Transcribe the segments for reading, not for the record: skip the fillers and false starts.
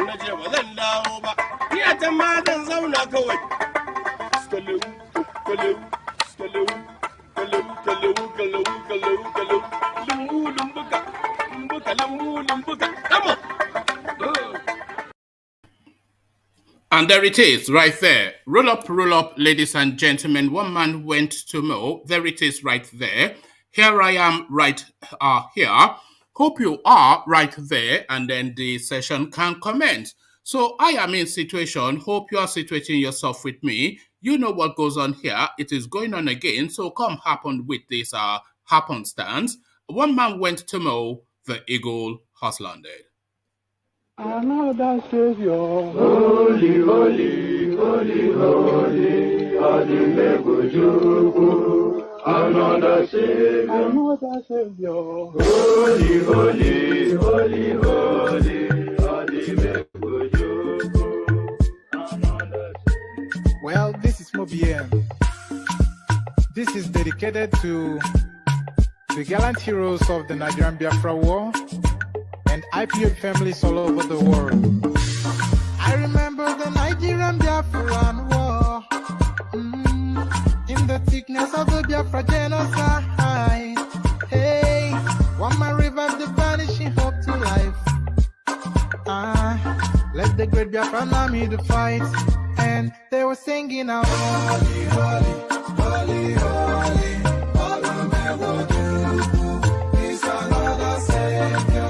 na ce ba zan dawo ba iya ta ma zan zauna kawai kalewu kalewu kalewu kalewu kalewu kalewu kalewu kalewu lumbu lumbuka lumbuka lumbu lumbuka come on. And there it is, right there. Roll up, ladies and gentlemen. One man went to mow. There it is, right there. Here I am, right here. Hope you are right there, and then the session can commence. So I am in situation. Hope you are situating yourself with me. You know what goes on here. It is going on again. So come happen with this happenstance. One man went to mow. The eagle has landed. Another Savior, holy, holy, holy, holy, Adimebujuku. Another Savior, holy, holy, holy, holy, Adimebujuku. Well, this is Mobien. This is dedicated to the gallant heroes of the Nigerian Biafra War and IPOB families all over the world. I remember the Nigerian Biafran war, in the thickness of the Biafra genocide. Hey, one man revived the vanishing hope to life. Let the great Biafran army to fight, and they were singing out, holy, holy, holy, holy, is another Savior.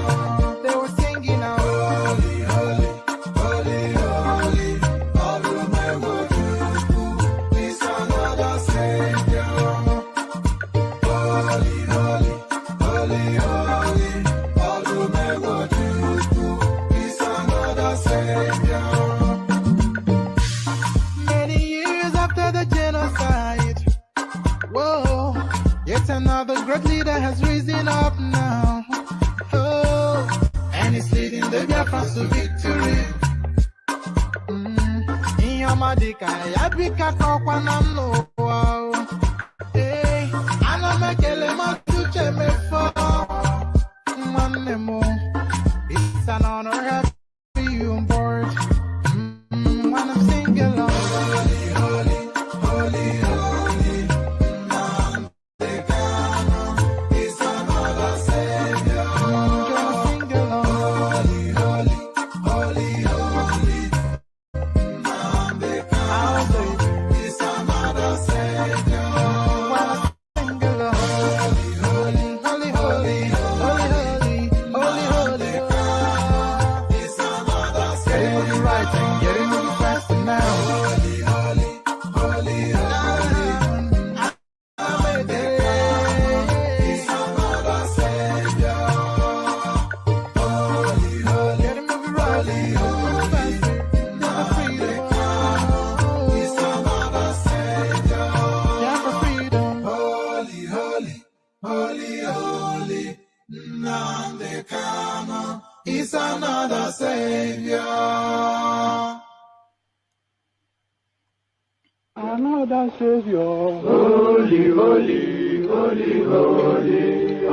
Another great leader has risen up now. Oh, and he's leading the Biafrans to victory. In your Madika, Yabika Kokwanam, wow. Hey, Anamakele Matuche me for one more. It's an honor to have you on board. When I'm singing along, holy, holy, holy, holy. Is another Savior. Another Savior. Holy, holy, holy, holy,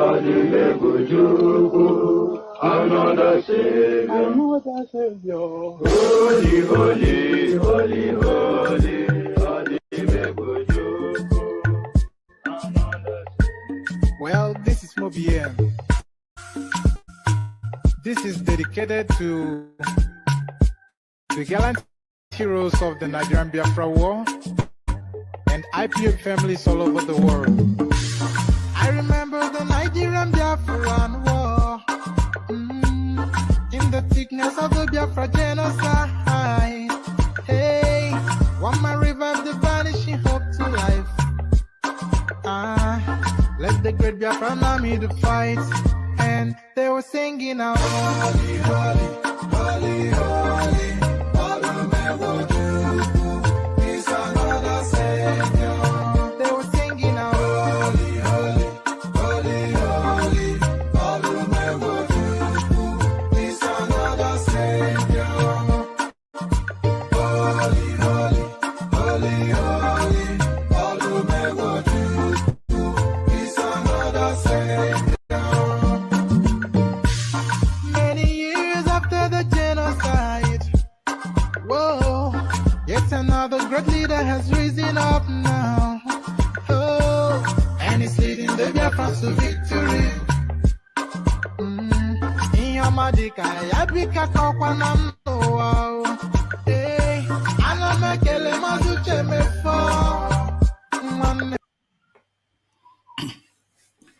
Adimebujuku. Another Savior. Another Savior. Holy, holy, holy, holy, Adimebujuku. Well, this is Mobien. This is dedicated to the gallant heroes of the Nigerian Biafra War and IPOB families all over the world. I remember the Nigerian Biafran war, in the thickness of the Biafra genocide. Hey, one man revived the vanishing hope to life. Let the great Biafran army to fight, and they were singing out, holy, holy, holy, holy, is another Savior. They were singing out, holy, holy, holy, holy, is another Savior. Holy, holy, holy, holy, is another Savior. Many years after the genocide, Nigeria has risen up now. Oh, and it's leading the Biafrans to victory. Inyamadika yabika kwa na mnoa. Hey, anamekele mazuche mefo.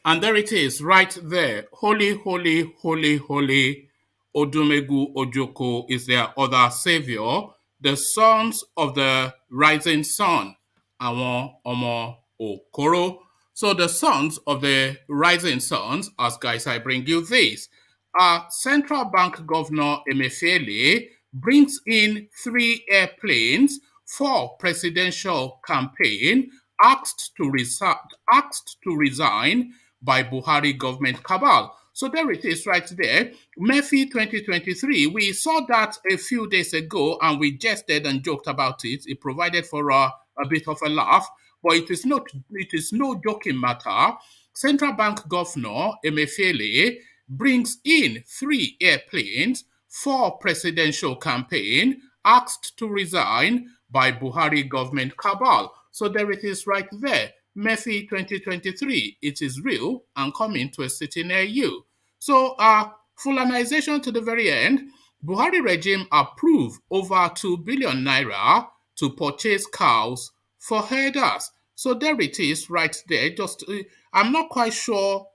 And there it is, right there. Holy, holy, holy, holy. Odumegu Ojoko is their other savior, the sons of the rising sun. Awon Omo Okoro. So the sons of the rising sons, as guys, I bring you this. Central Bank Governor Emefiele brings in 3 airplanes for presidential campaign, asked to resign by Buhari government cabal. So there it is right there. Mefi 2023, we saw that a few days ago and we jested and joked about it. It provided for a bit of a laugh, but it is no joking matter. Central Bank Governor Emefiele brings in 3 airplanes for presidential campaign, asked to resign by Buhari government cabal. So there it is right there. Mefi 2023, it is real and coming to a city near you. So, Fulanization to the very end, Buhari regime approved over 2 billion naira to purchase cows for herders. So there it is right there. Just, I'm not quite sure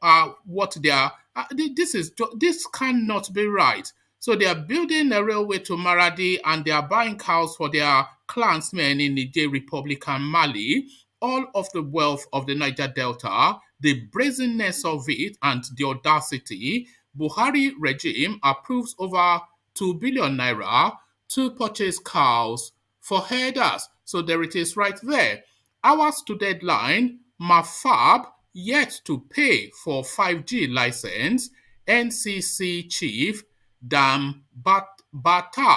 what they are. This cannot be right. So they are building a railway to Maradi and they are buying cows for their clansmen in Niger Republic and Mali. All of the wealth of the Niger Delta, the brazenness of it and the audacity, Buhari regime approves over 2 billion naira to purchase cows for herders. So there it is right there. Hours to deadline, Mafab yet to pay for 5G license, NCC chief Dam Bata.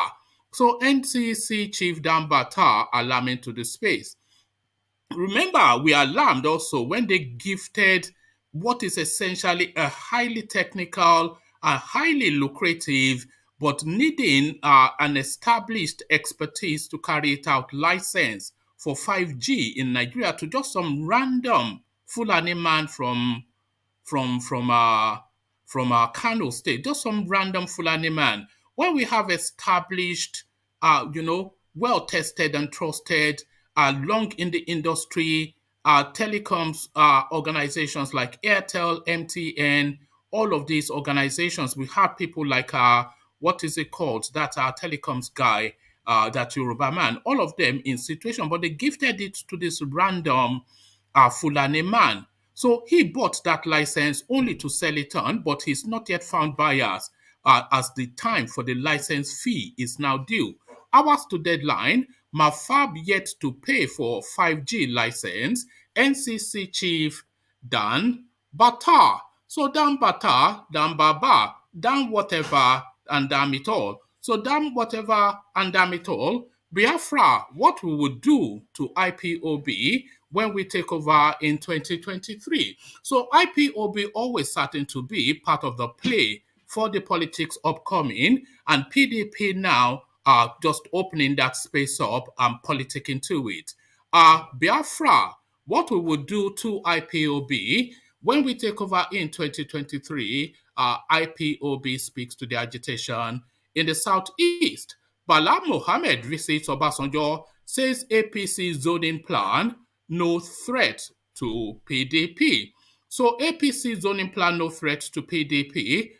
So NCC chief Dam Bata alarming to the space. Remember, we alarmed also when they gifted what is essentially a highly technical, a highly lucrative, but needing an established expertise to carry it out license for 5G in Nigeria to just some random Fulani man from Kano State, just some random Fulani man. When we have established, well tested and trusted, long in the industry, telecoms organizations like Airtel, MTN, all of these organizations, we have people like what is it called? That telecoms guy, that Yoruba man, all of them in situation, but they gifted it to this random Fulani man. So he bought that license only to sell it on, but he's not yet found buyers as the time for the license fee is now due. Hours to deadline, Mafab yet to pay for 5G license, NCC chief Dan Bata. So Dan Bata, Dan Baba, Dan whatever, and damn it all. So damn whatever and damn it all, Biafra, what we would do to IPOB when we take over in 2023. So IPOB always certain to be part of the play for the politics upcoming, and PDP now are just opening that space up and politicking to it. Biafra, what we would do to IPOB when we take over in 2023, IPOB speaks to the agitation in the southeast. Bala Mohammed visits Obasanjo, says APC zoning plan, no threat to PDP. So APC zoning plan, no threat to PDP.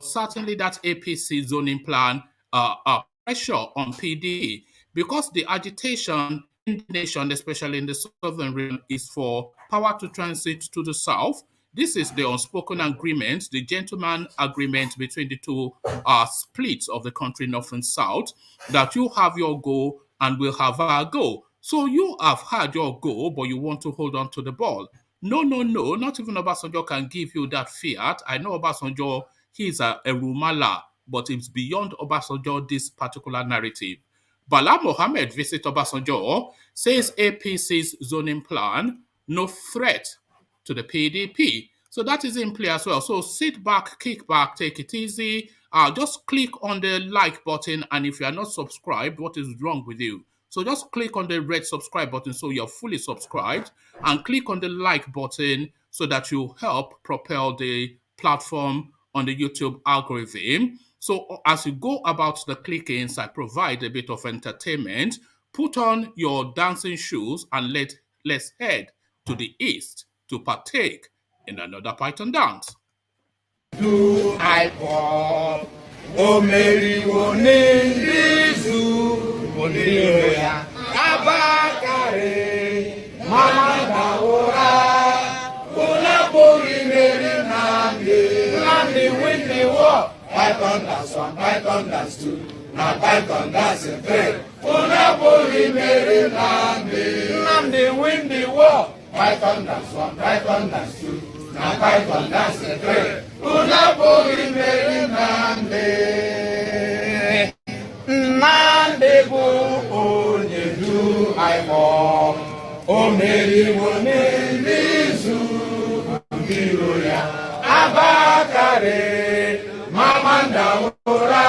Certainly that APC zoning plan pressure on PDP because the agitation in the nation, especially in the southern region, is for power to transit to the south. This is the unspoken agreement, the gentleman agreement between the two splits of the country, north and south, that you have your go and we'll have our go. So you have had your go, but you want to hold on to the ball. No, not even Obasanjo can give you that fiat. I know Obasanjo, he's a Rumala, but it's beyond Obasanjo, this particular narrative. Bala Mohammed visit Obasanjo, says APC's zoning plan, no threat to the PDP. So that is in play as well. So sit back, kick back, take it easy. Just click on the like button. And if you are not subscribed, what is wrong with you? So just click on the red subscribe button so you're fully subscribed, and click on the like button so that you help propel the platform on the YouTube algorithm. So as you go about the clickings, I provide a bit of entertainment. Put on your dancing shoes and let's head to the east to partake in another Python dance. Do IPOB, Omeriwo Nindizu, Oniroya, Abakare, Mama Daora, Unapuri Meri Nandi win the war. Python dance 1, Python dance 2, now Python dance 3. Unapuri Meri Nandi win the war. Python dance 1, Python dance 2. Na Python dance 3, Unapuri Meri Nandi bu onye du IPOB, Omeriwo Nindizu, Oniroya, Abakare, Mama Daora,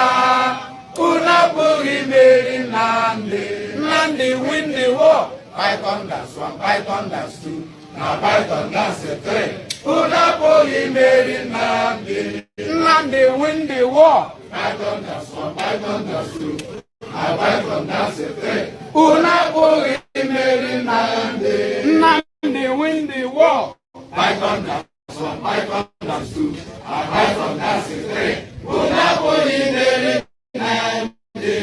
Unapuri Meri Nandi win the war. Python dance 1, Python dance 2, now Python dance 3. Unapuri Meri Nandi win the war. Python dance 1, Python dance 2, now Python dance 3. Unapuri Meri Nandi win the war. Python dance 1, Python dance 2, now Python dance 3. Unapuri Meri Nandi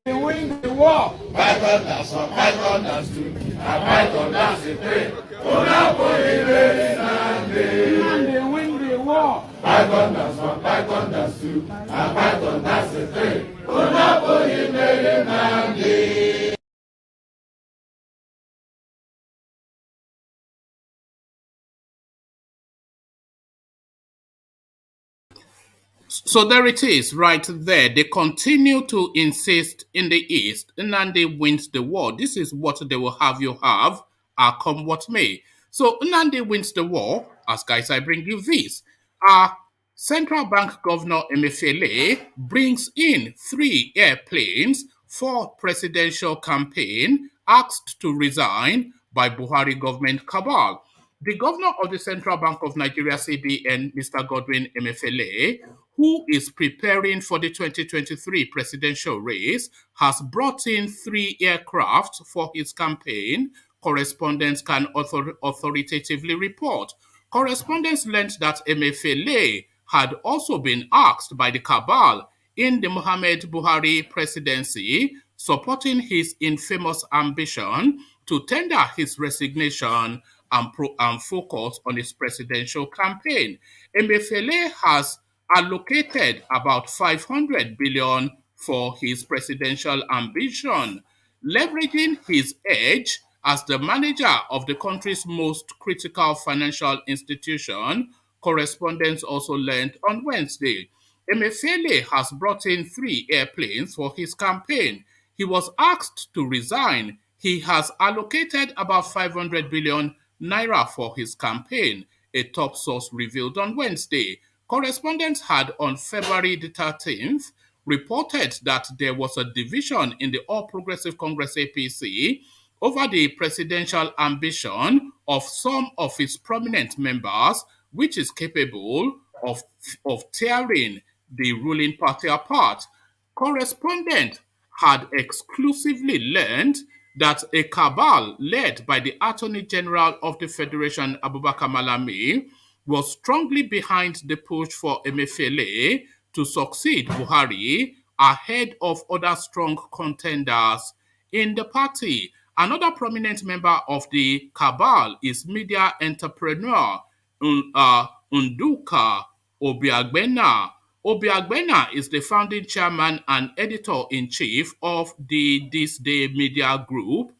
win the war. Python dance 1, Python dance 2, now Python dance 3. Unapuri Meri Nandi win the war. Python dance 1, Python dance 2, now Python dance 3. Unapuri Meri Nandi. So there it is, right there. They continue to insist in the East, Nnamdi wins the war. This is what they will have you have, come what may. So Nnamdi wins the war. As guys, I bring you this. Central Bank Governor Emefiele brings in 3 airplanes for presidential campaign, asked to resign by Buhari government cabal. The governor of the Central Bank of Nigeria, CBN, Mr. Godwin Emefiele, who is preparing for the 2023 presidential race, has brought in 3 aircraft for his campaign, correspondents can authoritatively report. Correspondents learned that Emefiele had also been asked by the cabal in the Muhammad Buhari presidency, supporting his infamous ambition to tender his resignation and focus on his presidential campaign. Emefiele has allocated about 500 billion for his presidential ambition, leveraging his edge as the manager of the country's most critical financial institution. Correspondents also learned on Wednesday. Emefiele has brought in 3 airplanes for his campaign. He was asked to resign. He has allocated about 500 billion naira for his campaign, a top source revealed on Wednesday. Correspondents had on February the 13th reported that there was a division in the All Progressive Congress APC over the presidential ambition of some of its prominent members, which is capable of tearing the ruling party apart. Correspondent had exclusively learned that a cabal led by the Attorney General of the Federation, Abubakar Malami, was strongly behind the push for Emefiele to succeed Buhari ahead of other strong contenders in the party. Another prominent member of the cabal is media entrepreneur Nduka Obiagbena. Obiagbena is the founding chairman and editor-in-chief of the This Day Media Group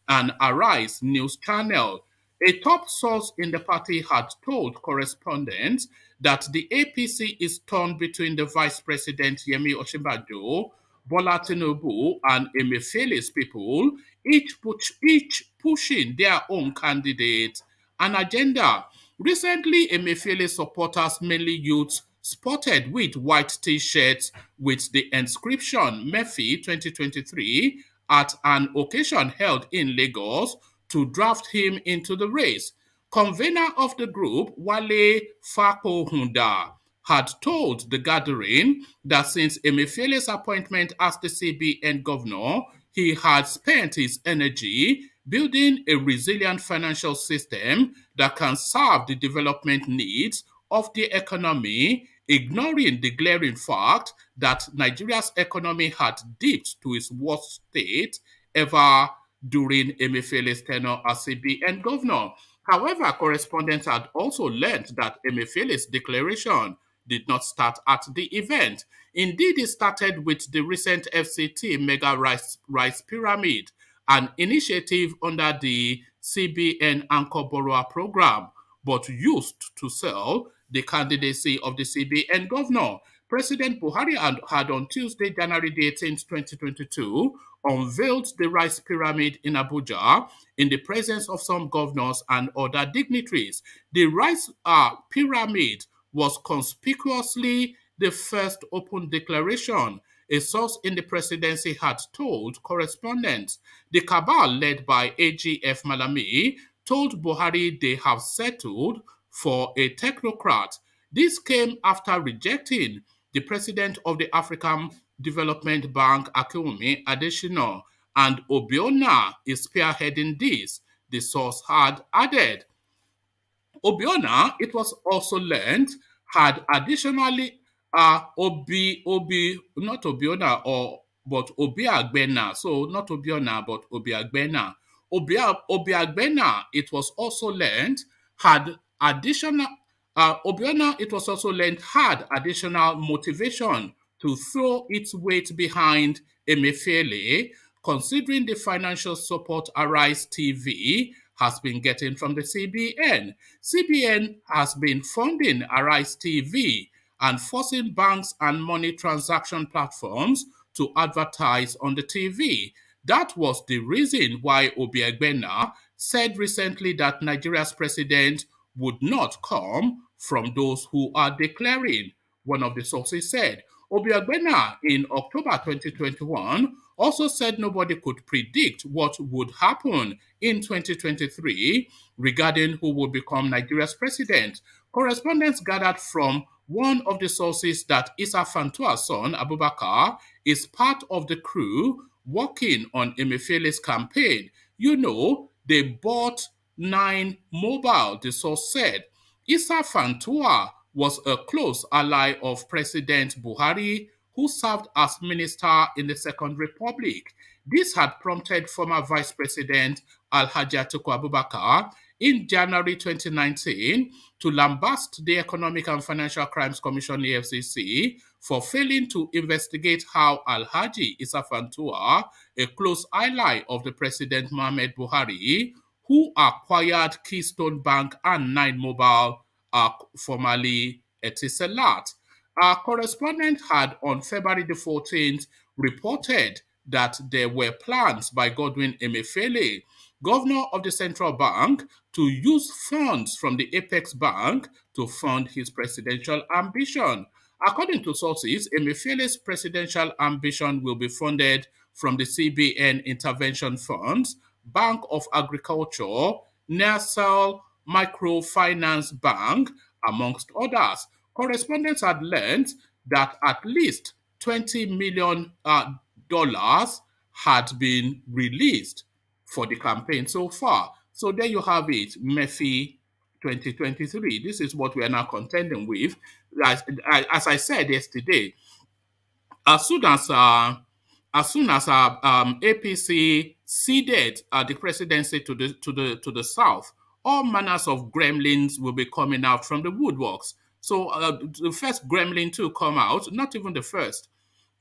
and Arise News Channel. A top source in the party had told correspondents that the APC is torn between the Vice President Yemi Osinbajo, Bola Tinubu, and Emefiele's people, each pushing their own candidate and agenda. Recently, Emefiele supporters, mainly youths, spotted with white t-shirts with the inscription Mefi 2023 at an occasion held in Lagos to draft him into the race. Convener of the group, Wale Fakohunda, had told the gathering that since Emefiele's appointment as the CBN governor, he had spent his energy building a resilient financial system that can serve the development needs of the economy, ignoring the glaring fact that Nigeria's economy had dipped to its worst state ever during Emefiele's tenure as CBN governor. However, correspondents had also learned that Emefiele's declaration did not start at the event. Indeed, it started with the recent FCT Mega Rice Pyramid, an initiative under the CBN Anchor Borrower Program, but used to sell the candidacy of the CBN governor. President Buhari had on Tuesday, January 18th, 2022, unveiled the Rice Pyramid in Abuja in the presence of some governors and other dignitaries. The Rice Pyramid was conspicuously the first open declaration, a source in the presidency had told correspondents. The cabal led by AGF Malami told Buhari they have settled for a technocrat. This came after rejecting the president of the African Development Bank, Akinwumi Adesina, and Obiona is spearheading this, the source had added. Obiona, it was also learned, had additionally not Obiona but Obiagbena. So not Obiona but Obiagbena. Obiagbena, it was also learned, had additional Obiona, it was also learned, had additional motivation to throw its weight behind Emefiele, considering the financial support Arise TV has been getting from the CBN. CBN has been funding Arise TV and forcing banks and money transaction platforms to advertise on the TV. That was the reason why Obiagbena said recently that Nigeria's president would not come from those who are declaring, one of the sources said. Obiagbena in October 2021 also said nobody could predict what would happen in 2023 regarding who would become Nigeria's president. Correspondents gathered from one of the sources that Issa Fantua's son, Abubakar, is part of the crew working on Emefiele's campaign. You know, they bought 9 Mobile, the source said. Issa Fantua was a close ally of President Buhari, who served as minister in the Second Republic. This had prompted former Vice President Alhaji Atiku Abubakar in January 2019 to lambast the Economic and Financial Crimes Commission (EFCC) for failing to investigate how Alhaji Issa Fantua, a close ally of the President Mohamed Buhari, who acquired Keystone Bank and 9 Mobile, formerly Etisalat. Our correspondent had on February the 14th reported that there were plans by Godwin Emefiele, governor of the central bank, to use funds from the Apex Bank to fund his presidential ambition. According to sources, Emefiele's presidential ambition will be funded from the CBN Intervention Funds, Bank of Agriculture, Nasal Microfinance Bank, amongst others. Correspondents had learned that at least $20 million had been released for the campaign so far. So there you have it, Mefi 2023. This is what we are now contending with. As I said yesterday, as soon as APC ceded the presidency to the South, all manners of gremlins will be coming out from the woodworks. So the first gremlin to come out, not even the first,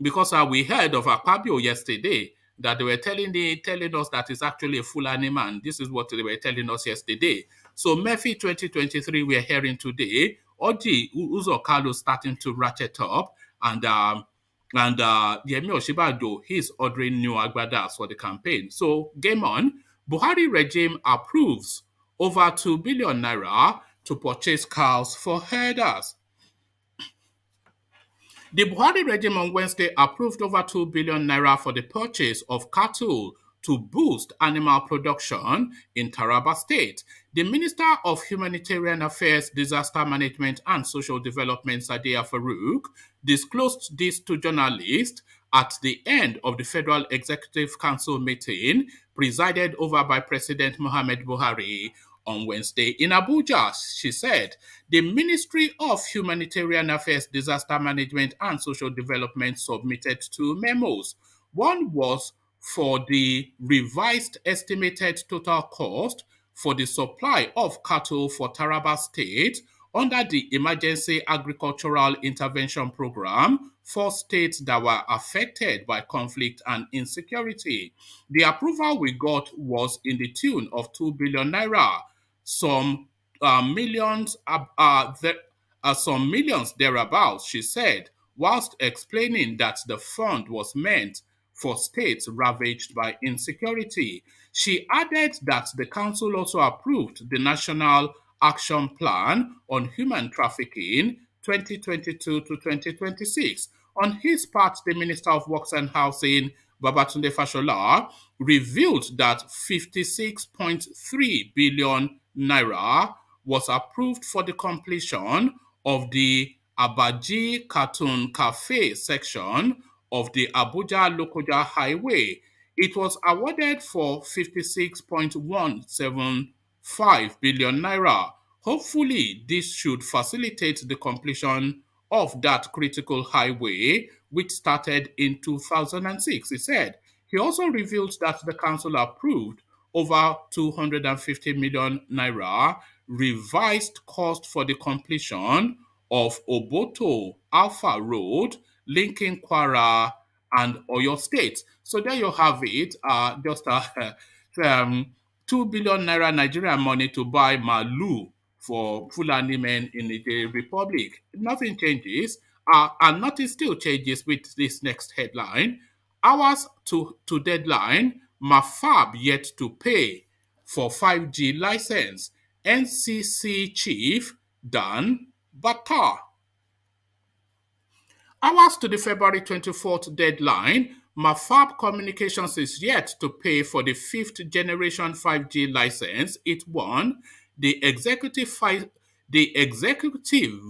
because we heard of Akpabio yesterday that they were telling us that it's actually a Fulani man. This is what they were telling us yesterday. So Mefi 2023 we are hearing today. Oji Uzo Kalu starting to ratchet up, and Yemi Osinbajo, he's ordering new agbadas for the campaign. So game on. Buhari regime approves over 2 billion naira to purchase cows for herders. The Buhari regime on Wednesday approved over 2 billion naira for the purchase of cattle to boost animal production in Taraba State. The Minister of Humanitarian Affairs, Disaster Management and Social Development, Sadiya Farouk, disclosed this to journalists at the end of the Federal Executive Council meeting presided over by President Mohamed Buhari on Wednesday in Abuja. She said the Ministry of Humanitarian Affairs, Disaster Management and Social Development submitted two memos. One was for the revised estimated total cost for the supply of cattle for Taraba State under the Emergency Agricultural Intervention Program for states that were affected by conflict and insecurity. The approval we got was in the tune of 2 billion naira. Some millions, some millions thereabouts, she said, whilst explaining that the fund was meant for states ravaged by insecurity. She added that the council also approved the National Action Plan on Human Trafficking 2022 to 2026. On his part, the Minister of Works and Housing, Babatunde Fashola, revealed that 56.3 billion naira was approved for the completion of the Abaji Cartoon Cafe section of the Abuja-Lokoja Highway. It was awarded for 56.175 billion naira. Hopefully, this should facilitate the completion of that critical highway, which started in 2006, he said. He also revealed that the council approved over 250 million naira revised cost for the completion of Oboto Alpha Road linking Kwara and Oyo State. So there you have it, just 2 billion naira Nigerian money to buy Malu for Fulani men in the Republic. Nothing changes, and nothing still changes with this next headline. Hours to deadline, Mafab yet to pay for 5G license. NCC chief Dan Bata. Hours to the February 24th deadline, Mafab Communications is yet to pay for the fifth generation 5G license it won. The executive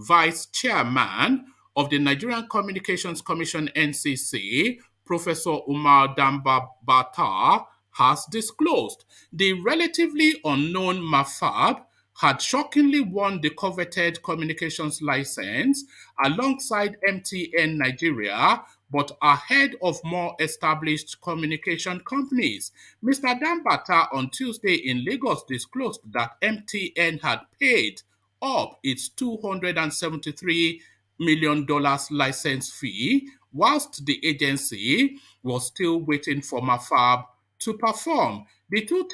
vice chairman of the Nigerian Communications Commission (NCC), Professor Umar Damba Bata, has disclosed the relatively unknown Mafab had shockingly won the coveted communications license alongside MTN Nigeria, but ahead of more established communication companies. Mr. Dambata on Tuesday in Lagos disclosed that MTN had paid up its $273 million license fee, whilst the agency was still waiting for Mafab to perform. The two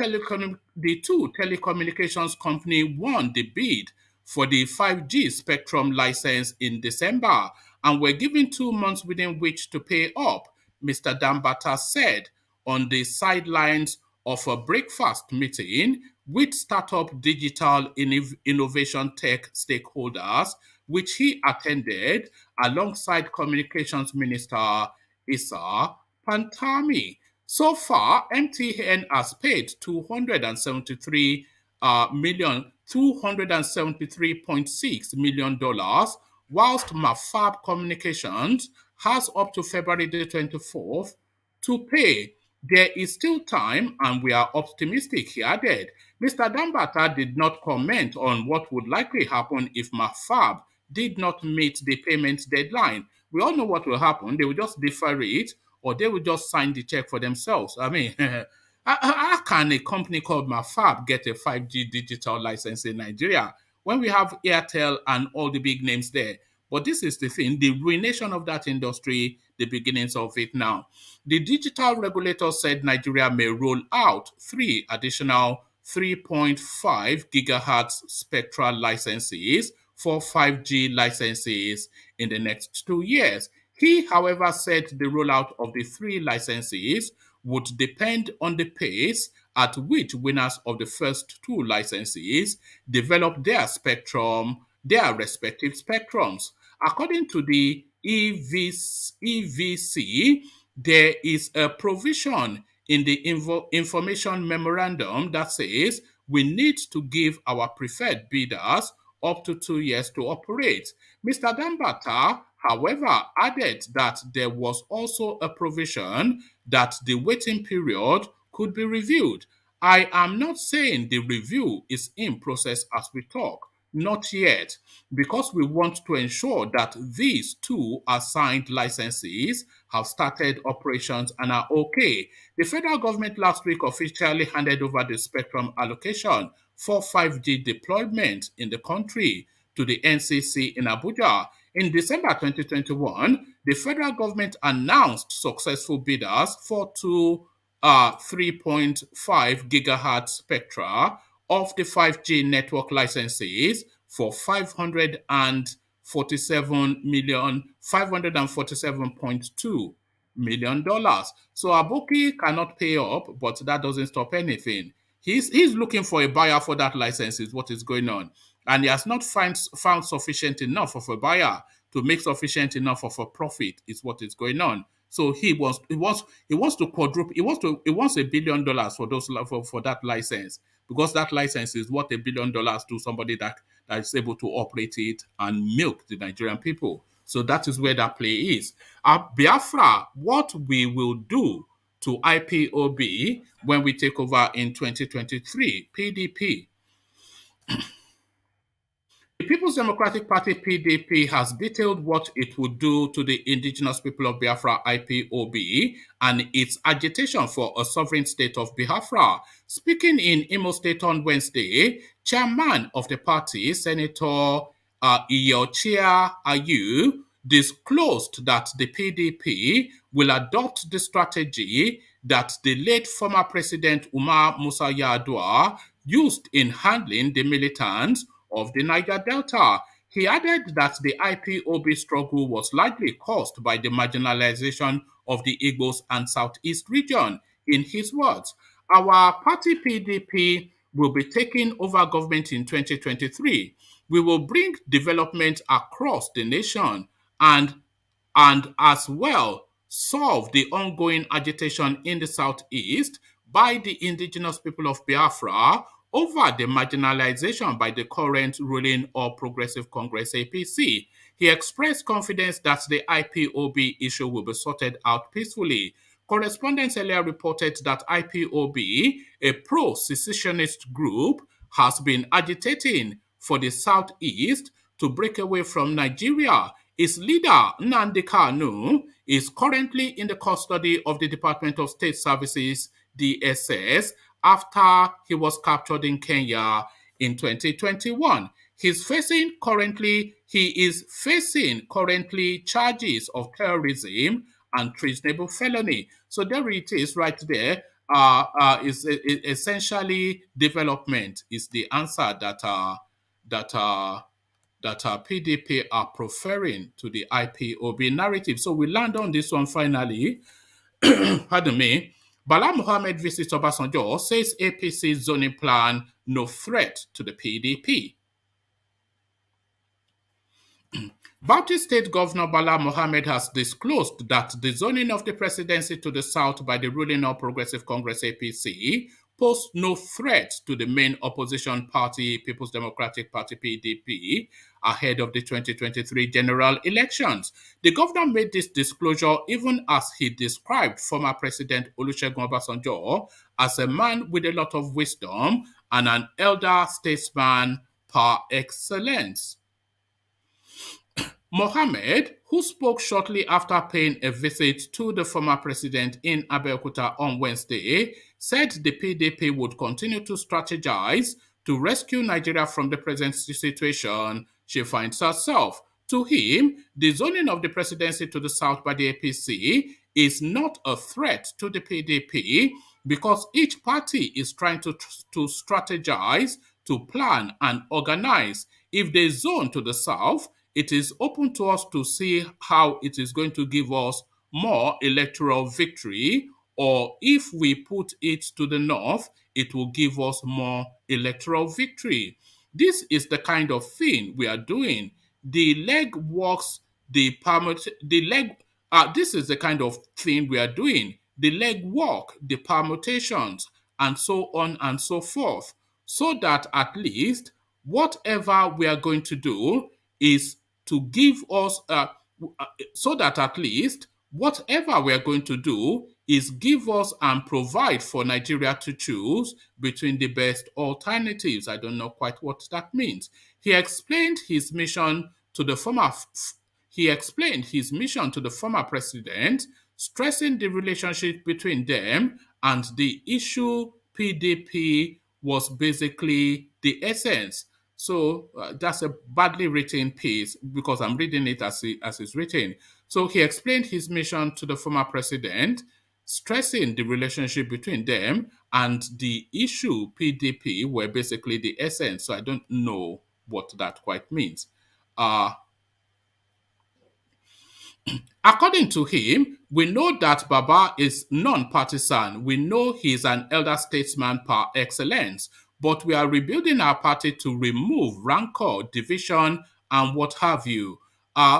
telecommunications company won the bid for the 5G spectrum license in December and were given 2 months within which to pay up, Mr. Dambata said on the sidelines of a breakfast meeting with startup digital innovation tech stakeholders, which he attended alongside Communications Minister Issa Pantami. So far, MTN has paid $273.6 million, whilst Mafab Communications has up to February the 24th to pay. There is still time and we are optimistic, he added. Mr. Dambata did not comment on what would likely happen if Mafab did not meet the payment deadline. We all know what will happen. They will just defer it or they will just sign the check for themselves. I mean, how can a company called Mafab get a 5G digital license in Nigeria when we have Airtel and all the big names there? But this is the thing, the ruination of that industry, the beginnings of it now. The digital regulator said Nigeria may roll out 3 additional 3.5 gigahertz spectral licenses for 5G licenses in the next 2 years. He, however, said the rollout of the 3 licenses would depend on the pace at which winners of the first 2 licenses develop their respective spectrums. According to the EVC, there is a provision in the information memorandum that says we need to give our preferred bidders up to 2 years to operate. Mr. Dambata, however, added that there was also a provision that the waiting period could be reviewed. I am not saying the review is in process as we talk, not yet, because we want to ensure that these two assigned licenses have started operations and are okay. The federal government last week officially handed over the spectrum allocation for 5G deployment in the country to the NCC in Abuja. In December 2021, the federal government announced successful bidders for two 3.5 gigahertz spectra of the 5G network licenses for 547.2 million dollars. So Aboki cannot pay up, but that doesn't stop anything. He's looking for a buyer for that license is what is going on. And he has not found sufficient enough of a buyer to make sufficient enough of a profit is what is going on. So he wants to quadruple. He wants $1 billion for that license, because that license is what $1 billion to somebody that is able to operate it and milk the Nigerian people. So that is where that play is. Biafra, what we will do to IPOB when we take over in 2023, PDP. The People's Democratic Party PDP has detailed what it would do to the indigenous people of Biafra IPOB and its agitation for a sovereign state of Biafra. Speaking in Imo State on Wednesday, chairman of the party, Senator Iyochia Ayu, disclosed that the PDP will adopt the strategy that the late former President Umar Musa Yar'Adua used in handling the militants of the Niger Delta. He added that the IPOB struggle was largely caused by the marginalization of the Igbos and Southeast region. In his words, our party PDP will be taking over government in 2023. We will bring development across the nation and as well solve the ongoing agitation in the Southeast by the indigenous people of Biafra over the marginalization by the current ruling All Progressive Congress APC. He expressed confidence that the IPOB issue will be sorted out peacefully. Correspondents earlier reported that IPOB, a pro-secessionist group, has been agitating for the Southeast to break away from Nigeria. Its leader, Nnamdi Kanu, is currently in the custody of the Department of State Services, DSS, after he was captured in Kenya in 2021. He is facing currently charges of terrorism and treasonable felony. So there it is right there. Is essentially development is the answer that PDP are preferring to the IPOB narrative. So we land on this one finally. Pardon me. Bala Mohammed visits Obasanjo, says APC zoning plan no threat to the PDP. Bauchi State Governor Bala Mohammed has disclosed that the zoning of the presidency to the south by the ruling All Progressive Congress APC pose no threat to the main opposition party, People's Democratic Party PDP, ahead of the 2023 general elections. The governor made this disclosure even as he described former President Olusegun Obasanjo as a man with a lot of wisdom and an elder statesman par excellence. Mohammed, who spoke shortly after paying a visit to the former president in Abeokuta on Wednesday, said the PDP would continue to strategize to rescue Nigeria from the present situation she finds herself. To him, the zoning of the presidency to the south by the APC is not a threat to the PDP because each party is trying to strategize, to plan and organize. If they zone to the south, it is open to us to see how it is going to give us more electoral victory, or if we put it to the north, it will give us more electoral victory. This is the kind of thing we are doing. The legwork this is the kind of thing we are doing. The legwork, the permutations, and so on and so forth, so that at least whatever we are going to do is to give us, so that at least whatever we are going to do is give us and provide for Nigeria to choose between the best alternatives. I don't know quite what that means. He explained his mission to the former president, stressing the relationship between them, and the issue PDP was basically the essence. So that's a badly written piece because I'm reading it as it's written. So he explained his mission to the former president, stressing the relationship between them, and the issue PDP were basically the essence. So I don't know what that quite means. According to him, we know that Baba is non-partisan. We know he's an elder statesman par excellence, but we are rebuilding our party to remove rancor, division, and what have you.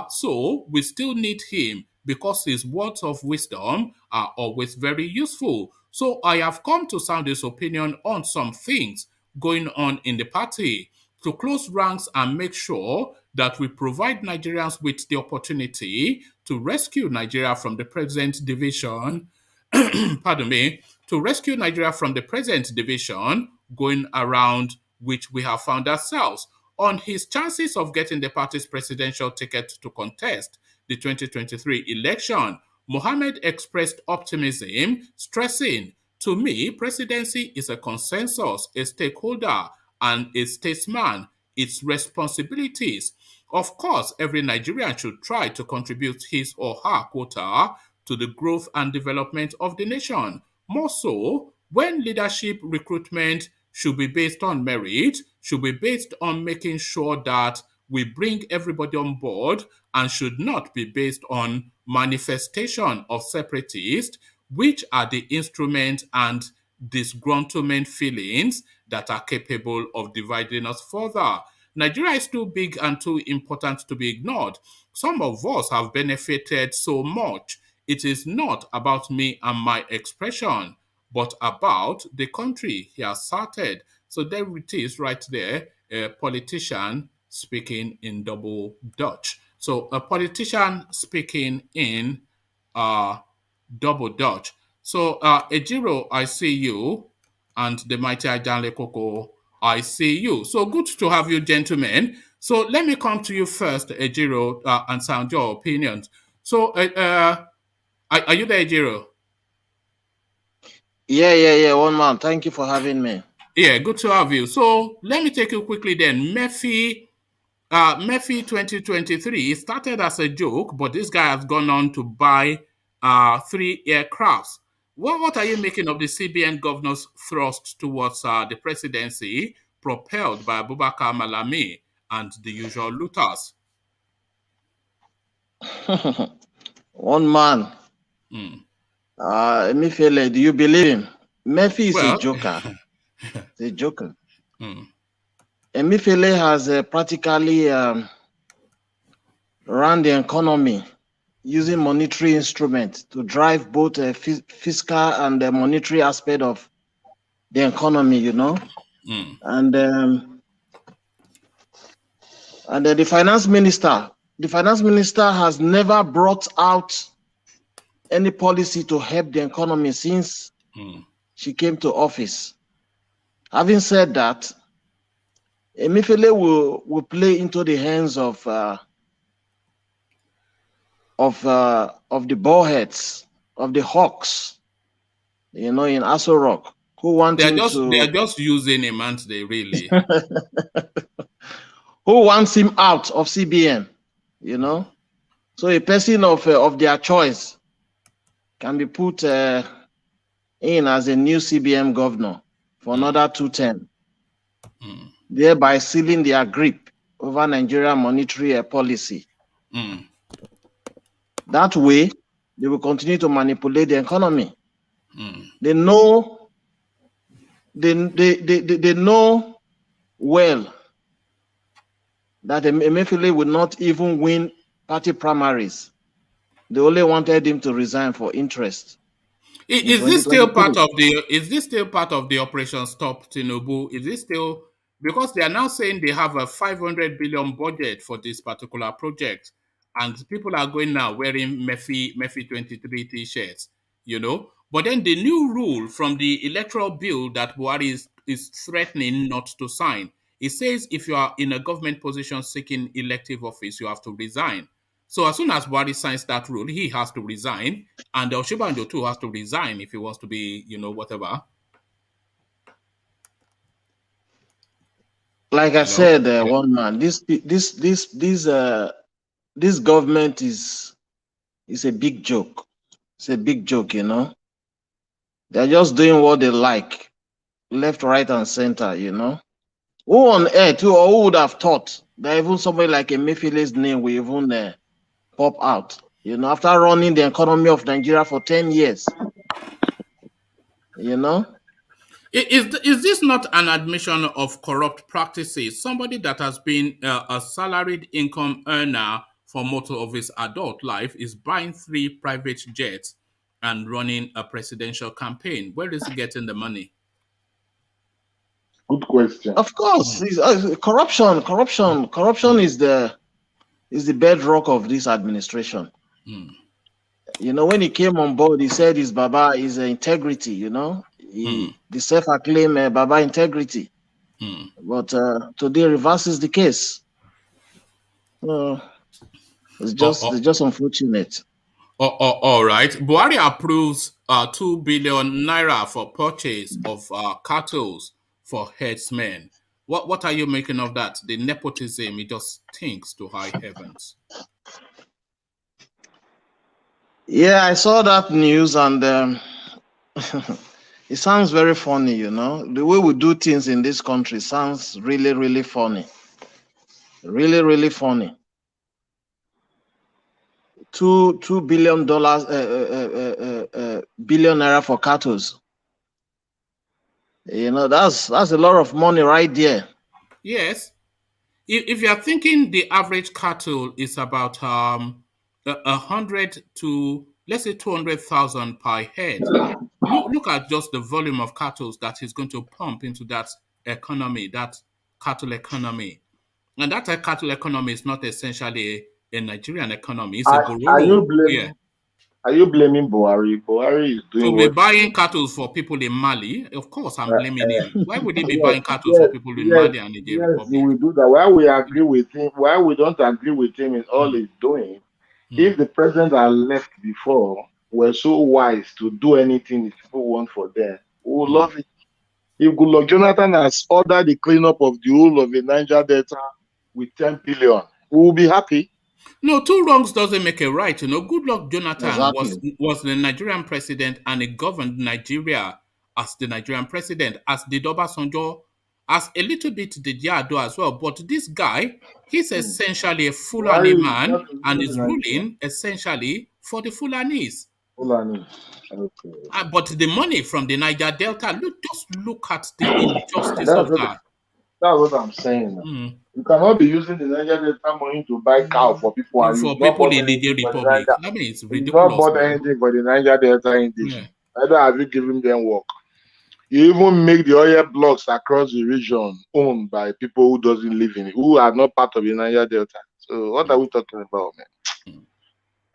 So we still need him because his words of wisdom are always very useful. So I have come to sound his opinion on some things going on in the party, to close ranks and make sure that we provide Nigerians with the opportunity to rescue Nigeria from the present division, to rescue Nigeria from the present division going around which we have found ourselves. On his chances of getting the party's presidential ticket to contest the 2023 election, Mohammed expressed optimism, stressing, "To me, presidency is a consensus, a stakeholder, and a statesman, its responsibilities. Of course, every Nigerian should try to contribute his or her quota to the growth and development of the nation. More so, when leadership recruitment should be based on merit, should be based on making sure that we bring everybody on board, and should not be based on manifestation of separatists, which are the instrument and disgruntlement feelings that are capable of dividing us further. Nigeria is too big and too important to be ignored. Some of us have benefited so much. It is not about me and my expression, but about the country," he asserted. So there it is right there, a politician speaking in double Dutch. So a politician speaking in double Dutch. So Ejiro, I see you, and the mighty Ajanle Koko, I see you. So good to have you, gentlemen. So let me come to you first, Ejiro, and sound your opinions. So are you there, Ejiro? Yeah. One man. Thank you for having me. Yeah, good to have you. So let me take you quickly then. Mefi 2023 started as a joke, but this guy has gone on to buy 3 aircrafts. What are you making of the CBN governor's thrust towards the presidency, propelled by Abubakar Malami and the usual looters? One man. Emefiele, do you believe him? Mefi is a joker. He's a joker. Emefiele has practically run the economy using monetary instruments to drive both fiscal and the monetary aspect of the economy, you know. And the finance minister has never brought out any policy to help the economy since she came to office. Having said that, Emefiele will play into the hands of the ballheads, of the hawks, you know, in Aso Rock, who want they are just using him, aren't they, really? Who wants him out of CBN, you know? So a person of their choice can be put in as a new CBN governor for another 2 terms, thereby sealing their grip over Nigerian monetary policy. That way, they will continue to manipulate the economy. They know well that Emefiele will not even win party primaries. They only wanted him to resign for interest. Is this still part of the? Is this still part of the Operation Stop Tinubu? Is this still, because they are now saying they have a 500 billion budget for this particular project, and people are going now wearing Mefi 23 t-shirts, you know. But then the new rule from the electoral bill that Buhari is threatening not to sign, it says if you are in a government position seeking elective office, you have to resign. So as soon as Buhari signs that rule, he has to resign. And Oshibanjo too has to resign if he wants to be, you know, whatever. Like I said, one man, this government is a big joke. It's a big joke, you know. They're just doing what they like, left, right, and center, you know. Who on earth, who would have thought that even somebody like Emefiele's name will even pop out? You know, after running the economy of Nigeria for 10 years, you know? Is this not an admission of corrupt practices? Somebody that has been a salaried income earner for most of his adult life is buying 3 private jets and running a presidential campaign. Where is he getting the money? Good question. Of course, corruption is the bedrock of this administration. You know, when he came on board, he said his Baba is integrity, you know. The self-acclaimed Baba integrity. But today reverses the case. It's just unfortunate. All right. Buhari approves 2 billion naira for purchase of cattle for herdsmen. What are you making of that? The nepotism, it just stinks to high heavens. Yeah, I saw that news and it sounds very funny, you know. The way we do things in this country sounds really, really funny. Really, really funny. $2 billion billion naira for cattle. You know, that's a lot of money right there. Yes. If you are thinking the average cattle is about 100 to, let's say, 200,000 per head. Look at just the volume of cattle that is going to pump into that economy, that cattle economy. And that cattle economy is not essentially a Nigerian economy. It's a Bororo. Are you blaming Buhari? Buhari is doing to be buying cattle for people in Mali. Of course, I'm blaming him. Why would he be buying cattle for people in Mali and Nigeria Republic? Yes, he will do that. Why we agree with him? Why we don't agree with him in all he's doing? If the president that left before were so wise to do anything if people want for them, we will love it. If Goodluck Jonathan has ordered the cleanup of the whole of the Niger Delta with 10 billion, we will be happy. No, 2 wrongs doesn't make a right. You know, Goodluck Jonathan was the Nigerian president and he governed Nigeria as the Nigerian president, as did Obasanjo, as a little bit did Yado as well. But this guy, he's essentially a Fulani man and is ruling essentially for the Fulanis. Okay. But the money from the Niger Delta, just look at the injustice of that. That's what I'm saying. You cannot be using the Niger Delta money to buy cow for people. And for people in the Republic. I mean, it's ridiculous. You not bought anything for the Niger Delta indigenous. Neither have you given them work. You even make the oil blocks across the region owned by people who doesn't live in it, who are not part of the Niger Delta. So what are we talking about, man?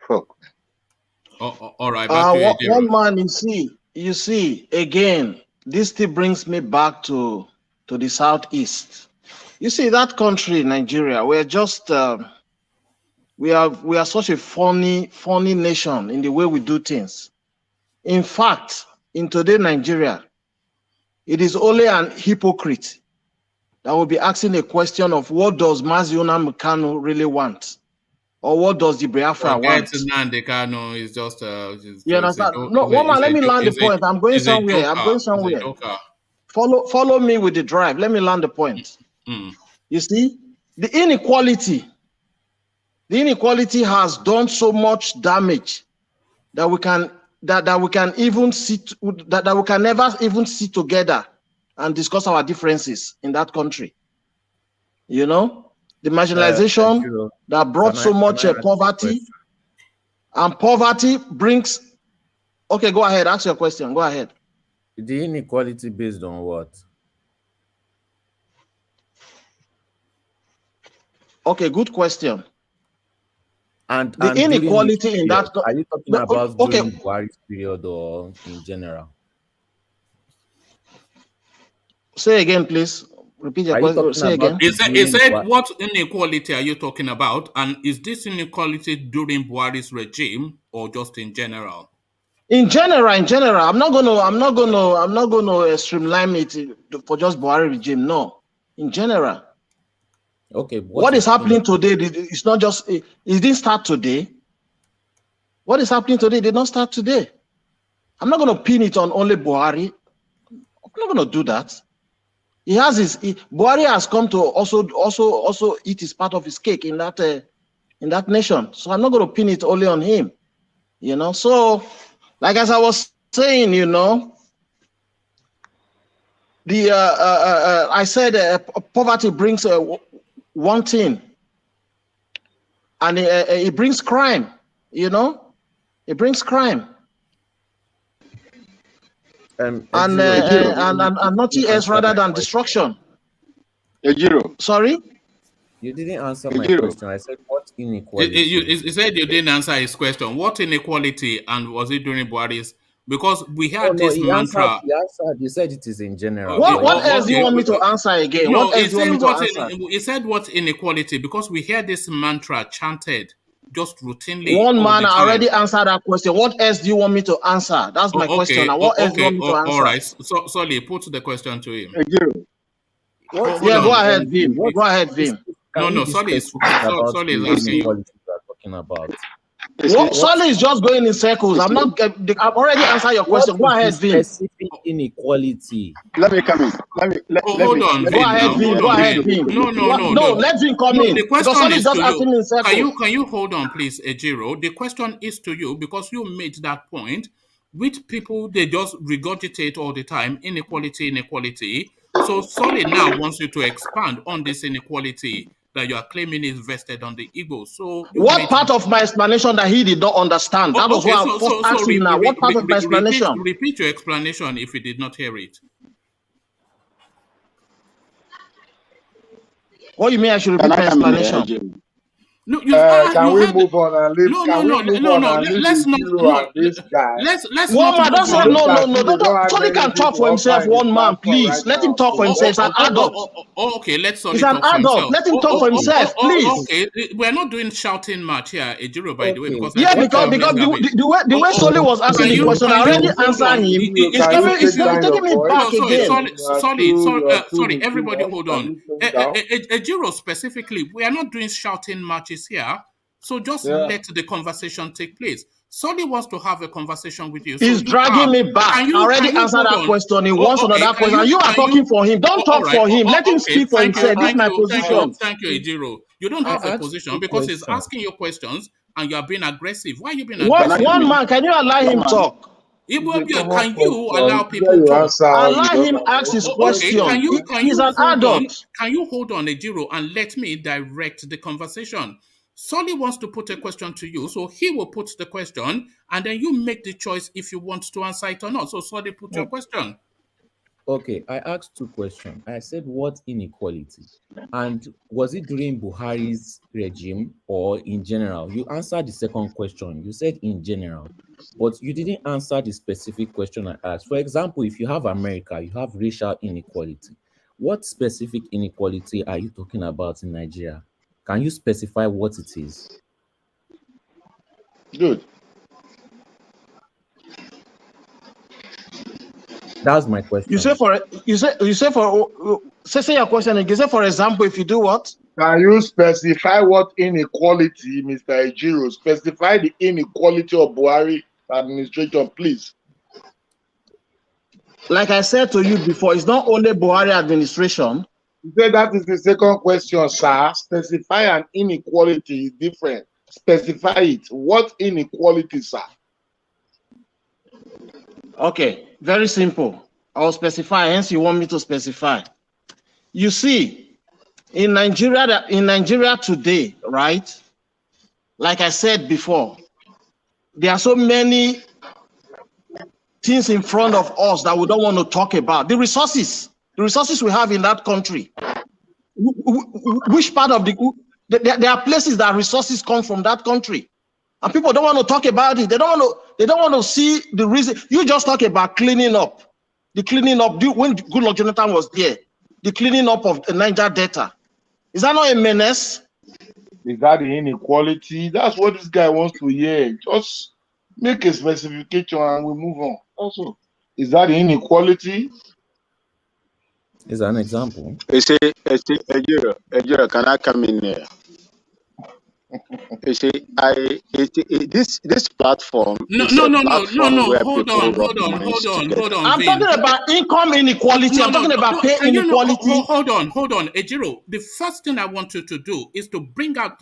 Fuck. All right. One man, you see, again, this still brings me back to the southeast. You see, that country, Nigeria, we're just we are such a funny nation in the way we do things. In fact, in today Nigeria, it is only an hypocrite that will be asking a question of what does Maziona Mukano really want, or what does the Biafra want? Is just you understand? No, woman, let me land the point. I'm going somewhere. Follow me with the drive. Let me land the point. You see, the inequality has done so much damage that we can never even sit together and discuss our differences in that country. You know, The marginalization that brought so much poverty, and poverty brings. Okay, go ahead. Ask your question. Go ahead. The inequality based on what? Okay, good question. And the inequality in that. Are you talking about during Buhari's period or in general? Say again, please. Repeat your question. Say again. He said, what inequality are you talking about? And is this inequality during Buhari's regime or just in general? In general. I'm not gonna streamline it for just Buhari regime. No, in general. Okay. What is happening today? It's not just. It didn't start today. What is happening today did not start today. I'm not gonna pin it on only Buhari. I'm not gonna do that. He has his. Buhari has come to also eat his part of his cake in that nation. So I'm not gonna pin it only on him. You know. So, like as I was saying, you know, I said poverty brings one thing, and it brings crime. You know, it brings crime, and nothing else rather than destruction. Sorry, you didn't answer my question. I said, what inequality? You said you didn't answer his question. What inequality, and was it during Buhari's? Because we had this mantra. You said it is in general. What else do you want me to answer again? No, what else do you want me to answer? He said what inequality, because we hear this mantra chanted just routinely. One man already answered that question. What else do you want me to answer? That's my question. Now, what else do you want me to answer? All right. So, Solly, put the question to him. Go ahead, Vim. Go ahead, Vim. No, Solly is asking you. Talking about. Solly is just going in circles. I've already answered your question. Go ahead, Vim. Specific inequality. Let me come in. Hold on. Go ahead, Vim. Go ahead, Vim. No. Let Vim come in. The question is just to asking you. in circles. Can you hold on, please, Ejiro? The question is to you because you made that point. With people, they just regurgitate all the time inequality. So Solly now wants you to expand on this inequality that you are claiming is vested on the Igbo. So what part of my explanation that he did not understand? That was why I first asked him now. What part of my explanation? Repeat your explanation if you did not hear it. What do you mean I should repeat my explanation? No, can we move on and leave? Let's not. This guy. Let's one not. No. Somebody can talk for himself. One man, please. Let him talk for himself. He's an adult. Okay, let's. He's an adult. Let him talk for himself, please. Okay, we're not doing shouting match here, Ejiro, by the way, because the way Solly was asking the question, I already answered him. It's taking me back again. Sorry, everybody, hold on. Ejiro specifically, we are not doing shouting matches here, so just let the conversation take place. Solly wants to have a conversation with you. He's dragging me back. I already answered that question. He wants another question. You are talking for him. Don't talk for him. Let him speak for himself. This is my position. Thank you, Ejiro. You don't have a position because he's asking you questions and you are being aggressive. Why are you being aggressive? One man, can you allow him talk? Can you allow people to allow him ask his question? He's an adult. Can you hold on, Ejiro, and let me direct the conversation? Solly wants to put a question to you, so he will put the question, and then you make the choice if you want to answer it or not. So Solly, put your question. Okay, I asked two questions. I said, what inequality? And was it during Buhari's regime or in general? You answered the second question. You said in general, but you didn't answer the specific question I asked. For example, if you have America, you have racial inequality. What specific inequality are you talking about in Nigeria? Can you specify what it is? Good. That's my question. Say your question again. Say, for example, if you do what? Can you specify what inequality, Mr. Ejiro? Specify the inequality of Buhari administration, please. Like I said to you before, it's not only Buhari administration. You said that is the second question, sir. Specify an inequality is different. Specify it. What inequality, sir? Okay, very simple. I'll specify, hence you want me to specify. You see, In Nigeria today, right? Like I said before, there are so many things in front of us that we don't want to talk about. The resources we have in that country. Which part of there are places that resources come from that country, and people don't want to talk about it. They don't want to see the reason. You just talk about cleaning up, the cleaning up. When Goodluck Jonathan was there, the cleaning up of the Niger Delta. Is that not a menace? Is that the inequality? That's what this guy wants to hear. Just make a specification and we move on. Also, is that the inequality? Is an example. Ejiro, can I come in here? You see, this platform is a platform where people rub minds together. I'm talking about income inequality. I'm talking about pay inequality. Hold on, Ejiro. The first thing I want you to do is to bring down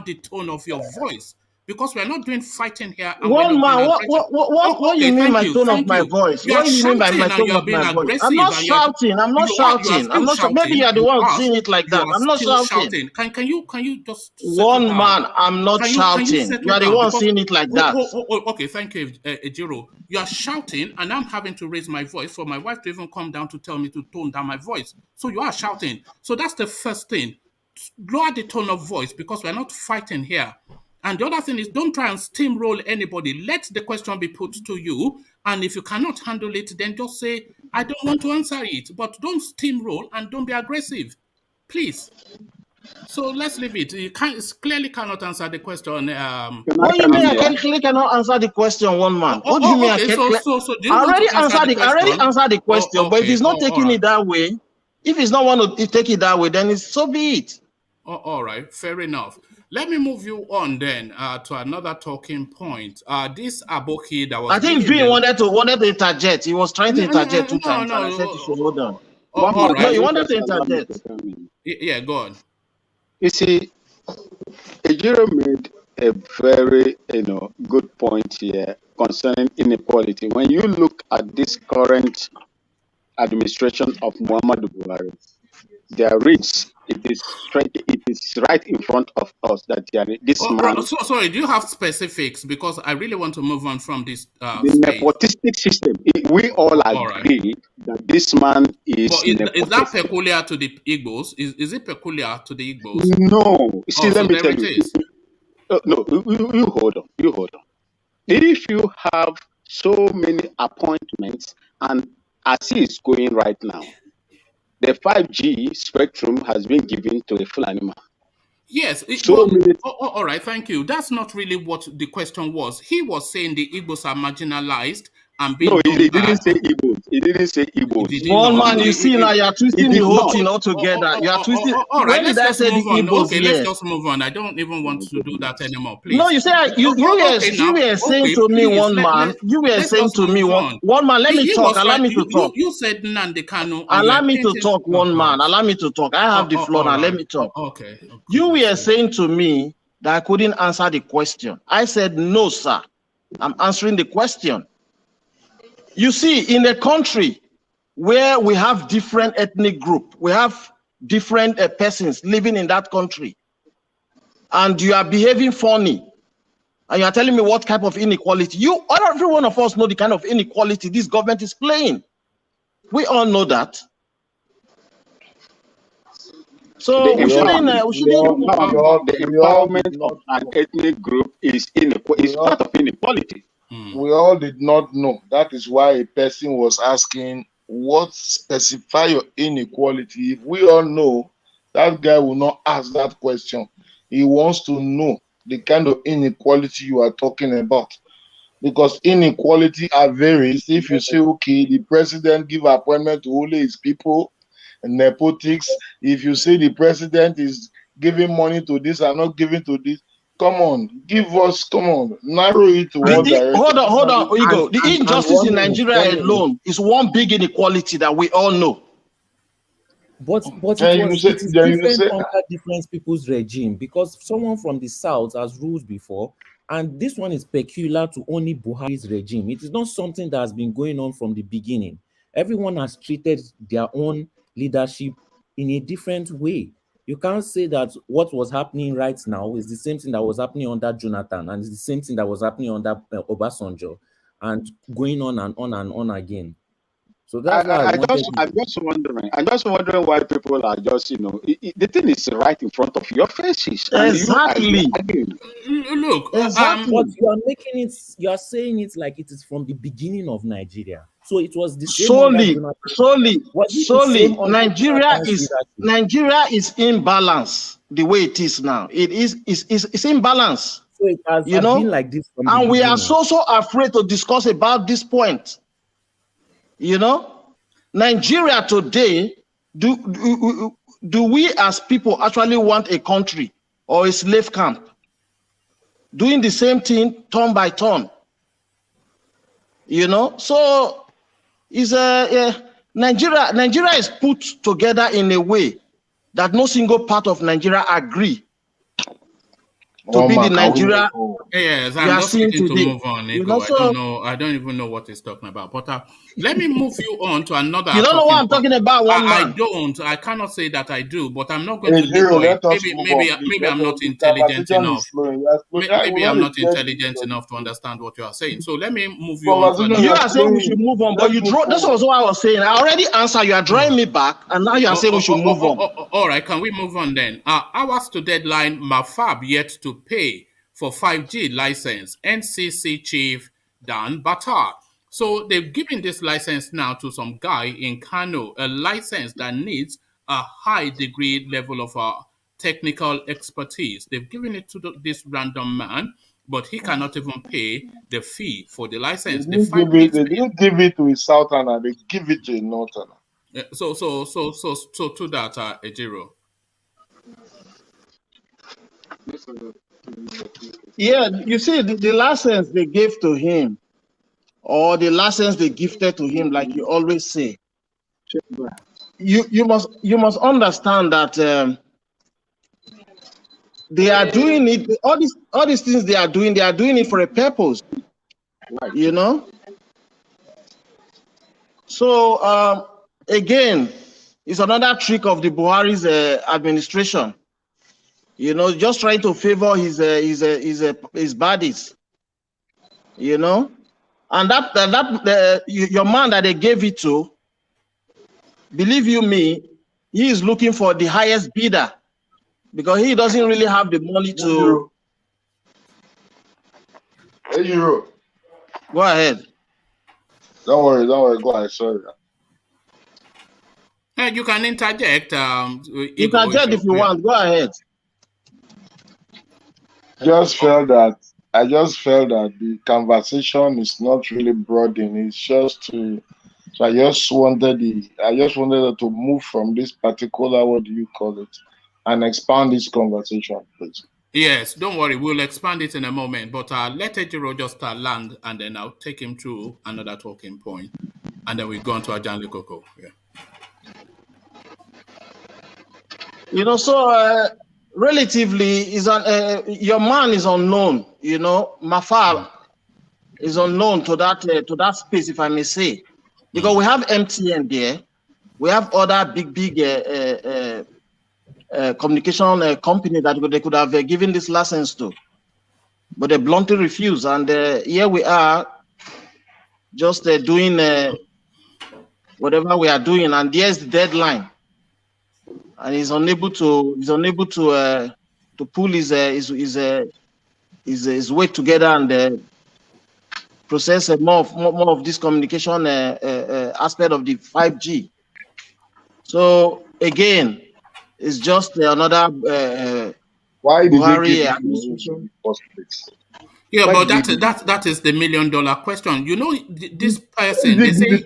the tone of your voice, because we're not doing fighting here. And One man, what you mean by tone of my voice? What do you mean by my tone of my voice? I'm not shouting. I'm not shouting. I'm not shouting. Maybe you're the one seeing it like that. I'm not shouting. Can you just one man? I'm not shouting. You are the one seeing it like that. Okay, thank you, Ejiro. You are shouting, and I'm having to raise my voice for my wife to even come down to tell me to tone down my voice. So you are shouting. So that's the first thing. Lower the tone of voice, because we're not fighting here. And the other thing is, don't try and steamroll anybody. Let the question be put to you. And if you cannot handle it, then just say, I don't want to answer it. But don't steamroll and don't be aggressive. Please. So let's leave it. You clearly cannot answer the question. What do you mean I clearly cannot answer the question, one man? What do you mean okay, I already answered the question, but if he's not taking it that way, if he's not want to take it that way, then so be it. All right, fair enough. Let me move you on then to another talking point. This Aboki that was... I think Vin wanted to interject. He was trying to interject 2 times, and I said you should hold on. All right. No, you wanted to interject. Yeah, go on. You see, Ejiro made a very good point here concerning inequality. When you look at this current administration of Muhammadu Buhari, their reach, it is right in front of us that this man. Sorry, do you have specifics? Because I really want to move on from this. The nepotistic system. We all agree that this man is. But is that peculiar to the Igbos? Is it peculiar to the Igbos? No. See, let me tell you. No, you hold on. You hold on. If you have so many appointments, and as it's going right now, the 5G spectrum has been given to the Fulani man. Yes. All right, thank you. That's not really what the question was. He was saying the Igbos are marginalized and being... No, he didn't say Igbos. He didn't say Igbos. One man, you see now, you're twisting the whole thing all together. You are twisting... All right, let's just move on. Okay, let's just move on. I don't even want to do that anymore, please. No, you say you were saying to me, one man. You were saying to me, one man. Let me talk. Allow me to talk. You said Nnamdi Kanu. Allow me to talk, one man. Allow me to talk. I have the floor now. Let me talk. Okay. You were saying to me that I couldn't answer the question. I said, no, sir. I'm answering the question. You see, in a country where we have different ethnic groups, we have different persons living in that country, and you are behaving funny, and you are telling me what type of inequality. Every one of us know the kind of inequality this government is playing. We all know that. So the empowerment of an ethnic group is part of inequality. We all did not know. That is why a person was asking, what specify your inequality? If we all know, that guy will not ask that question. He wants to know the kind of inequality you are talking about. Because inequality varies. If you say, okay, the president give appointment to only his people, nepotics. If you say the president is giving money to this and not giving to this, come on, narrow it to one direction. Hold on, Igo. The injustice in Nigeria alone is one big inequality that we all know. But it is different under different people's regime, because someone from the south has ruled before, and this one is peculiar to only Buhari's regime. It is not something that has been going on from the beginning. Everyone has treated their own leadership in a different way. You can't say that what was happening right now is the same thing that was happening under Jonathan, and it's the same thing that was happening under Obasanjo, and going on and on and on again. So that's why I'm just wondering why people are just, the thing is right in front of your faces. Exactly. Look, exactly. But you are saying it like it is from the beginning of Nigeria. So it was the same solely. Nigeria is imbalance the way it is now. It's imbalance. So it has been like this from the beginning. We are so afraid to discuss about this point. Nigeria today, do we as people actually want a country or a slave camp? Doing the same thing turn by turn. So is Nigeria is put together in a way that no single part of Nigeria agree to be the Nigeria. Yes, I'm just waiting to move on, Nico. I don't even know what he's talking about. But let me move you on to another. You don't know what I'm talking about, I don't. I cannot say that I do, but I'm not going to label it. Maybe I'm not intelligent enough. Maybe I'm not intelligent enough to understand what you are saying. So let me move you on. You are saying we should move on, but you draw. That's also what I was saying. I already answered. You are drawing me back, and now you are saying we should move on. All right, can we move on then? Hours to deadline. Mafab yet to pay for 5G license. NCC chief Dan Batar. So they've given this license now to some guy in Kano, a license that needs a high degree level of technical expertise. They've given it to this random man, but he cannot even pay the fee for the license. They didn't give it to a southerner, they give it to a northerner. So to that, Ejiro. Yeah, you see, the license they gave to him, or the license they gifted to him, like you always say, you must understand that they are doing it. All these things they are doing it for a purpose, So again, it's another trick of the Buhari's administration. Just trying to favor his buddies, and your man that they gave it to, believe you me, he is looking for the highest bidder because he doesn't really have the money to. Hey, Euro. Go ahead. Don't worry. Go ahead. Sorry. You can interject. You can interject if you want. Go ahead. I just felt that the conversation is not really broadening. It's just to. So I just wanted to move from this particular, what do you call it, and expand this conversation, please. Yes, don't worry. We'll expand it in a moment. But let Ejiro just land, and then I'll take him through another talking point, and then we go on to Ajanle Koko. Yeah. So relatively, your man is unknown. Mafab is unknown to that space, if I may say, because we have MTN there, we have other big communication company that they could have given this license to, but they bluntly refuse. And here we are, just doing whatever we are doing, and there's the deadline, and he's unable to pull his weight together and process more of this communication aspect of the 5G. So again, it's just another why did Buhari administration. Yeah, but that is the $1 million question. This person, they say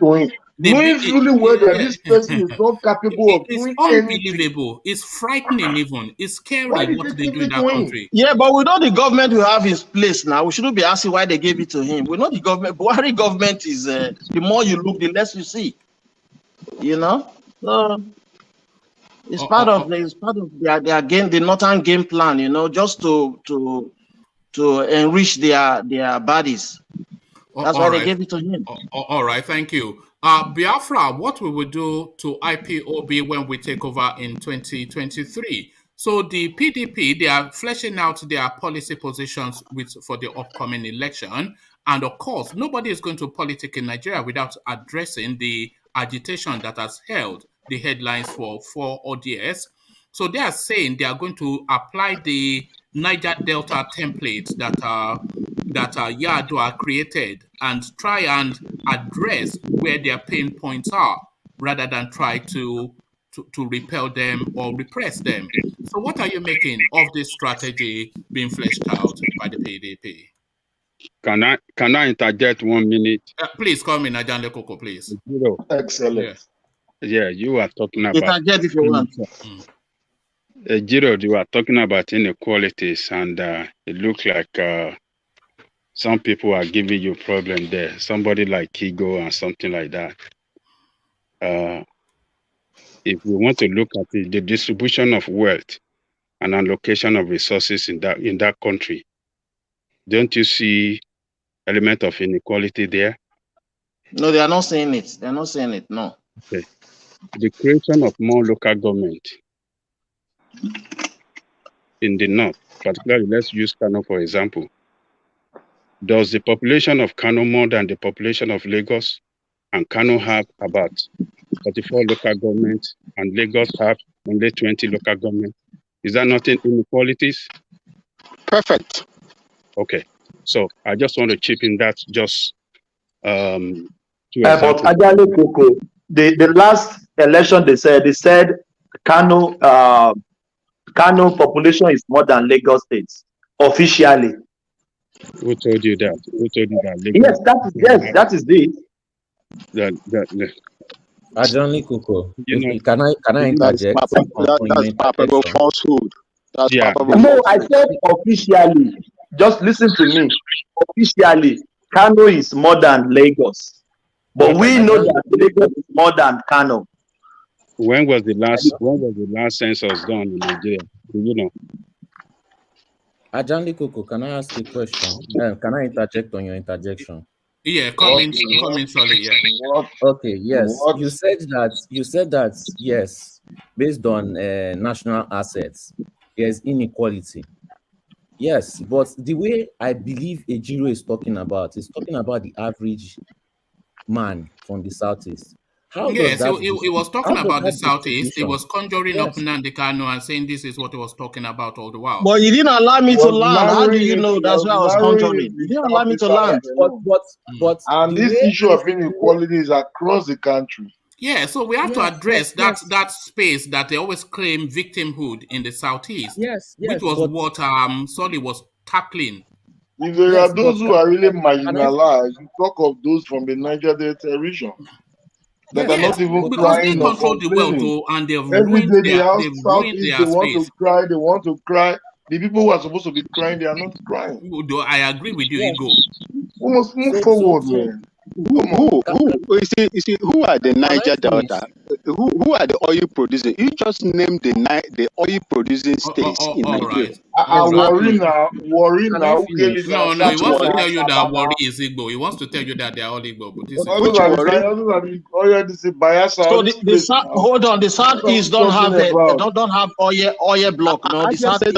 knowing fully well that this person is not capable of doing unbelievable. anything. It's frightening even. It's scary what they do in that country. Yeah, but we know the government will have his place now. We shouldn't be asking why they gave it to him. We know the government. Buhari government is the more you look, the less you see. So it's part of their game, the northern game plan. Just to enrich their bodies. That's why they gave it to him. All right, thank you. Biafra, what we will do to IPOB when we take over in 2023. So the PDP, they are fleshing out their policy positions for the upcoming election. And of course, nobody is going to politic in Nigeria without addressing the agitation that has held the headlines for 4 odd years. So they are saying they are going to apply the Niger Delta template that Yadua created and try and address where their pain points are rather than try to repel them or repress them. So what are you making of this strategy being fleshed out by the PDP? Can I interject 1 minute? Please call me Najan Lekoko, please. Excellent. Yeah, you are talking about. Interject if you want. Jiro, you are talking about inequalities, and it looks like some people are giving you problem there. Somebody like Kigo and something like that. If we want to look at the distribution of wealth and allocation of resources in that country, don't you see element of inequality there? No, they are not saying it. They are not saying it. No. Okay. The creation of more local government in the north, particularly let's use Kano for example. Does the population of Kano more than the population of Lagos? And Kano have about 44 local governments, and Lagos have only 20 local governments. Is that not inequalities? Perfect. Okay. So I just want to chip in that just But Ajale Koko, the last election they said Kano population is more than Lagos State officially. Who told you that? Who told you that? Lagos that is it. Ajale Koko, can I interject? That's palpable falsehood. That's palpable. No, I said officially. Just listen to me. Officially, Kano is more than Lagos, but we know that Lagos is more than Kano. When was the last census done in Nigeria? Do you know? Ajale Koko, can I ask a question? Can I interject on your interjection? Yeah, come in, Solly. Yeah. Okay. Yes. You said that. Yes, based on national assets, there's inequality. Yes, but the way I believe Ejiro is talking about the average man from the southeast. Yes, he was talking about the southeast. He was conjuring up Nnamdi Kanu and saying this is what he was talking about all the while. But you didn't allow me to land. How do you know that's why I was conjuring? You didn't allow me to land. But and this issue of inequality is across the country. Yeah, so we have to address that space that they always claim victimhood in the southeast. Which was what Solly was tackling. If there are those who are really marginalized, you talk of those from the Niger Delta region that are not even crying or complaining. And they've Every ruined day their they want to cry. The people who are supposed to be crying, they are not crying. I agree with you, Ego. We must move forward, man. Who are the Niger Delta? Who are the oil producing? You just named the oil producing states in Nigeria. Worry now. No, he wants to tell you that Worry is Igbo. He wants to tell you that they are all Igbo. But this is hold on, the southeast don't have oil block. No, the southeast.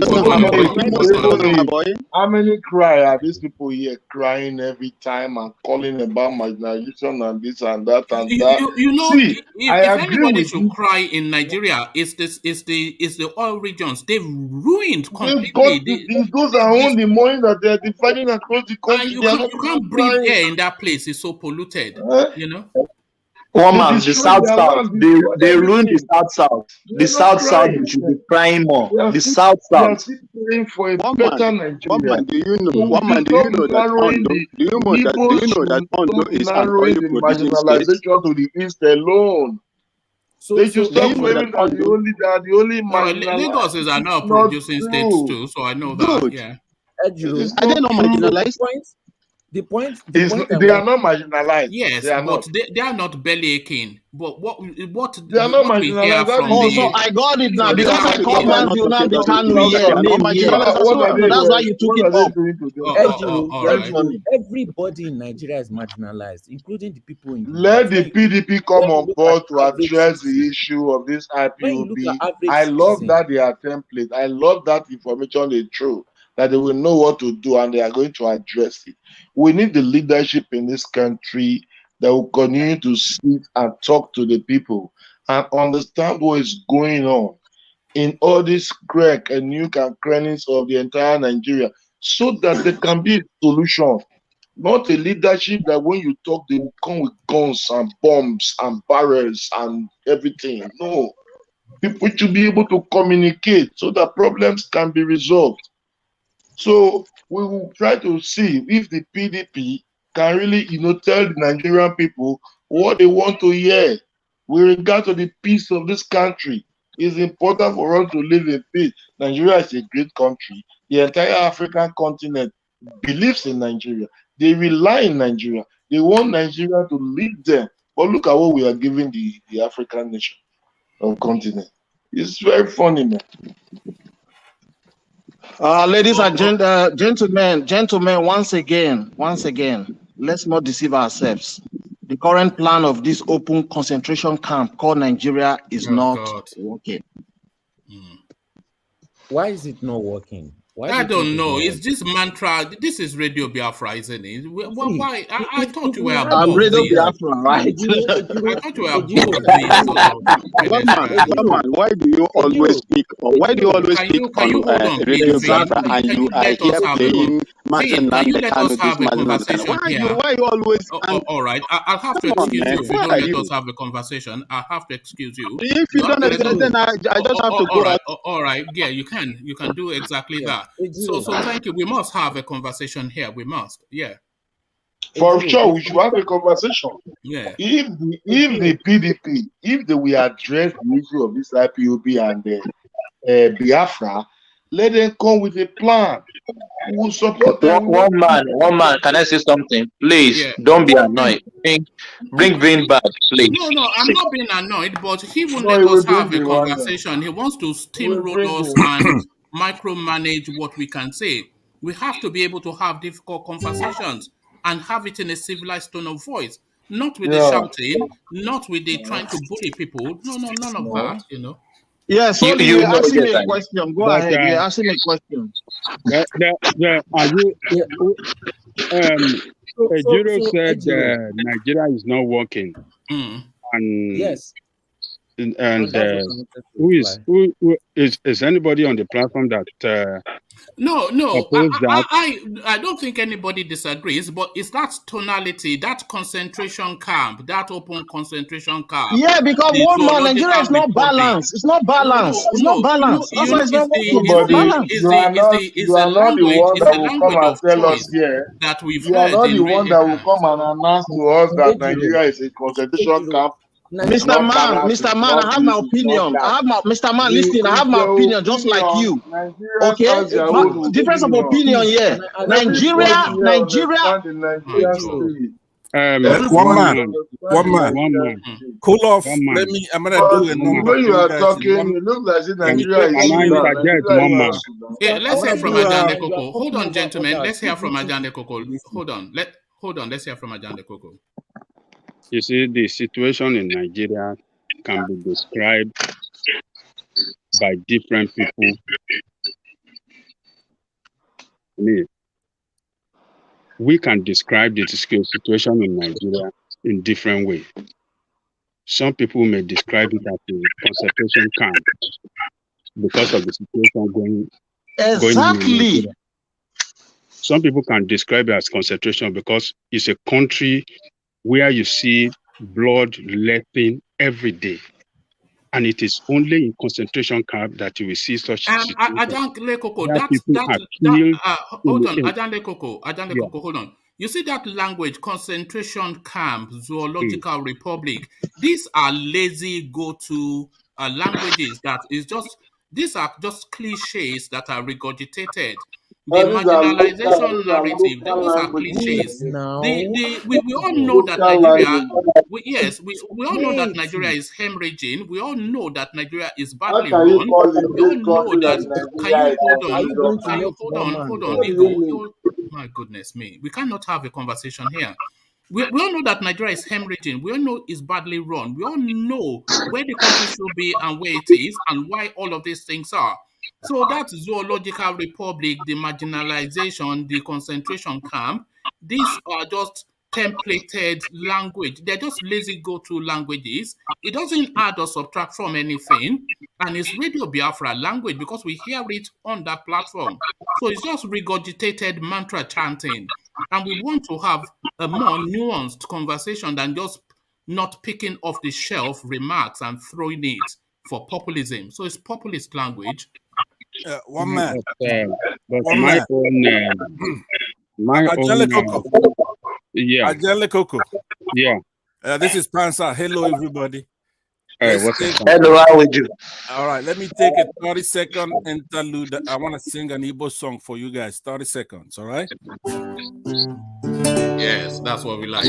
How many cry are these people here crying every time and calling about marginalization and this and that and that? You know, if anybody should cry in Nigeria, it's the oil regions. They've ruined completely. Those are all the money that they're dividing across the country. You can't breathe air in that place. It's so polluted. You know. The South, they ruined the South. The South should be crying more. The South. They are still praying for a better Nigeria. Do you know that Ondo is an oil producing state? Marginalization to the east alone. They should stop claiming that the only Lagos is now producing states too, so I know that. Yeah. Are they not marginalized? The point They are not marginalized. Yes, they are but not. they are not belly aching. But what They are not we hear marginalized. That from is Oh, the so I got it now so because I That's called because we are man not you now talking the of the Kanu PDP. here, They are not name here. marginalized. what are So they? that's why you took What it are they up. doing to them? all right. Everybody in Nigeria is marginalized, including the people in the Let north. the PDP come When you on look board at to average address the citizen, issue of this when you look IPOB. at average I love citizen, that they are template. I love that information is true, that they will know what to do and they are going to address it. We need the leadership in this country that will continue to sit and talk to the people and understand what is going on in all these crack and nook and crannies of the entire Nigeria so that there can be a solution. Not a leadership that when you talk, they will come with guns and bombs and barrels and everything. No, people should be able to communicate so that problems can be resolved. So we will try to see if the PDP can really, tell the Nigerian people what they want to hear with regard to the peace of this country. It's important for us to live in peace. Nigeria is a great country. The entire African continent believes in Nigeria. They rely in Nigeria. They want Nigeria to lead them. But look at what we are giving the African nation or continent. It's very funny, man. Ladies and gentlemen, once again, let's not deceive ourselves. The current plan of this open concentration camp called Nigeria is not working. why is it not working? Why I do you don't think it's know. not It's working? this mantra. This is Radio Biafra, isn't it? Why? I thought If you we were had above Radio this. Biafra, right? I thought you were above this sort of pedestrian. Why do you always speak? Why do you always speak Can you on hold on, please, Radio Vin? Biafra and Can you you are let here us have a playing Vin, can you let us have a conversation here? Why you always All right, I'll have to come on, excuse man? you if you Why don't are let you? us have a conversation. I'll have to excuse you. If You you have don't to let us. excuse, then I just have to All go right, out. all right. Yeah, you can do exactly Yeah. that. So thank you. We must have a conversation here. We must. Yeah. For sure, we should have a conversation. Yeah. If the PDP, if they will address the issue of this IPOB and Biafra, let them come with a plan. We will support them. One man. Can I say something? Please Yeah. don't be annoyed. Bring Vin back, please. No, I'm not being annoyed, but he won't No, let he us will bring have a the one. conversation. He wants to He will bring steamroll us it. and micromanage what we can say. We have to be able to have difficult conversations and have it in a civilized tone of voice, not with the Yeah. shouting, not with the trying to bully people. No, none of that, Yeah, so You you're know, asking me yes, a question. Go But ahead. You're asking me a question. are you? Ejiro So said Ejiro, Nigeria is not working, Mm. and yes, and and that's what I wanted to reply. who is anybody on the platform that No, oppose that? I don't think anybody disagrees, but it's that tonality, that concentration camp, that open concentration camp, Yeah, because the one man, Nigeria zoological is not republic. balanced. It's not balanced. It's not No. balanced. That's why it's not working. It's not Nobody, balanced. you are not the one It's that a will come language and of tell us choice here. that we've You are heard not the in one radio that will times. come and announce to us that Ejiro, Nigeria is a concentration camp. It's Mr. not Man, balanced. It's Mr. Man, not I have my this. It's not opinion. that. Mr. Man, listen, I have It's my your opinion just like opinion. you. Nigerians Okay? has their own Difference of opinion. opinion, please, yeah. can I ask you a Nigeria, Everybody question? here understand the Nigerian God. spirit. one Everybody man, understand the one man, Nigerian spirit. Cool off. one man, I'm gonna But do a the one man. number way you for you are guys in talking, one. it looks like Let me Nigeria take is Can I Sudan. interject, Nigeria is one not man? Sudan. Yeah, I let's want hear to from do Ajande you are Koko. Hold talking on, over gentlemen. others. Let's hear from People Ajande Koko. listen. Hold on. Let's hear from Ajande Koko. You see, the situation in Nigeria can be described by different people. We can describe the situation in Nigeria in different ways. Some people may describe it as a concentration camp because of the situation going on in Exactly. Nigeria. Some people can describe it as concentration because it's a country where you see blood letting every day. And it is only in concentration camp that you will see such situations Ajande Koko, where people are killed. hold on, Ajande Koko, Yeah. hold on. You see that language, concentration camp, zoological republic. These are lazy go-to languages that is just. These are just cliches that are regurgitated. the These are marginalization narrative, local those are languages. cliches. Now, We all know that Local Nigeria, language. we all know that Nigeria is hemorrhaging. We all know that Nigeria is How badly can you run. call a We all great know country that. like Can you Nigeria hold are on? you going to Can you let one man hold on, What talk? do you Ego? mean? My goodness me. We cannot have a conversation here. We all know that Nigeria is hemorrhaging. We all know it's badly run. We all know where the country should be and where it is and why all of these things are. So that zoological republic, the marginalization, the concentration camp, these are just templated language. They're just lazy go-to languages. It doesn't add or subtract from anything. And it's Radio Biafra language because we hear it on that platform. So it's just regurgitated mantra chanting. And we want to have a more nuanced conversation than just not picking off the shelf remarks and throwing it for populism. So it's populist language. One man. But One my man. own, my Ajele own, Coco. yeah, Ajele Coco. yeah. This is Pansa. Hello, everybody. What's Let's up? take, Hello, how are you? all right, let me take a 30-second interlude. I want to sing an Igbo song for you guys. 30 seconds, all right? Yes, that's what we like.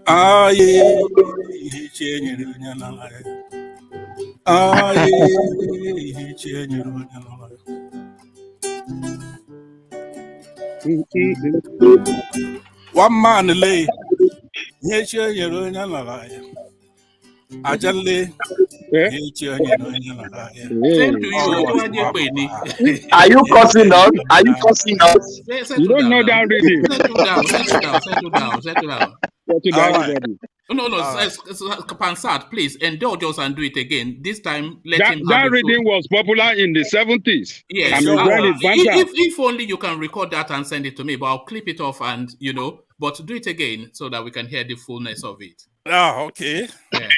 Ah, yeah. Ah, one man lay. Ajale. Same to you. Are you cursing us? Are you cursing us? Settle You don't down know now. that reading. Settle down. All right. No, Pansat, please indulge us and do it again. This time, let him have That the reading was popular in the 70s. Yes, I'm enjoying it. if only you can record that and send it to me, but I'll clip it off and but do it again so that we can hear the fullness of it. Oh, okay. Yeah.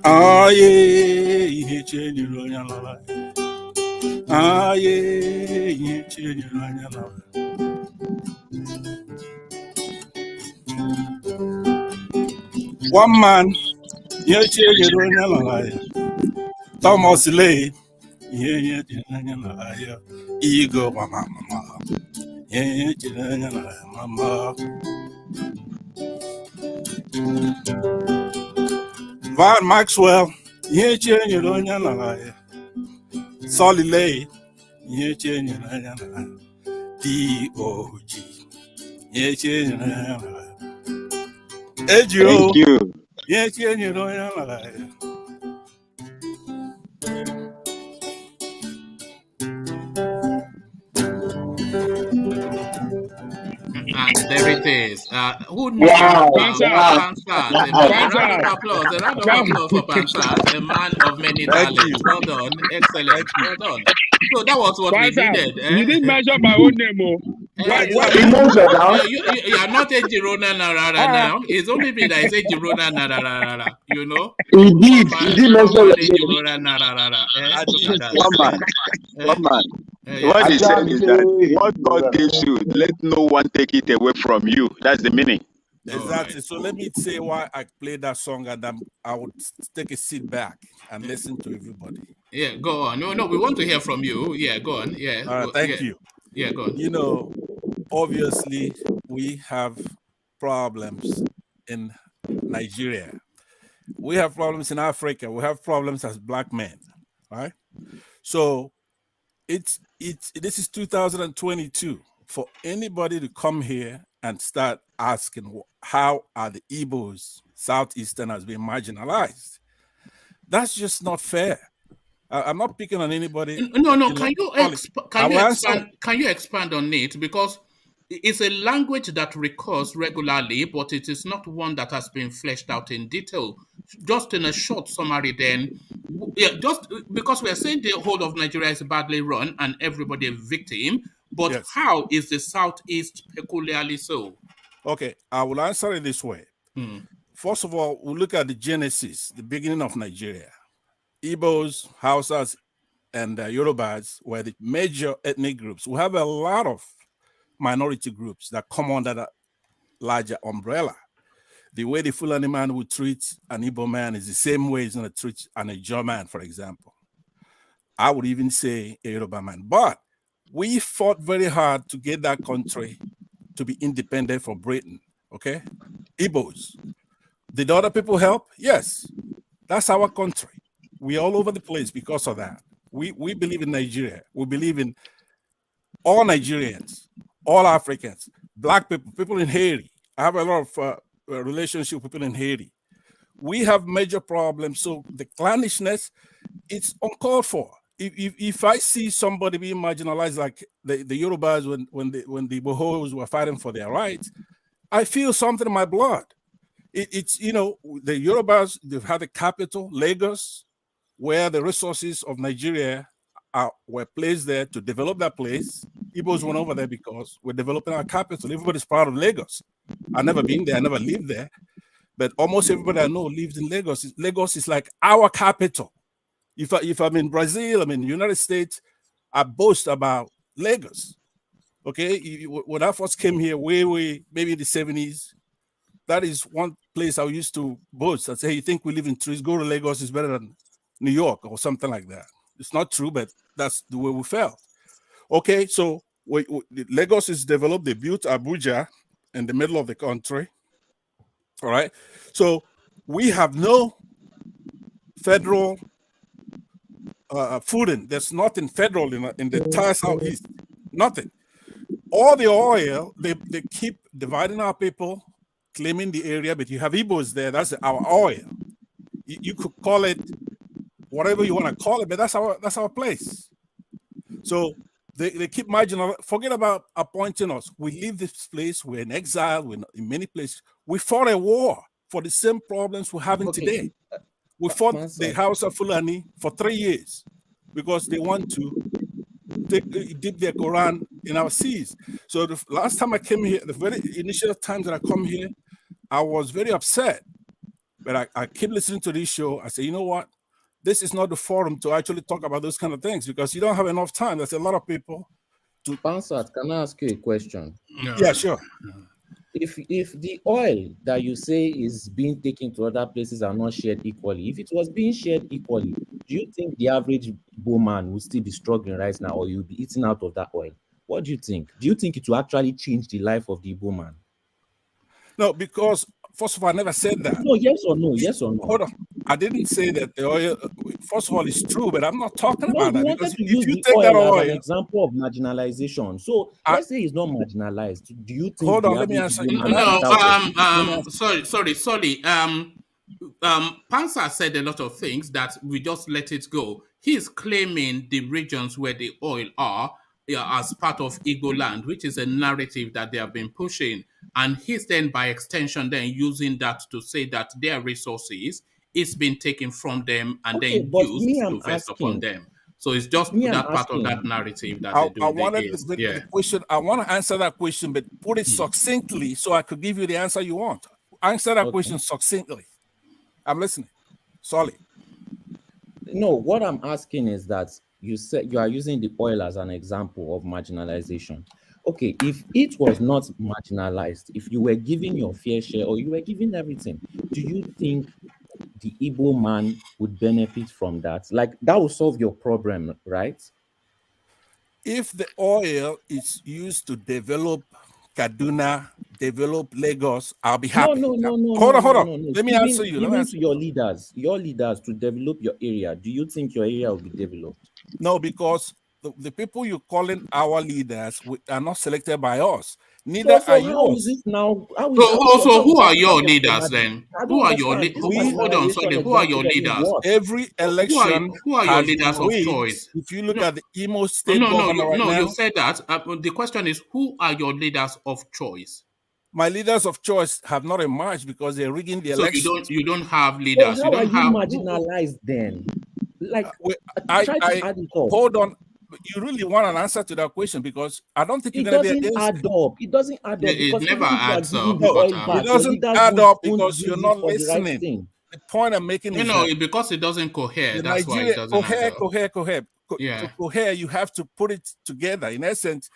Ah, yeah, he changed your life. Ah, yeah, he changed your life. One man, he changed your life. Thomas Lay, yeah, yeah, ego, mama, yeah, mama. Van Maxwell, yeah, change your life. Solly Lay, yeah, change your life. DOG, yeah, change your life. Thank you. Yeah, change your life. And there it is. Who knew Wow, Pansat? A round of applause. A round of applause for Pansat, a man of many Thank talents. you. Well done. Excellent. Thank you. Well done. So that was what we needed. You didn't mention my own name. You are not a Girona Narara now. It's only me that is a Girona Narara. He did mention your name. Girona Narara. Look at that. One man. What he said is that what God gives you, let no one take it away from you. That's the meaning. Exactly. Right. So let me say why I played that song, and I would take a seat back and listen to everybody. Yeah, go on. No, we want to hear from you. Yeah, go on. Yeah. All right, thank you. Yeah, go on. Obviously, we have problems in Nigeria. We have problems in Africa. We have problems as Black men, right? So this is 2022. For anybody to come here and start asking how are the Igbos, Southeasterners being marginalized, that's just not fair. I'm not picking on anybody. No. Can you expand on it? Because it's a language that recurs regularly, but it is not one that has been fleshed out in detail. Just in a short summary, then, just because we are saying the whole of Nigeria is badly run and everybody a victim, But Yes. how is the Southeast peculiarly so? Okay, I will answer it this way. First of all, we look at the genesis, the beginning of Nigeria. Igbos, Hausas, and Yorubas were the major ethnic groups. We have a lot of minority groups that come under that larger umbrella. The way the Fulani man would treat an Igbo man is the same way he's going to treat an Ijaw man, for example. I would even say a Yoruba man. But we fought very hard to get that country to be independent from Britain, okay? Igbos. Did other people help? Yes. That's our country. We're all over the place because of that. We believe in Nigeria. We believe in all Nigerians, all Africans, Black people, people in Haiti. I have a lot of relationship with people in Haiti. We have major problems. So the clannishness, it's uncalled for. If I see somebody being marginalized like the Yorubas when the Bohos were fighting for their rights, I feel something in my blood. It's, you know, the Yorubas, they've had a capital, Lagos, where the resources of Nigeria were placed there to develop that place. Igbos went over there because we're developing our capital. Everybody's proud of Lagos. I've never been there, I never lived there, but almost everybody I know lives in Lagos. Lagos is like our capital. If I'm in Brazil, I'm in the United States, I boast about Lagos. Okay, when I first came here, way maybe in the 70s, that is one place I used to boast. I'd say, hey, you think we live in trees? Go to Lagos, it's better than New York or something like that. It's not true, but that's the way we felt. Okay, so Lagos is developed. They built Abuja in the middle of the country. All right, so we have no federal footing. There's nothing federal in the entire Southeast. Nothing. All the oil, they keep dividing our people, claiming the area, but you have Igbos there. That's our oil. You could call it whatever you want to call it, but that's our place. So they keep marginal. Forget about appointing us. We leave this place. We're in exile. We're in many places. We fought a war for the same problems we're having today. We fought the House of Fulani for 3 years because they want to dip their Quran in our seas. So the last time I came here, the very initial times that I come here, I was very upset. But I keep listening to this show. I say, you know what? This is not the forum to actually talk about those kind of things because you don't have enough time. There's a lot of people. Pansat, can I ask you a question? Yeah, sure. If the oil that you say is being taken to other places are not shared equally, if it was being shared equally, do you think the average Igbo man will still be struggling right now, or you'll be eating out of that oil? What do you think? Do you think it will actually change the life of the Igbo man? No, because first of all, I never said that. No, yes or no? Yes or no? Hold on. I didn't say that the oil. First of all, it's true, but I'm not talking about that because if you take that oil, as an example of marginalization. So let's say it's not marginalized. Do you think? Hold on, let me answer. Sorry. Pansa said a lot of things that we just let it go. He's claiming the regions where the oil are as part of Igbo land, which is a narrative that they have been pushing. And he's then, by extension, then using that to say that their resources is being taken from them and then used to vest upon them. So it's just that part of that narrative that they do. I wanted the question. I want to answer that question, but put it succinctly so I could give you the answer you want. Answer that question succinctly. I'm listening. Sorry. No, what I'm asking is that you said you are using the oil as an example of marginalization. Okay, if it was not marginalized, if you were giving your fair share or you were giving everything, do you think the Igbo man would benefit from that? Like, that will solve your problem, right? If the oil is used to develop Kaduna, develop Lagos, I'll be happy. No. Hold on. Let me answer you. Give to your leaders to develop your area. Do you think your area will be developed? No, because the people you're calling our leaders are not selected by us. Neither are yours. How is it now? So who are your leaders then? Who are your leaders? Hold on, sorry. Who are your leaders? Every election. Who are your leaders of choice? If you look at the Imo State governor right now. You said that. The question is, who are your leaders of choice? My leaders of choice have not emerged because they're rigging the election. So you don't have leaders. So how are you marginalized then? Like, hold on. you really want an answer to that question, because I don't think It you're going to be doesn't add up. It doesn't add up, It because never even if you are adds giving up, the No, oil but it back, your doesn't leaders add up won't because use you're it not for the right listening. thing. The point I'm making is no, that because it doesn't cohere. the That's why it Nigeria doesn't add up. cohere. Yeah. To cohere, you have to put it together. In essence,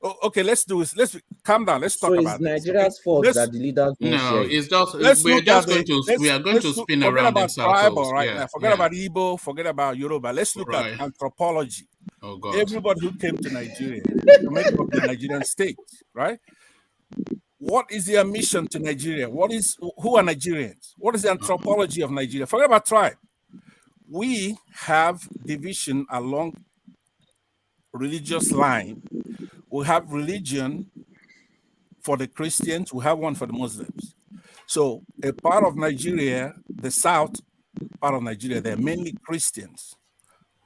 okay, let's do this. Let's calm down. Let's So talk it's about this. Nigeria's fault Let's that the leaders won't No, share it. it's just let's we're look at just going to we are going to spin forget around in about tribal circles. right Yeah, now. Forget yeah. about Igbo. Forget about Yoruba. Let's look Right. at anthropology. Oh God. Everybody who came to Nigeria to make up the Nigerian state, right? What is their mission to Nigeria? Who are Nigerians? What is the anthropology of Nigeria? Forget about tribe. We have division along religious line. We have religion for the Christians. We have one for the Muslims. So a part of Nigeria, the south part of Nigeria, they're mainly Christians.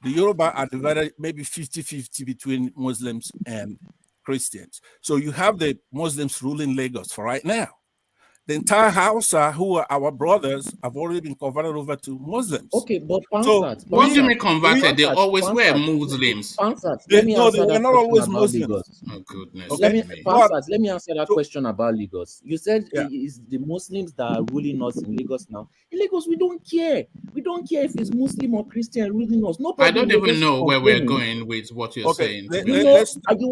The Yoruba are divided maybe 50-50 between Muslims and Christians. So you have the Muslims ruling Lagos for right now. The entire Hausa, who are our brothers, have already been converted over to Muslims. Okay, but So What do you mean converted? They always were Muslims. Let me no, answer they were that not question always about Muslims. Lagos. Oh goodness. Okay. Let me answer that question about Lagos. You said it's the Muslims that are ruling us in Lagos now. In Lagos, we don't care. We don't care if it's Muslim or Christian ruling us. Nobody I don't in Lagos even know is where we're complaining. going with what you're saying. To be You honest. know, you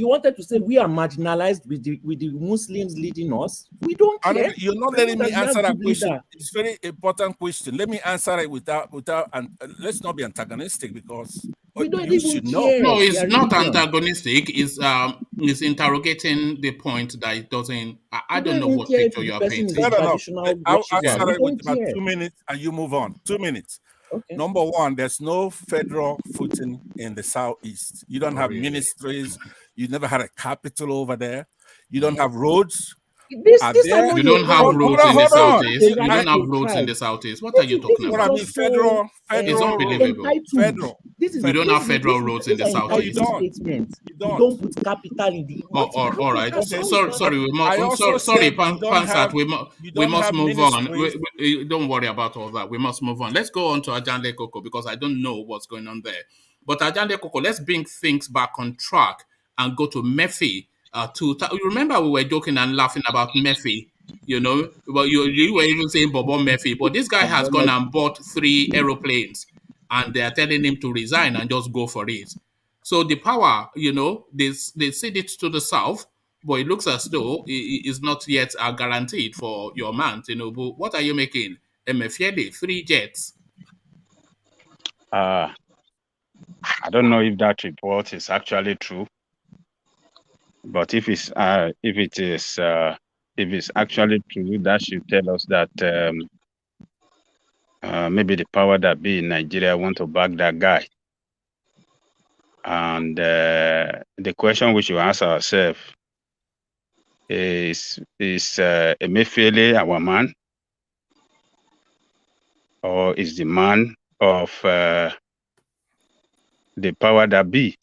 wanted to say we are marginalized with the Muslims leading us. We don't care. You're not We know letting me that we have answer that good question. leader. It's a very important question. Let me answer it without and let's not be antagonistic, because We don't you even should know. care. No, it's their not religion. antagonistic. It's interrogating the point that it doesn't. I We don't don't know even what care if picture you the are person is a Fair painting. enough. traditional I'll worshiper. answer We it with don't about care. 2 minutes and you move on. 2 minutes. Okay. Number one, there's no federal footing in the southeast. You don't have ministries. You never had a capital over there. You don't have roads. These are not You your don't have rights. roads in the Hold on. southeast. You don't have To roads in try. the southeast. What are you This talking is What I about? mean, just so It's unbelievable. entitled. This is You don't have this federal roads in these the are No, you southeast. entitled don't. statements. You You don't. don't put capital in the All right. Okay. Sorry. I also Sorry, said you don't Pansat. have We must move on. ministries. Don't worry about all that. We must move on. Let's go on to Ajande Koko because I don't know what's going on there. But Ajande Koko, let's bring things back on track and go to Mefi. You remember we were joking and laughing about Mefi. You know, well, you were even saying Bobo Mefi, but this guy has gone and bought 3 aeroplanes, and they are telling him to resign and just go for it. So the power, they cede it to the south, but it looks as though it is not yet guaranteed for your man, Tinubu. What are you making? Emefiele, 3 jets. I don't know if that report is actually true, but if it is actually true, that should tell us that maybe the power that be in Nigeria want to back that guy. And the question we should ask ourselves is Emefiele our man, or is the man of the power that be?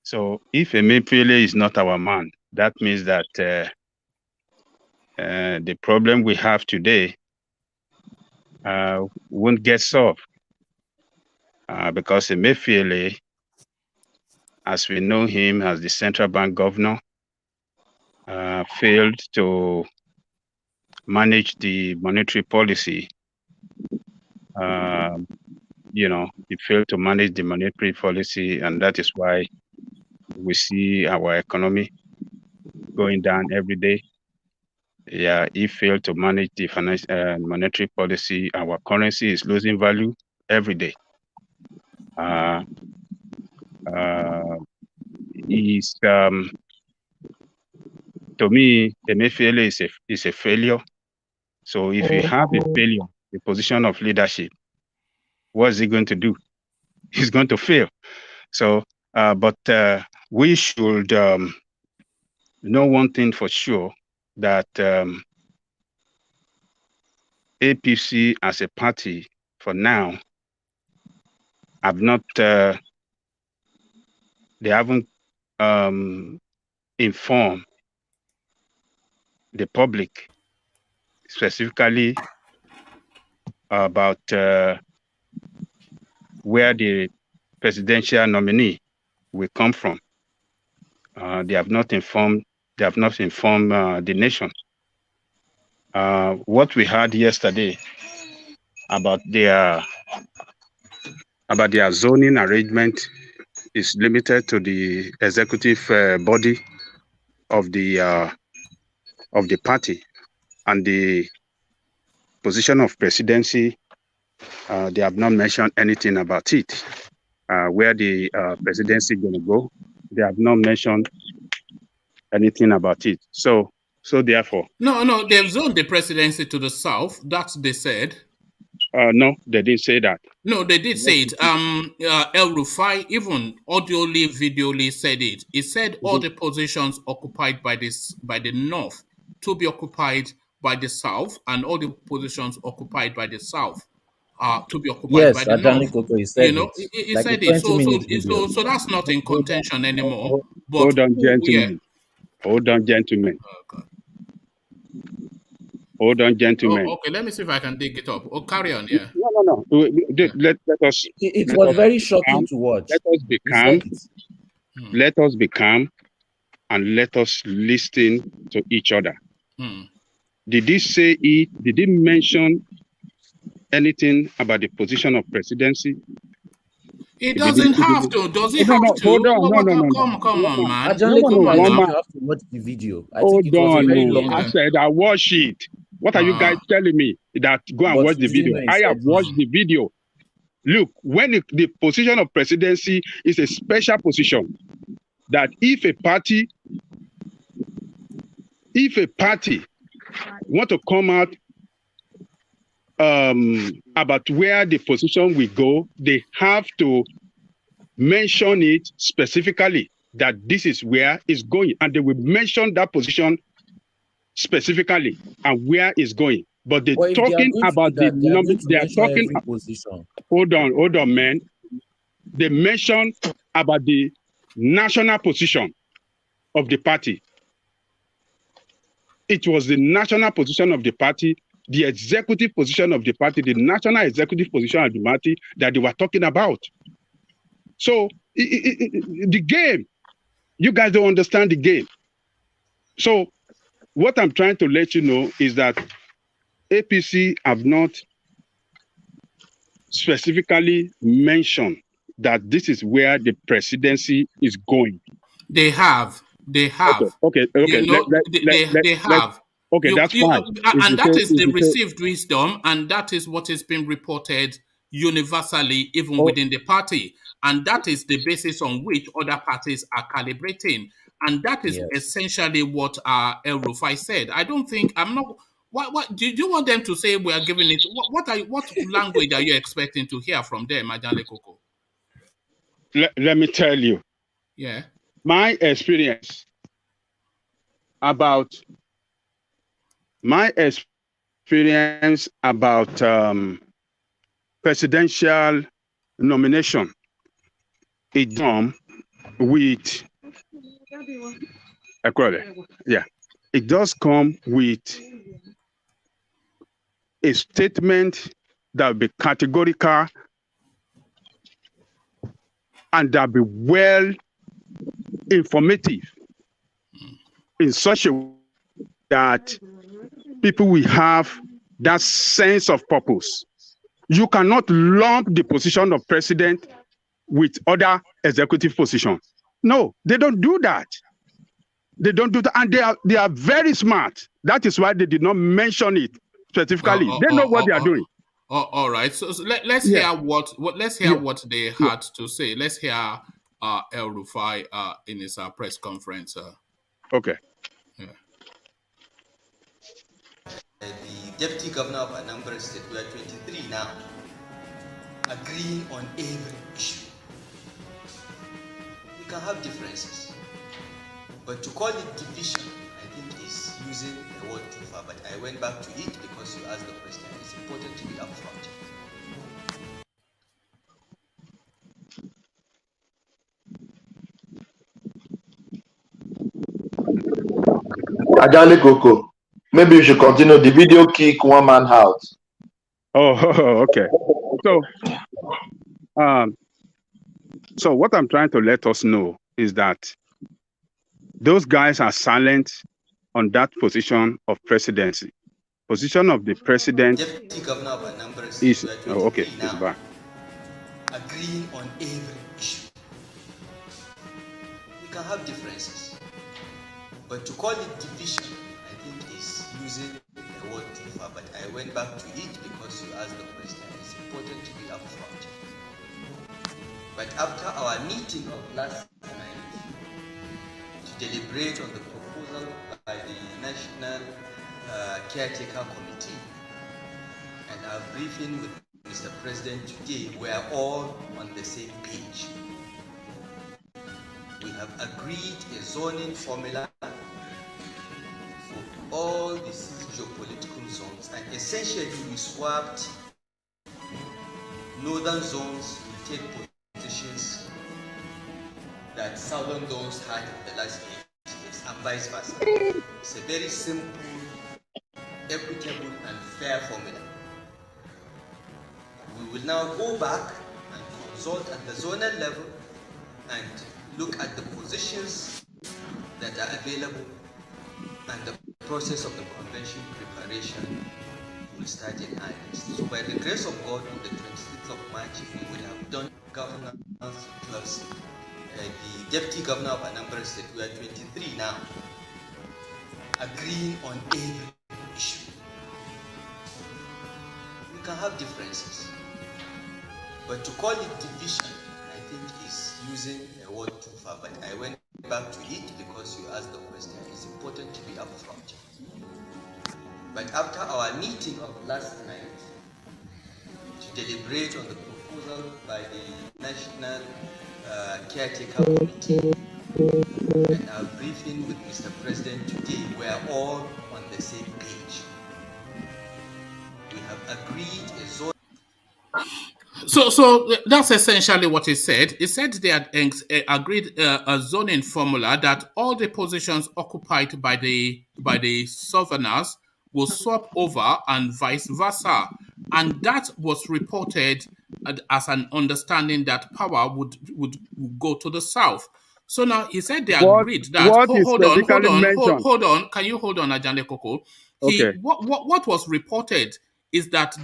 So if Emefiele is not our man, that means that the problem we have today won't get solved because Emefiele, as we know him as the central bank governor, failed to manage the monetary policy. He failed to manage the monetary policy, and that is why we see our economy going down every day. Yeah, he failed to manage the monetary policy. Our currency is losing value every day. To me, Emefiele is a failure. So if you have a failure, the position of leadership, what is he going to do? He's going to fail. So, but we should know one thing for sure, that APC as a party for now have not, they haven't informed the public specifically about where the presidential nominee will come from. They have not informed. They have not informed the nation. What we heard yesterday about their zoning arrangement is limited to the executive body of the party, and the position of presidency. They have not mentioned anything about it. Where the presidency going to go? They have not mentioned anything about it. So therefore, no, they've zoned the presidency to the south. That's they said. No, they didn't say that. No, they did say it. El Rufai even audioly, videoly said it. He said all the positions occupied by the north to be occupied by the south, and all the positions occupied by the south to be occupied by the north. Koko, he said he said it. So that's not in contention anymore. But hold on, gentlemen. Hold on, gentlemen. Oh, God. Hold on, gentlemen. Oh, okay, let me see if I can dig it up. Oh, carry on, yeah. No. Let us. It was very shocking to watch. Let us be calm. Let us be calm, and let us listen to each other. Did he say it? Did he mention anything about the position of presidency? He doesn't have to. Does he have to? Hold on. No. Come on, man. I think you have to watch the video. I think it was very long. I said I watch it. What are you guys telling me? That go and watch the video. I have watched the video. Look, when the position of presidency is a special position, that if a party want to come out about where the position will go, they have to mention it specifically that this is where it's going, and they will mention that position specifically and where it's going. But they're talking about the number. They are talking. Position. Hold on, man. They mention about the national position of the party. It was the national position of the party, the executive position of the party, the national executive position of the party that they were talking about. So the game, you guys don't understand the game. So what I'm trying to let you know is that APC have not specifically mentioned that this is where the presidency is going. They have. Okay. They have. Okay, that's fine. And that is the received wisdom, and that is what is being reported universally, even within the party. And that is the basis on which other parties are calibrating. And that is essentially what El Rufai said. I don't think, what do you want them to say we are giving it? What language are you expecting to hear from them, Ajale Koko? Let me tell you. Yeah. My experience about presidential nomination is done with it does come with a statement that will be categorical and that will be well informative in such a way that people will have that sense of purpose. You cannot lump the position of president with other executive positions. No, they don't do that. They don't do that, and they are very smart. That is why they did not mention it specifically. They know what they are doing. All right. So let's hear what they had to say. Let's hear El Rufai in his press conference. Okay. Yeah. The deputy governor of Anambra State, we are 23 now, agreeing on every issue. We can have differences, but to call it division, I think is using the word too far. But I went back to it because you asked the question. It's important to be upfront. Ajale Koko, maybe you should continue. The video kick one man out. Oh, okay. So, So what I'm trying to let us know is that those guys are silent on that position of presidency. Position of the president Deputy Governor of Anambra is State, we are 23 okay. now, It's back. agreeing on every issue. We can have differences, but to call it division, I think is using the word too far. But I went back to it because you asked the question. It's important to be upfront. But after our meeting of last night to deliberate on the proposal by the National Caretaker Committee and our briefing with Mr. President today, we are all on the same page. We have agreed a zoning formula for all the six geopolitical zones, and essentially we swapped northern zones will take positions that southern zones had in the last 8 years, and vice versa. It's a very simple, equitable, and fair formula. We will now go back and consult at the zonal level and look at the positions that are available, and the process of the convention preparation will start in earnest. So by the grace of God, on the 26th of March, we will have done governance plus the deputy governor of Anambra State. We are 23 now, agreeing on every issue. We can have differences, but to call it division, I think is using a word too far. But I went back to it because you asked the question. It's important to be upfront. But after our meeting of last night to deliberate on the proposal by the National Caretaker Committee and our briefing with Mr. President today, we are all on the same page. We have agreed a zone. So that's essentially what he said. He said they had agreed a zoning formula that all the positions occupied by the Southerners will swap over and vice versa. And that was reported as an understanding that power would go to the South. So now he said they agreed that. Hold on. Can you hold on, Ajane Koko? Okay. What was reported is that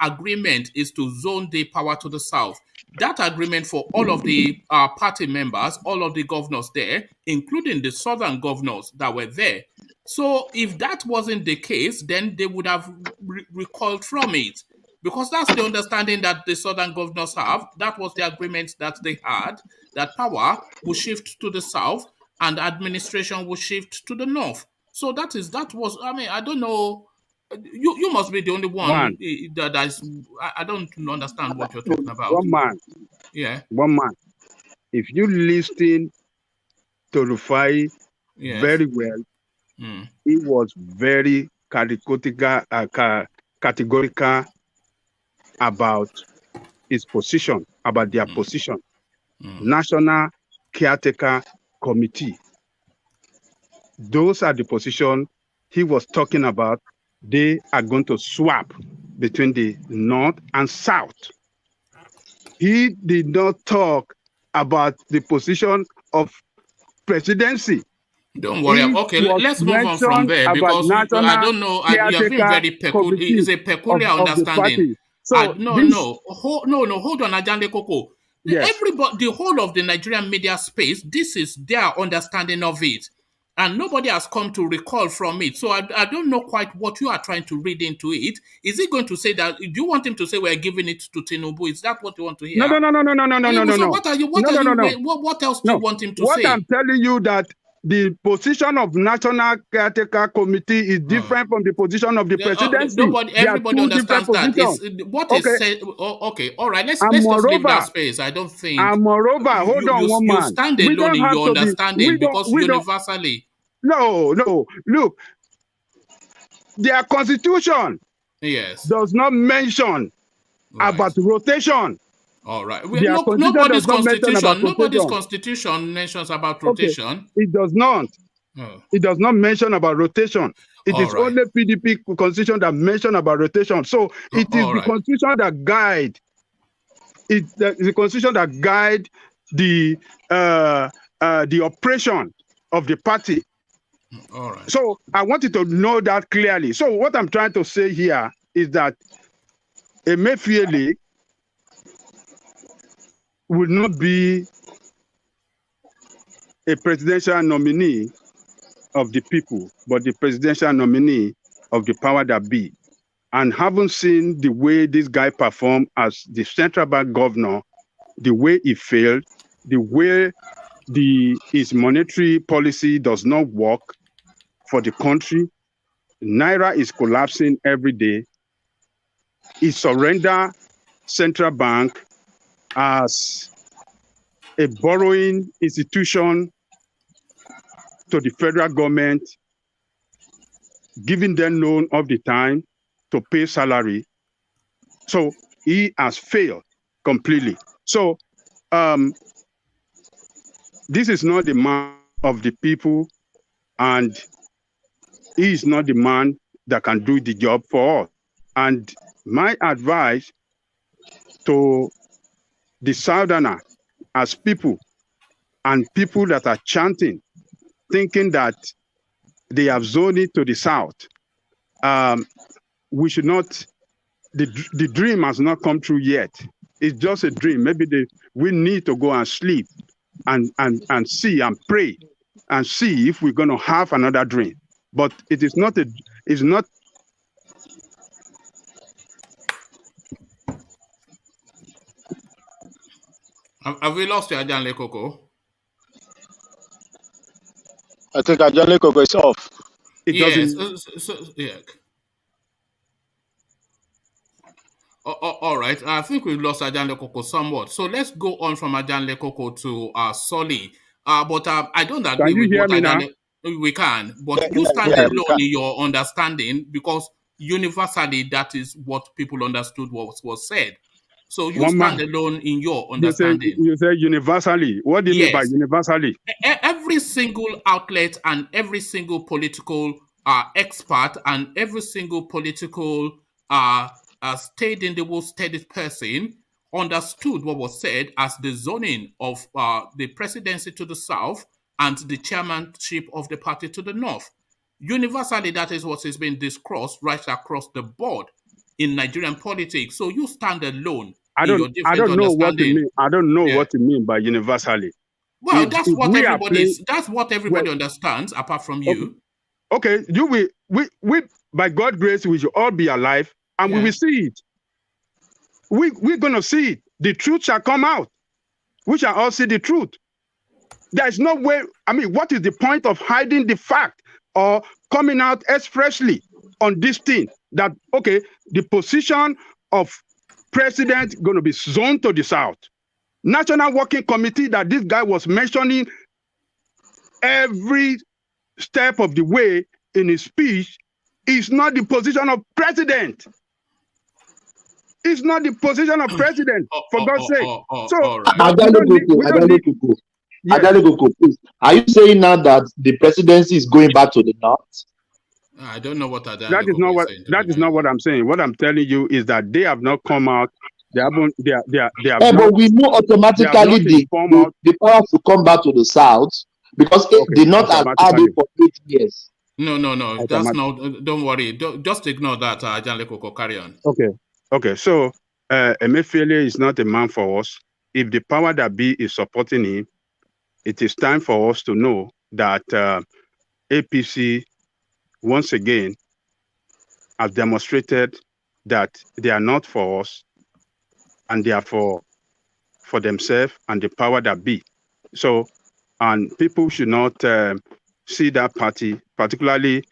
agreement is to zone the power to the South. That agreement for all of the party members, all of the governors there, including the southern governors that were there. So if that wasn't the case, then they would have recoiled from it, because that's the understanding that the southern governors have. That was the agreement that they had, that power will shift to the South and administration will shift to the North. So that was, I mean, I don't know. You must be the only one that is. I don't understand what you're talking about. One man. Yeah. One man. If you listen to Rufai very well, he was very categorical about his position, about their position. National Caretaker Committee. Those are the position he was talking about. They are going to swap between the North and South. He did not talk about the position of presidency. Don't worry. Okay, let's move on from there, because I don't know. You have been very peculiar. It's a peculiar understanding. So no. Hold on, Ajande Koko. Yes. Everybody, the whole of the Nigerian media space, this is their understanding of it. And nobody has come to recall from it. So I don't know quite what you are trying to read into it. Is he going to say that? Do you want him to say we're giving it to Tinubu? Is that what you want to hear? No. So what else do you want him to say? What I'm telling you, that the position of National Caretaker Committee is different from the position of the presidency. Everybody understands that. What is said? Okay, all right. Let's just leave that space. I don't think. And moreover, hold on, one man. You stand alone in your understanding, because universally. No. Look, their constitution does not mention about rotation. All right. Nobody's constitution mentions about rotation. Okay. It does not. It does not mention about rotation. It is only PDP constitution that mention about rotation. So it is the constitution that guide It's the constitution that guide the operation of the party. All right. So I want you to know that clearly. So what I'm trying to say here is that Emefiele will not be a presidential nominee of the people, but the presidential nominee of the power that be. And having seen the way this guy performed as the central bank governor, the way he failed, the way his monetary policy does not work for the country, Naira is collapsing every day. He surrendered central bank as a borrowing institution to the federal government, giving them loan all the time to pay salary. So he has failed completely. So this is not the man of the people, and he is not the man that can do the job for us. And my advice to the Southerner as people and people that are chanting, thinking that they have zoned it to the South, we should not, the dream has not come true yet. It's just a dream. Maybe we need to go and sleep and see and pray and see if we're going to have another dream. But it is not it's not. Have we lost your Ajanle Koko? I think Ajanle Koko is off. Yes. Yeah. All right. I think we've lost Ajanle Koko somewhat. So let's go on from Ajanle Koko to Solly. But I don't agree with what Ajanle. We can, but you stand alone in your understanding, because universally that is what people understood was said. So you stand alone in your understanding. You say universally. What do you mean by universally? Every single outlet and every single political expert and every single political steady person understood what was said as the zoning of the presidency to the south and the chairmanship of the party to the north. Universally, that is what is being discussed right across the board in Nigerian politics. So you stand alone. I don't know what you mean. I don't know what you mean by universally. Well, that's what everybody understands, apart from you. Okay, we by God's grace, we should all be alive, and we will see it. We're gonna see it. The truth shall come out. We shall all see the truth. There's no way. I mean, what is the point of hiding the fact or coming out expressly on this thing that, okay, the position of president going to be zoned to the South? National Working Committee that this guy was mentioning every step of the way in his speech is not the position of president. It's not the position of president, for God's sake. So, Ajanle, please. Are you saying now that the presidency is going back to the north? I don't know what that is not what I'm saying. What I'm telling you is that they have not come out. They haven't. They have. But we know automatically the power to come back to the south because it did not have had it for 8 years. No. That's not. Don't worry. Just ignore that, Ajanle Koko. Carry on. Okay. So Emefiele is not a man for us. If the power that be is supporting him, it is time for us to know that APC once again have demonstrated that they are not for us, and they are for themselves and the power that be. So, and people should not see that party, particularly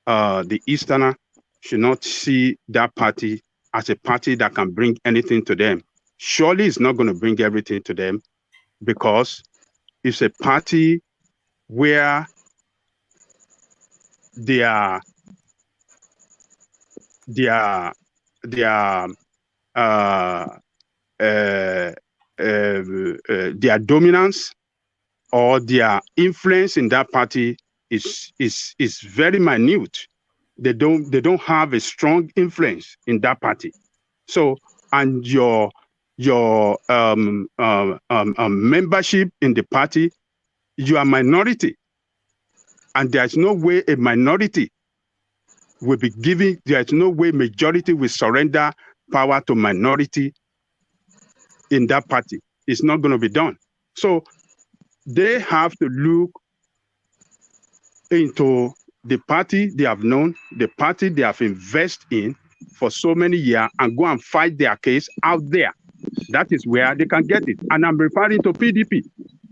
the Easterner, should not see that party as a party that can bring anything to them. Surely it's not going to bring everything to them, because it's a party where their dominance or their influence in that party is very minute. They don't have a strong influence in that party. So, and your your membership in the party, you are minority. And there's no way a minority will be giving, there's no way majority will surrender power to minority in that party. It's not going to be done. So they have to look into the party they have known, the party they have invested in for so many years, and go and fight their case out there. That is where they can get it. And I'm referring to PDP.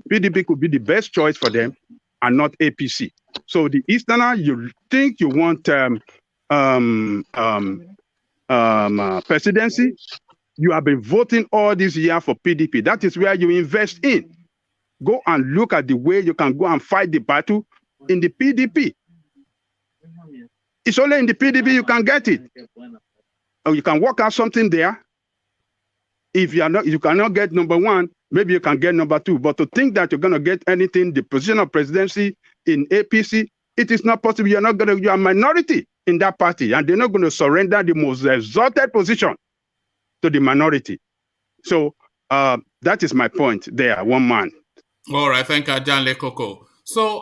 PDP could be the best choice for them and not APC. So the Easterner, you think you want presidency, you have been voting all this year for PDP. That is where you invest in. Go and look at the way you can go and fight the battle in the PDP. It's only in the PDP you can get it. Or you can work out something there. If you are not, you cannot get number one, maybe you can get number two. But to think that you're going to get anything, the position of presidency in APC, it is not possible. You're not going to, you are a minority in that party, and they're not going to surrender the most exalted position to the minority. So that is my point there, one man. All right, thank you, John Lekoko. So,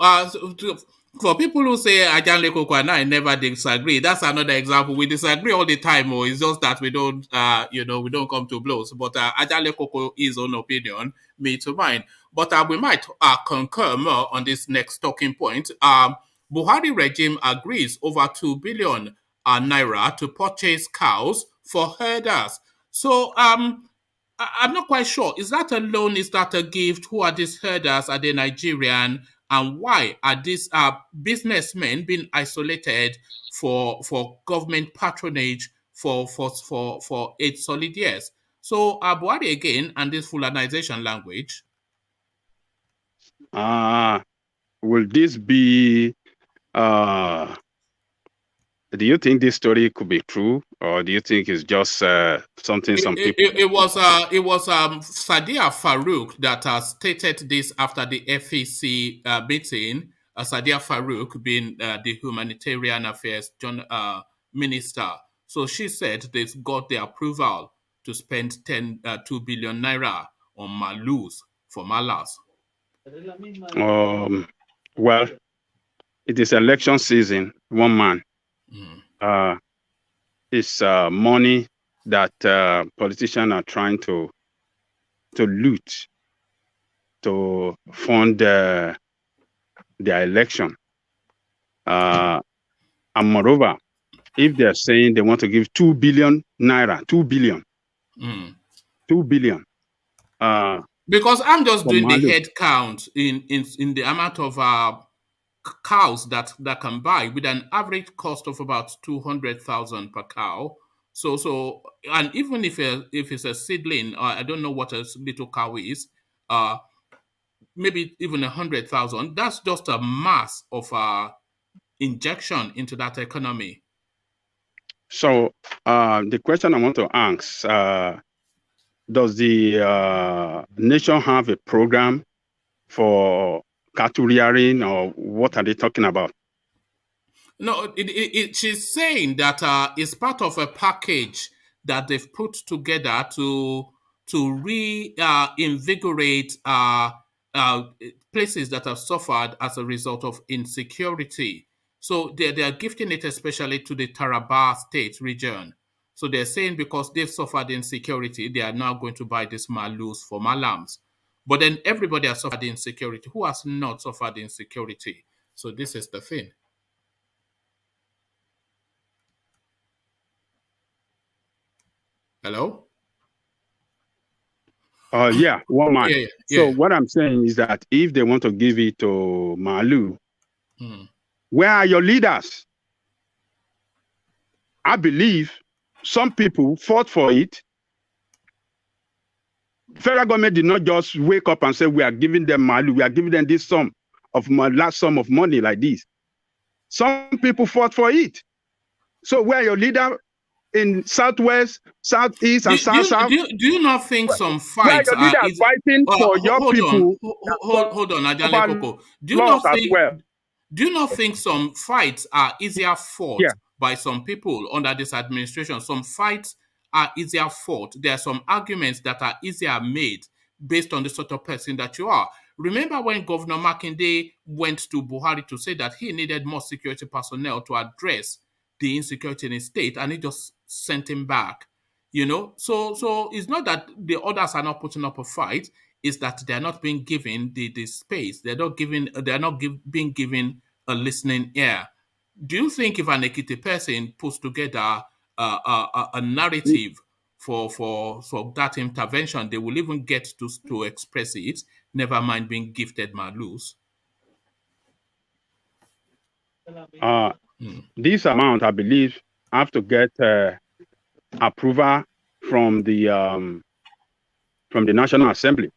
for people who say Ajan Lekoko and I never disagree, that's another example. We disagree all the time, or it's just that we don't, we don't come to blows. But Ajan Lekoko is own opinion, me to mine. But we might concur more on this next talking point. Buhari regime agrees over 2 billion naira to purchase cows for herders. So, I'm not quite sure. Is that a loan? Is that a gift? Who are these herders? Are they Nigerian? And why are these businessmen being isolated for government patronage for 8 solid years? So Buhari again and this Fulanization language. Will this be do you think this story could be true, or do you think it's just something some people? It was Sadiya Farouk that stated this after the FEC meeting. Sadiya Farouk being the humanitarian affairs minister. So she said they've got the approval to spend 2 billion naira on malus for malas. Well, it is election season. One man. It's money that politicians are trying to loot to fund their election. And moreover, if they're saying they want to give 2 billion naira, 2 billion, 2 billion. Because I'm just doing the head count in the amount of cows that can buy with an average cost of about 200,000 per cow. So and even if it's a seedling, I don't know what a little cow is, maybe even 100,000. That's just a mass of injection into that economy. So the question I want to ask: does the nation have a program for cattle rearing, or what are they talking about? No, she's saying that it's part of a package that they've put together to reinvigorate places that have suffered as a result of insecurity. So they are gifting it especially to the Taraba state region. So they're saying because they've suffered insecurity, they are now going to buy this malus for malams. But then everybody has suffered insecurity. Who has not suffered insecurity? So this is the thing. Hello? Yeah, one man. Yeah. So what I'm saying is that if they want to give it to Malu, where are your leaders? I believe some people fought for it. Federal government did not just wake up and say, we are giving them Malu, we are giving them this large sum of money like this. Some people fought for it. So where are your leaders in Southwest, Southeast, and South? Do you not think some fights are fighting for your people? Hold on, Ajale Koko. Do you not think some fights are easier fought by some people under this administration? Some fights are easier fought. There are some arguments that are easier made based on the sort of person that you are. Remember when Governor Makinde went to Buhari to say that he needed more security personnel to address the insecurity in his state, and he just sent him back. So it's not that the others are not putting up a fight, it's that they're not being given the space. They're not being given a listening ear. Do you think if an Ekiti person puts together a narrative for that intervention, they will even get to express it, never mind being gifted malus? This amount, I believe, have to get approval from the National Assembly.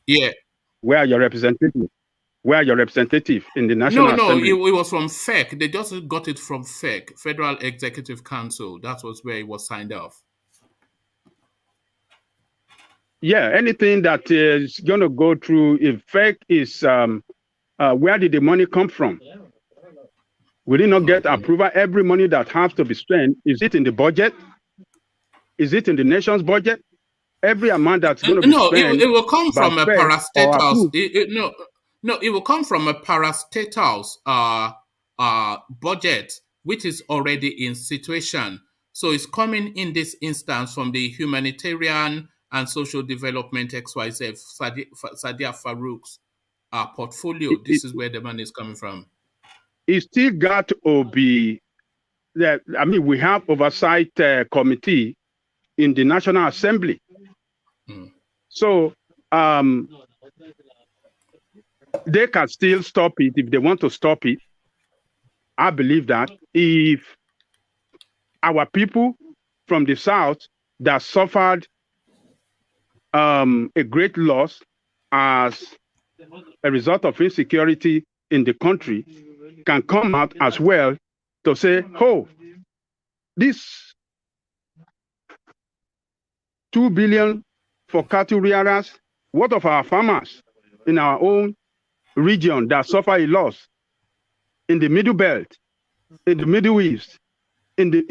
Yeah. Where are your representatives? Where are your representatives in the National Assembly? No, it was from FEC. They just got it from FEC, Federal Executive Council. That was where it was signed off. Yeah, anything that is going to go through, if FEC is, where did the money come from? We did not get approval. Every money that has to be spent, is it in the budget? Is it in the nation's budget? Every amount that's going to be spent. It will come from a parastatals. It will come from a parastatals budget, which is already in situation. So it's coming in this instance from the humanitarian and social development XYZ, Sadia Farouk's portfolio. This is where the money is coming from. It still got to be that. I mean, we have oversight committee in the National Assembly. So they can still stop it if they want to stop it. I believe that if our people from the South that suffered a great loss as a result of insecurity in the country can come out as well to say, oh, this 2 billion for cattle rearers, what of our farmers in our own region that suffer a loss in the Middle Belt, in the Middle East, Middle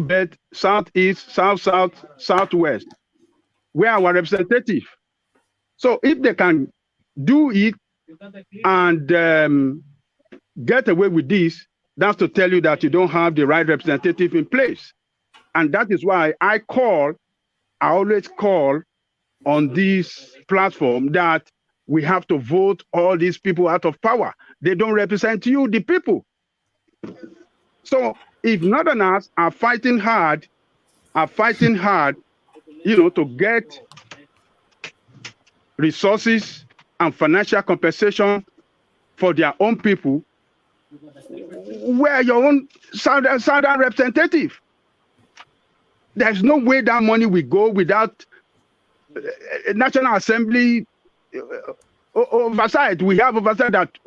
Belt, Southeast, South, Southwest, where our representative. So if they can do it and get away with this, that's to tell you that you don't have the right representative in place. And that is why I always call on this platform that we have to vote all these people out of power. They don't represent you, the people. So if Northerners are fighting hard, to get resources and financial compensation for their own people, where your own Southern representative. There's no way that money will go without National Assembly oversight. We have oversight that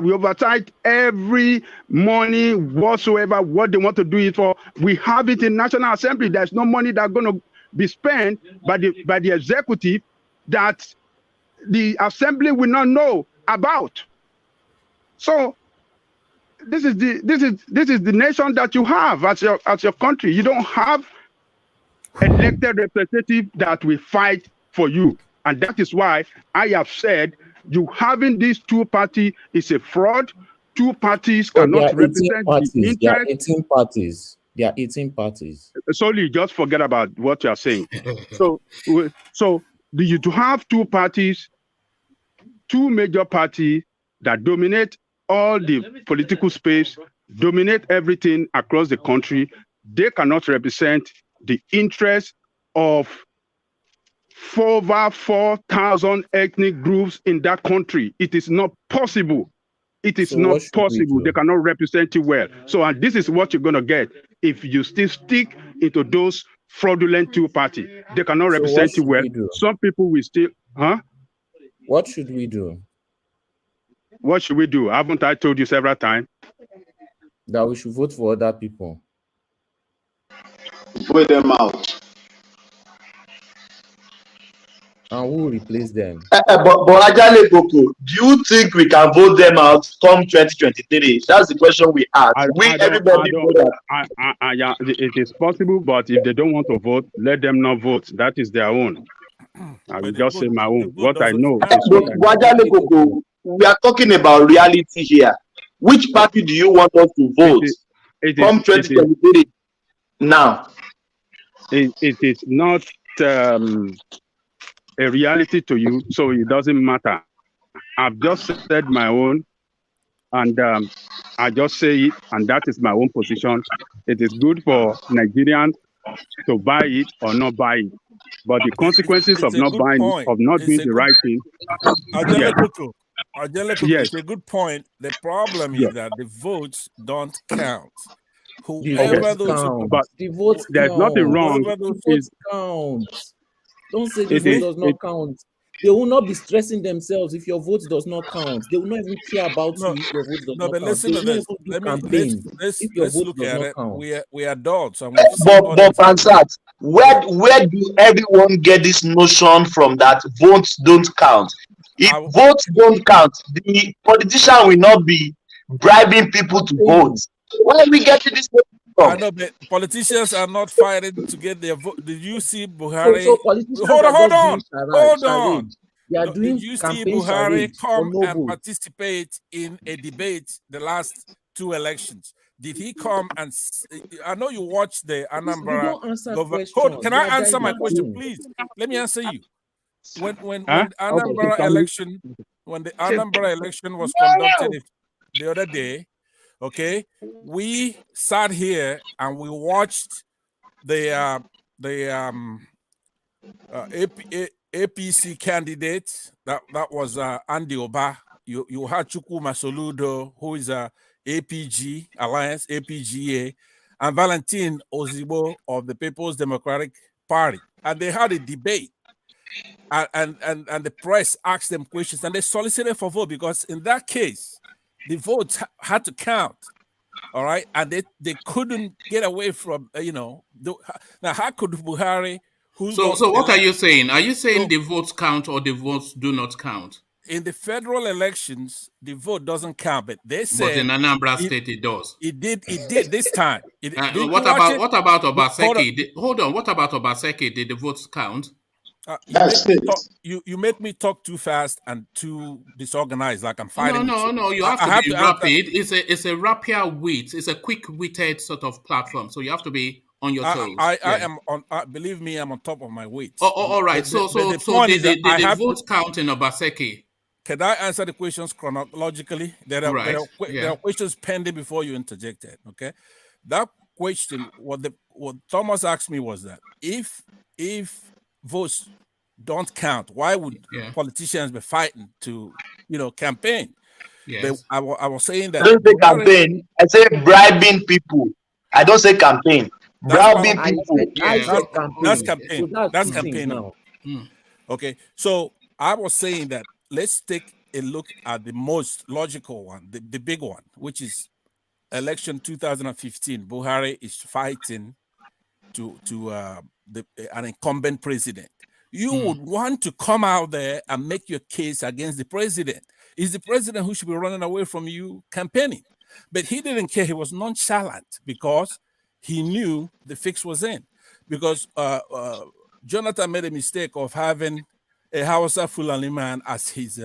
we oversight every money whatsoever, what they want to do it for. We have it in National Assembly. There's no money that's going to be spent by the executive that the Assembly will not know about. So this is the nation that you have as your country. You don't have elected representative that will fight for you. And that is why I have said you having these two parties is a fraud. Two parties cannot represent the interest. There are 18 parties. There are 18 parties. Sorry, just forget about what you are saying. So you to have two parties, two major parties that dominate all the political space, dominate everything across the country. They cannot represent the interests of over 4,000 ethnic groups in that country. It is not possible. It is not possible. They cannot represent you well. So, and this is what you're going to get if you still stick into those fraudulent two parties. They cannot represent you well. Some people will still, What should we do? What should we do? Haven't I told you several times? That we should vote for other people. Vote them out. And who will replace them? But Ajale Boko, do you think we can vote them out come 2023? That's the question we ask. Everybody know that. Yeah, it is possible, but if they don't want to vote, let them not vote. That is their own. I will just say my own. What I know is what I know. Ajale Boko, we are talking about reality here. Which party do you want us to vote come 2023 now? It is not a reality to you, so it doesn't matter. I've just said my own, and I just say it, and that is my own position. It is good for Nigerians to buy it or not buy it, but the consequences of not buying it, of not doing the right thing. It's a good point. The problem is that the votes don't count. Whoever those but the votes there's nothing wrong. The votes count. Don't say the vote does not count. They will not be stressing themselves if your vote does not count. They will not even care about you if your vote does not count. Listen to this. Let's look at it. Count. We are adults. And but Pansat, where do everyone get this notion from that votes don't count? If votes don't count, the politician will not be bribing people to vote. Where are we getting this from? I know, but politicians are not fighting to get their vote. Did you see Buhari? So politicians hold on. They are doing Did you see Buhari come and participate in a debate the last 2 elections? Did he come and? I know you watched the Anambra. Can I answer my question, please? Let me answer you. When the Anambra election, was conducted the other day. Okay, we sat here and we watched the APC candidate that was Andy Oba. You had Chukwuma Soludo, who is a APG Alliance, APGA, and Valentin Ozibo of the People's Democratic Party, and they had a debate. And the press asked them questions, and they solicited for vote because in that case, the votes had to count, all right, and they couldn't get away from now. How could Buhari? So what are you saying? Are you saying the votes count or the votes do not count? In the federal elections, the vote doesn't count, but they said. But in Anambra State, it does. It did this time. What about Obaseki? Hold on. What about Obaseki? Did the votes count? You make me talk too fast and too disorganized, like I'm fighting. No. You have to be rapid. It's a rapier wit. It's a quick-witted sort of platform. So you have to be on your toes. I am on. Believe me, I'm on top of my weight. All right. So the votes count in Obaseki? Can I answer the questions chronologically? There are questions pending before you interjected. Okay, that question, what Thomas asked me was that if votes don't count, why would politicians be fighting to campaign? Yes. I was saying that I don't say campaign, I say bribing people. I don't say campaign. Bribing people. That's campaign. That's campaign now. Okay, so I was saying that let's take a look at the most logical one, the big one, which is election 2015. Buhari is fighting to an incumbent president. You would want to come out there and make your case against the president. It's the president who should be running away from you campaigning. But he didn't care. He was nonchalant because he knew the fix was in. Because Jonathan made a mistake of having a Hausa Fulani man as his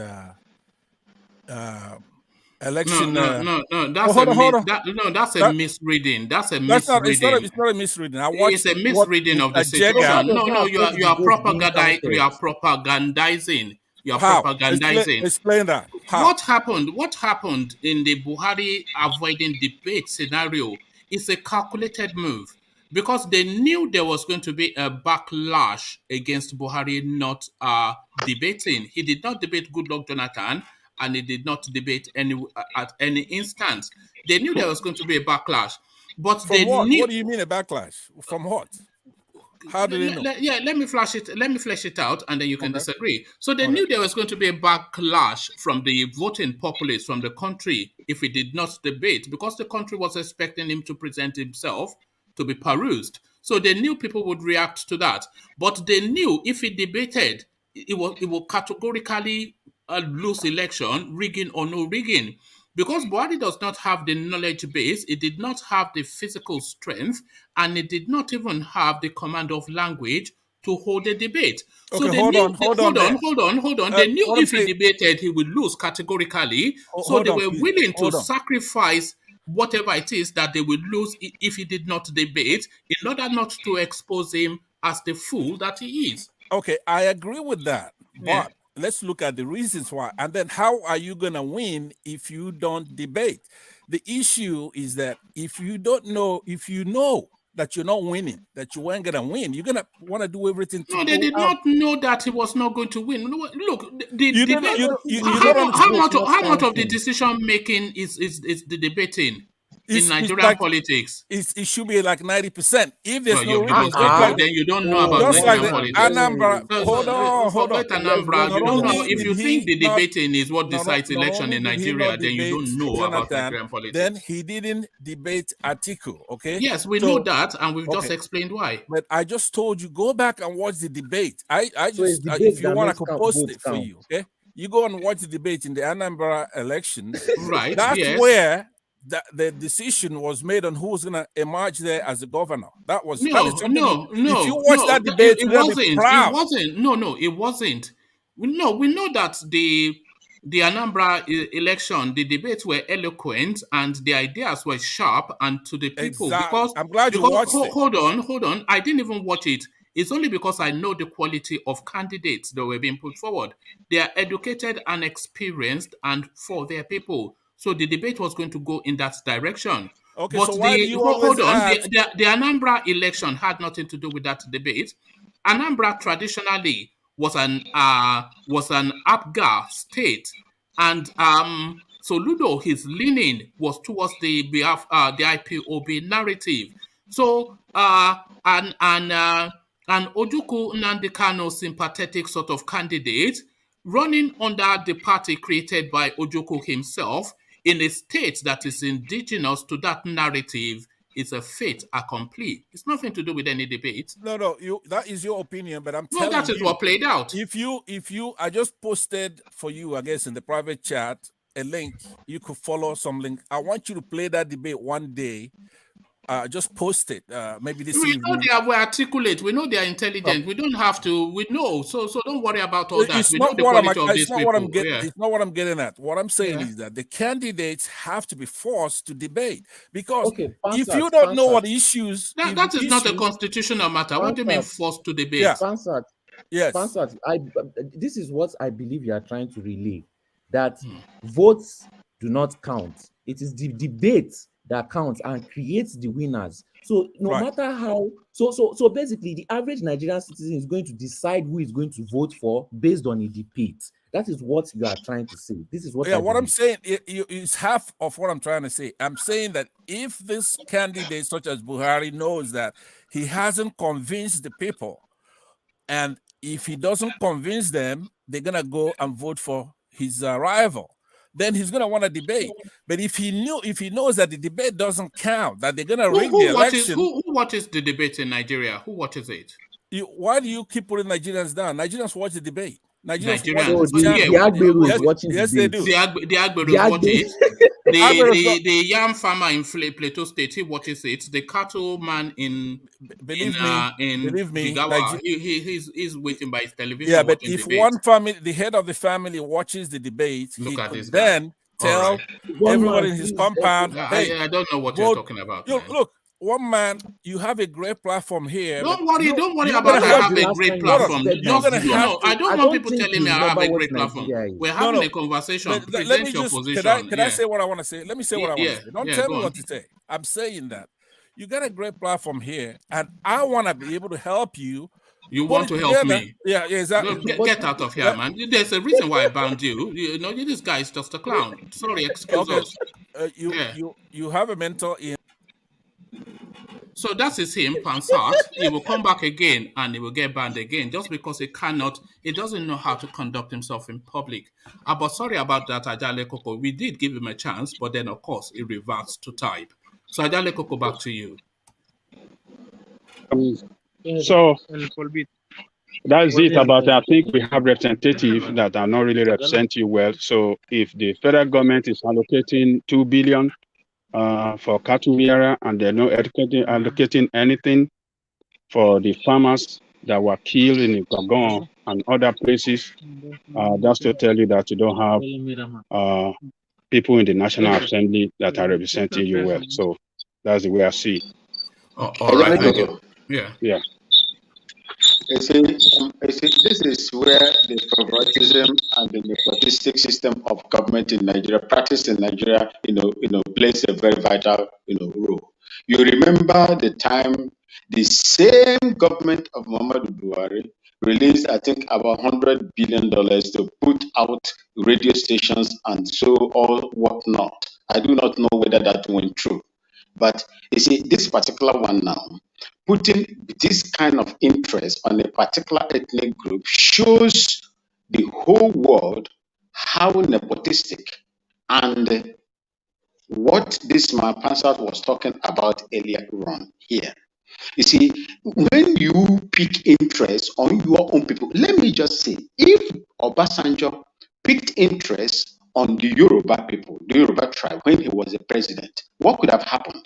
election. No. That's a misreading. That's a misreading. It's not a misreading. It's a misreading of the situation. No. You are propagandizing. You're propagandizing. Explain that. How? What happened in the Buhari avoiding debate scenario is a calculated move, because they knew there was going to be a backlash against Buhari not debating. He did not debate Goodluck Jonathan, and he did not debate at any instance. They knew there was going to be a backlash. But From what? What do you mean a backlash? From what? How do they know? Let me flesh it out, and then you can disagree. So they knew there was going to be a backlash from the voting populace, from the country, if he did not debate, because the country was expecting him to present himself to be perused. So they knew people would react to that. But they knew if he debated, it will categorically lose election, rigging or no rigging. Because Buhari does not have the knowledge base, it did not have the physical strength, and it did not even have the command of language to hold a debate. So Okay, they hold knew, on. hold on. They knew What I'm if he saying, debated, he would lose categorically. So hold they on, were please. willing to Hold on. sacrifice whatever it is that they would lose if he did not debate, in order not to expose him as the fool that he is. Okay, I agree with that. Yeah. But let's look at the reasons why. And then how are you going to win if you don't debate? The issue is that if you don't know, if you know that you're not winning, that you weren't going to win, you're going to want to do everything to No, go they did out. not know that he was not going to win. Look, the You don't, debate. you How don't much of the decision making is the debating in Nigerian politics? It should be like 90%. If there's Well, no you rigging, must be joking. Then you don't know about just like Nigerian the politics. Anambra. Hold on. Forget Anambra. Not You don't know. only If did you think the not, debating is what decides not election only in did he Nigeria, not then you debate don't know about Jonathan, Nigerian politics. then he didn't debate Atiku. Okay. Yes, we know that, and we've just explained why. But I just told you, go back and watch the debate. I So just, it's debate if you that want, I makes could post votes it for count. you. Okay. You go and watch the debate in the Anambra elections. Right. That's yes. where the decision was made on who was going to emerge there as the governor. That is something. If you watch that debate, it wasn't. No, it wasn't. We know that the Anambra election, the debates were eloquent and the ideas were sharp and to the people. Exactly. Because I'm glad you watched it. Hold on. I didn't even watch it. It's only because I know the quality of candidates that were being put forward. They are educated and experienced and for their people. So the debate was going to go in that direction. Okay, But so why do you always ask? The Anambra election had nothing to do with that debate. Anambra traditionally was an Apgar state, and Soludo, his leaning was towards the IPOB narrative. So and Ojukwu Nnamdi Kanu sympathetic sort of candidate running under the party created by Ojukwu himself in a state that is indigenous to that narrative is a fait accompli. It's nothing to do with any debate. No, that is your opinion, but I'm telling you. No, that is what played out. If you, I just posted for you, I guess, in the private chat, a link. You could follow some link. I want you to play that debate one day. Just post it. Maybe this evening. We know they are articulate. We know they are intelligent. We don't have to. We know. So don't worry about all that. We know the quality of these people. It's not what I'm getting at. What I'm saying is that the candidates have to be forced to debate because if you don't know what issues, that is not a constitutional matter. What do you mean forced to debate? Yeah. Yes. This is what I believe you are trying to relay. That votes do not count. It is the debate that counts and creates the winners. So no matter how, so basically the average Nigerian citizen is going to decide who is going to vote for based on a debate. That is what you are trying to say. This is what what I'm saying is half of what I'm trying to say. I'm saying that if this candidate such as Buhari knows that he hasn't convinced the people, and if he doesn't convince them, they're gonna go and vote for his rival. Then he's gonna want to debate. But if he knows that the debate doesn't count, that they're gonna rig the election. Who watches the debate in Nigeria? Who watches it? Why do you keep putting Nigerians down? Nigerians watch the debate. Nigerians the Agbero is watching yes, the they do. The Agbero is watching it. The yam farmer in Plateau State, he watches it. The cattleman in Jigawa, he's waiting by his television. Yeah, but if one family, the head of the family watches the debate, he could then tell everyone in his compound, hey, I don't know what you're talking about. Look, one man, you have a great platform here. Don't worry about I have a great platform. I don't want people telling me I have a great platform. We're having a conversation. Present your position. Can I say what I want to say? Let me say what I want to say. Don't tell me what to say. I'm saying that you got a great platform here, and I want to be able to help you. You want to help me? Yeah, exactly. Get out of here, man. There's a reason why I banned you. You know, this guy is just a clown. Sorry, excuse us. You have a mentor in. So that is him, Pansat. He will come back again and he will get banned again just because he doesn't know how to conduct himself in public. But sorry about that, Ajale Koko. We did give him a chance, but then of course he reverts to type. So Ajale Koko, back to you. So That's it about it. I think we have representatives that are not really represent you well. So if the federal government is allocating 2 billion for cattle rearer and they're not allocating anything for the farmers that were killed in Gabon and other places, that's to tell you that you don't have people in the National Assembly that are representing you well. So that's the way I see it. Oh, all right, thank you. Yeah. You see, this is where the favoritism and the nepotistic system of government in Nigeria, practiced in Nigeria, plays a very vital, role. You remember the time the same government of Muhammadu Buhari released, I think, about $100 billion to put out radio stations and so all whatnot. I do not know whether that went through. But you see, this particular one now, putting this kind of interest on a particular ethnic group shows the whole world how nepotistic and what this man Pansat was talking about earlier on here. You see, when you pick interest on your own people, let me just say, if Obasanjo picked interest on the Yoruba people, the Yoruba tribe, when he was a president, what could have happened?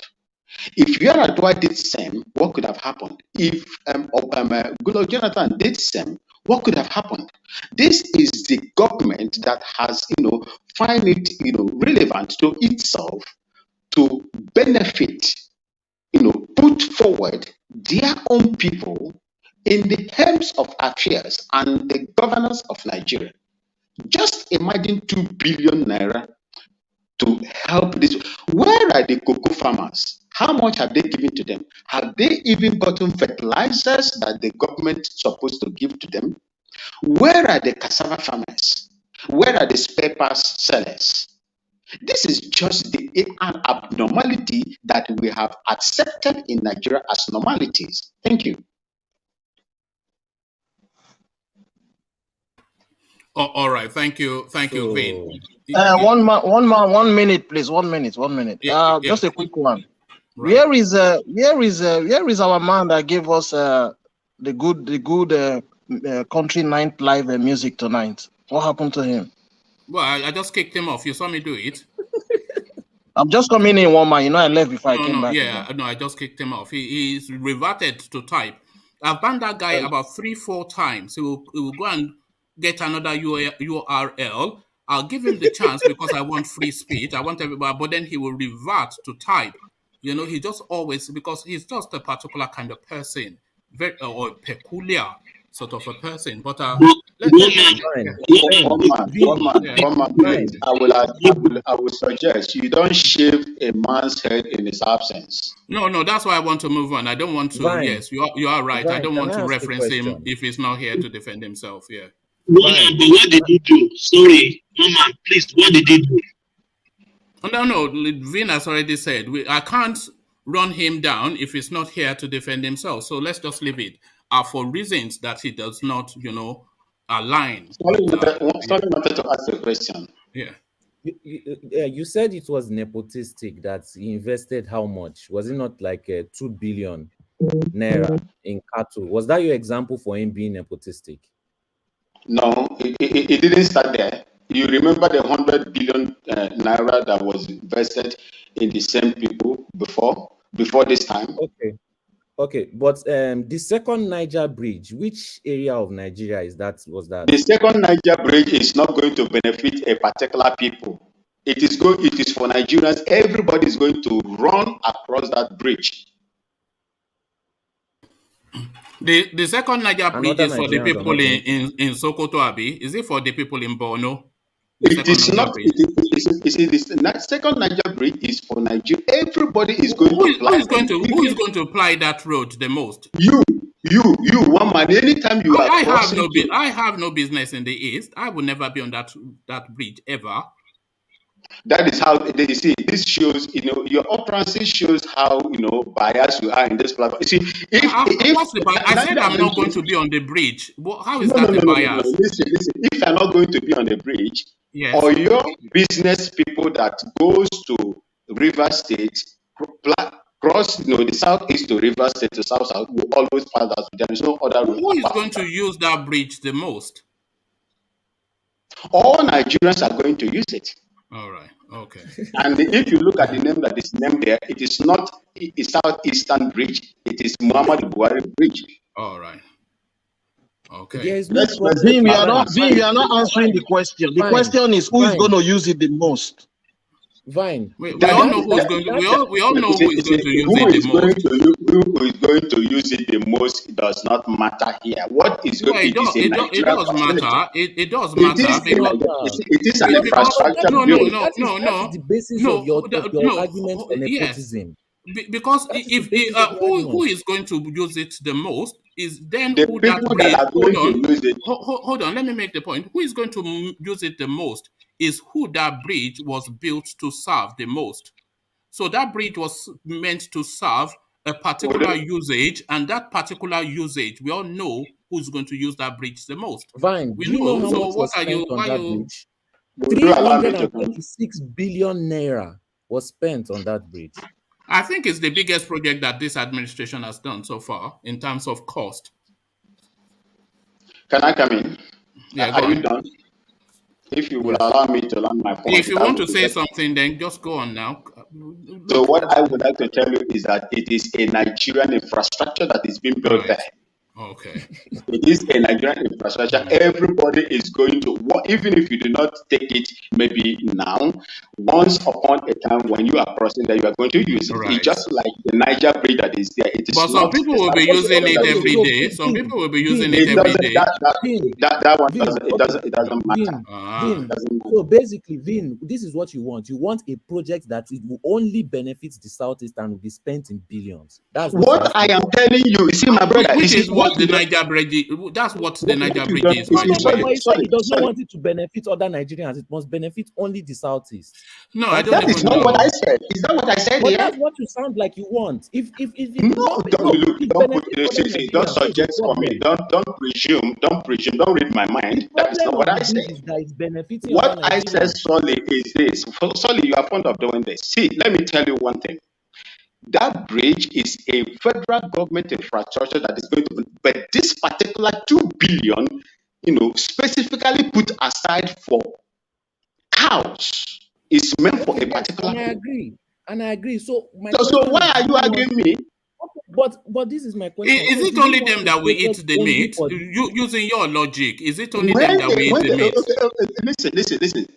If Yar'Adua did the same, what could have happened? If Goodluck Jonathan did the same, what could have happened? This is the government that has, find it, relevant to itself to benefit, put forward their own people in the terms of affairs and the governance of Nigeria. Just imagine 2 billion naira to help this. Where are the cocoa farmers? How much have they given to them? Have they even gotten fertilizers that the government is supposed to give to them? Where are the cassava farmers? Where are the spare parts sellers? This is just an abnormality that we have accepted in Nigeria as normalities. Thank you. Oh, all right, thank you, Vin. 1 minute, please. 1 minute. Just a quick one. Right. Where is our man that gave us the good country night live music tonight? What happened to him? Well, I just kicked him off. You saw me do it. I'm just coming in, one man. I left before I came back. Yeah, again. No, I just kicked him off. He's reverted to type. I've banned that guy about 3-4 times. He will go and get another URL. I'll give him the chance because I want free speech. I want everybody, but then he will revert to type. He just always, because he's just a particular kind of person, very or peculiar sort of a person. But I will suggest you don't shave a man's head in his absence. No, that's why I want to move on. I don't want to. Ryan, yes, you are right. Ryan, I don't want to reference him if he's not here to defend himself. Yeah. Ryan, but what did you do? Sorry, Mama, please, what did you do? No. Vin has already said I can't run him down if he's not here to defend himself. So let's just leave it. For reasons that he does not, align. Sorry, wanted to ask a question. Yeah. You said it was nepotistic that he invested how much? Was it not like 2 billion naira in cattle? Was that your example for him being nepotistic? No, it didn't start there. You remember the 100 billion naira that was invested in the same people before this time? Okay, but the second Niger bridge, which area of Nigeria was that? The second Niger bridge is not going to benefit a particular people. It is for Nigerians. Everybody is going to run across that bridge. The second Niger bridge is for the people in Sokoto, Abi. Is it for the people in Borno? It is not. The second Niger bridge is for Nigeria. Everybody is going to apply. Who is going to apply that road the most? You, one man. Anytime you are I have no business in the east. I will never be on that bridge ever. That is how they see. This shows, your utterances shows how biased you are in this platform. You see, I said I'm not going to be on the bridge. How is that the bias? No. Listen. If you're not going to be on the bridge, yes, or your business people that goes to River State cross, the southeast to Rivers State to south will always pass that. There is no other route. Who is going to use that bridge the most? All Nigerians are going to use it. All right. Okay. And if you look at the name that is named there, it is not a Southeastern Bridge. It is Muhammad Buhari Bridge. All right. Okay. There is no Vin, you are not answering the question. The question is who is going to use it the most? Vine. We all know who is going to. We all know who is going to use it the most. Who is going to use it the most? It does not matter here. What is going? It does matter. It does matter. It is an infrastructure. No. That is the basis of your argument for nepotism. Because if who is going to use it the most is then the who people that are going to use it. Hold on, let me make the point. Who is going to use it the most is who that bridge was built to serve the most. So that bridge was meant to serve a particular usage, and that particular usage, we all know who's going to use that bridge the most. Vine, do you know how much was spent on that bridge? 326 billion naira was spent on that bridge. I think it's the biggest project that this administration has done so far in terms of cost. Can I come in? Yeah, are you done? If you will allow me to land my point. If you want to say something, then just go on now. So what I would like to tell you is that it is a Nigerian infrastructure that is being built there. Okay. It is a Nigerian infrastructure. Everybody is going to, even if you do not take it maybe now, once upon a time when you are crossing there, you are going to use it. Right. It's just like the Niger bridge that is there. It is but some people will be using it every day. Some people will be using it every day. That one doesn't matter. So basically, Vin, this is what you want. You want a project that it will only benefit the Southeast and will be spent in billions. That's what I am telling you. You see, my brother, which is what the Niger bridge. That's what the Niger bridge is. It does not want it to benefit other Nigerians. It must benefit only the Southeast. No, I don't. That is not what I said. Is that what I said? But that's what you sound like you want. If don't suggest for me. Don't presume. Don't read my mind. That is not what I said. What I said solely is this. Solely, you are fond of doing this. See, let me tell you one thing. That bridge is a federal government infrastructure that is going to, but this particular 2 billion, specifically put aside for cows is meant for a particular. And I agree. So why are you arguing me? But this is my question. Is it only them that we eat the meat? Using your logic, is it only them that we eat the meat?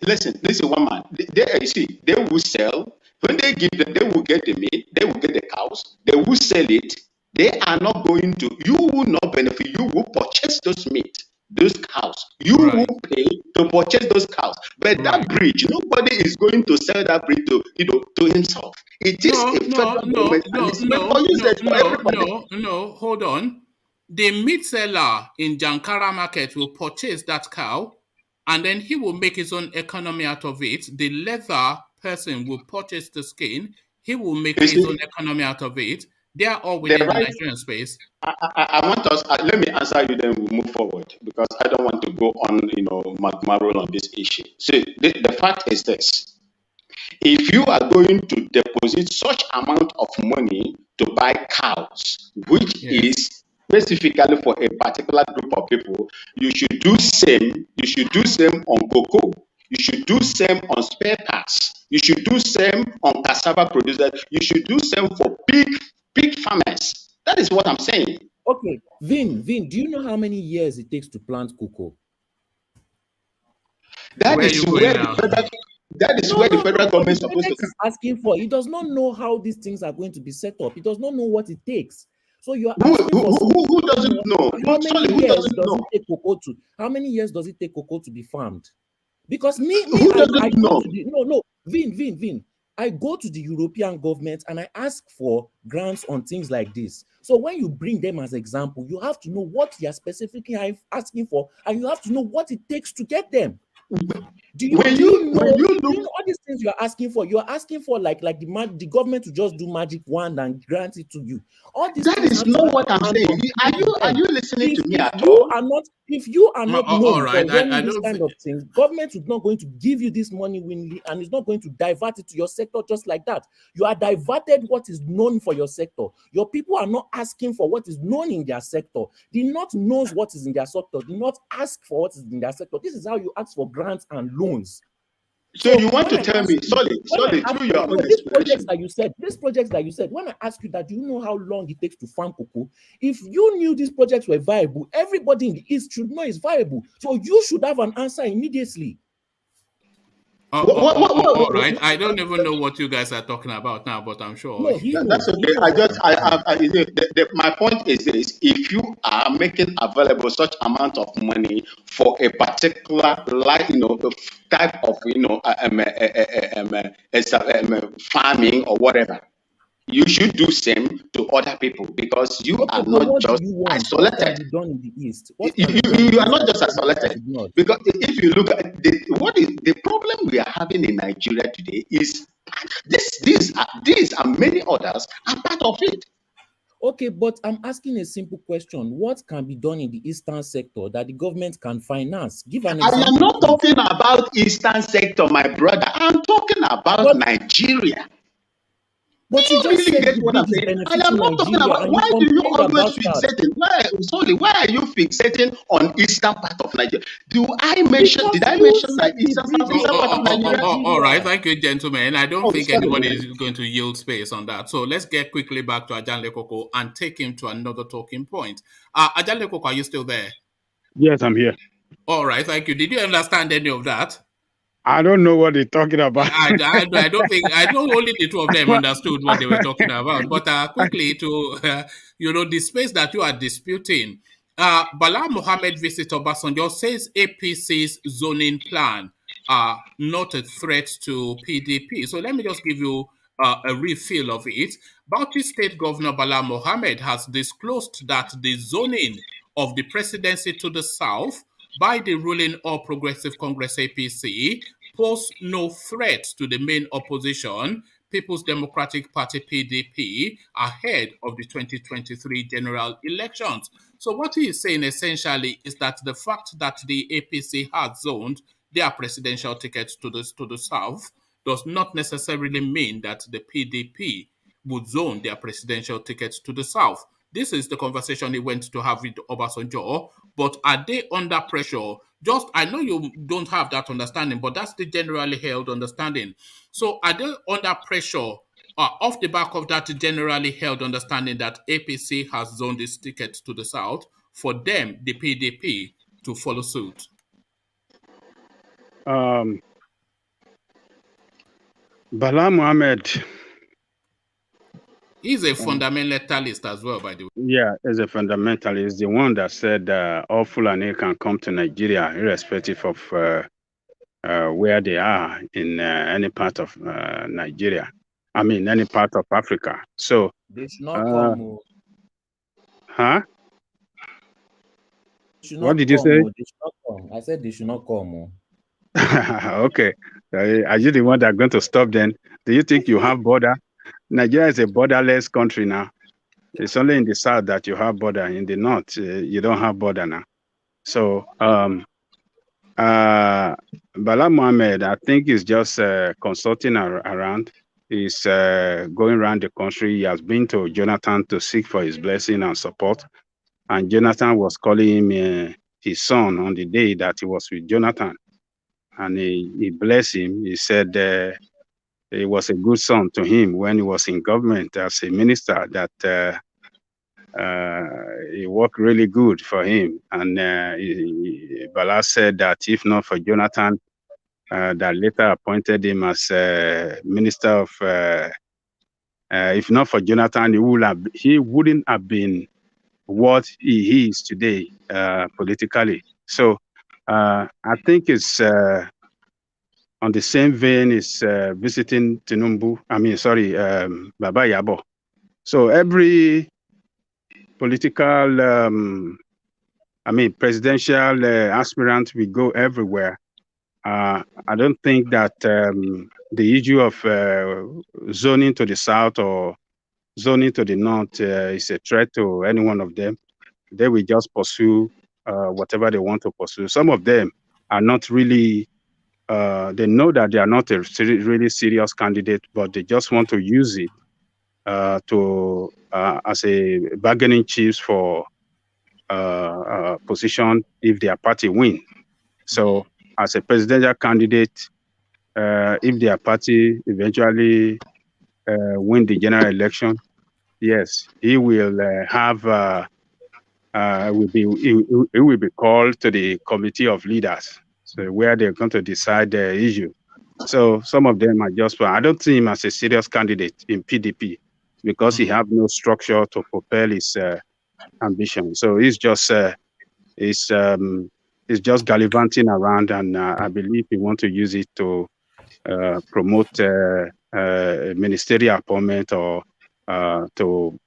Listen, one man. They will sell. When they give them, they will get the meat, they will get the cows, they will sell it. They are not going to, you will not benefit, you will purchase those meat, those cows. You will pay to purchase those cows. But that bridge, nobody is going to sell that bridge to himself. It is a federal government and it's meant for usage for everybody. No, hold on. The meat seller in Jankara market will purchase that cow and then he will make his own economy out of it. The leather person will purchase the skin, he will make his own economy out of it. They are all within the Nigerian space. I want us, let me answer you, then we'll move forward because I don't want to go on, marvel on this issue. So the fact is this. If you are going to deposit such amount of money to buy cows, which is specifically for a particular group of people, you should do same on cocoa. You should do same on spare parts. You should do same on cassava producers. You should do same for pig farmers. That is what I'm saying. Okay, Vin, do you know how many years it takes to plant cocoa? That is where the federal government is supposed to come. Asking for. He does not know how these things are going to be set up. He does not know what it takes. So you are asking who doesn't know? How many years does it take cocoa to be farmed? Because Vin, I go to the European government and I ask for grants on things like this. So when you bring them as example, you have to know what you are specifically asking for, and you have to know what it takes to get them. Do you know all these things you are asking for? You are asking for like the government to just do magic wand and grant it to you. All these that things is not what I'm saying. Are you listening to me at all? If you are not known right. for running this kind of things, government is not going to give you this money willingly, and it's not going to divert it to your sector just like that. You are diverted what is known for your sector. Your people are not asking for what is known in their sector. The North knows what is in their sector. Do not ask for what is in their sector. This is how you ask for grants and loans. So you want to tell me, sorry, through your own these explanation. projects that you said, when I ask you that, do you know how long it takes to farm cocoa? If you knew these projects were viable, everybody in the East should know it's viable. So you should have an answer immediately. All right. I don't even know what you guys are talking about now, but I'm sure. No, that's okay. My point is this: if you are making available such amount of money for a particular, type of, farming or whatever, you should do same to other people, because you are not just isolated. What can be done in the East? You are not just isolated. Because if you look at the problem we are having in Nigeria today is these and many others are part of it. Okay, but I'm asking a simple question. What can be done in the Eastern sector that the government can finance? Give an example. I am not talking about Eastern sector, my brother. I'm talking about Nigeria. But you just said the bill is benefiting I am not talking Nigeria, about, why do you always fixating? Why are you fixating on eastern part of Nigeria? Did I mention that eastern part of Nigeria? All right, thank you, gentlemen. I don't think anybody is going to yield space on that. So let's get quickly back to Ajanle Koko and take him to another talking point. Ajanle Koko, are you still there? Yes, I'm here. All right, thank you. Did you understand any of that? I don't know what they're talking about. I don't think, I know only the two of them understood what they were talking about. But quickly to, the space that you are disputing, Bala Mohammed visit Obasanjo says APC's zoning plan are not a threat to PDP. So let me just give you a refill of it. Bauchi State Governor Bala Mohammed has disclosed that the zoning of the presidency to the south by the ruling All Progressive Congress APC pose no threat to the main opposition, People's Democratic Party PDP, ahead of the 2023 general elections. So what he is saying essentially is that the fact that the APC has zoned their presidential tickets to the south does not necessarily mean that the PDP would zone their presidential tickets to the south. This is the conversation he went to have with Obasanjo, but are they under pressure? I know you don't have that understanding, but that's the generally held understanding. So are they under pressure off the back of that generally held understanding that APC has zoned its tickets to the south, for them, the PDP, to follow suit? Bala Mohammed. He's a fundamentalist as well, by the way. Yeah, as a fundamentalist, the one that said all Fulani can come to Nigeria, irrespective of where they are in any part of Nigeria. I mean, any part of Africa. So they should not come. Huh? What did you say? They should not come. I said they should not come. Okay. Are you the one that's going to stop then? Do you think you have border? Nigeria is a borderless country now. It's only in the south that you have border. In the north, you don't have border now. So Bala Mohammed, I think, is just consulting around. He's going around the country. He has been to Jonathan to seek for his blessing and support. And Jonathan was calling him his son on the day that he was with Jonathan. And he blessed him. He said he was a good son to him when he was in government as a minister, that he worked really good for him. And Bala said that if not for Jonathan, that later appointed him as minister of, if not for Jonathan, he wouldn't have been what he is today politically. So I think it's on the same vein is visiting Tinubu. Baba Yabo. So every political, presidential aspirant, we go everywhere. I don't think that the issue of zoning to the south or zoning to the north is a threat to any one of them. They will just pursue whatever they want to pursue. Some of them are not really, they know that they are not a really serious candidate, but they just want to use it to as a bargaining chips for position if their party win. So as a presidential candidate, if their party eventually win the general election, yes, he will have it will be called to the committee of leaders, so where they're going to decide the issue. So some of them are just, I don't see him as a serious candidate in PDP because he have no structure to propel his ambition. So he's just gallivanting around, and I believe he wants to use it to promote ministerial appointment or to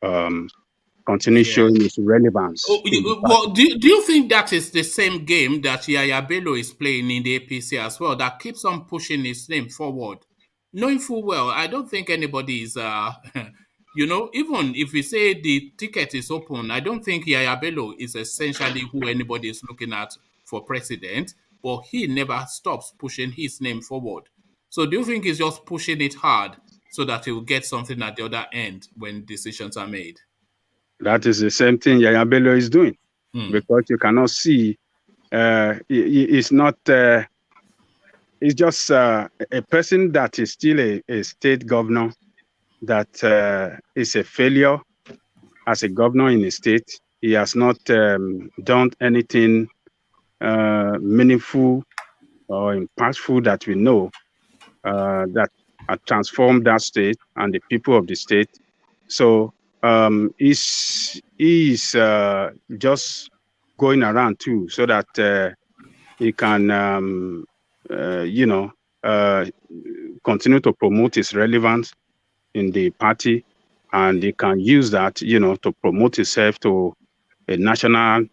continue showing his relevance. Well, do you think that is the same game that Yaya Bello is playing in the APC as well, that keeps on pushing his name forward? Knowing full well, I don't think anybody is, even if we say the ticket is open, I don't think Yaya Bello is essentially who anybody is looking at for president, but he never stops pushing his name forward. So do you think he's just pushing it hard so that he will get something at the other end when decisions are made? That is the same thing Yaya Bello is doing, because you cannot see, it's not, it's just a person that is still a state governor that is a failure as a governor in a state. He has not done anything meaningful or impactful that we know that transformed that state and the people of the state. So he's just going around too, so that he can, continue to promote his relevance in the party, and he can use that, to promote himself to a national,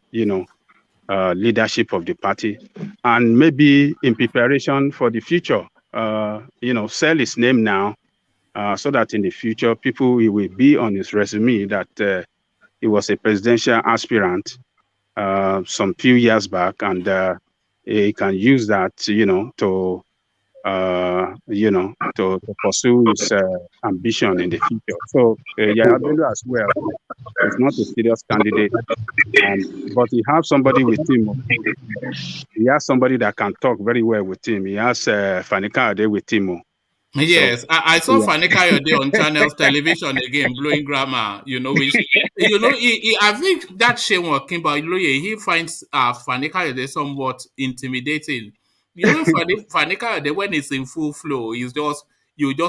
leadership of the party, and maybe in preparation for the future, sell his name now. So that in the future, people, it will be on his resume that he was a presidential aspirant some few years back, and he can use that, to pursue his ambition in the future. So Yaya Bello as well is not a serious candidate, but he has somebody with him. He has somebody that can talk very well with him. He has Fani Kayode with him. Yes, so, I saw Fani Kayode on Channels Television again, blowing grammar, which, I think that Shane Wakimba, he finds Fani Kayode somewhat intimidating. Fani Kayode, when it's in full flow, you just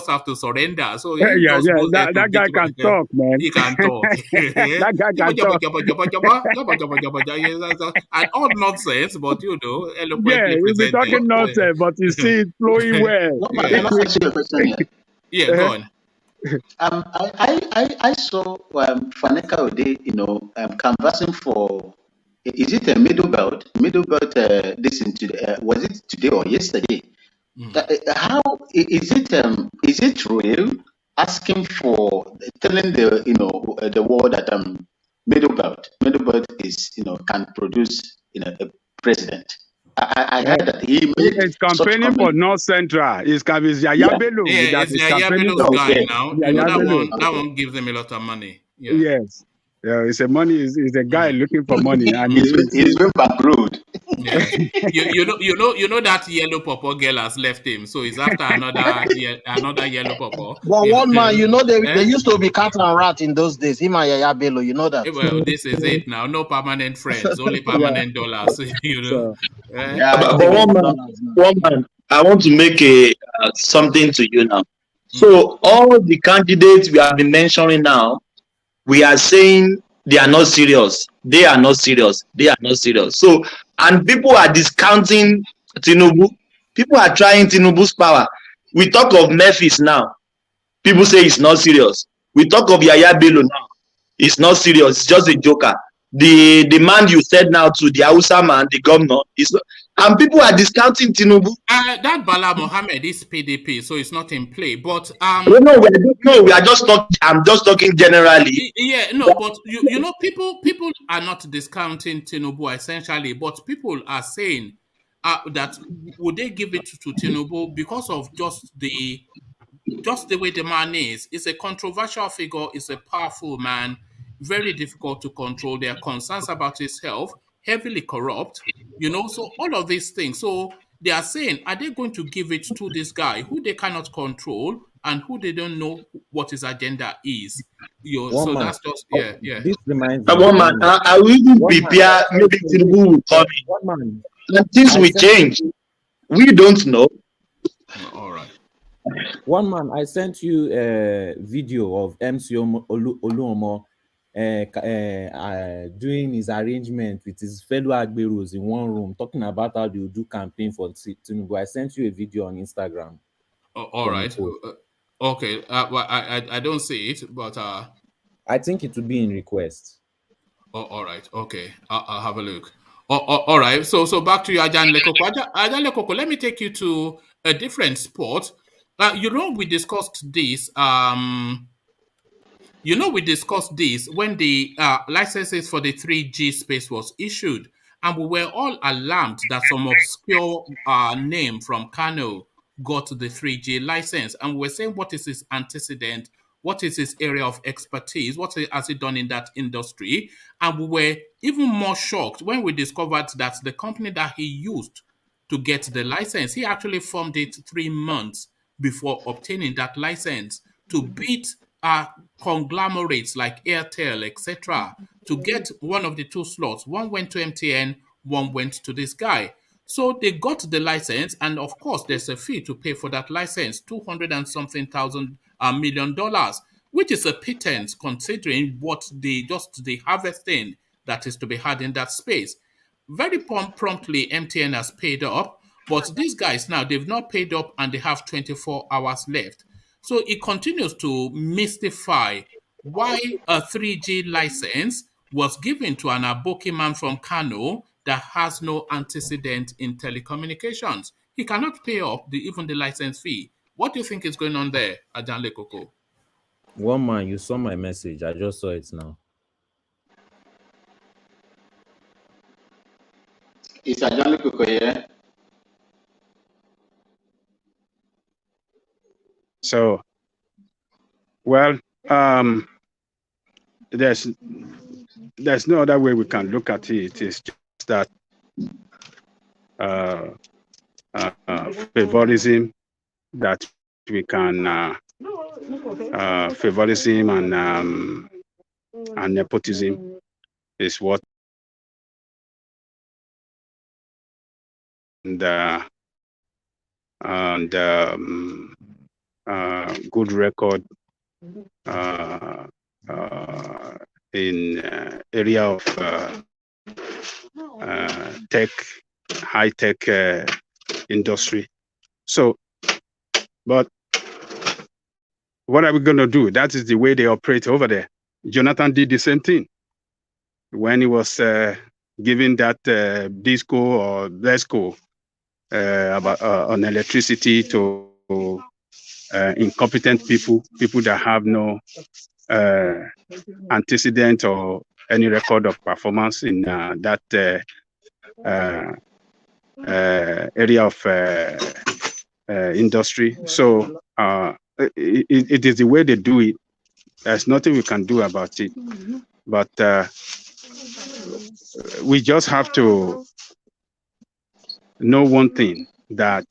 have to surrender. So that guy can talk, man. He can talk. That guy can talk. And all nonsense, but eloquently presented. He'll be talking nonsense, but you see it flowing well. Can I ask you a question here? Yeah, go on. I saw Fani Kayode, canvassing for. Is it a middle belt? Was it today or yesterday? How is it? Is it real? Asking for, telling the world that middle belt is can produce a president. I heard that he made. He's campaigning for North Central. He's Yaya Bello. Yeah, it's Yaya Bello's guy now. That one gives him a lot of money. Yeah. Yes. Yeah, it's a money. He's a guy looking for money, and he's going back road. Yeah. you know that yellow purple girl has left him, so he's after another yellow purple. But one man, they used to be cat and rat in those days. Him and Yaya Bello, you know that. Well, this is it now. No permanent friends, only permanent dollars. But one man, I want to make something to you now. So all the candidates we have been mentioning now, we are saying they are not serious. They are not serious. They are not serious. So, and people are discounting Tinubu. People are trying Tinubu's power. We talk of Memphis now. People say it's not serious. We talk of Yaya Bello now. It's not serious. It's just a joker. The man you said now to the Hausa man, the governor, and people are discounting Tinubu. That Bala Mohammed is PDP, so it's not in play. But No, we are just talking. I'm just talking generally. yeah, no, but you know, people are not discounting Tinubu essentially, but people are saying that would they give it to Tinubu because of just the way the man is. It's a controversial figure. It's a powerful man, very difficult to control. There are concerns about his health, heavily corrupt, so all of these things. So they are saying, are they going to give it to this guy who they cannot control and who they don't know what his agenda is? One So man. that's just, Oh, yeah. this reminds me. One man, I will even One man, prepare. Maybe Tinubu will come in. One man. And things will change. We don't know. All right. One man, I sent you a video of MC Oluomo doing his arrangement with his fellow Agberos in one room, talking about how they will do campaign for Tinubu. I sent you a video on Instagram. All right. Okay. Well, I don't see it, but I think it will be in request. All right. Okay. I'll have a look. All right. So back to you, Ajan Lekoko. Ajan Lekoko, let me take you to a different sport. We discussed this. We discussed this when the licenses for the 3G space was issued, and we were all alarmed that some obscure name from Kano got the 3G license, and we were saying, what is his antecedent? What is his area of expertise? What has he done in that industry? And we were even more shocked when we discovered that the company that he used to get the license, he actually formed it 3 months before obtaining that license to beat conglomerates like Airtel, etc., to get one of the 2 slots. One went to MTN, one went to this guy. So they got the license, and of course, there's a fee to pay for that license, 200 and something thousand $1 million, which is a pittance considering what the harvesting that is to be had in that space. Very promptly, MTN has paid up, but these guys now, they've not paid up and they have 24 hours left. So it continues to mystify why a 3G license was given to an Aboki man from Kano that has no antecedent in telecommunications. He cannot pay up even the license fee. What do you think is going on there, Ajan Lekoko? One man, you saw my message. I just saw it now. Is Ajan Lekoko here? So, well, there's no other way we can look at it. It's just that favorism that we can favorism and nepotism is what good record in area of tech, high tech industry. So, but what are we going to do? That is the way they operate over there. Jonathan did the same thing when he was giving that disco or lesco about on electricity to incompetent people that have no antecedent or any record of performance in that area of industry. So it is the way they do it. There's nothing we can do about it. But we just have to know one thing, that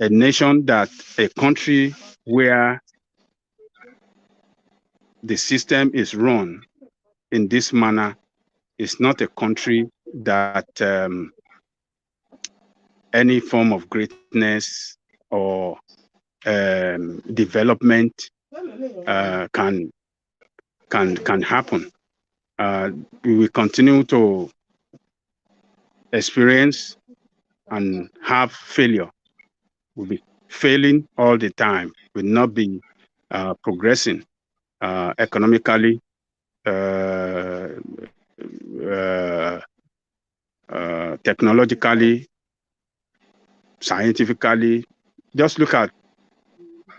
a country where the system is run in this manner is not a country that any form of greatness or development can happen. We will continue to experience and have failure. We'll be failing all the time. We'll not be progressing economically, technologically, scientifically. Just look at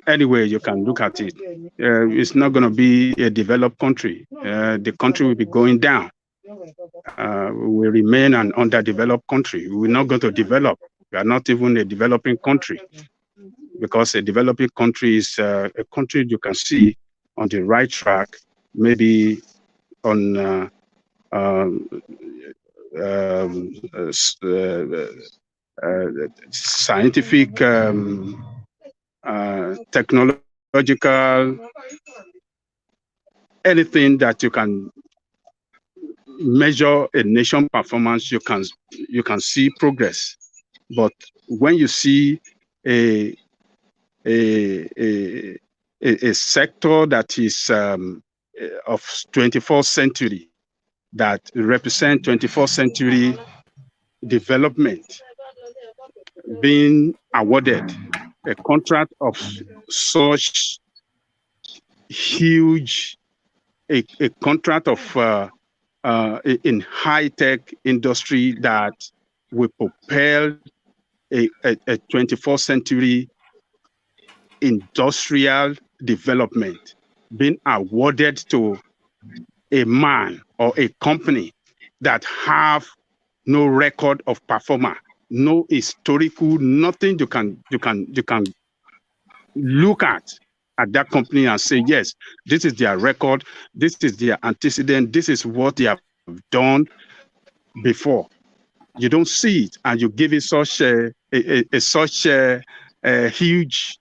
any way you can look at it. It's not going to be a developed country. The country will be going down. We remain an underdeveloped country. We're not going to develop. We are not even a developing country, because a developing country is a country you can see on the right track, maybe on scientific, technological, anything that you can measure a nation performance, you can see progress. But when you see a sector that is of 24th century, that represent 24th century development, being awarded a contract of such huge, a contract of in high-tech industry that will propel a 24th century industrial development, being awarded to a man or a company that have no record of performer, no historical, nothing you can look at that company and say, yes, this is their record, this is their antecedent, this is what they have done before. You don't see it, and you give it such a huge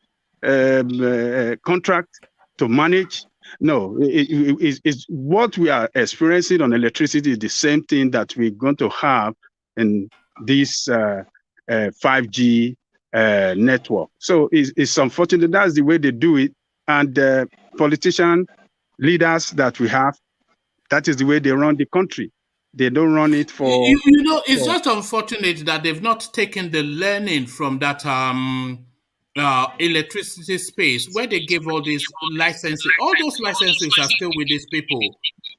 contract to manage. No, it's what we are experiencing on electricity is the same thing that we're going to have in this 5G network. So it's unfortunate that's the way they do it, and politician leaders that we have, that is the way they run the country. They don't run it for. You know, it's just unfortunate that they've not taken the learning from that electricity space where they gave all these licenses. All those licenses are still with these people,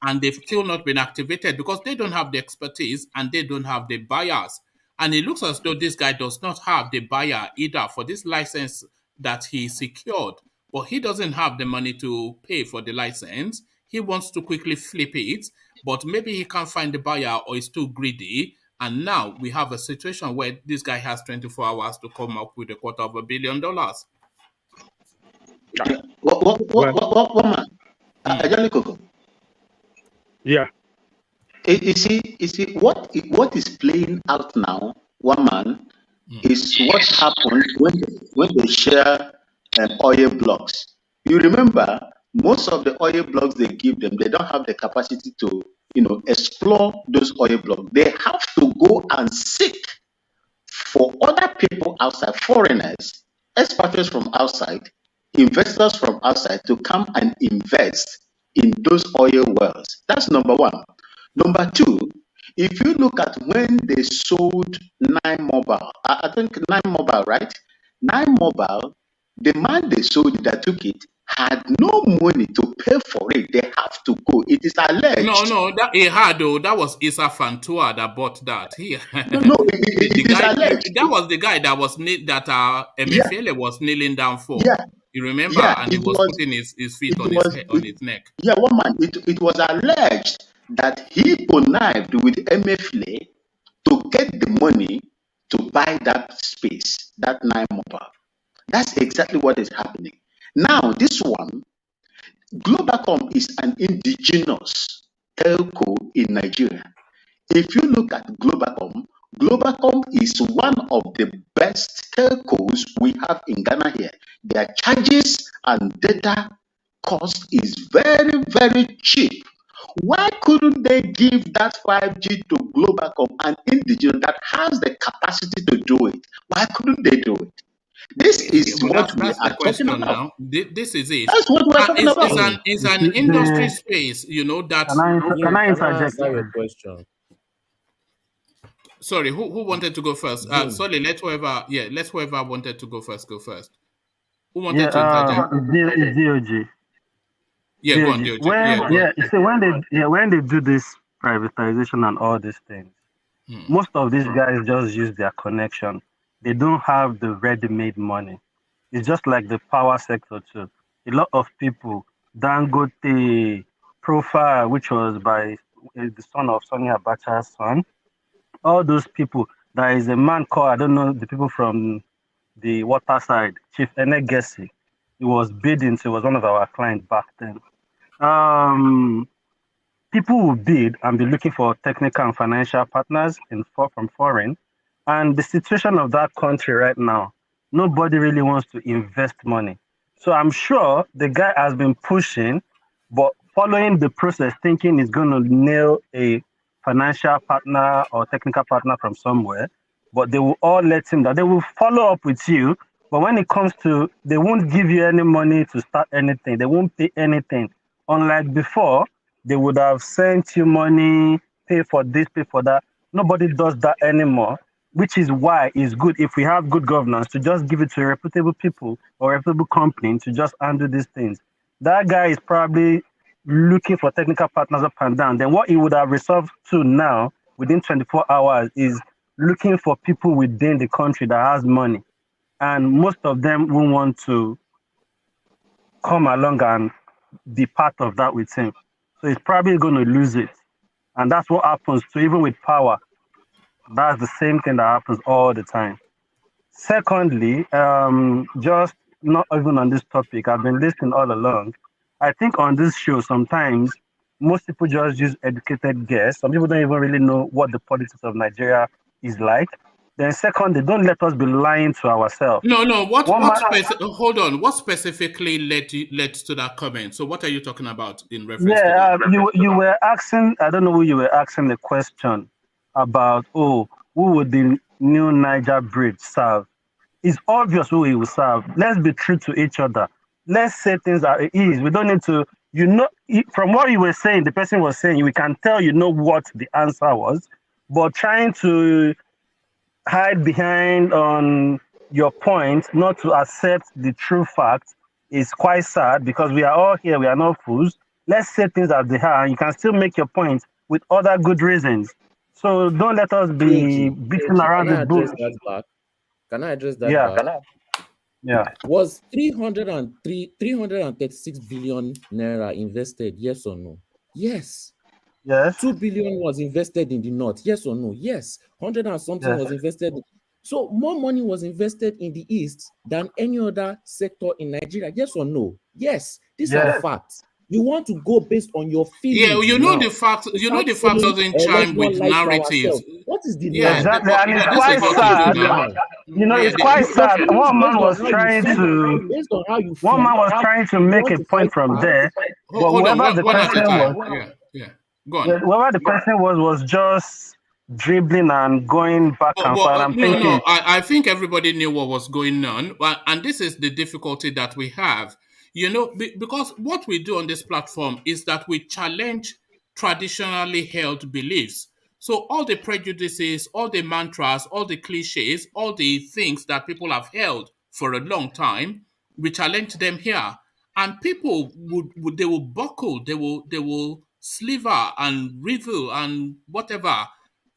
and they've still not been activated because they don't have the expertise and they don't have the buyers. And it looks as though this guy does not have the buyer either for this license that he secured, but he doesn't have the money to pay for the license. He wants to quickly flip it, but maybe he can't find the buyer or is too greedy. And now we have a situation where this guy has 24 hours to come up with $250 million. Yeah. You see, what is playing out now, one man, is what happened when they share oil blocks. You remember, most of the oil blocks they give them, they don't have the capacity to, explore those oil blocks. They have to go and seek for other people outside, foreigners, expatriates from outside, investors from outside to come and invest in those oil wells. That's number one. Number two, if you look at when they sold Nine Mobile, I think Nine Mobile, right? Nine Mobile, the man they sold it, that took it, had no money to pay for it. They have to go. It is alleged. No, that he had though. That was Issa Fantua that bought that. No, it is alleged. That was the guy that was Emefiele was kneeling down for. Yeah. You remember? Yeah, and he was putting his feet on his neck. Yeah, one man. It was alleged that he connived with Emefiele to get the money to buy that space, that Nine Mobile. That's exactly what is happening. Now, this one, Globacom is an indigenous telco in Nigeria. If you look at Globacom, Globacom is one of the best telcos we have in Ghana here. Their charges and data cost is very, very cheap. Why couldn't they give that 5G to Globacom, an indigenous that has the capacity to do it? Why couldn't they do it? This is what we are talking about. Now. This is it. That's what we're talking about. It's an industry space, that. Can I interject? Your question. Sorry, who wanted to go first? Sorry, let whoever wanted to go first go first. Who wanted to interject? DOG. Yeah, go on, DOG. When they do this privatization and all these things, Most of these guys just use their connection. They don't have the ready-made money. It's just like the power sector too. A lot of people, Dangote Profile, which was by the son of Sonny Abacha's son, all those people. There is a man called, I don't know the people from the water side, Chief Enegesi. He was bidding, so he was one of our clients back then. People will bid and be looking for technical and financial partners from foreign. And the situation of that country right now, nobody really wants to invest money. So I'm sure the guy has been pushing, but following the process, thinking he's going to nail a financial partner or technical partner from somewhere, but they will all let him down. They will follow up with you, but when it comes to, they won't give you any money to start anything. They won't pay anything. Unlike before, they would have sent you money, pay for this, pay for that. Nobody does that anymore, which is why it's good if we have good governance to just give it to reputable people or reputable company to just handle these things. That guy is probably looking for technical partners up and down. Then what he would have resolved to now within 24 hours is looking for people within the country that has money. And most of them won't want to come along and be part of that with him. So he's probably going to lose it. And that's what happens to even with power. That's the same thing that happens all the time. Secondly, just not even on this topic, I've been listening all along. I think on this show, sometimes most people just use educated guess. Some people don't even really know what the politics of Nigeria is like. Then second, they don't let us be lying to ourselves. No. Hold on. What specifically led to that comment? So what are you talking about in reference to that? You were asking, I don't know who you were asking the question about, who would the new Niger bridge serve? It's obvious who he will serve. Let's be true to each other. Let's say things as it is. We don't need to, from what you were saying, the person was saying, we can tell what the answer was, but trying to hide behind on your point, not to accept the true fact, is quite sad because we are all here, we are not fools. Let's say things as they are, and you can still make your point with other good reasons. So don't let us be beating around the bush. Can I address that? Yeah. Was 336 billion naira invested? Yes or no? Yes. 2 billion was invested in the north. Yes or no? Yes. 100 and something was invested. So more money was invested in the east than any other sector in Nigeria. Yes or no? Yes. These are facts. You want to go based on your feelings. Yeah, the fact. The fact doesn't chime with narratives. What is the exactly? And it's quite sad. It's quite sad. One man was trying to make a point from there, but whoever the person was, go on. Whoever the person was just dribbling and going back and forth. I think everybody knew what was going on, and this is the difficulty that we have. Because what we do on this platform is that we challenge traditionally held beliefs. So all the prejudices, all the mantras, all the cliches, all the things that people have held for a long time, we challenge them here. And people they will buckle, they will sliver and revel and whatever.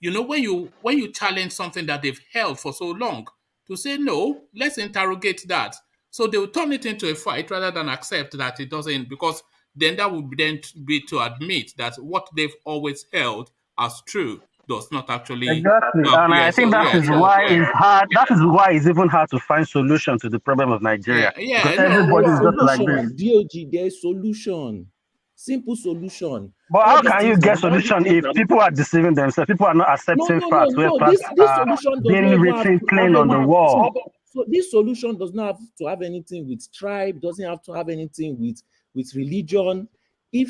When you challenge something that they've held for so long, to say no, let's interrogate that. So they will turn it into a fight rather than accept that it doesn't, because then that would then be to admit that what they've always held as true does not actually exactly. And I think that is why it's hard. That is why it's even hard to find solution to the problem of Nigeria. Because everybody is just like this. DOG, there's solution. Simple solution. But how can you get solution if people are deceiving themselves? People are not accepting facts. This solution being written plain on the wall. So this solution does not have to have anything with tribe, doesn't have to have anything with religion. A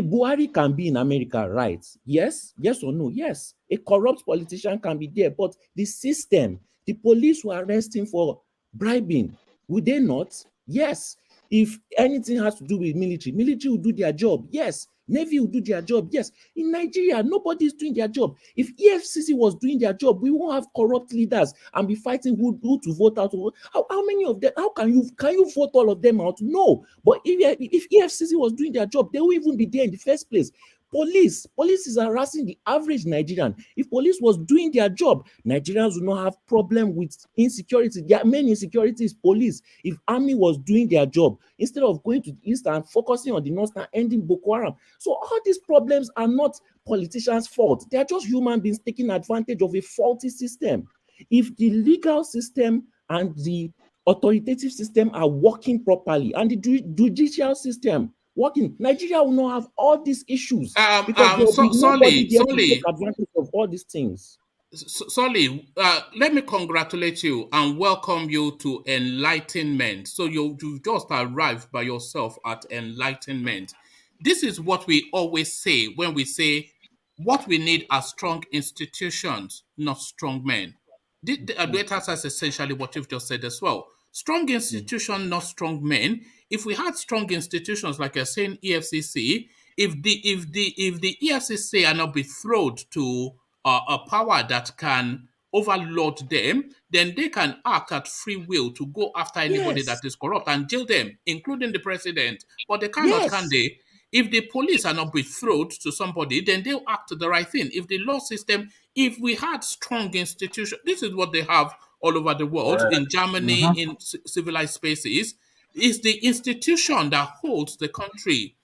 Buhari can be in America, right? Yes or no? Yes. A corrupt politician can be there, but the system, the police were arresting for bribing. Would they not? Yes. If anything has to do with military will do their job. Yes. Navy will do their job. Yes. In Nigeria, nobody is doing their job. If EFCC was doing their job, we won't have corrupt leaders and be fighting who to vote out. How many of them? How can you vote all of them out? No. But if EFCC was doing their job, they won't even be there in the first place. Police is harassing the average Nigerian. If police was doing their job, Nigerians would not have problem with insecurity. Their main insecurity is police. If army was doing their job, instead of going to the east and focusing on the north and ending Boko Haram. So all these problems are not politicians' fault. They are just human beings taking advantage of a faulty system. If the legal system and the authoritative system are working properly and the judicial system working, Nigeria will not have all these issues because there will be nobody there to take advantage of all these things. Solly, let me congratulate you and welcome you to enlightenment. So you've just arrived by yourself at enlightenment. This is what we always say when we say what we need are strong institutions, not strong men. That's essentially what you've just said as well. Strong institution, not strong men. If we had strong institutions, like you're saying, EFCC, if the EFCC are not betrothed to a power that can overload them, then they can act at free will to go after anybody that is corrupt and jail them, including the president. But they cannot, can they? If the police are not betrothed to somebody, then they'll act the right thing. If the law system, if we had strong institutions, this is what they have all over the world, in Germany, in civilized spaces, is the institution that holds the country,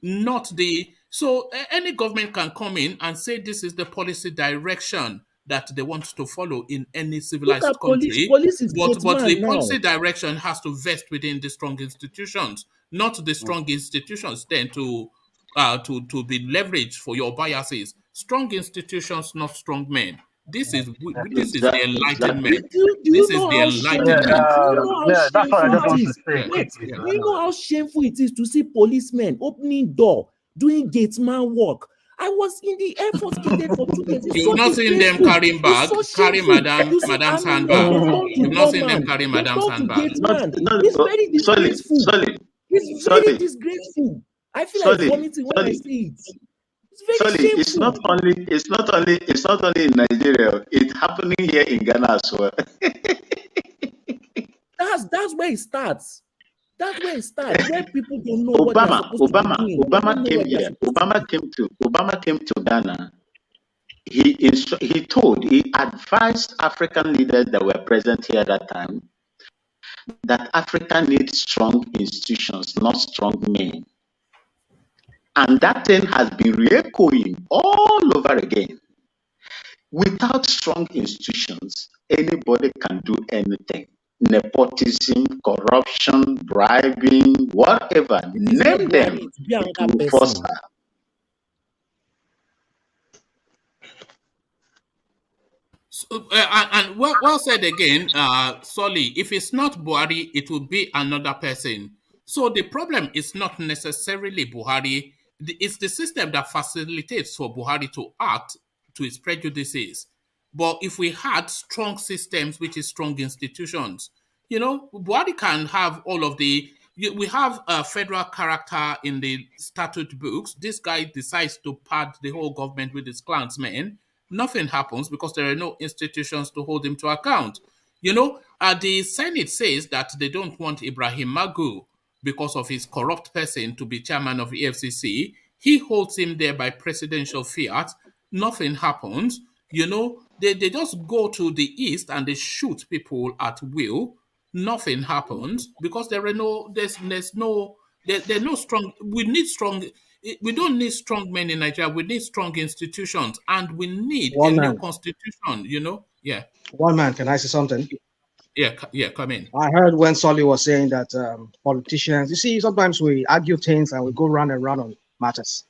not the... So any government can come in and say this is the policy direction that they want to follow in any civilized country. Police is but the policy direction has to vest within the strong institutions, not the strong institutions then to be leveraged for your biases. Strong institutions, not strong men. This is the enlightenment. This is the enlightenment. That's what I just want to say. Do you know how shameful it is to see policemen opening door, doing gatesman work? I was in the Air Force cadet for 2 years. You've not seen them carrying bag, carry madam's handbag. You've not seen them carry madam's handbag. It's very disgraceful. It's very disgraceful. I feel like vomiting when I see it. It's very shameful. It's not only in Nigeria. It's happening here in Ghana as well. That's where it starts. That's where it starts. Where people don't know what they're supposed to be doing. Obama came to Ghana. He advised African leaders that were present here at that time that Africa needs strong institutions, not strong men. And that thing has been re-echoing all over again. Without strong institutions, anybody can do anything. Nepotism, corruption, bribing, whatever. Name them. To foster. So, and well said again, Solly, if it's not Buhari, it will be another person. So the problem is not necessarily Buhari. It's the system that facilitates for Buhari to act to his prejudices. But if we had strong systems, which is strong institutions, Buhari can have all of the... We have a federal character in the statute books. This guy decides to pad the whole government with his clansmen. Nothing happens because there are no institutions to hold him to account. The Senate says that they don't want Ibrahim Magu because of his corrupt person to be chairman of EFCC. He holds him there by presidential fiat. Nothing happens. They just go to the east and they shoot people at will. Nothing happens because there's no strong... We don't need strong men in Nigeria. We need strong institutions, and we need new constitution. Yeah. One man, can I say something? Yeah, come in. I heard when Solly was saying that politicians. You see, sometimes we argue things and we go round and round on matters.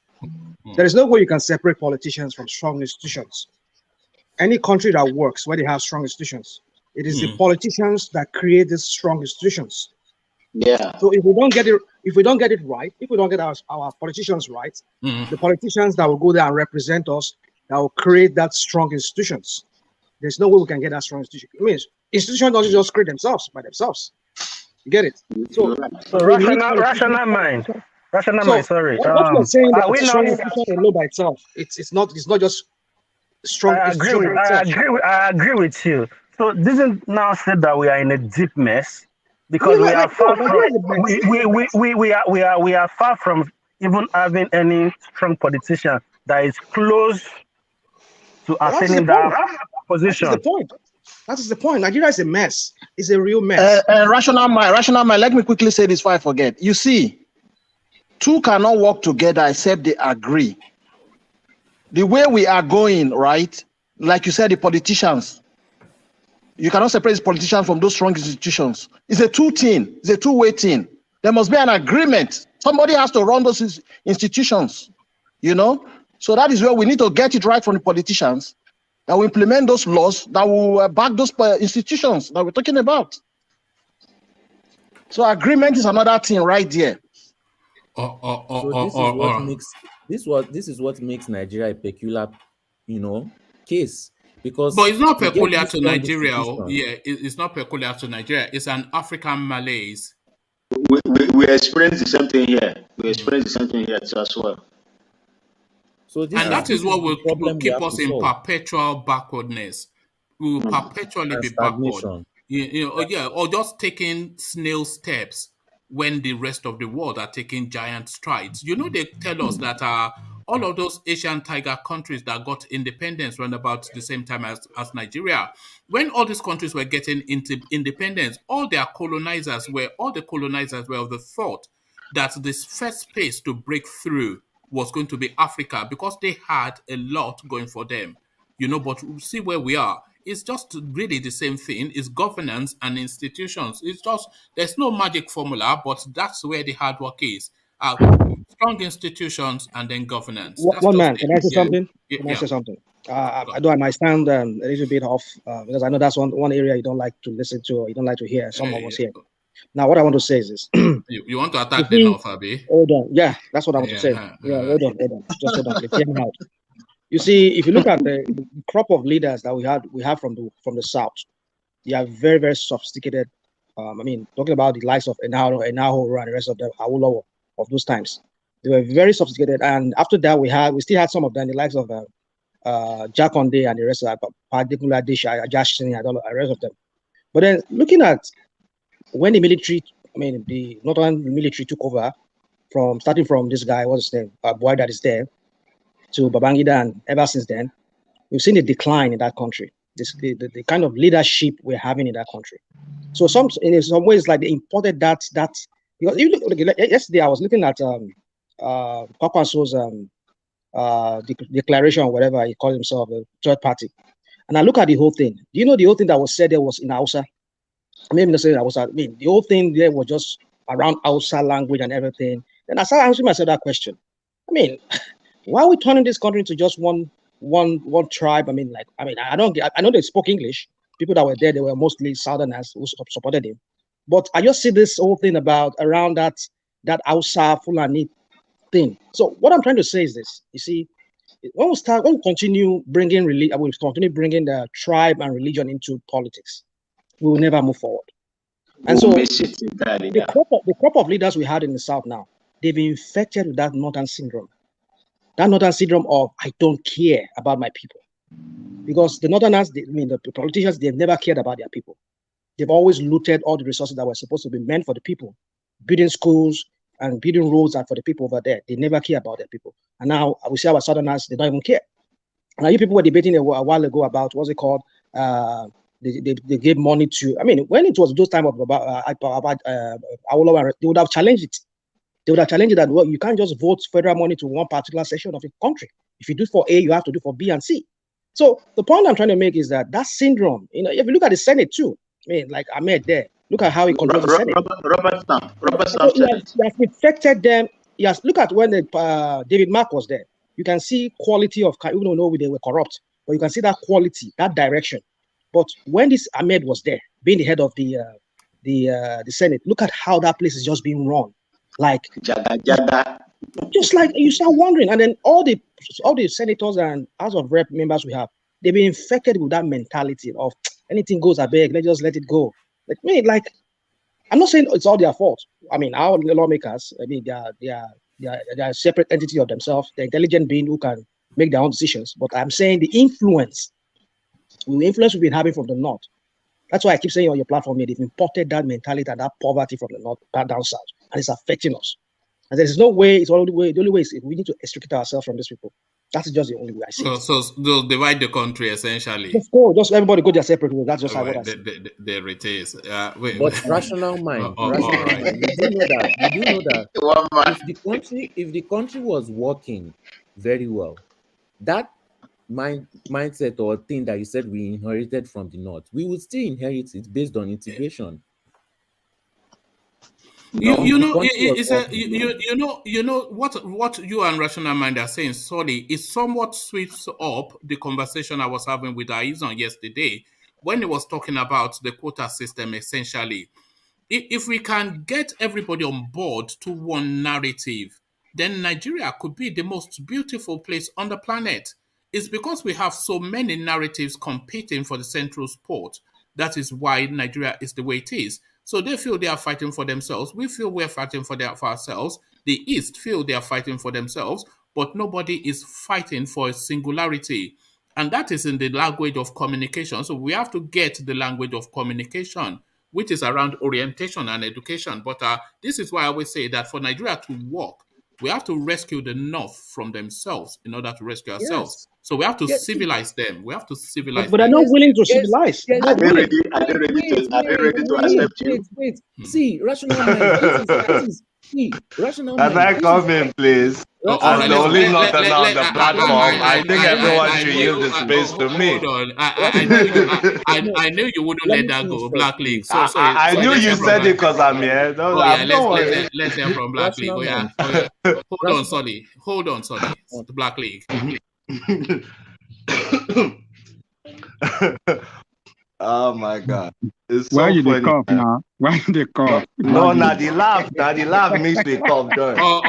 There is no way you can separate politicians from strong institutions. Any country that works where they have strong institutions, it is the politicians that create these strong institutions. Yeah. So if we don't get it right, if we don't get our politicians right, the politicians that will go there and represent us, that will create that strong institutions. There's no way we can get that strong institution. It means institutions don't just create themselves by themselves. You get it? So rational mind. Sorry. What you're saying that a strong institution alone by itself, it's not just strong. I agree with you. So this is now said that we are in a deep mess because we are far from even having any strong politician that is close to Well, that is the attaining that point. position. That is the point. That is the point. Nigeria is a mess. It's a real mess. Rational mind. Let me quickly say this before I forget. You see, two cannot work together except they agree. The way we are going, right? Like you said, the politicians. You cannot separate the politicians from those strong institutions. It's a two-way thing. There must be an agreement. Somebody has to run those institutions, you know? So that is where we need to get it right from the politicians, that will implement those laws, that will back those institutions that we're talking about. So agreement is another thing right there. This is what makes Nigeria a peculiar, case, because but it's not we get peculiar these to strong Nigeria. institutions. Yeah, it's not peculiar to Nigeria. It's an African malaise. We experience the same thing here. We experience the same thing here as well. So That is what will keep us in solve. perpetual backwardness. We will perpetually be backward. Or just taking snail steps when the rest of the world are taking giant strides. They tell us that all of those Asian tiger countries that got independence around about the same time as Nigeria, when all these countries were getting into independence, all the colonizers were of the thought that this first place to break through was going to be Africa, because they had a lot going for them. But see where we are. It's just really the same thing. It's governance and institutions. It's just, there's no magic formula, but that's where the hard work is. Strong institutions and then governance. One man, can I say something? Yeah. Can I say something? I know I might sound a little bit off because I know that's one area you don't like to listen to, or you don't like to hear. Some of us here. Now, what I want to say is this. You want to attack the North, Abi? Hold on. Yeah, that's what I want to say. Hold on. Just hold on. Please hear me out. You see, if you look at the crop of leaders that we have from the South, they are very, very sophisticated. Talking about the likes of Enaho and the rest of them, Awolowo of those times. They were very sophisticated. And after that, we still had some of them, the likes of Jakonde and the rest of them, particularly Jackson and all the rest of them. But then looking at when the military, the northern military took over, starting from this guy, what's his name, Buhari that is there, to Babangida, and ever since then, we've seen a decline in that country. The kind of leadership we're having in that country. So in some ways, like they imported that because you look, yesterday I was looking at Kwakwanso's declaration or whatever he called himself, a third party, and I look at the whole thing. Do you know the whole thing that was said there was in Hausa? The whole thing there was just around Hausa language and everything. Then I started asking myself that question. Why are we turning this country into just one tribe? I know they spoke English. People that were there, they were mostly Southerners who supported him. But I just see this whole thing around that Hausa Fulani thing. So what I'm trying to say is this: you see, when we continue bringing the tribe and religion into politics, we will never move forward. And so the crop of leaders we had in the South now, they've been infected with that northern syndrome. That northern syndrome of I don't care about my people. Because the northerners, the politicians, they've never cared about their people. They've always looted all the resources that were supposed to be meant for the people, building schools and building roads for the people over there. They never care about their people. And now we see our southerners, they don't even care. Now you people were debating a while ago about what's it called? They gave money to. When it was those time of Awolowo, they would have challenged it. They would have challenged it that you can't just vote federal money to one particular section of the country. If you do for A, you have to do for B and C. So the point I'm trying to make is that syndrome. If you look at the Senate too, like Ahmed there, look at how he controls the Senate. Robert Stamp said it. He has infected them. Yes, look at when David Mark was there. You can see quality of, even though they were corrupt, but you can see that quality, that direction. But when this Ahmed was there, being the head of the Senate, look at how that place is just being run. Like Jaga. Just like you start wondering, and then all the senators and House of Rep members we have, they've been infected with that mentality of anything goes, I beg, let's just let it go. I'm not saying it's all their fault. Our lawmakers, they are a separate entity of themselves. They're intelligent beings who can make their own decisions. But I'm saying the influence we've been having from the north. That's why I keep saying on your platform, they've imported that mentality and that poverty from the north down south, and it's affecting us. And there's no way. It's the only way. The only way is if we need to extricate ourselves from these people. That's just the only way I see it. So they'll divide the country essentially. Just go. Just everybody go their separate way. That's just how what I see. There it is. But rational mind, all right. mind. You do know that if the country was working very well, that mindset or thing that you said we inherited from the north, we would still inherit it based on integration. You know what you and Rational Mind are saying. Sorry, it somewhat sweeps up the conversation I was having with Aizon yesterday when he was talking about the quota system. Essentially, if we can get everybody on board to one narrative, then Nigeria could be the most beautiful place on the planet. It's because we have so many narratives competing for the central spot. That is why Nigeria is the way it is. So they feel they are fighting for themselves. We feel we're fighting for ourselves. The East feel they are fighting for themselves, but nobody is fighting for a singularity. And that is in the language of communication. So we have to get the language of communication, which is around orientation and education. But this is why I always say that for Nigeria to work, we have to rescue the North from themselves in order to rescue ourselves. Yes. So we have to civilize them. We have to civilize but them. they're not willing to civilize. Are they ready to accept you? Wait. See, rational mind. This is rational mind. Can I come in, please? I'm the only northerner on the platform. I think everyone should yield the space to me. Hold on. I knew you wouldn't let that go, Black League. So I knew you said it because I'm here. Let's hear from Black League. Hold on, sorry. The Black League. Oh my God. It's so Why you funny. dey cough now? Why you dey cough? No, na the laugh makes me cough join. Na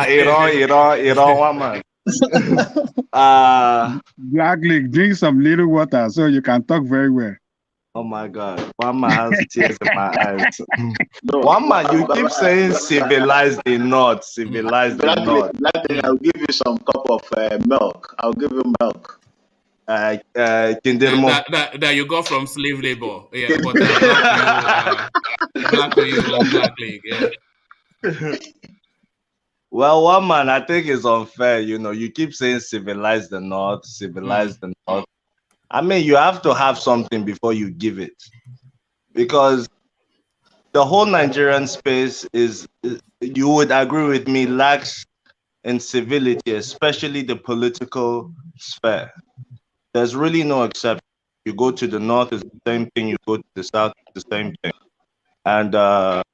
Iran, one man. Black League, drink some little water so you can talk very well. Oh my God, one man has tears in my eyes. One man, you keep saying civilize the North, civilize the North. I'll give you some cup of milk. I'll give you milk. That you got from slave labor. Yeah, but Black League, yeah. Well, one man, I think it's unfair. You keep saying civilize the North, civilize the North. I mean, you have to have something before you give it. Because the whole Nigerian space is, you would agree with me, lacks in civility, especially the political sphere. There's really no exception. You go to the North, it's the same thing. You go to the South, it's the same thing. And the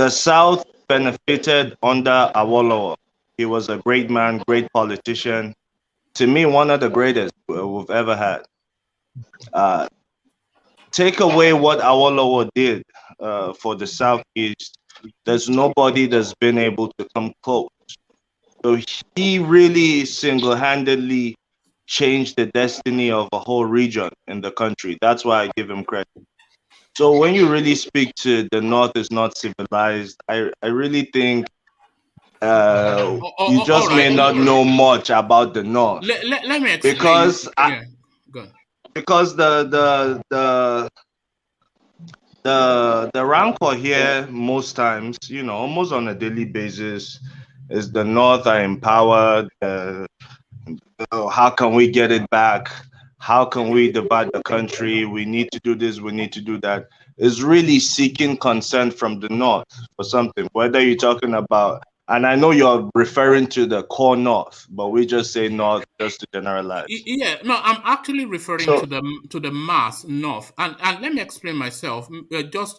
South benefited under Awolowo. He was a great man, great politician. To me, one of the greatest we've ever had. Take away what Awolowo did for the Southeast, there's nobody that's been able to come close. So he really single-handedly changed the destiny of a whole region in the country. That's why I give him credit. So when you really speak to the North is not civilized, I really think you just may not know much about the North. Let me explain. Because the rancor here most times, almost on a daily basis, is the North are empowered. How can we get it back? How can we divide the country? We need to do this, we need to do that. It's really seeking consent from the North for something, whether you're talking about, and I know you're referring to the core North, but we just say North just to generalize. Yeah, no, I'm actually referring to the mass North, and let me explain myself. The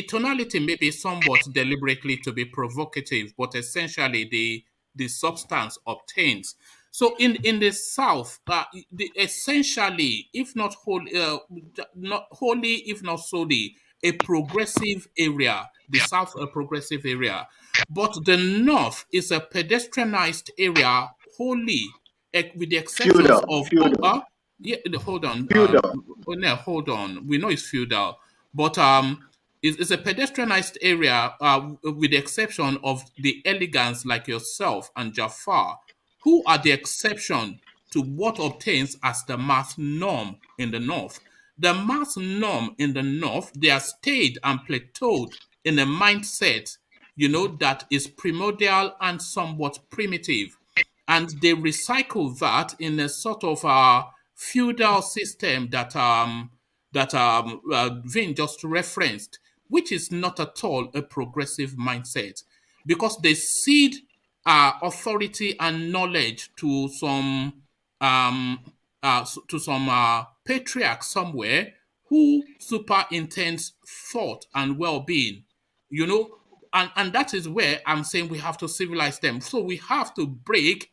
tonality may be somewhat deliberately to be provocative, but essentially the substance obtains. So in the South, essentially, if not wholly, if not solely, a progressive area. The South, a progressive area, but the North is a pedestrianized area wholly, with the exceptions of hold on. Hold on. We know it's feudal, but it's a pedestrianized area with the exception of the elegants like yourself and Jafar, who are the exception to what obtains as the mass norm in the North. the mass norm in the North, they are stayed and plateaued in a mindset, that is primordial and somewhat primitive. And they recycle that in a sort of feudal system that Vin just referenced, which is not at all a progressive mindset, because they cede authority and knowledge to some patriarch somewhere who superintends thought and well-being, and that is where I'm saying we have to civilize them. So we have to break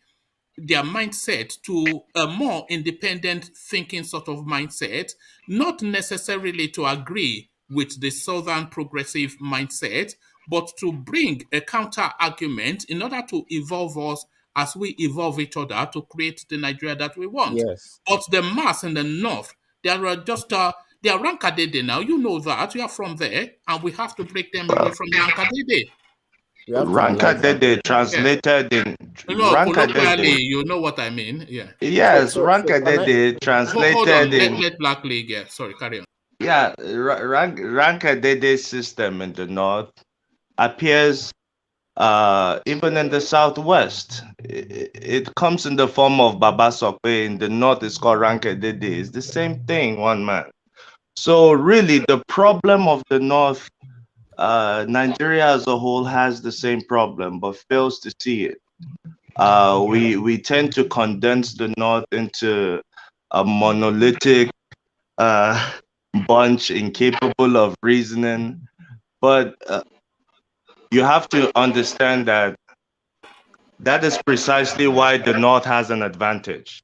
their mindset to a more independent thinking sort of mindset, not necessarily to agree with the Southern progressive mindset, but to bring a counter argument in order to evolve us as we evolve each other to create the Nigeria that we want. Yes. But the mass in the North, they are just they are Rankadede now. You know that. We are from there, and we have to break them away from Rankadede. Rankadede translated in colloquially, you know what I mean. Yeah. Yes, Rankadede translated hold on. in. Let Black League. Yeah, sorry, carry on. Yeah, Rankadede system in the North appears even in the Southwest. It comes in the form of Baba Sokwe. In the North, it's called Rankadede. It's the same thing, one man. So really, the problem of the North, Nigeria as a whole has the same problem, but fails to see it. We tend to condense the North into a monolithic bunch incapable of reasoning, but you have to understand that is precisely why the North has an advantage.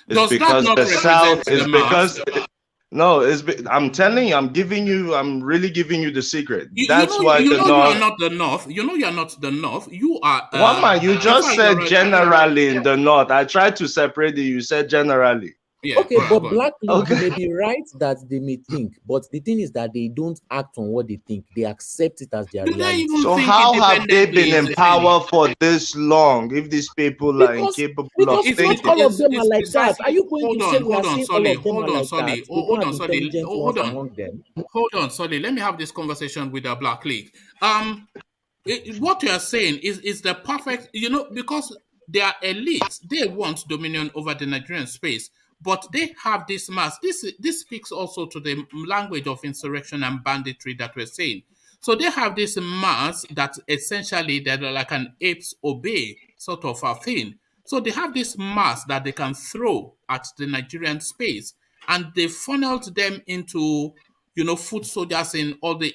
It's because the South is because. No, I'm telling you, I'm really giving you the secret. That's why the North. You are not the North. You know you are not the North. You are. One man, you just said generally in the North. I tried to separate it. You said generally. Yeah, okay, but Black League may be right that they may think, but the thing is that they don't act on what they think. They accept it as their reality. So how have they been in power for this long if these people are incapable of thinking? Because all of them are like that. Are you going to say we are saying all of them are like that? Hold on, Solly. Let me have this conversation with the Black League. What you are saying is the perfect, because they are elites. They want dominion over the Nigerian space. But they have this mass. This speaks also to the language of insurrection and banditry that we're saying. So they have this mass that essentially they're like an apes obey sort of a thing. So they have this mass that they can throw at the Nigerian space, and they funneled them into foot soldiers in all the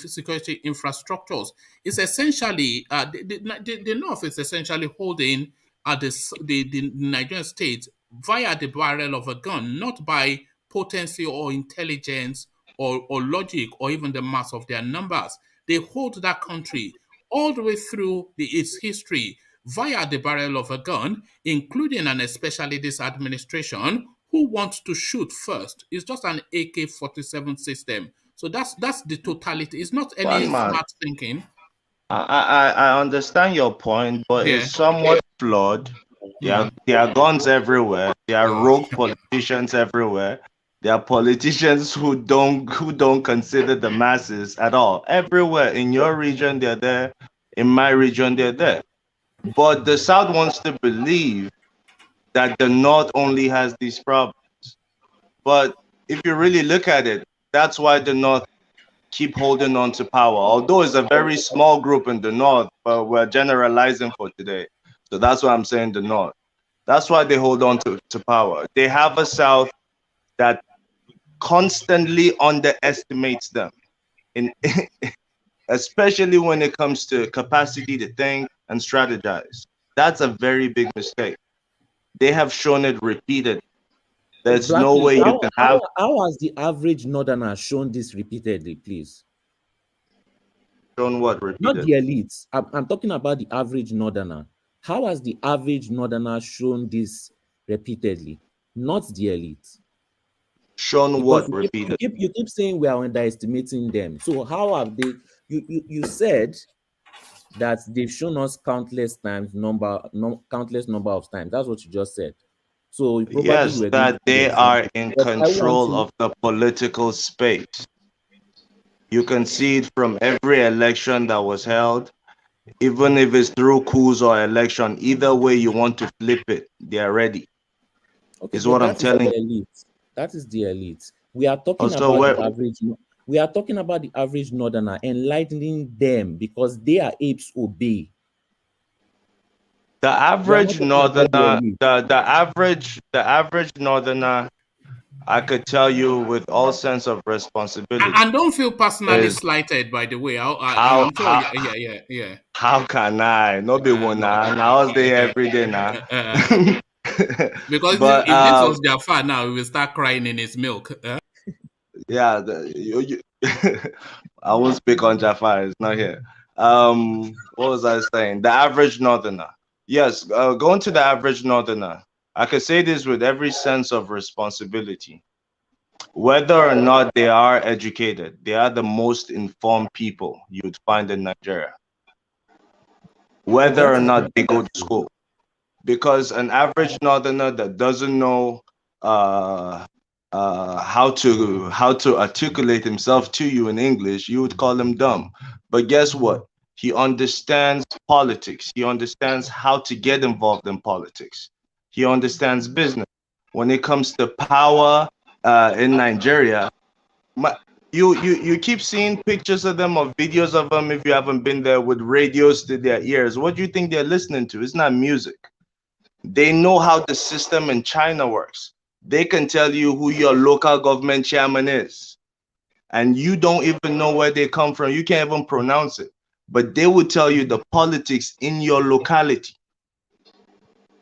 security infrastructures. It's essentially the North is essentially holding the Nigerian state via the barrel of a gun, not by potency or intelligence or logic or even the mass of their numbers. They hold that country all the way through its history via the barrel of a gun, including and especially this administration, who wants to shoot first. It's just an AK-47 system. So that's the totality. It's not any smart thinking. I understand your point, but it's somewhat flawed. There are guns everywhere. There are rogue politicians everywhere. There are politicians who don't consider the masses at all. Everywhere in your region, they're there. In my region, they're there. But the South wants to believe that the North only has these problems. But if you really look at it, that's why the North keep holding on to power. Although it's a very small group in the North, but we're generalizing for today. So that's why I'm saying the North. That's why they hold on to power. They have a South that constantly underestimates them, especially when it comes to capacity to think and strategize. That's a very big mistake. They have shown it repeatedly. There's no way you can have. How has the average Northerner shown this repeatedly, please? Shown what repeatedly? Not the elites. I'm talking about the average Northerner. How has the average Northerner shown this repeatedly? Not the elites. Shown what repeatedly? You keep saying we are underestimating them. So how have they? You said that they've shown us countless number of times. That's what you just said. So probably Yes, you were going that to they the are example. in But I want control to. of the political space. You can see it from every election that was held, even if it's through coups or election. Either way you want to flip it, they are ready. Okay, Is but what I'm that is the telling you. elite. That is the elite. We are talking Also, about where the average. We are talking about the average northerner, enlightening them because they are apes obey. the We are not average talking about the northerner, elite. the average northerner, I could tell you with all sense of responsibility, And don't feel personally is slighted, by the way. how I'm sure. how Yeah. how can I not be one now? Now I was there every day now. Because But if this was Jafar now, we will start crying in his milk. yeah, I won't speak on Jafar. It's not here. What was I saying? The average northerner. Yes, going to the average northerner. I could say this with every sense of responsibility. Whether or not they are educated, they are the most informed people you'd find in Nigeria. Whether or not they go to school. Because an average northerner that doesn't know how to articulate himself to you in English, you would call him dumb. But guess what? He understands politics. He understands how to get involved in politics. He understands business. When it comes to power in Nigeria, you keep seeing pictures of them or videos of them if you haven't been there with radios to their ears. What do you think they're listening to? It's not music. They know how the system in China works. They can tell you who your local government chairman is. And you don't even know where they come from. You can't even pronounce it. But they will tell you the politics in your locality.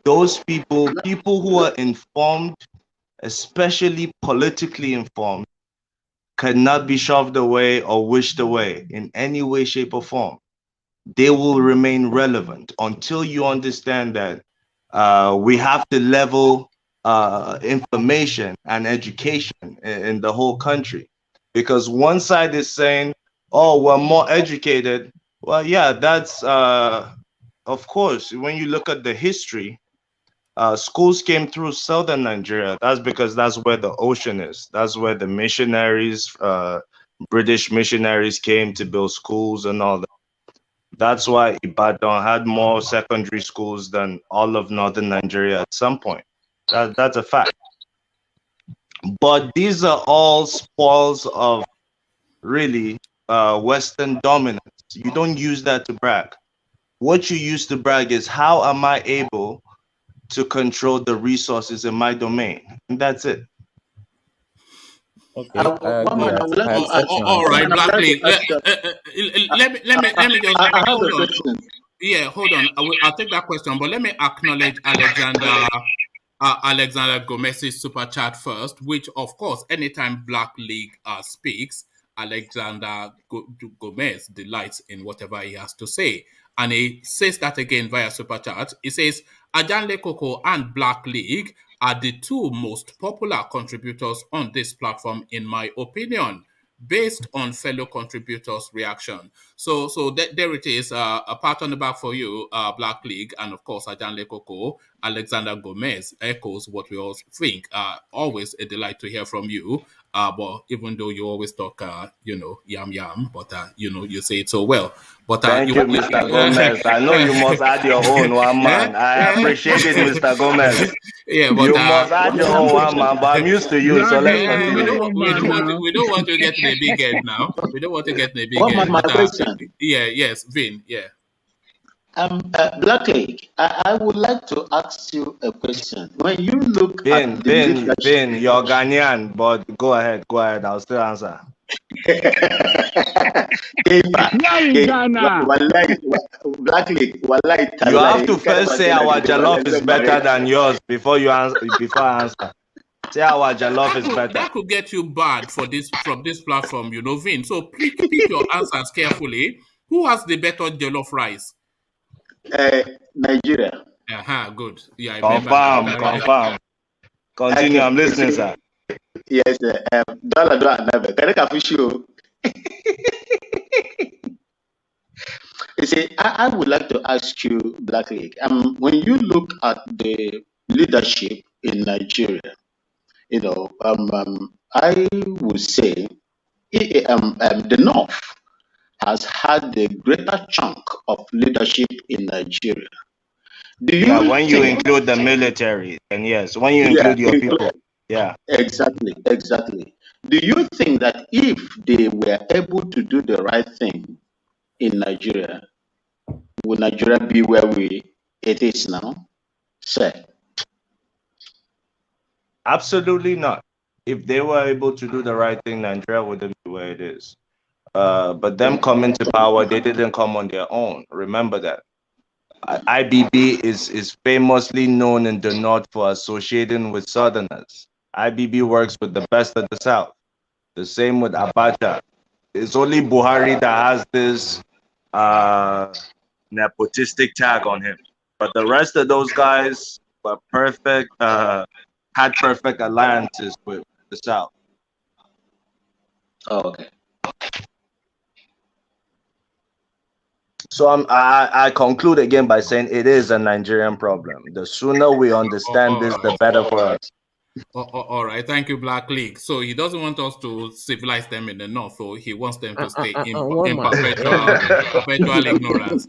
Those people who are informed, especially politically informed, cannot be shoved away or wished away in any way, shape, or form. They will remain relevant until you understand that we have to level information and education in the whole country. Because one side is saying, oh, we're more educated. Well, yeah, that's, of course, when you look at the history, schools came through southern Nigeria. That's because that's where the ocean is. That's where the missionaries, British missionaries came to build schools and all that. That's why Ibadan had more secondary schools than all of northern Nigeria at some point. That's a fact. But these are all spoils of really Western dominance. You don't use that to brag. What you use to brag is how am I able to control the resources in my domain? And that's it. Okay, I agree. I accept your All answer. right, Blackly. Let me just I have hold a on. question. Yeah, hold on. I'll take that question, but let me acknowledge Alexander Gomez's super chat first, which of course, anytime Black League speaks, Alexander Gomez delights in whatever he has to say. And he says that again via super chat. He says, Ajanle Koko and Black League are the two most popular contributors on this platform, in my opinion, based on fellow contributors' reaction. So there it is. A pat on the back for you, Black League, and of course, Ajanle Koko. Alexander Gomez echoes what we all think. Always a delight to hear from you. But even though you always talk, yam, but you say it so well. But Thank you, Mr. Gomez. I know you must add your own one man. I appreciate it, Mr. Gomez. Yeah, but you must add your own one man. But I'm used to you, so let's continue. We don't want to get in a big head now. We don't want to get in a big head. My But question. yes, Vin, yeah. Black Lake, I would like to ask you a question. When you look at the leadership, Vin, you're Ghanaian, but go ahead. I'll still answer. Black Lake, you have to first say our jollof is better than yours before you answer. Before I answer, say our jollof is better. That could get you banned from this platform, Vin. So pick your answers carefully. Who has the better jollof rice? Nigeria. Good. Yeah, I confirm. Continue. I'm listening, sir. Yes, You see, I would like to ask you, Black Lake, when you look at the leadership in Nigeria, I would say the North has had the greater chunk of leadership in Nigeria. Do you Yeah, when you think? include the military, and yes, when you Yeah, include your people. Yeah. exactly. Do you think that if they were able to do the right thing in Nigeria, would Nigeria be where it is now? Sir. Absolutely not. If they were able to do the right thing, Nigeria wouldn't be where it is. But them coming to power, they didn't come on their own. Remember that. IBB is famously known in the North for associating with Southerners. IBB works with the best of the South. The same with Abacha. It's only Buhari that has this nepotistic tag on him. But the rest of those guys were perfect, had perfect alliances with the South. Oh, okay. So I conclude again by saying it is a Nigerian problem. The sooner we understand this, the better for us. All right, thank you, Black League. So he doesn't want us to civilize them in the north, so he wants them to stay in perpetual ignorance.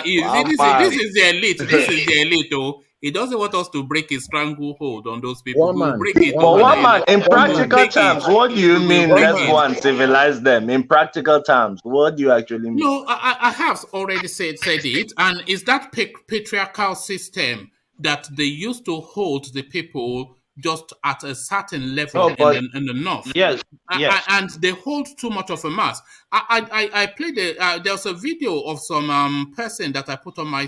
You see, this is the elite. This is the elite, though. He doesn't want us to break his stranglehold on those people. We'll break it. But one man, in practical terms, what do you mean? Let's go and civilize them. In practical terms, what do you actually mean? No, I have already said it, and it's that patriarchal system that they used to hold the people just at a certain level in the north. Yes. And they hold too much of a mass. I played there's a video of some person that I put on my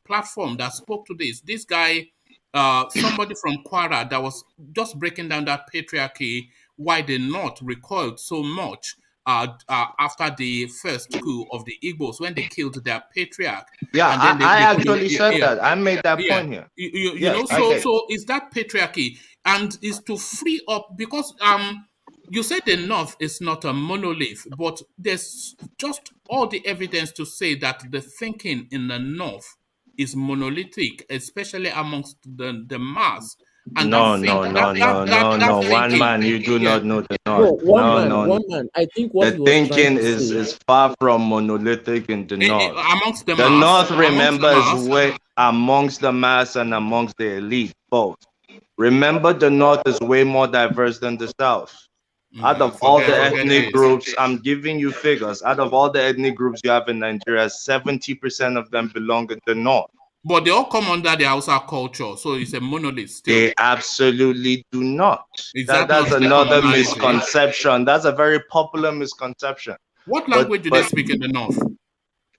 platform that spoke to this. This guy, somebody from Kwara, that was just breaking down that patriarchy, why the North recoiled so much after the first coup of the Igbos when they killed their patriarch. Yeah, and then I actually said that. I made that point here. You know, so it's that patriarchy, and is to free up, because you said the North is not a monolith, but there's just all the evidence to say that the thinking in the North is monolithic, especially amongst the mass. And no. One man, you do not know the North. One man. I think what the thinking is far from monolithic in the North. Amongst the North, remember, is way amongst the mass and amongst the elite, both. Remember, the North is way more diverse than the South. Out of all the ethnic groups, I'm giving you figures. Out of all the ethnic groups you have in Nigeria, 70% of them belong in the North. But they all come under the Hausa culture, so it's a monolith still. They absolutely do not. That's another misconception. That's a very popular misconception. What language do they speak in the North?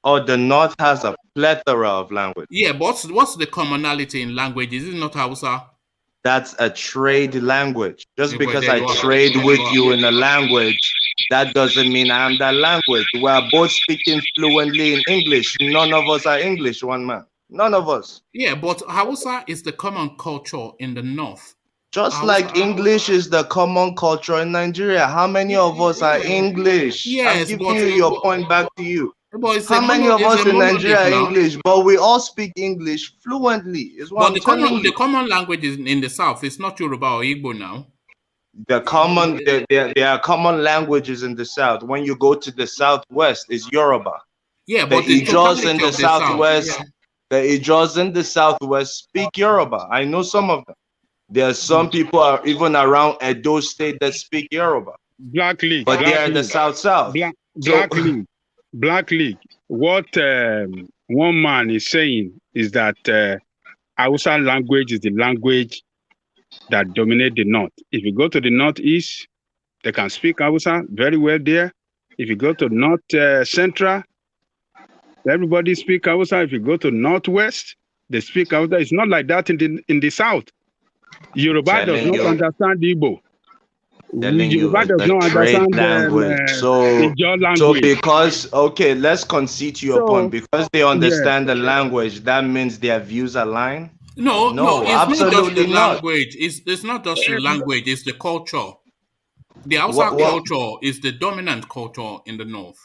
Oh, the North has a plethora of language. Yeah, but what's the commonality in language? Is it not Hausa? That's a trade language. Just because I trade with you in a language, that doesn't mean I am that language. We are both speaking fluently in English. None of us are English, one man. None of us. Yeah, but Hausa is the common culture in the North. Just like English is the common culture in Nigeria. How many of us are English? Yes, I'm giving you your point back to you. How many of us in Nigeria are English? But we all speak English fluently. Is what the common language is in the South. It's not Yoruba or Igbo now. There are common languages in the South. When you go to the Southwest, it's Yoruba. Yeah, but the Ijos in the Southwest. The Ijos in the Southwest speak Yoruba. I know some of them. There are some people even around Edo State that speak Yoruba. Black League. But they are in the South. Black League. What one man is saying is that Hausa language is the language that dominates the North. If you go to the Northeast, they can speak Hausa very well there. If you go to North Central, everybody speak Hausa. If you go to Northwest, they speak Hausa. It's not like that in the South. Yoruba does not understand Igbo. Yoruba does not understand language. So because, okay, let's concede to your point. Because they understand the language, that means their views align? No, it's absolutely not just the language. It's not just the language, it's the culture. The Hausa culture is the dominant culture in the North.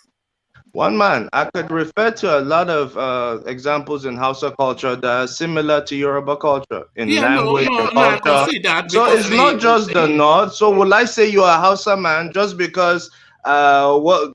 One man, I could refer to a lot of examples in Hausa culture that are similar to Yoruba culture in Yeah, no, language no, and no, I culture. concede that So because it's not just the North. So will I say you're a Hausa man just because what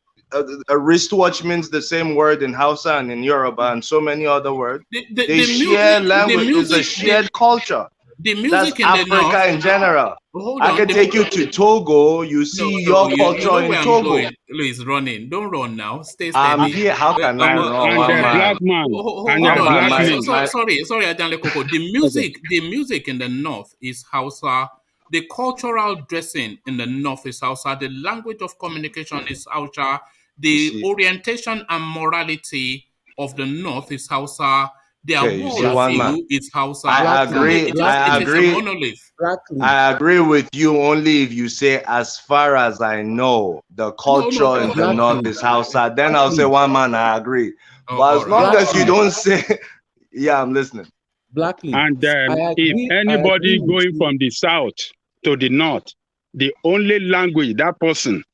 a wristwatch means the same word in Hausa and in Yoruba and so many other words? They the share music, the language. It's a music, shared culture. the That's music in the north. Africa in general. Hold I on, can take you to Togo. You no, see no, your you culture know in where I'm Togo. going. Louis, running. Don't run now. Stay I'm steady. here. How can I run, And one a man? black man, and a Hold One on. man, black lady. Sorry, Adanle Koko. Okay. The music in the north is Hausa. The cultural dressing in the north is Hausa. The language of communication is Hausa. You The see, orientation and morality of the north is Hausa. Their okay, you see, one man. worldview is Hausa. I So Blackly, agree. it I is a blackly, agree. monolith. blackly, I agree with you only if you say, as far as I know, the No, no. culture in the north blackly, is Hausa. Then I'll say, blackly, one man, I agree. But All as right. long as you blackly, don't say, yeah, I'm listening. blackly. And then if I agree anybody with going you. from the south to the north, the only language that person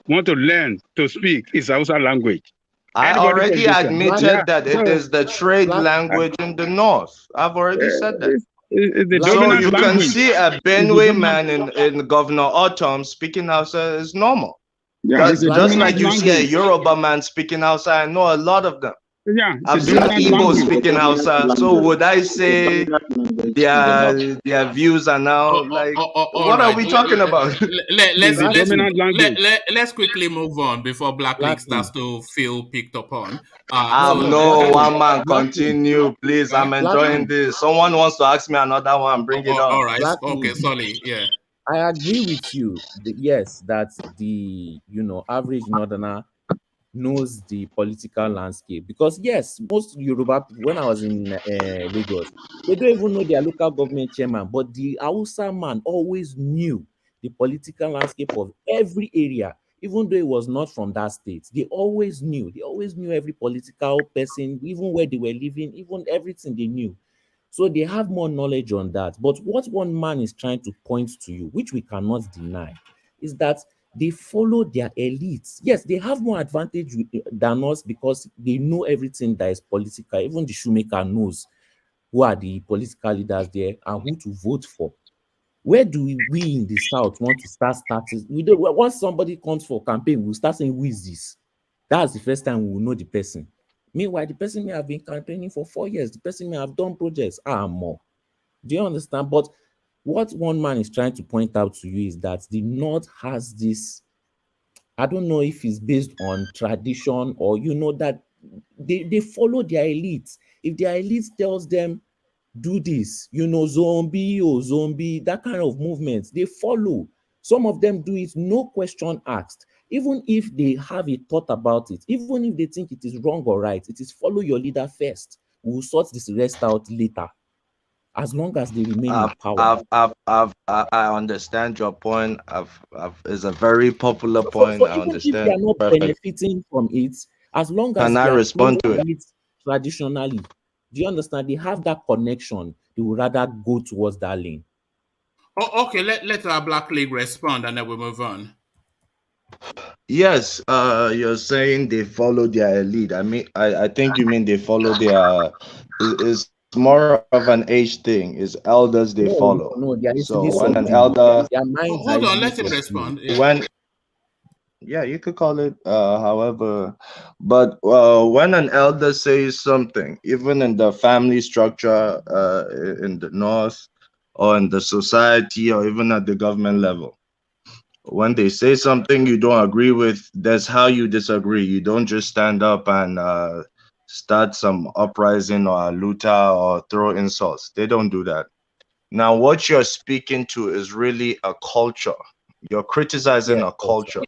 want to learn to speak is Hausa language. I Anybody from already the south. Black, Yeah. admitted that it So is the trade black, language in the north. I've already said that. it's the So blackly. dominant you can language. see a It's the Benue dominant, man in Governor Autumn speaking Hausa is normal. yeah, it's Just, the just dominant like you Blackly, see a language. Yoruba man speaking Hausa, I know a lot of them. Yeah, it's a I've seen dominant Igbo language. speaking Hausa. So would I say their views are now like, All what are right. we talking about? It's the blackly, dominant language. Let's quickly move on before Black Link blackly. starts to feel picked upon. No, So no, No, blackly, one man, blackly, continue, please. I'm enjoying blackly, this. Someone wants to ask me another one. Bring it on. all right. Okay, blackly. sorry. Yeah. I agree with you. Yes, that the average northerner knows the political landscape because yes, most Yoruba people, when I was in Lagos, they don't even know their local government chairman, but the Hausa man always knew the political landscape of every area, even though it was not from that state. They always knew. They always knew every political person, even where they were living, even everything they knew. So they have more knowledge on that. But what one man is trying to point to you, which we cannot deny, is that they follow their elites. Yes, they have more advantage than us because they know everything that is political. Even the shoemaker knows who are the political leaders there and who to vote for. Where do we in the South want to start starting? We don't, once somebody comes for campaign, we'll start saying, who is this? That's the first time we will know the person. Meanwhile, the person may have been campaigning for 4 years. The person may have done projects more. Do you understand? But what one man is trying to point out to you is that the North has this, I don't know if it's based on tradition or that they follow their elites. If their elites tells them do this, zombie or zombie, that kind of movement, they follow. Some of them do it, no question asked. Even if they have a thought about it, even if they think it is wrong or right, it is follow your leader first. We'll sort this rest out later, as long as they remain in power. I understand your point. It's a very popular So point. I even if they understand are not perfect. benefiting from it, as long Can as I they are respond to following it? it traditionally, do you understand? They have that connection. They would rather go towards that lane. Okay, let our Black League respond and then we move on. Yes, you're saying they follow their lead. I think you mean they follow their. It's more of an age thing. It's elders they No, follow. no, no. They are So easily when an subdued. elder, Their minds are Hold on, easily let him subdued. respond. Yeah. when yeah, you could call it however, but when an elder says something, even in the family structure, in the north, or in the society, or even at the government level, when they say something you don't agree with, that's how you disagree. You don't just stand up and start some uprising or a looter or throw insults. They don't do that. Now, what you're speaking to is really a culture. You're criticizing Yeah, a culture, culture.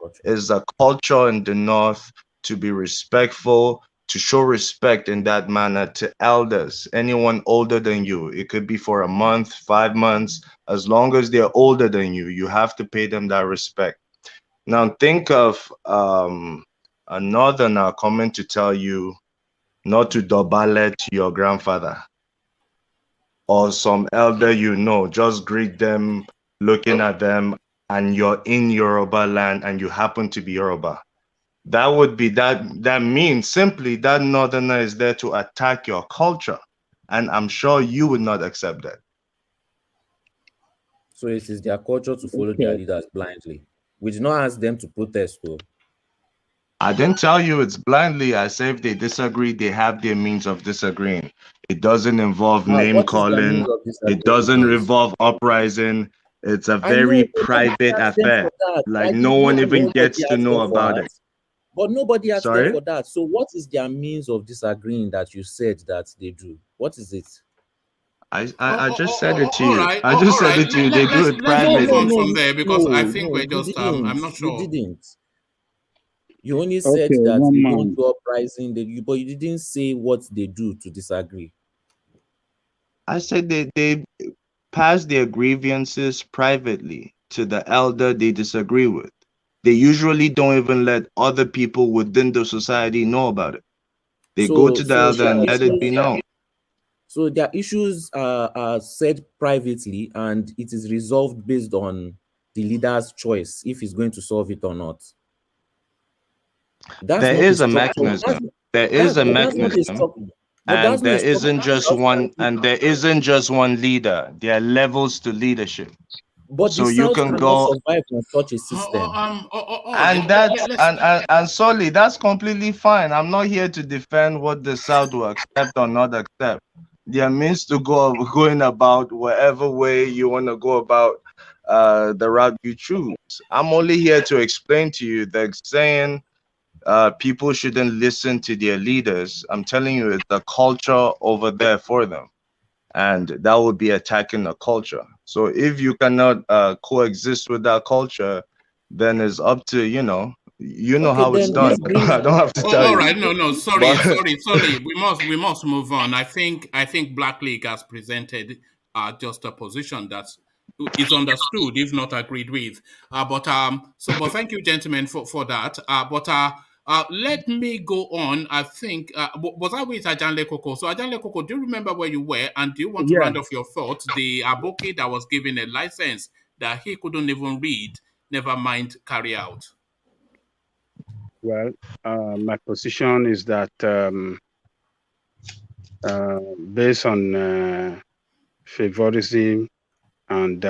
culture. Is a culture in the north to be respectful, to show respect in that manner to elders, anyone older than you. It could be for a month, 5 months. As long as they're older than you have to pay them that respect. Now think of a northerner coming to tell you not to dobale to your grandfather or some elder, just greet them, looking at them, and you're in Yoruba land and you happen to be Yoruba. that would be that means simply that northerner is there to attack your culture, and I'm sure you would not accept that. So it is their culture to follow their leaders blindly. We did not ask them to protest, though. I didn't tell you it's blindly. I say if they disagree, they have their means of disagreeing. It doesn't involve Now, name what is their means calling. of It disagreeing, doesn't please? involve uprising. It's a I very know, but nobody private asked them affair. for that. Like I no did one not. even Nobody gets to asked know them for about that. it. But nobody asked them Sorry? for that. So what is their means of disagreeing that you said that they do? What is it? I just said it to All you. right, I just all said right. it to you. They do it Let's move No, on privately. from there because I think no, we're you just didn't. I'm not You sure. didn't. You only said Okay, that one they don't man. do uprising, but you didn't say what they do to disagree. I said they pass their grievances privately to the elder they disagree with. They usually don't even let other people within the society know about it. They go So, to the elder their and let it issues, be known. so their issues are said privately, and it is resolved based on the leader's choice if he's going to solve it or not. That's There not a is a structure. mechanism. There is a But that's not a mechanism, structure. But and that's not a there structure. isn't just How can one, and there isn't just one leader. There are levels to leadership. But the So you South can cannot go, survive on such a system. and and Solly, that's completely fine. I'm not here to defend what the South will accept or not accept. There are means to going about whatever way you want to go about the route you choose. I'm only here to explain to you that saying people shouldn't listen to their leaders. I'm telling you, it's the culture over there for them, and that would be attacking the culture. So if you cannot coexist with that culture, then it's up to you know Okay, how it's then this done. brings. I don't have to Oh, tell all you. right, no, sorry, But sorry. We must move on. I think Black League has presented just a position that is understood, if not agreed with. But thank you, gentlemen, for that. Let me go on. I think was I with Ajanle Koko? So Ajanle Koko, do you remember where you were, and do you want to Yeah. round off your thoughts? The Aboki that was given a license that he couldn't even read, never mind carry out. Well, my position is that based on favoritism and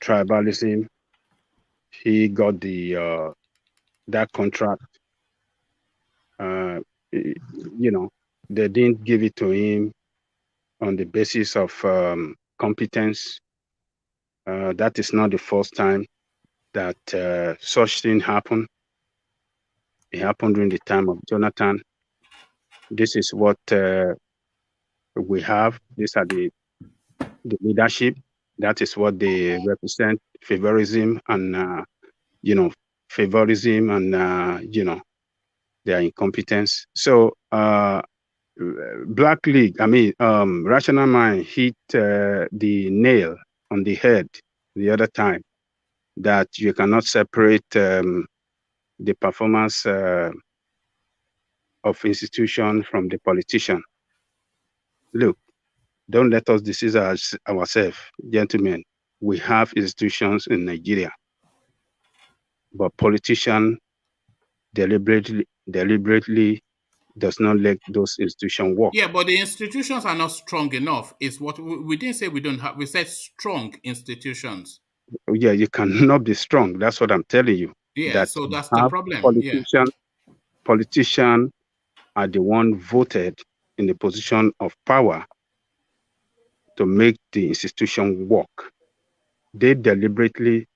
tribalism, he got the that contract. You know, they didn't give it to him on the basis of competence. That is not the first time that such thing happened. It happened during the time of Jonathan. This is what we have. These are the leadership. That is what they represent: favorism and favorism and their incompetence. So Black League, Rational Mind hit the nail on the head the other time that you cannot separate the performance of institution from the politician. Look, don't let us deceive ourselves, gentlemen. We have institutions in Nigeria, but politician deliberately does not let those institutions work. Yeah, but the institutions are not strong enough. Is what we didn't say we don't have. We said strong institutions. Yeah, you cannot be strong. That's what I'm telling you. Yeah, That so you that's the have problem. Yeah. politicians are the one voted in the position of power to make the institution work. They deliberately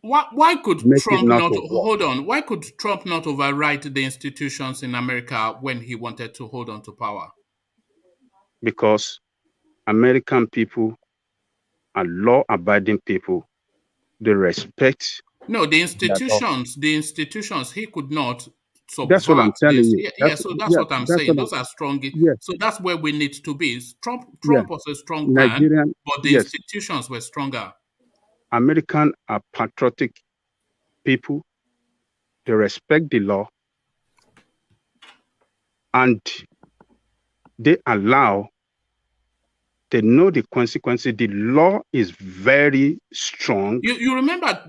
Why could make it Trump not not to work hold on? Why could Trump not override the institutions in America when he wanted to hold on to power? because American people are law-abiding people. They respect No, the their law. institutions, he could not That's what I'm subvert telling this. you. Yeah. So that's what I'm That's saying. what I'm. Those are strong. Yes, So that's where we need to be. yeah. Trump was a strong man, Nigerian, but the yes. institutions were stronger. American are patriotic people. They respect the law, and they allow They know the consequences. The law is very strong. You remember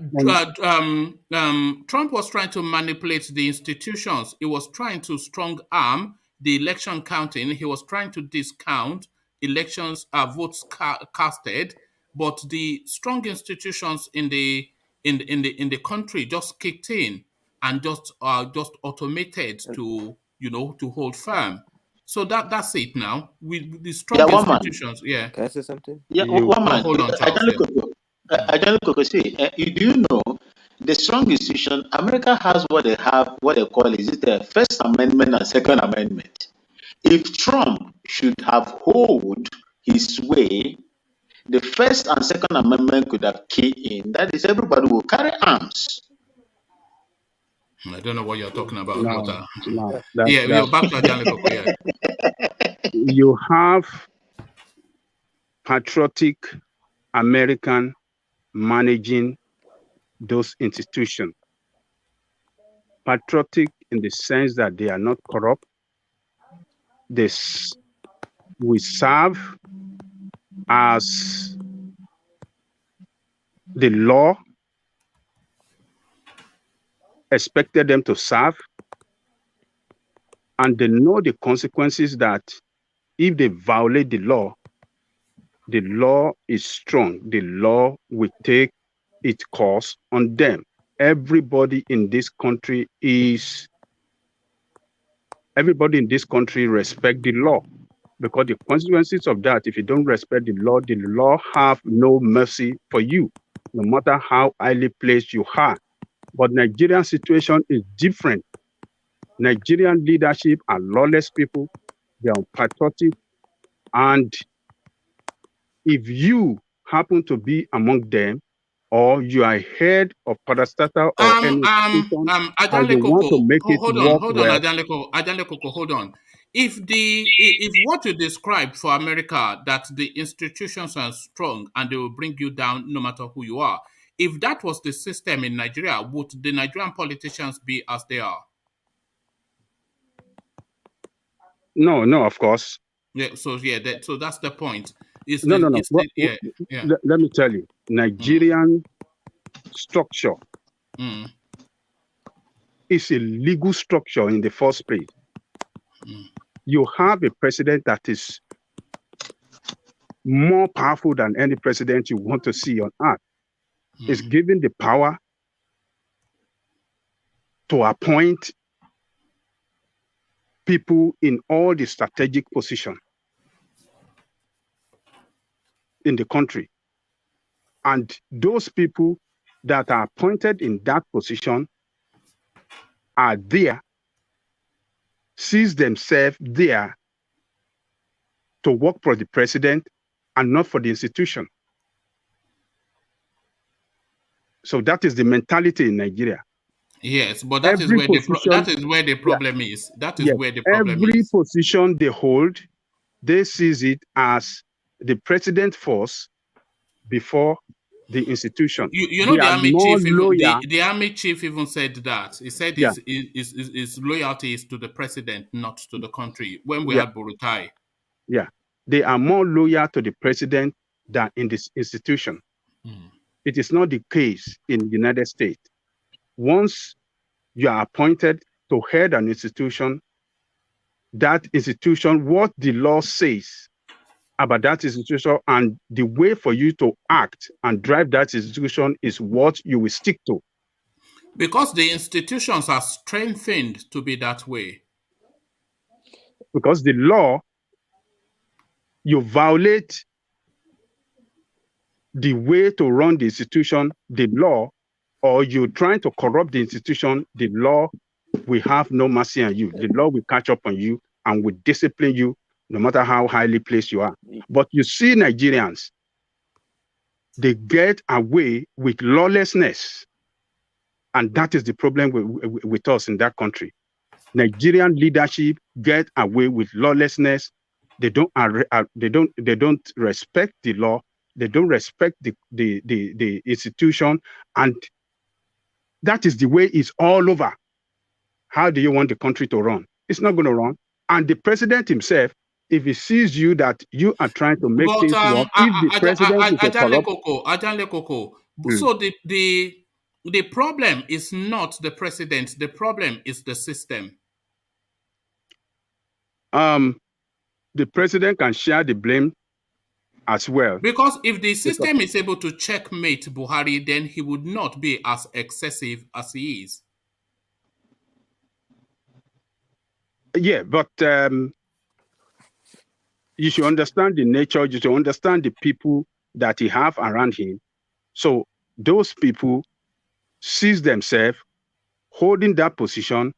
Trump was trying to manipulate the institutions. He was trying to strong arm the election counting. He was trying to discount elections, votes casted, but the strong institutions in the country just kicked in and just automated to to hold firm. So that's it now. With the strong institutions, yeah. Can I say something? Yeah, one man. Hold on, Charles. I don't know, do you know the strong institution? America has what they call the First Amendment and Second Amendment. If Trump should have hold his way, the First and Second Amendment could have kicked in. That is, everybody will carry arms. I don't know what you're talking about. You're back to Ajanle. Yeah. You have patriotic American managing those institutions. Patriotic in the sense that they are not corrupt. We serve as the law expected them to serve, and they know the consequences that if they violate the law is strong. The law will take its course on them. Everybody in this country respect the law, because the consequences of that, if you don't respect the law have no mercy for you, no matter how highly placed you are. But Nigerian situation is different. Nigerian leadership are lawless people. They are patriotic. And if you happen to be among them, or you are head of parastatal or any institution, and you want to make it work well. Ajanle Koko, hold on. If what you described for America, that the institutions are strong and they will bring you down no matter who you are, if that was the system in Nigeria, would the Nigerian politicians be as they are? No, of course. Yeah, so that's the point. No. Let me tell you, Nigerian structure is a legal structure in the first place. You have a president that is more powerful than any president you want to see on earth. Is given the power to appoint people in all the strategic positions in the country. And those people that are appointed in that position are there, sees themselves there to work for the president and not for the institution. So that is the mentality in Nigeria. Yes, but that is where the problem is. That is where the problem is. Every position they hold, they sees it as the president first before the institution. You know, the army chief even said that. He said his loyalty is to the president, not to the country. When we had Burutai. Yeah, they are more loyal to the president than in this institution. It is not the case in the United States. Once you are appointed to head an institution, that institution, what the law says about that institution and the way for you to act and drive that institution is what you will stick to. Because the institutions are strengthened to be that way. Because the law, you violate the way to run the institution, the law, or you're trying to corrupt the institution, the law will have no mercy on you. The law will catch up on you and will discipline you no matter how highly placed you are. But you see Nigerians, they get away with lawlessness. And that is the problem with us in that country. Nigerian leadership get away with lawlessness. They don't respect the law. They don't respect the institution. And that is the way it's all over. How do you want the country to run? It's not going to run. And the president himself if he sees you that you are trying to make But things work, if the president is a corrupt, Ajanle Koko. So the problem is not the president. The problem is the system. the president can share the blame as well. Because if the system is able to checkmate Buhari, then he would not be as excessive as he is. Yeah, but you should understand the nature, you should understand the people that he have around him. So those people sees themselves holding that position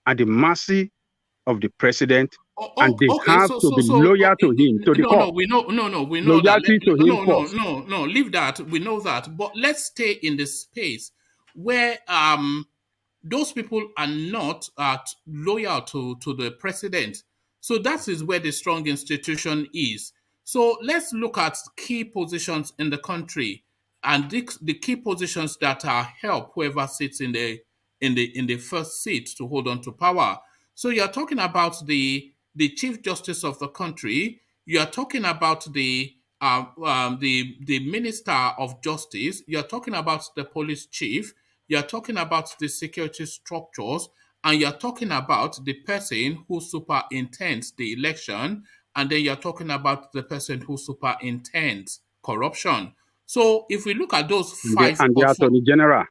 at the mercy of the president, and they have to be loyal to him, to the core. We know Loyalty that. to him first. No, leave that. We know that. But let's stay in the space where those people are not loyal to the president. So that is where the strong institution is. So let's look at key positions in the country, and the key positions that help whoever sits in the first seat to hold on to power. So you're talking about the Chief Justice of the country. You are talking about the Minister of Justice. You're talking about the police chief. You're talking about the security structures, and you're talking about the person who superintends the election, and then you're talking about the person who superintends corruption. So if we look at those five, and the Attorney General.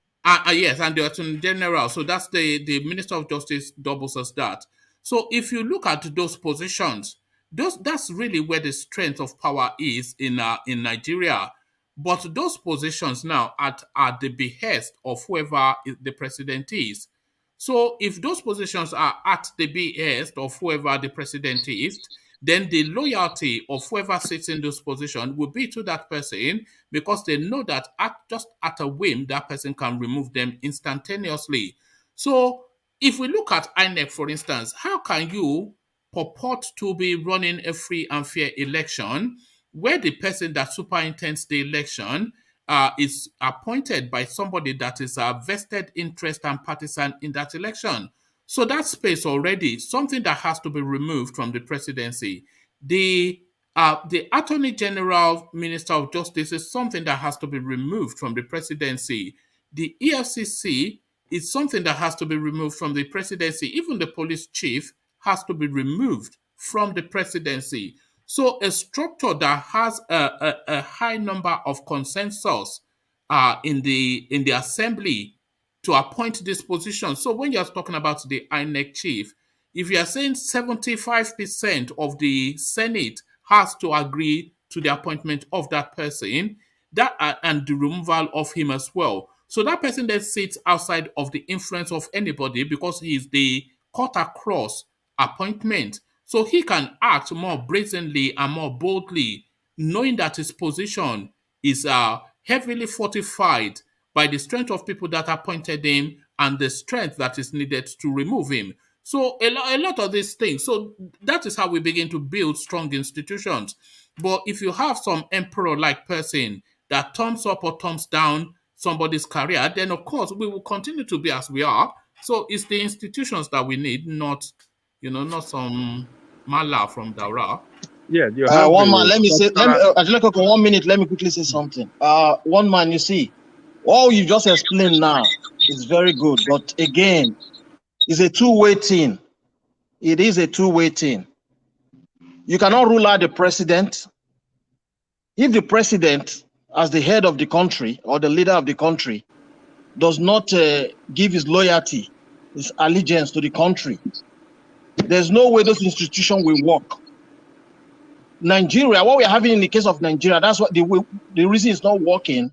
Yes, and the Attorney General. So that's the Minister of Justice doubles as that. So if you look at those positions, that's really where the strength of power is in Nigeria. But those positions now at the behest of whoever the president is. So if those positions are at the behest of whoever the president is, then the loyalty of whoever sits in those positions will be to that person, because they know that just at a whim, that person can remove them instantaneously. So if we look at INEC, for instance, how can you purport to be running a free and fair election where the person that superintends the election is appointed by somebody that is a vested interest and partisan in that election? So that space already, something that has to be removed from the presidency. The Attorney General, Minister of Justice is something that has to be removed from the presidency. The EFCC is something that has to be removed from the presidency. Even the police chief has to be removed from the presidency. So a structure that has a high number of consensus in the assembly to appoint this position. So when you're talking about the INEC chief, if you are saying 75% of the Senate has to agree to the appointment of that person, and the removal of him as well. So that person then sits outside of the influence of anybody, because he is the cut across appointment. So he can act more brazenly and more boldly, knowing that his position is heavily fortified by the strength of people that appointed him and the strength that is needed to remove him. So a lot of these things. So that is how we begin to build strong institutions. But if you have some emperor-like person that thumbs up or thumbs down somebody's career, then of course we will continue to be as we are. So it's the institutions that we need, not some mala from Daura. Yeah, you have one man. Let me say. Let me 1 minute. Let me quickly say something. One man. You see, all you just explained now is very good, but again, it's a two-way thing. It is a two-way thing. You cannot rule out the president. If the president, as the head of the country or the leader of the country, does not give his loyalty, his allegiance to the country, there's no way those institutions will work. Nigeria, what we're having in the case of Nigeria, that's what the reason it's not working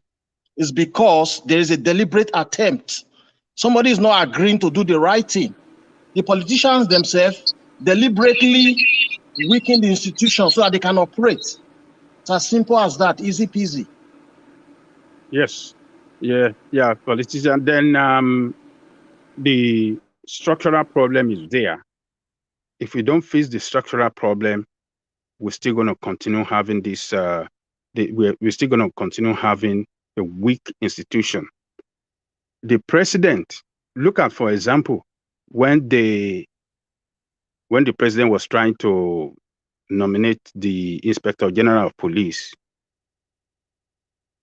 is because there is a deliberate attempt. Somebody is not agreeing to do the right thing. The politicians themselves deliberately weaken the institution so that they can operate. It's as simple as that, easy peasy. Yes, yeah, politicians. Then the structural problem is there. If we don't fix the structural problem, we're still going to continue having this. We're still going to continue having a weak institution. The president, look at, for example, when the president was trying to nominate the Inspector General of Police,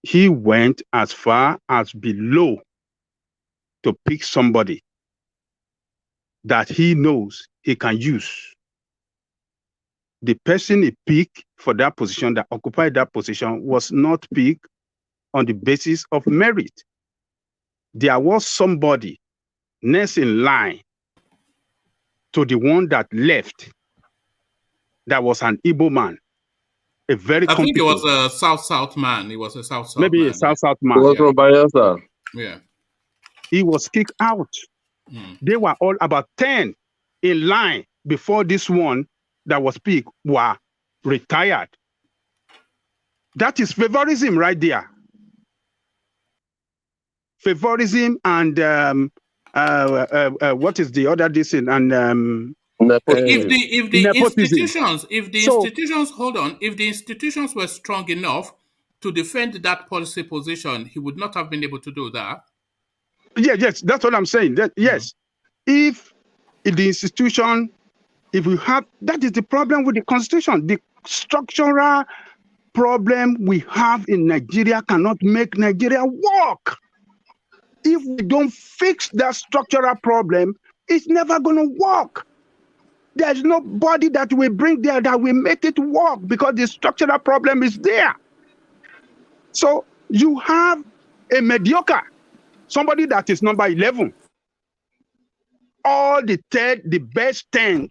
he went as far as below to pick somebody that he knows he can use. The person he picked for that position, that occupied that position, was not picked on the basis of merit. There was somebody next in line to the one that left that was an Igbo man, a very I think it competent. was a South man. He was a South Maybe man. a South man. He was from Bayelsa. Yeah. He was kicked out. They were all about 10 in line before this one that was picked were retired. That is favorism right there. Favorism and what is the other decision? And if the nepotism. institutions hold on, if the institutions were strong enough to defend that policy position, he would not have been able to do that. Yeah, yes, that's what I'm saying. That, yes, if the institution, if we have, that is the problem with the constitution. The structural problem we have in Nigeria cannot make Nigeria work. If we don't fix that structural problem, it's never going to work. There's nobody that will bring there that will make it work because the structural problem is there. So you have a mediocre, somebody that is number 11. All the best 10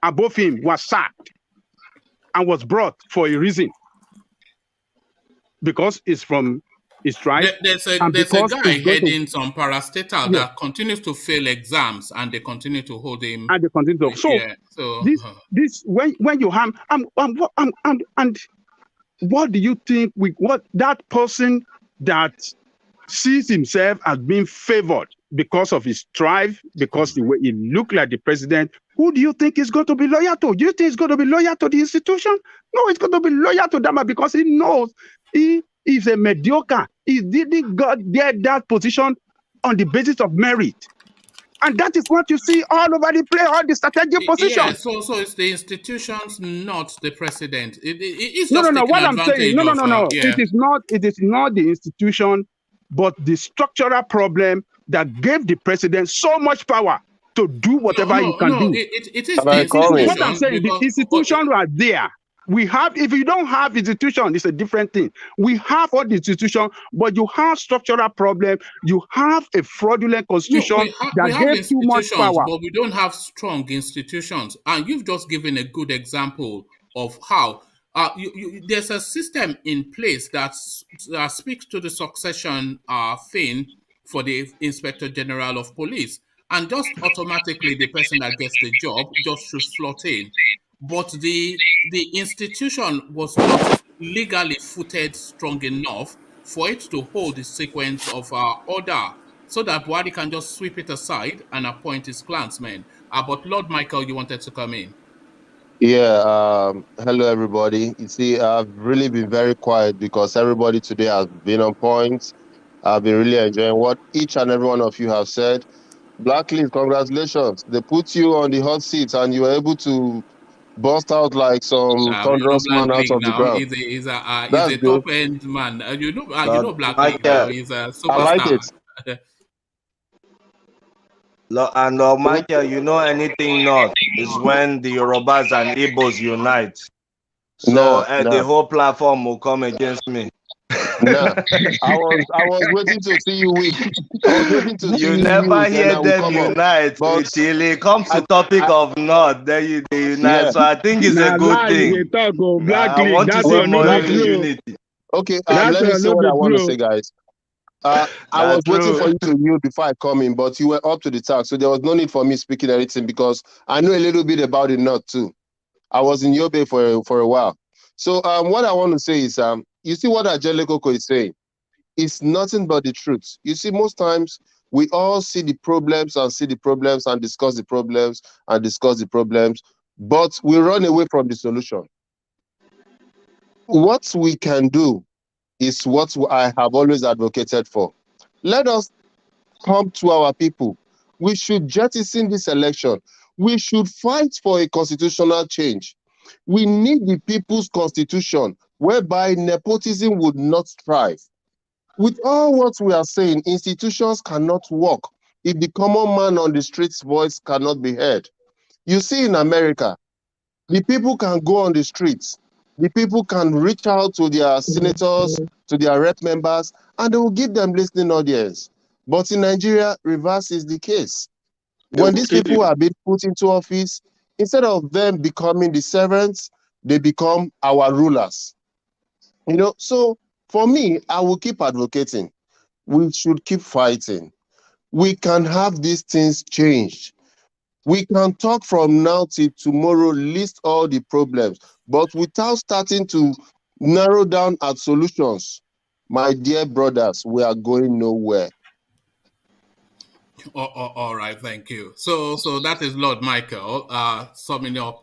above him was sacked and was brought for a reason. Because it's from his tribe. There's a guy heading some parastatal that continues to fail exams and they continue to hold him. And they continue to. So this when you have and what do you think what that person that sees himself as being favored because of his tribe, because the way he looked like the president, who do you think is going to be loyal to? Do you think he's going to be loyal to the institution? No, he's going to be loyal to them because he knows he is a mediocre. He didn't get that position on the basis of merit. And that is what you see all over the place, all the strategic positions. Yeah, so it's the institutions, not the president. It's just no. What I'm saying, no. Yeah. It is not the institution, but the structural problem that gave the president so much power to do whatever he can do. It is the institution. What I'm saying, the institutions are there. We have, if you don't have institution, it's a different thing. We have all the institution, but you have structural problem. You have a fraudulent constitution that gave too much power. But we don't have strong institutions. And you've just given a good example of how there's a system in place that speaks to the succession thing for the Inspector General of Police. And just automatically, the person that gets the job just should slot in. But the institution was not legally footed strong enough for it to hold the sequence of order so that Buhari can just sweep it aside and appoint his clansmen. But Lord Michael, you wanted to come in. Yeah, hello everybody. You see, I've really been very quiet because everybody today has been on point. I've been really enjoying what each and every one of you have said. Blacklist, congratulations. They put you on the hot seat and you were able to bust out like some thunderous man out of the ground. He's a top-end man. You know Blacklist now. He's a superstar. I like it. And Michael, you know anything not is when the Yorubas and Igbos unite. So the whole platform will come against me. No, I was waiting to see you win. I was waiting to see you never hear them unite until it comes to topic of North. Then they unite. Yeah. So I think it's a good thing. I want to see more unity. Okay, let me say what I want to say, guys. I was waiting for you to yield before I come in, but you were up to the task, so there was no need for me speaking anything because I know a little bit about the North too. I was in Yobe for a while. So what I want to say is, you see what Ajelekoko is saying? It's nothing but the truth. You see, most times we all see the problems and discuss the problems, but we run away from the solution. What we can do is what I have always advocated for. Let us come to our people. We should jettison this election. We should fight for a constitutional change. We need the people's constitution whereby nepotism would not thrive. With all what we are saying, institutions cannot work if the common man on the street's voice cannot be heard. You see in America, the people can go on the streets, the people can reach out to their senators, to their rep members, and they will give them listening audience. But in Nigeria, reverse is the case. When these people are being put into office, instead of them becoming the servants, they become our rulers. You know, so for me, I will keep advocating. We should keep fighting. We can have these things changed. We can talk from now till tomorrow, list all the problems, but without starting to narrow down at solutions, my dear brothers, we are going nowhere. All right, thank you. So that is Lord Michael summing up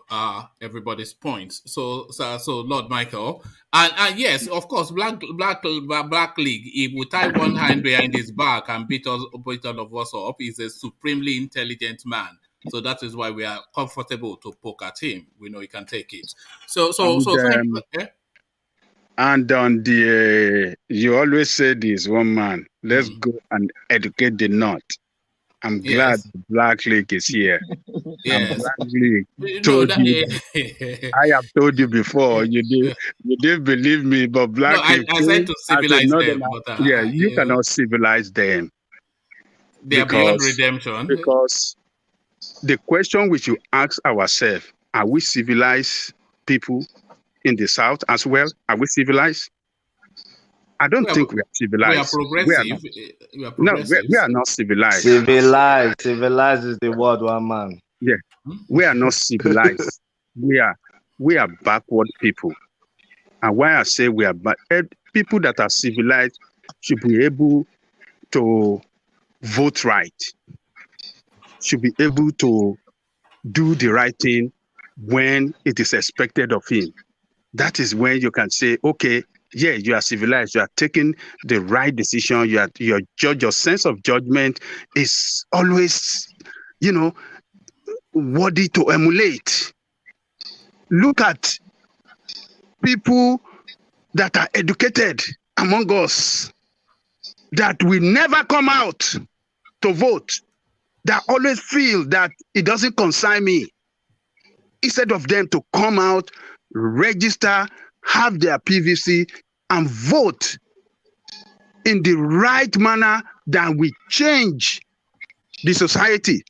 everybody's points. So Lord Michael, and yes, of course, Black League, if we tie one hand behind his back and beat all of us up, he's a supremely intelligent man. So that is why we are comfortable to poke at him. We know he can take it. And on the you always say this, one man, let's go and educate the North. I'm glad Black League is here. Yes. And Black League told you. I have told you before. You didn't believe me, but Black League. I said to civilize them. But, you cannot civilize them. They are beyond redemption. Because the question we should ask ourselves: are we civilized people in the South as well? Are we civilized? I don't think we are civilized. We are progressive. We are not civilized. Civilized is the word, one man. Yeah, we are not civilized. we are backward people. And why I say we are people that are civilized should be able to vote right, should be able to do the right thing when it is expected of him. That is when you can say, okay, yeah, you are civilized. You are taking the right decision. Your sense of judgment is always, worthy to emulate. Look at people that are educated among us that will never come out to vote, that always feel that it doesn't concern me. Instead of them to come out, register, have their PVC, and vote in the right manner that will change the society.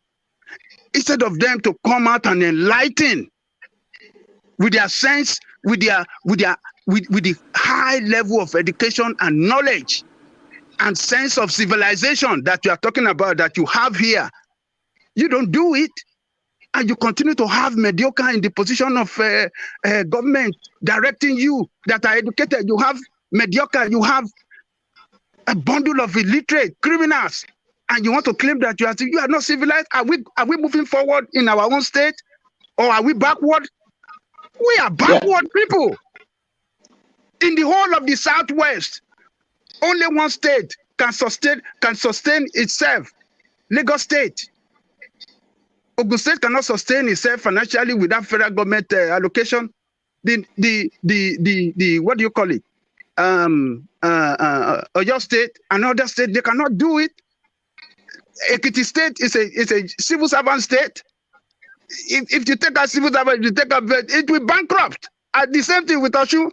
Instead of them to come out and enlighten with their sense, with the high level of education and knowledge and sense of civilization that you are talking about, that you have here. You don't do it. And you continue to have mediocre in the position of government directing you that are educated. You have mediocre, you have a bundle of illiterate criminals, and you want to claim that you are not civilized. Are we moving forward in our own state, or are we backward? We are backward people. In the whole of the Southwest, only one state can sustain itself. Lagos State. Ogun State cannot sustain itself financially without federal government allocation. The what do you call it? Oyo State and other state, they cannot do it. Ekiti State is a civil servant state. If you take a civil servant, it will bankrupt. The same thing with Oshu.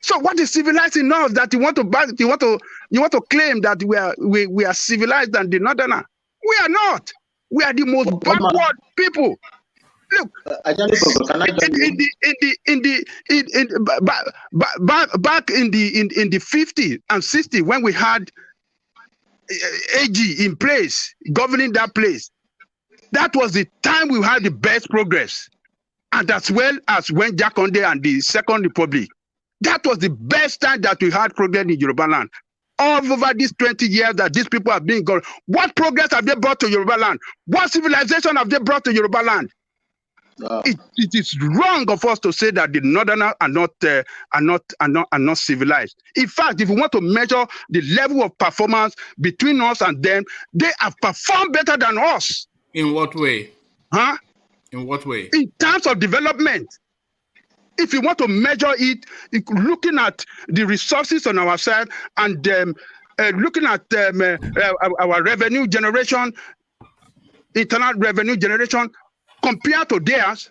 So what is civilized enough that you want to claim that we are civilized than the Northerner? We are not. We are the most backward people. Look, back in the 50s and 60s, when we had AG in place, governing that place, that was the time we had the best progress. And as well as when Jack Conde and the Second Republic, that was the best time that we had progress in Yoruba land. All over these 20 years that these people have been gone, what progress have they brought to Yoruba land? What civilization have they brought to Yoruba land? It is wrong of us to say that the Northerners are not civilized. In fact, if we want to measure the level of performance between us and them, they have performed better than us. In what way? Huh? In what way? In terms of development. If you want to measure it, looking at the resources on our side and looking at our revenue generation, internal revenue generation, compared to theirs,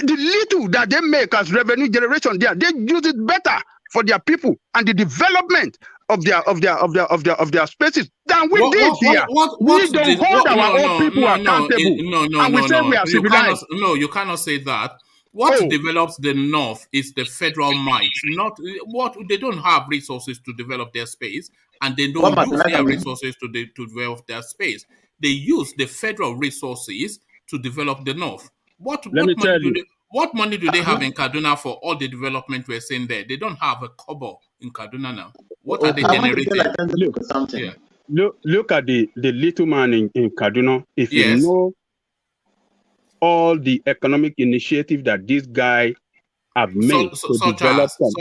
the little that they make as revenue generation there, they use it better for their people and the development of their spaces than we did here. We don't hold our own people accountable, and we say we are civilized. You cannot say that. What develops the North is the federal might, not what they don't have resources to develop their space, and they don't use their resources to develop their space. They use the federal resources to develop the North. What money do they have in Kaduna for all the development we're seeing there? They don't have a kobo in Kaduna now. What are they generating? Look at the little man in Kaduna. If you know all the economic initiative that this guy have made to develop them.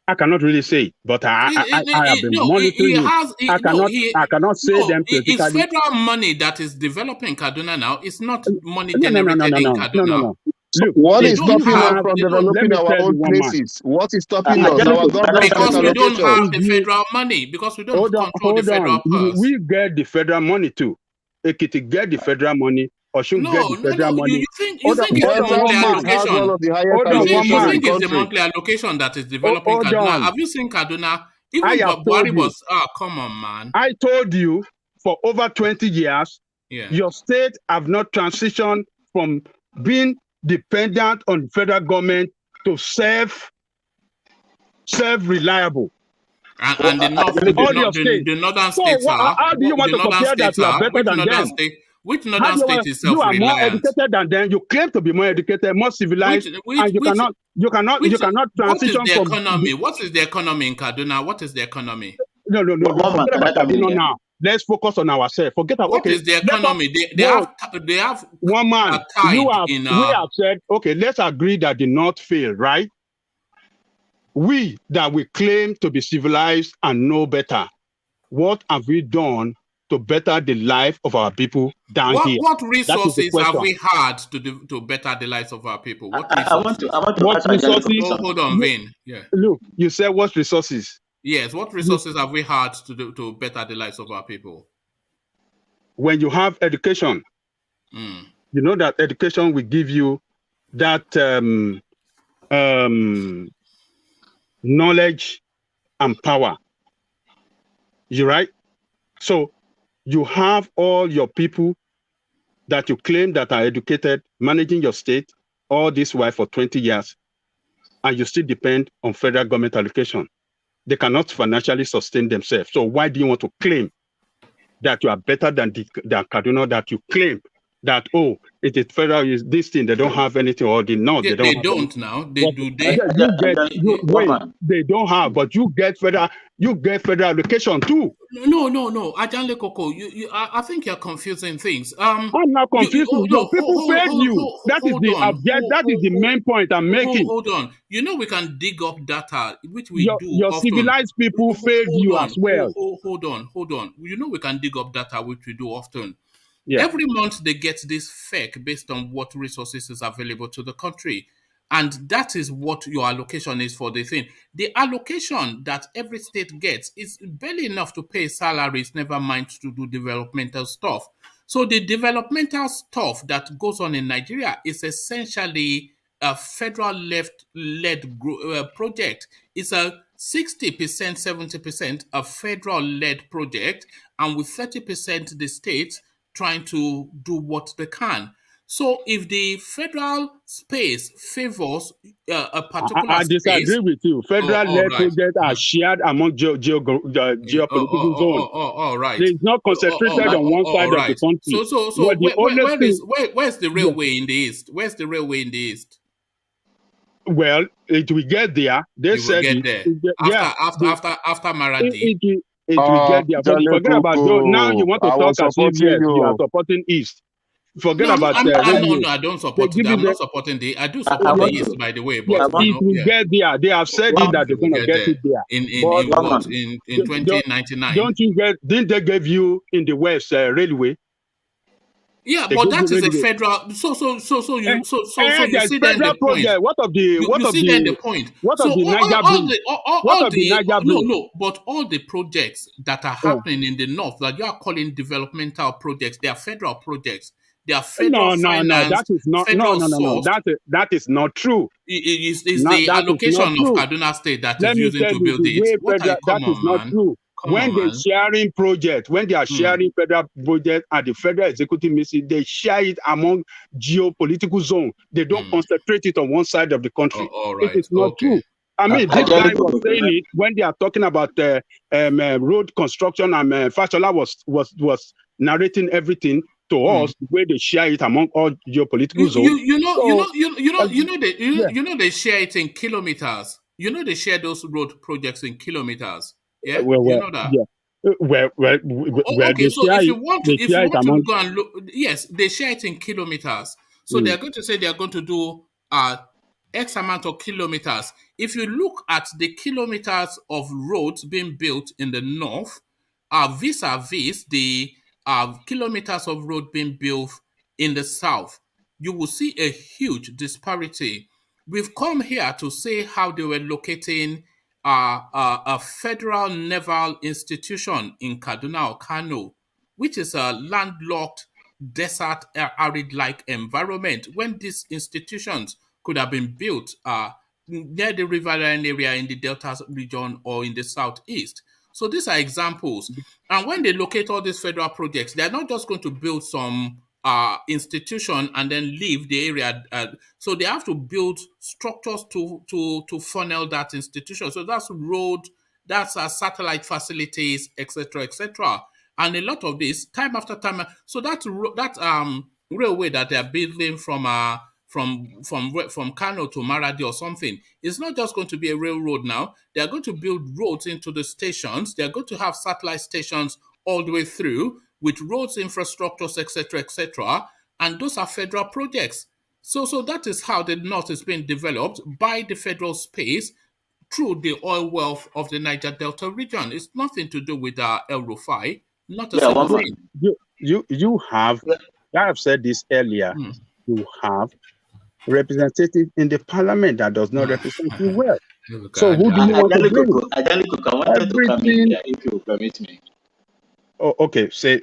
I cannot really say it, but I have been monitoring it. I cannot say them politically. It's federal money that is developing Kaduna now. It's not money generated in Kaduna. No. Look, what is stopping us from developing our own places? What is stopping us? Our government because we don't have the federal money. Because we don't control the federal purse. We get the federal money too. Ekiti get the federal money. Or should get the federal money. You think it's the monthly allocation? You think it's the monthly allocation that is developing Kaduna? Have you seen Kaduna? Even Buhari was, come on, man. I told you for over 20 years, your state have not transitioned from being dependent on the federal government to self-reliable. And the northern states are. How do you want to compare that you are better than them? Which northern state is self-reliant? You are more educated than them. You claim to be more educated, more civilized, and you cannot transition from economy. What is the economy in Kaduna? What is the economy? No. Forget about Kaduna now. Let's focus on ourselves. Forget about what is the economy? They have one man. We have said, okay, let's agree that the North failed, right? We that we claim to be civilized and know better. What have we done to better the life of our people down here? What resources have we had to better the lives of our people? What resources? What resources? Hold on, Vin. Yeah. Look, you said what resources? Yes, what resources have we had to better the lives of our people? When you have education, you know that education will give you that knowledge and power. You right? So you have all your people that you claim that are educated, managing your state all this while for 20 years, and you still depend on federal government allocation. They cannot financially sustain themselves. So why do you want to claim that you are better than Kaduna, that you claim that, it is federal, is this thing, they don't have anything, or they don't now. They do. They don't have, but you get federal allocation too. No. Ajanle Koko, I think you're confusing things. I'm not confusing. People failed you. That is the main point I'm making. Hold on. You know we can dig up data, which we do. Your civilized people failed you as well. Hold on. You know we can dig up data, which we do often. Yeah. Every month they get this fake based on what resources is available to the country. And that is what your allocation is for the thing. The allocation that every state gets is barely enough to pay salaries, never mind to do developmental stuff. So the developmental stuff that goes on in Nigeria is essentially a federal led project. It's a 60%, 70% a federal-led project, and with 30% the states trying to do what they can. So if the federal space favors a particular space... I disagree with you. Federal-led projects are shared among geopolitical zones. All right. It's not concentrated on one side of the country. So where's the railway in the east? Where's the railway in the east? Well, it will get there. They said get there. After Maradi. It will get there. But forget about those. Now you want to talk as if you are supporting East. Forget about I don't support it. I'm not supporting I do support the East, by the way. But it will get there. They have said that they're going to get it there. In 2099. Didn't they give you in the West railway? Yeah, but that is a federal. So you there's see then federal the point. project. What of the point? What So of the Niger bridge? What of the Niger bridge? No, but all the projects that are happening in the north that you are calling developmental projects, they are federal projects. They are federal finance. That is not. Federal No. That is not true. It's the allocation of Kaduna State that is using to build it. What are you? Come on, not man. true. When they sharing project, when they are sharing federal project at the federal executive ministry, they share it among geopolitical zone. They don't concentrate it on one side of the country. All right. It is not true. I mean, this guy was saying it when they are talking about road construction, and Fashola was narrating everything to us where they share it among all geopolitical zones. You know they share it in kilometers. You know they share those road projects in kilometers. Yeah, you know that. Yeah. Okay, so if you want to go and look, yes, they share it in kilometers. So they're going to say they're going to do X amount of kilometers. If you look at the kilometers of roads being built in the north, vis-a-vis the kilometers of road being built in the south, you will see a huge disparity. We've come here to say how they were locating a federal naval institution in Kaduna or Kano, which is a landlocked, desert, arid-like environment, when these institutions could have been built near the riverine area in the Delta region or in the southeast. So these are examples. And when they locate all these federal projects, they're not just going to build some institution and then leave the area. So they have to build structures to funnel that institution. So that's road, that's satellite facilities, etc., etc. And a lot of this, time after time. So that railway that they're building from Kano to Maradi or something, it's not just going to be a railroad now. They're going to build roads into the stations. They're going to have satellite stations all the way through with roads, infrastructures, etc., etc. And those are federal projects. So that is how the North is being developed by the federal space through the oil wealth of the Niger Delta region. It's nothing to do with El Rufai. Not a single thing. You have, I have said this earlier, you have representative in the parliament that does not represent you well. So who do you want to blame? I wanted to come in here, if you permit me. Oh, okay. Say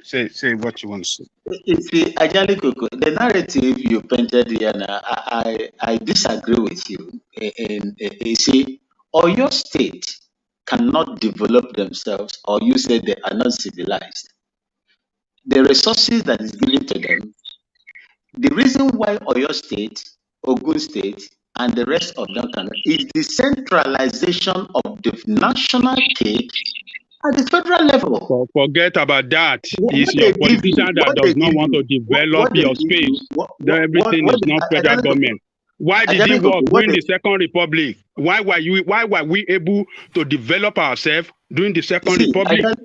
what you want to say. You see, the narrative you painted here now, I disagree with you. You see, Oyo State cannot develop themselves, or you say they are not civilized. The resources that is given to them, the reason why Oyo State, Ogun State, and the rest of them is the centralization of the national cake at the federal level. Forget about that. It's your politician that does not want to develop your space. Everything is not federal government. Why did it work during the Second Republic? Why were we able to develop ourselves during the Second Republic? Hold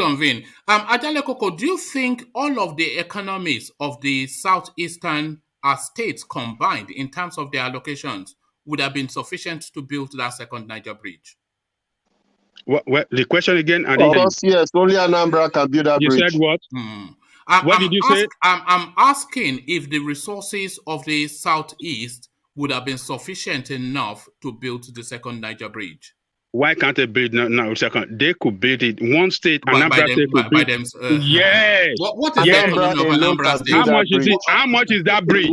on, Vin. Ajale Koko, do you think all of the economies of the southeastern states combined in terms of their allocations would have been sufficient to build that second Niger bridge? What the question again? Of course, yes. Only Anambra can build that bridge. You said what? What did you say? I'm asking if the resources of the southeast would have been sufficient enough to build the second Niger bridge. Why can't they build now? Second, they could build it. One state, Anambra State could build. Yes. What is the economy of Anambra State? How much is it? How much is that bridge?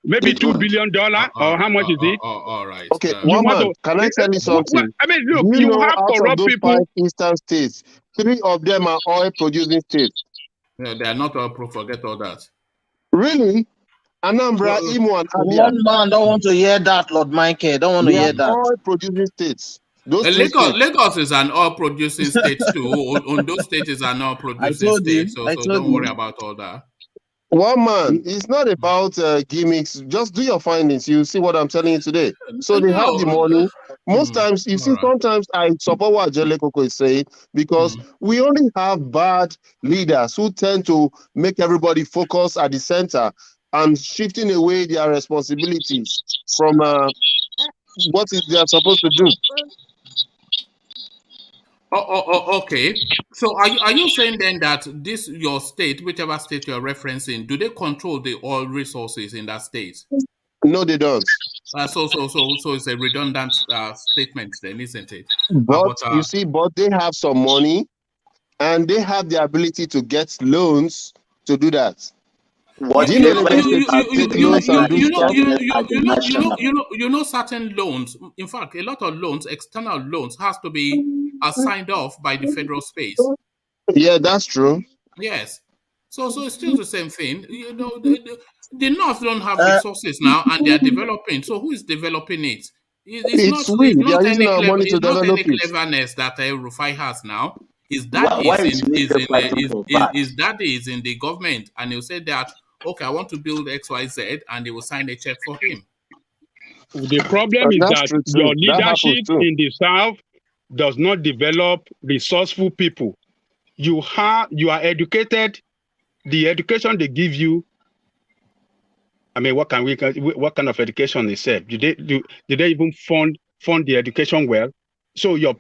Maybe $2 billion, or how much is it? All right. Okay, one man, can I tell you something? I mean, look, you have corrupt people. 5 eastern states, 3 of them are oil-producing states. Yeah, they are not all pro. Forget all that. Really? Anambra, Imo, and Abia. One man don't want to hear that, Lord Michael. Don't want to hear that. Oil-producing states. Lagos is an oil-producing state too. Ondo State is an oil-producing state. So don't worry about all that. One man, it's not about gimmicks. Just do your findings. You see what I'm telling you today. So they have the money. Most times, you see, sometimes I support what Ajale Koko is saying because we only have bad leaders who tend to make everybody focus at the center and shifting away their responsibilities from what they are supposed to do. Okay. So are you saying then that this your state, whichever state you're referencing, do they control the oil resources in that state? No, they don't. So it's a redundant statement then, isn't it? But you see, but they have some money and they have the ability to get loans to do that. What Do you know Lagos State take loans and do stuff? You know certain loans. In fact, a lot of loans, external loans, has to be signed off by the federal space. Yeah, that's true. Yes. So it's still the same thing. You know, the North don't have resources now, and they are developing. So who is developing it? It's not any cleverness that Rufai has now. His daddy his daddy is in the government, and he'll say that, okay, I want to build XYZ, and they will sign a check for him. The problem is that your leadership in the South does not develop resourceful people. You are educated. The education they give you, I mean, what kind of education is said? Did they even fund the education well? So your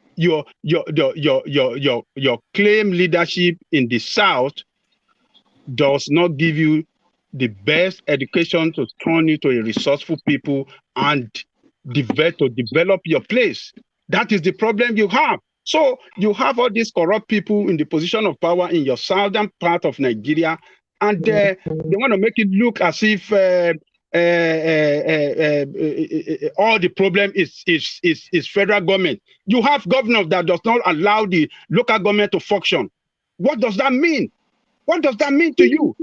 claim leadership in the South does not give you the best education to turn you to a resourceful people and develop your place. That is the problem you have. So you have all these corrupt people in the position of power in your southern part of Nigeria, and they want to make it look as if all the problem is federal government. You have governors that does not allow the local government to function. What does that mean? What does that mean to you?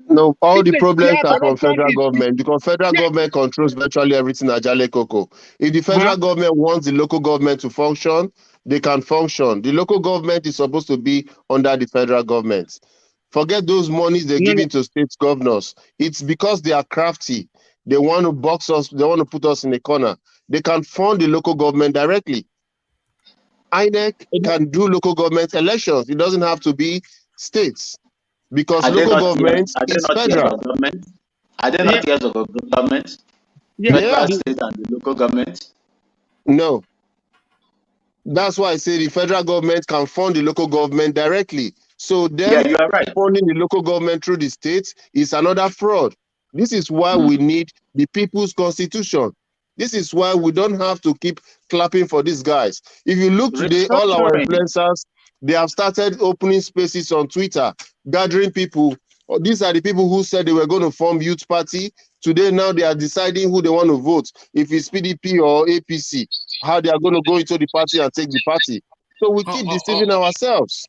No, all the problems are from federal government because federal government controls virtually everything at Jale Koko. If the federal government wants the local government to function, they can function. The local government is supposed to be under the federal government. Forget those monies they're giving to state governors. It's because they are crafty. They want to box us. They want to put us in a corner. They can fund the local government directly. INEC can do local government elections. It doesn't have to be states. Because local government is federal. Are there not tiers of government? Federal, state, and the local government? No. That's why I say the federal government can fund the local government directly. So them you are right. funding the local government through the states is another fraud. This is why we need the people's constitution. This is why we don't have to keep clapping for these guys. If you look today, all our influencers, they have started opening spaces on Twitter, gathering people. These are the people who said they were going to form youth party. Today, now they are deciding who they want to vote, if it's PDP or APC, how they are going to go into the party and take the party. So we keep deceiving ourselves.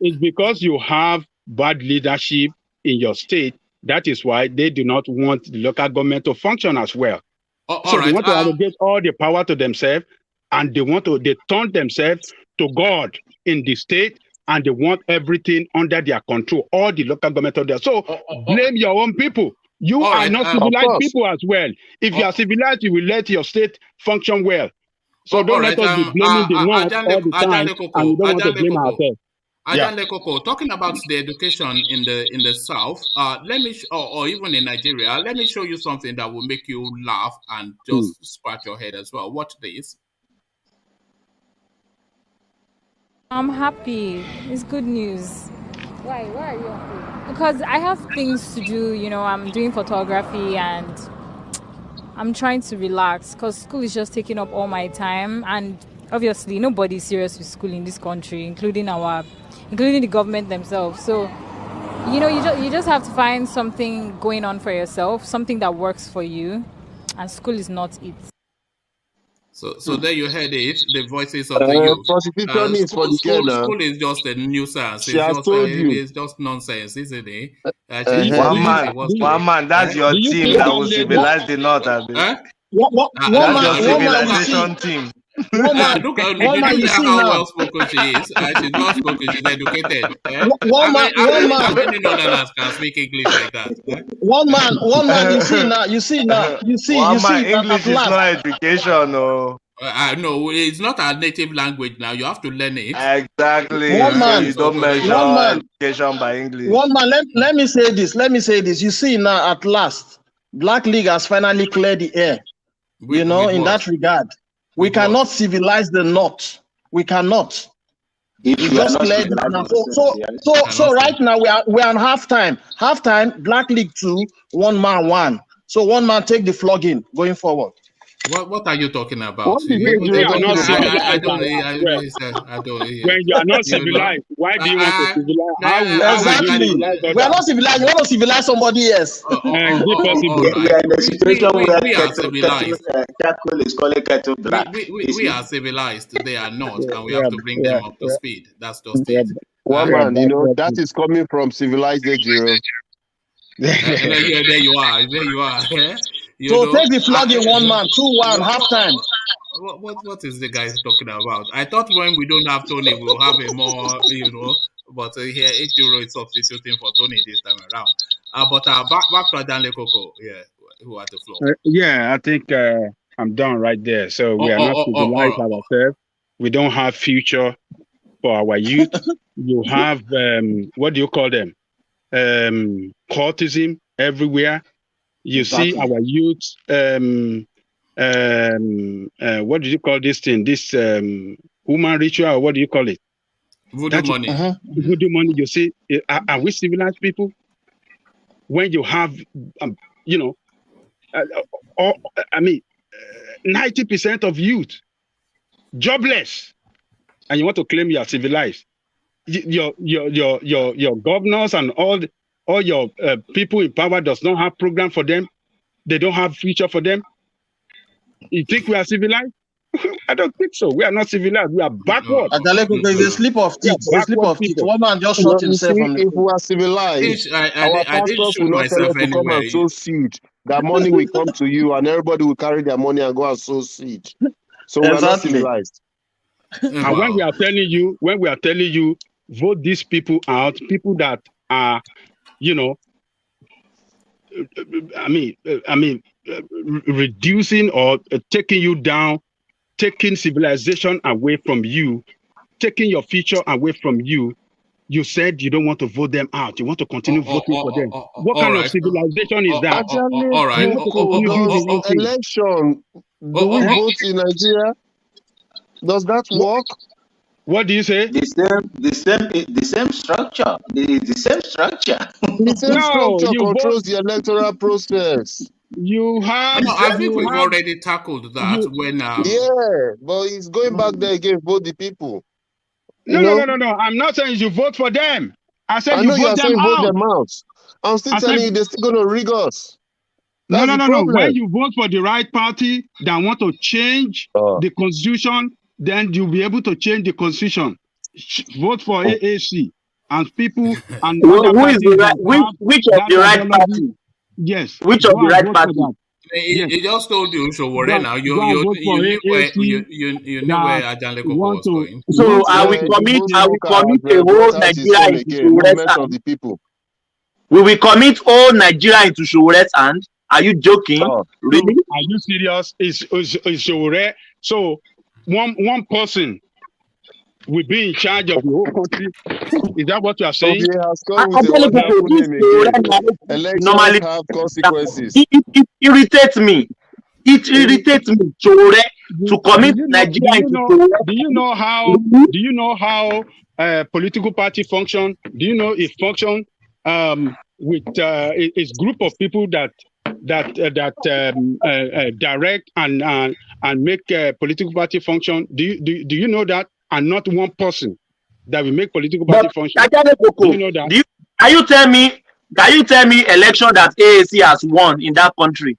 It's because you have bad leadership in your state. That is why they do not want the local government to function as well. They want to allocate all the power to themselves, and they turn themselves to God in the state, and they want everything under their control, all the local government of there. So blame your own people. You are not civilized people as well. If you are civilized, you will let your state function well. So don't let us be blaming the North all the time, and we don't want to blame ourselves. Ajande Koko, talking about the education in the South, let me or even in Nigeria, let me show you something that will make you laugh and just scratch your head as well. Watch this. I'm happy. It's good news. Why? Why are you happy? Because I have things to do. You know, I'm doing photography and I'm trying to relax because school is just taking up all my time, and obviously nobody's serious with school in this country, including the government themselves. So, you know, you just have to find something going on for yourself, something that works for you, and school is not it. So there you heard it, the voices of the youth. Prostitution is for the girl now. School is just a nuisance. It's just nonsense, isn't it? One man, that's your team that will civilize the North. That's your civilization team. Look how well spoken she is. She's well spoken. She's educated. How many Northerners can speak English like that? One man. You see now. English is not education, no. No, it's not our native language now. You have to learn it. Exactly. You don't measure education by English. One man. Let me say this. You see now, at last, Black League has finally cleared the air. In that regard. We With cannot what? civilize the North. We cannot. If We you are just not cleared it now. civilized, So right now we're on halftime. Halftime, Black League 2, 1 man 1. So 1 man take the flogging going forward. What are you talking about? What is it We you're are not talking about? I civilized. don't When you are not you know. civilized, why do you want to civilize? How will you Exactly. civilize We are others? not civilized. You want to civilize somebody else. Is it all possible? we right. are in a situation where We are civilized. charcoal is calling kettle black. We are civilized. They are not, and we Yeah, have to bring yeah, them up to yeah, speed. That's just yeah. it. One Yeah, man, that's not that true. is coming from civilized Jerome. And then there you are. There you are. You So know, take the flogging 1 man, 2-1, halftime. what is the guy talking about? I thought when we don't have Tony, we'll have a more, but here Ejiro is substituting for Tony this time around. But back to Adanle Koko, yeah, who had the floor. Yeah, I think I'm done right there. So we are not civilized ourselves. We don't have future for our youth. You have what do you call them? Cultism everywhere. You see our youth. What do you call this thing? This human ritual. What do you call it? Voodoo money. Voodoo money. You see, are we civilized people? When you have, 90% of youth jobless, and you want to claim you are civilized. Your governors and all your people in power does not have program for them. They don't have future for them. You think we are civilized? I don't think so. We are not civilized. We are backward. Adeleko, there's a slip of teeth. It's a slip of teeth. 1 man just shot himself on the if we are civilized, our I didn't pastors shoot will not tell myself us to come anywhere. and sow seed. That money will come to you, and everybody will carry their money and go and sow seed. So we are not civilized. And when we are telling you, vote these people out, people that are, reducing or taking you down, taking civilization away from you, taking your future away from you. You said you don't want to vote them out. You want to continue voting for them. What kind of civilization is that? All right. Election. Do we vote in Nigeria? Does that work? What do you say? The same structure. The same structure. The same structure controls the electoral process. You have. No, I think we've already tackled that when. Yeah, but it's going back there again. Vote the people. No. I'm not saying you vote for them. I said I you know vote them out. Vote them out. I'm still telling you they're still going to rig us. No. When you vote for the right party that want to change the constitution, then you'll be able to change the constitution. Vote for AAC and people and who is the right, which of the right party? Yes. Which of the right party? He just told you, Showore now. You knew where Ajanle Koko was going. So I will commit the whole Nigeria into Showore's hand. The people. We will commit all Nigeria into Showore's hand. Are you joking? Really? Are you serious? Is Showore? So one person will be in charge of the whole country. Is that what you are saying? Elections have consequences. It irritates me. Showore to commit Nigeria into Showore. Do you know how political party function? Do you know it function with its group of people that direct and make political party function? Do you know that? And not one person that will make political party function. Do you know that? Can you tell me election that AAC has won in that country?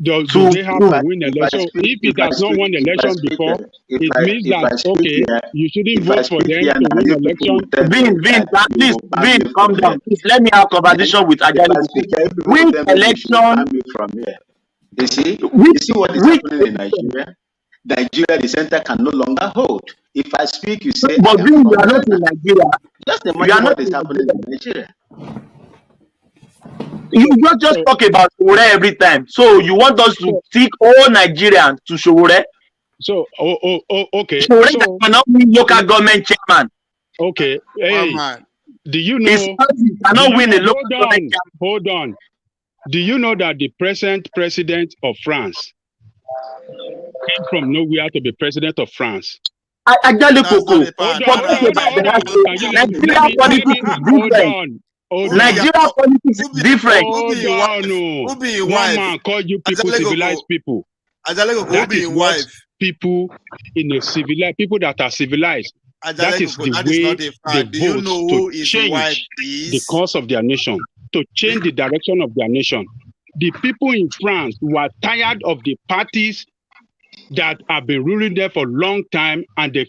Do they have to win election? So if it has not won election before, it means that you shouldn't vote for them to win election. Vin, calm down. Please let me have conversation with Ajanle. Win election from here. You see what is happening in Nigeria? Nigeria, the center can no longer hold. If I speak, you say, but you are not in Nigeria. Just imagine what is happening in Nigeria. You just talk about Showore every time. So you want us to take all Nigerians to Showore? So, okay. Showore cannot win local government chairman. Okay. Hey, do you know? Cannot win a local government chairman. Hold on. Do you know that the present president of France came from nowhere to be president of France. Ajale Koko, Hold forget on. about Can you Nigeria politics is different. Nigeria politics is different. Hold on. One man called you people civilized people. That is what people in a civilized, people that are civilized, that is the way they vote to change the course of their nation, to change the direction of their nation. The people in France were tired of the parties that have been ruling there for a long time, and they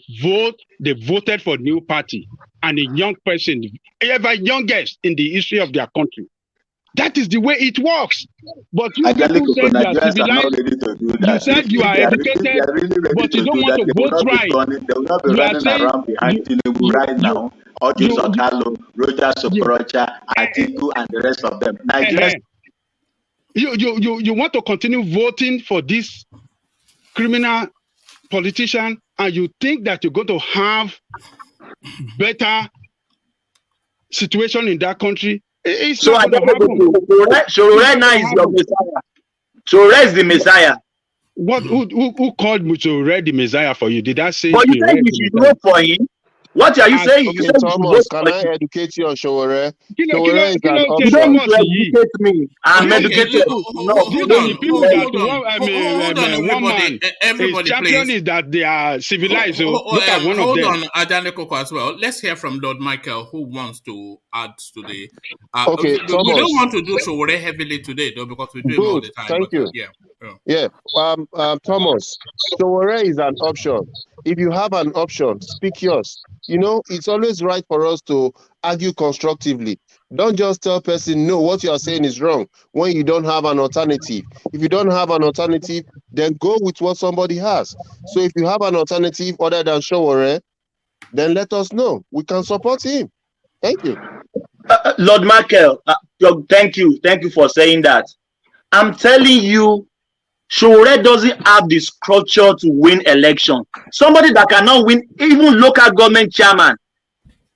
voted for new party and a young person, ever youngest in the history of their country. That is the way it works. But you people said you are civilized. You said you are educated, but you don't want to vote right. They will not be You are running saying around behind Tinubu right now. Otis Okalo, Roger Sokorocha, Atiku, and the rest of them. Nigeria. You want to continue voting for this criminal politician, and you think that you're going to have better situation in that country? It's So not going to happen. Showore now is your Messiah. Showore is the Messiah. What? Who called Showore the Messiah for you? Did I say? But you said you should vote for him. What are you saying? Okay, Thomas, can I educate you on Showore? Showore is an You don't need to option. educate me. I'm educated. Hold on, everybody. His champion is that they are civilized. Look at one of them. Hold on, Ajane Koko as well. Let's hear from Lord Michael, who wants to add today. Okay, we Thomas. don't want to do Showore heavily today, though, because we do it all the time. Thank you. Yeah. Thomas, Showore is an option. If you have an option, speak yours. You know, it's always right for us to argue constructively. Don't just tell person, no, what you are saying is wrong when you don't have an alternative. If you don't have an alternative, then go with what somebody has. So if you have an alternative other than Showore, then let us know. We can support him. Thank you. Lord Michael, thank you. Thank you for saying that. I'm telling you, Showore doesn't have the structure to win election. Somebody that cannot win even local government chairman.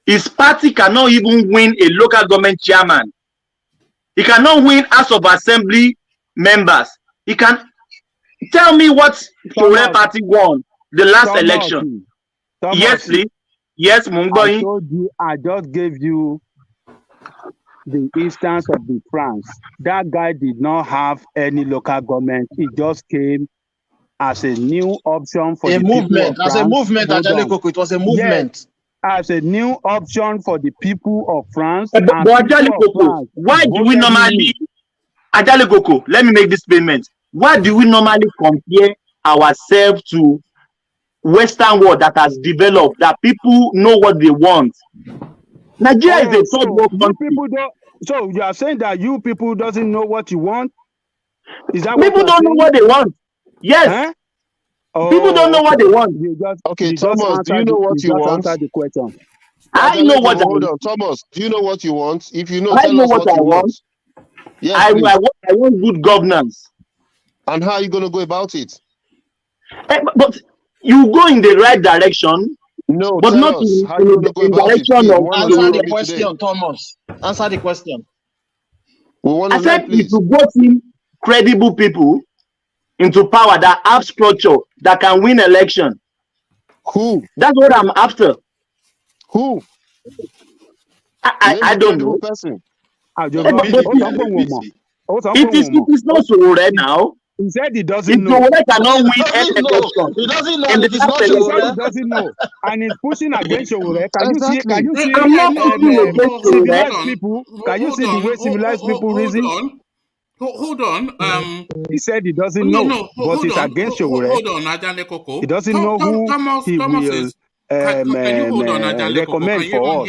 His party cannot even win a local government chairman. He cannot win House of Assembly members. He can tell me what Showore party won the last election. Thomas, yes, please. Yes, I told you, I just gave you the instance of the France. That guy did not have any local government. He just came as a new option for a the movement. people of France. As a movement, Ajale Koko, it was a movement. Yes, as a new option for the people of France. But Ajale Koko, why do we normally, Ajale Koko, let me make this statement. Why do we normally compare ourselves to Western world that has developed, that people know what they want? Nigeria is a third world country. So you are saying that you people doesn't know what you want? Is that people what don't know what they want? Yes. Huh? People don't know what they want. Okay, Thomas, do you know what you want? Answer the question. I know what I want. Hold on, Thomas, do you know what you want? If you know, I tell know us what I you want. Yes, I want good governance. And how are you going to go about it? But you go in the right direction. No, but not us. in, How you going to go about it, direction of. Answer the question, Thomas. Answer the question. We want I to said if you vote in credible people into power that have structure that can win election. Who? That's what I'm after. Who? I don't know. Person. It is not so right now. He said he doesn't know. Showore cannot win any election. He doesn't know. In It is not Showore. He doesn't know, and he's pushing against Showore. Can you see? I'm not pushing against civilized people? Can you see the way civilized people reason? Hold on. He said he doesn't know, but he's against Showore. Hold on, Ajane Koko. He doesn't know who he will can you hold on, Ajane recommend Koko?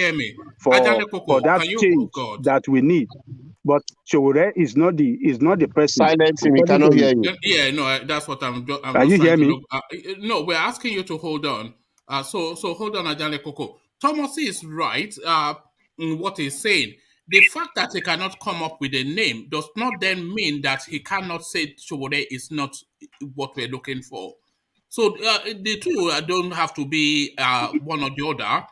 for us for that change that we need. But Showore is not the person. Silence him. He cannot hear you. Yeah, no, that's what I'm. Can you hear me? No, we're asking you to hold on. So hold on, Ajane Koko. Thomas is right in what he's saying. The fact that he cannot come up with a name does not then mean that he cannot say Showore is not what we're looking for. So the two don't have to be one or the other.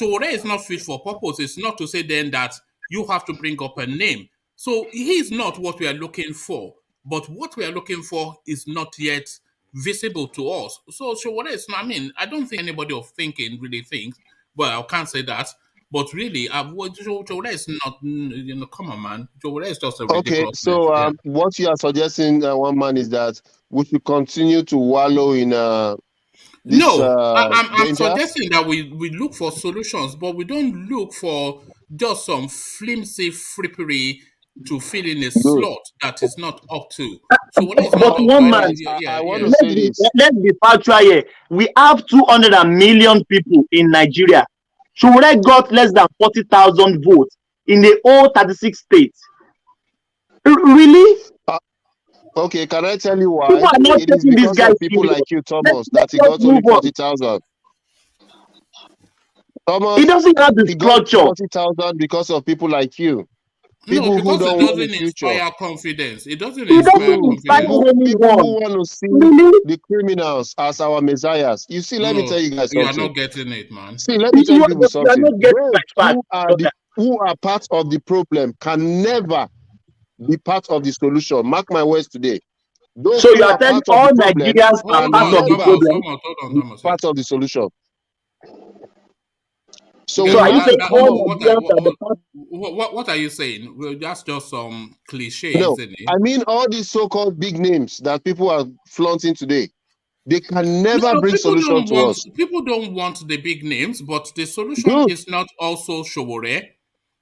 Showore is not fit for purpose. It's not to say then that you have to bring up a name. So he is not what we are looking for. But what we are looking for is not yet visible to us. So what is? I mean, I don't think anybody of thinking really thinks. Well, I can't say that. But really, Showore is not. Come on, man. Showore is just a Okay, ridiculousness. so Yeah. what you are suggesting, one man, is that we should continue to wallow in this No, I'm danger. suggesting that we look for solutions, but we don't look for just some flimsy frippery to fill in a Good. slot that is not up to. So what is not But up one to? man, I want to let's say be, this. let's be factual here. We have 200 million people in Nigeria. Showore got less than 40,000 votes in the whole 36 states. Really? Okay, can I tell you People why? are not It is taking this because guy of people serious. like you, Thomas, that Let's he just got only move on. 40,000. He Thomas, doesn't have the he got structure. 40,000 because of people like you. No, People who because it don't want a doesn't future. inspire confidence. It doesn't He inspire doesn't inspire confidence. People who anyone. want to see Really? the criminals as our messiahs. You see, let me tell No, you guys you are something. not getting it, man. See, let me tell You you are, people you are something. not getting my Those part, brother. who are part of the problem can never be part of the solution. Mark my words today. Those So you who are are telling part of the all problem Nigerians are can Hold part on, of the never Thomas. problem? Hold on, be Thomas. Yeah. part of the solution. So So we are you have saying to come all up. Nigerians are the part? What are you saying? Well, that's just some cliche, No, isn't it? I mean all these so-called big names that people are flaunting today. They can No, never no, bring solution to us. people don't want the big names, but the solution Good. is not also Showore.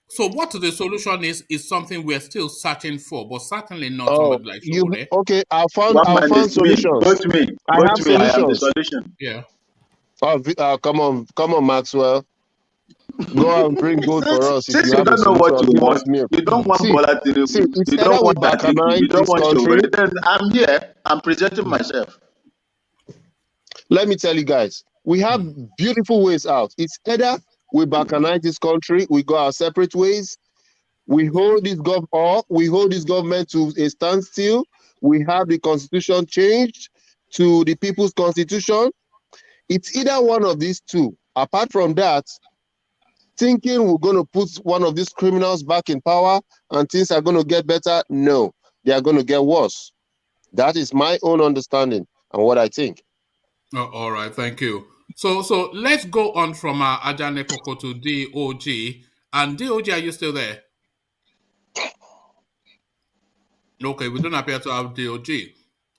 So what the solution is something we're still searching for, but certainly not Oh, somebody like you Showore. okay? One I man found is me, solutions. vote me, I vote have me. I am the solutions. solution. Yeah. Oh, come on, Maxwell. Go and bring gold for us if Since you you have a don't know solution. what you Give us want, milk. you don't want See, Bola see, Tinubu, it's you either don't we want Atiku, you balkanize don't this want country. Showore, then I'm here. I'm presenting myself. Let me tell you guys, we have beautiful ways out. It's either we balkanize this country, we go our separate ways, we hold this government to a standstill, we have the constitution changed to the people's constitution. It's either one of these two. Apart from that, thinking we're going to put one of these criminals back in power and things are going to get better, no, they are going to get worse. That is my own understanding and what I think. Oh, all right, thank you. So let's go on from Ajane Koko to DOG. And DOG, are you still there? Okay, we don't appear to have DOG.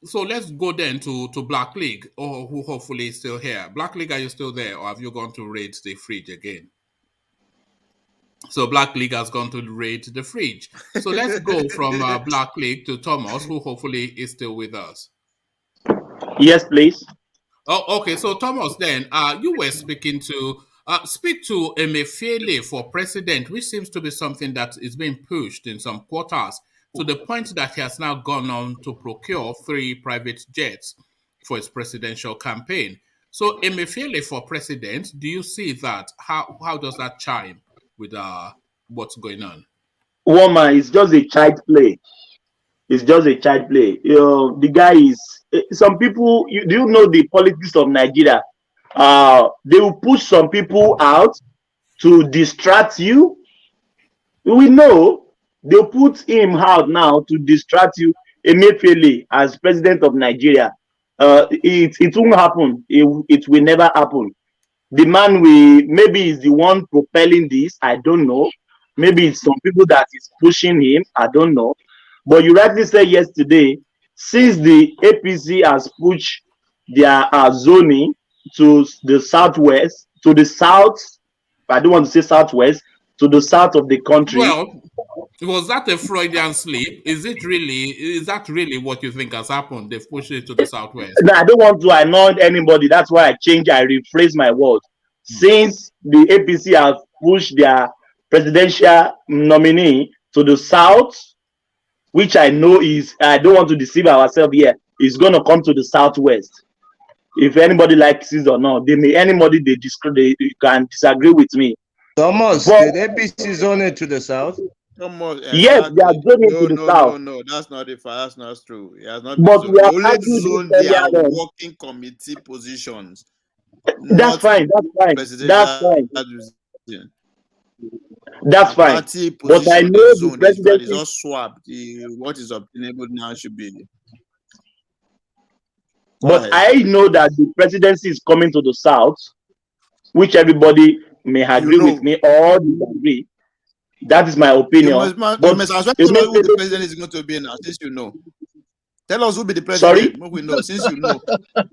So let's go then to Black League, or who hopefully is still here. Black League, are you still there, or have you gone to raid the fridge again? So Black League has gone to raid the fridge. So let's go from Black League to Thomas, who hopefully is still with us. Yes, please. Oh, okay. So Thomas, then you were speaking to speak to Emefiele for president, which seems to be something that is being pushed in some quarters to the point that he has now gone on to procure 3 private jets for his presidential campaign. So Emefiele for president, do you see that? How does that chime with what's going on? Woman, it's just a child play. It's just a child play. The guy is. Some people. Do you know the politics of Nigeria? They will push some people out to distract you. We know they'll put him out now to distract you. Emefiele as president of Nigeria. It won't happen. It will never happen. The man maybe is the one propelling this. I don't know. Maybe it's some people that is pushing him. I don't know. But you rightly said yesterday, since the APC has pushed their zoning to the southwest, to the south, I don't want to say southwest, to the south of the country. Well, was that a Freudian slip? Is that really what you think has happened? They've pushed it to the southwest. No, I don't want to annoy anybody. That's why I rephrase my words. Since the APC have pushed their presidential nominee to the south, which I know I don't want to deceive ourselves here, is going to come to the southwest. If anybody likes it or not, anybody they can disagree with me. Thomas, did APC zone it to the south? Yes, they are zoning to the south. No, that's not it. That's not true. It has not been But zoned. we They have only argued zone this their earlier on. working committee positions. That's fine. That's fine. That's fine. That's fine. Party But I position know is the zoned. It's presidency. all swapped. What is obtainable now should be. But I know that the presidency is coming to the south, which everybody may agree with me or disagree. That is my opinion. You must as well tell us who the president is going to be now, since you know. Tell us who will be the president. Sorry? We know, since you know.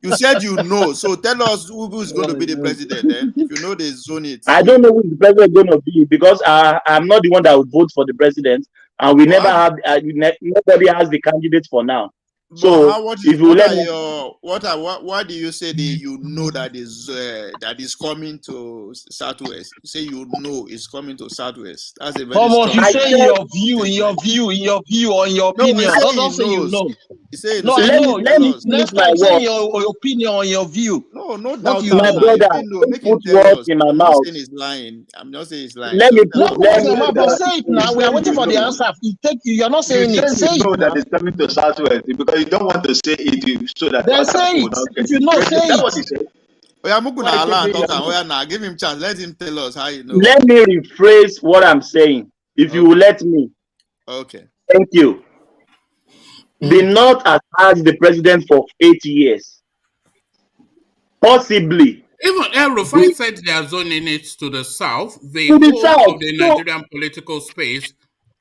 You said you know, so tell us who is going to be the president then. If you know the zone it. I don't know who the president is going to be because I'm not the one that would vote for the president, and we never have. Nobody has the candidate for now. So if you let me, why do you say you know that is coming to Southwest? You say you know it's coming to Southwest. That's a very Almost strong. you say in your view, or in your opinion. Don't say you know. No, I know. Next time say your opinion on your view. No doubt. My brother, make him put tell words us. in my I'm mouth. not saying he's lying. I'm not saying he's lying. Let me not put words in your mouth, but say it now. We are waiting for the answer. You're not saying it. Say you know it that now. it's coming to Southwest because you don't want to say it so that Then say it. If you know, say it. That's what he it. said. Give him chance. Let him tell us how you know. Let me rephrase what I'm saying, if you will let me. Okay. Thank you. The North has had the president for 8 years. Possibly. Even El-Rufai said they are zoning it to the south. The whole of the Nigerian political space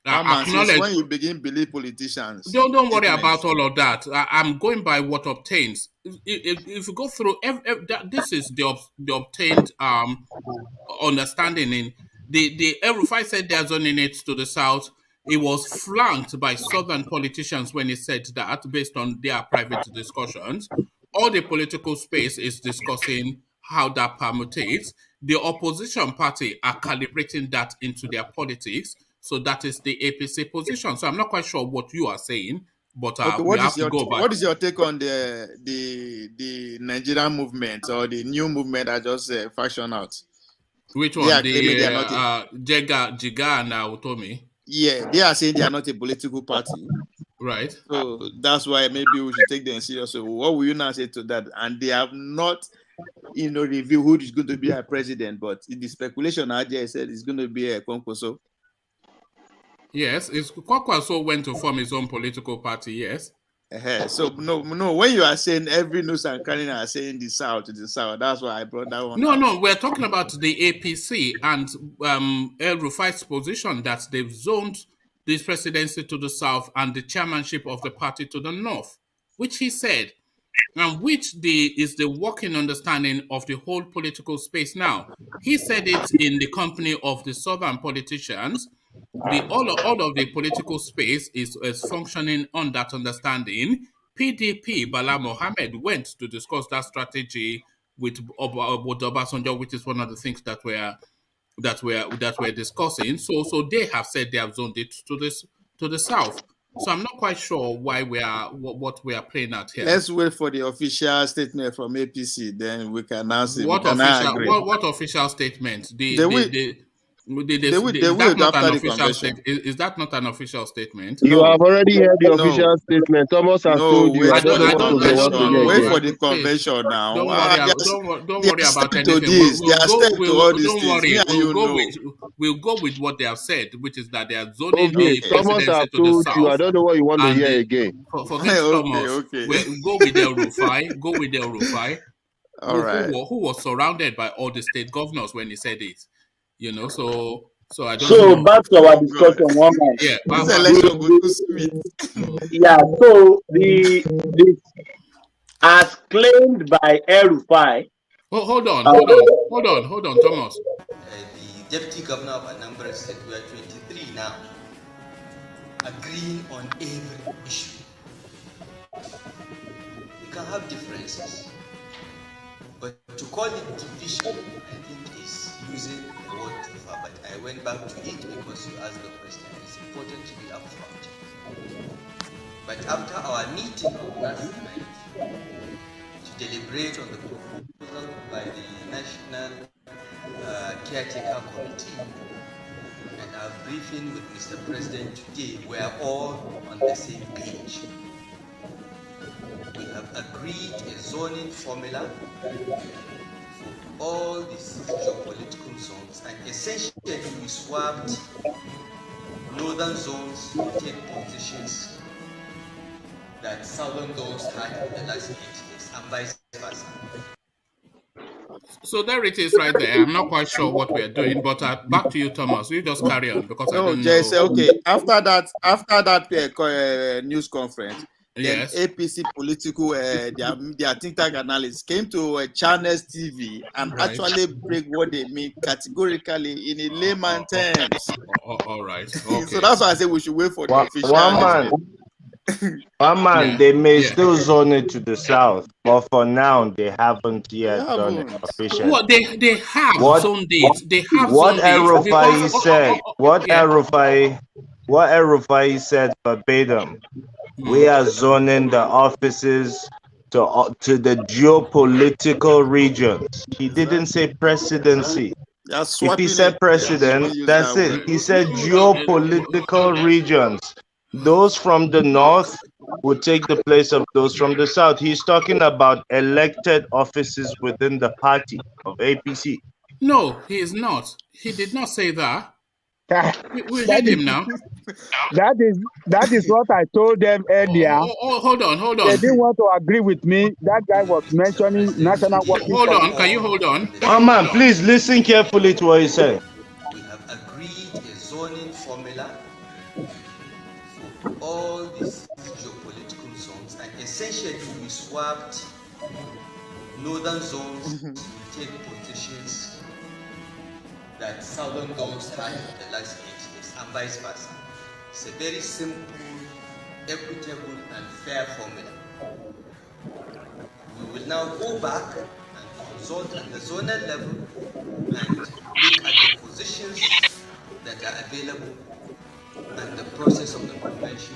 acknowledge. When you begin believe politicians. Don't worry about all of that. I'm going by what obtains. If you go through, this is the obtained understanding. In the El-Rufai said they are zoning it to the south. It was flanked by southern politicians when he said that, based on their private discussions. All the political space is discussing how that permutates. The opposition party are calibrating that into their politics. So that is the APC position. So I'm not quite sure what you are saying, but we have to go back. What is your take on the Nigerian movement or the new movement that just fashioned out? Which one? Jiga and Utomi? Yeah, they are saying they are not a political party. Right. So that's why maybe we should take them seriously. What will you now say to that? And they have not, revealed who is going to be our president, but the speculation RJ said is going to be a Kwankwaso. Yes, Kwankwaso went to form his own political party, yes. So no, when you are saying every news and cranny are saying the south, that's why I brought that one. No, we're talking about the APC and El-Rufai's position that they've zoned this presidency to the south and the chairmanship of the party to the north, which he said, and which is the working understanding of the whole political space now. He said it in the company of the southern politicians. All of the political space is functioning on that understanding. PDP, Bala Mohammed, went to discuss that strategy with Obasanjo, which is one of the things that we're discussing. So they have said they have zoned it to the south. So I'm not quite sure why what we are playing at here. Let's wait for the official statement from APC, then we can announce it. What official statement? Is that not an official statement? You have already heard the official statement. Thomas has told you. Wait for the convention now. Don't worry about anything. We'll go with what they have said, which is that they are zoning the presidency to the south. I don't know what you want to hear again. Forget Thomas. We'll go with El-Rufai. Who was surrounded by all the state governors when he said it. So I don't know. So back to our discussion one night. Yeah, so the as claimed by El-Rufai. Hold on, Thomas. The deputy governor of Anambra State, we are 23 now, agreeing on every issue. We can have differences, but to call it division, I think is using the word too far. But I went back to it because you asked the question. It's important to be upfront. But after our meeting last night to deliberate on the proposal by the National Caretaker Committee and our briefing with Mr. President today, we are all on the same page. We have agreed a zoning formula for all these geopolitical zones, and essentially we swapped northern zones to take positions that southern zones had in the last 8 years. and vice versa. So there it is right there. I'm not quite sure what we are doing, but back to you, Thomas. You just carry on because I don't know. Okay. After that news conference, Yes. then APC political their think tank analysts came to Channels TV and actually break what they mean categorically in a layman terms. All right. Okay. So that's why I say we should wait for the official. One man, they may still zone it to the south, but for now they haven't yet done it officially. Well, they have zoned it. They have what zoned it. What El-Rufai said verbatim. We are zoning the offices to the geopolitical regions. He didn't say presidency. If he said president, that's it. He said geopolitical regions. Those from the north would take the place of those from the south. He's talking about elected offices within the party of APC. No, he is not. He did not say that. We heard him now. That is what I told them earlier. Hold on. They didn't want to agree with me. That guy was mentioning national working. Hold on, can you hold on? Oh man, please listen carefully to what he said. We have agreed a zoning formula for all these geopolitical zones, and essentially we swapped northern zones to take positions that southern zones had in the last 8 years, and vice versa. It's a very simple, equitable, and fair formula. We will now go back and consult at the zonal level and look at the positions that are available and the process of the convention.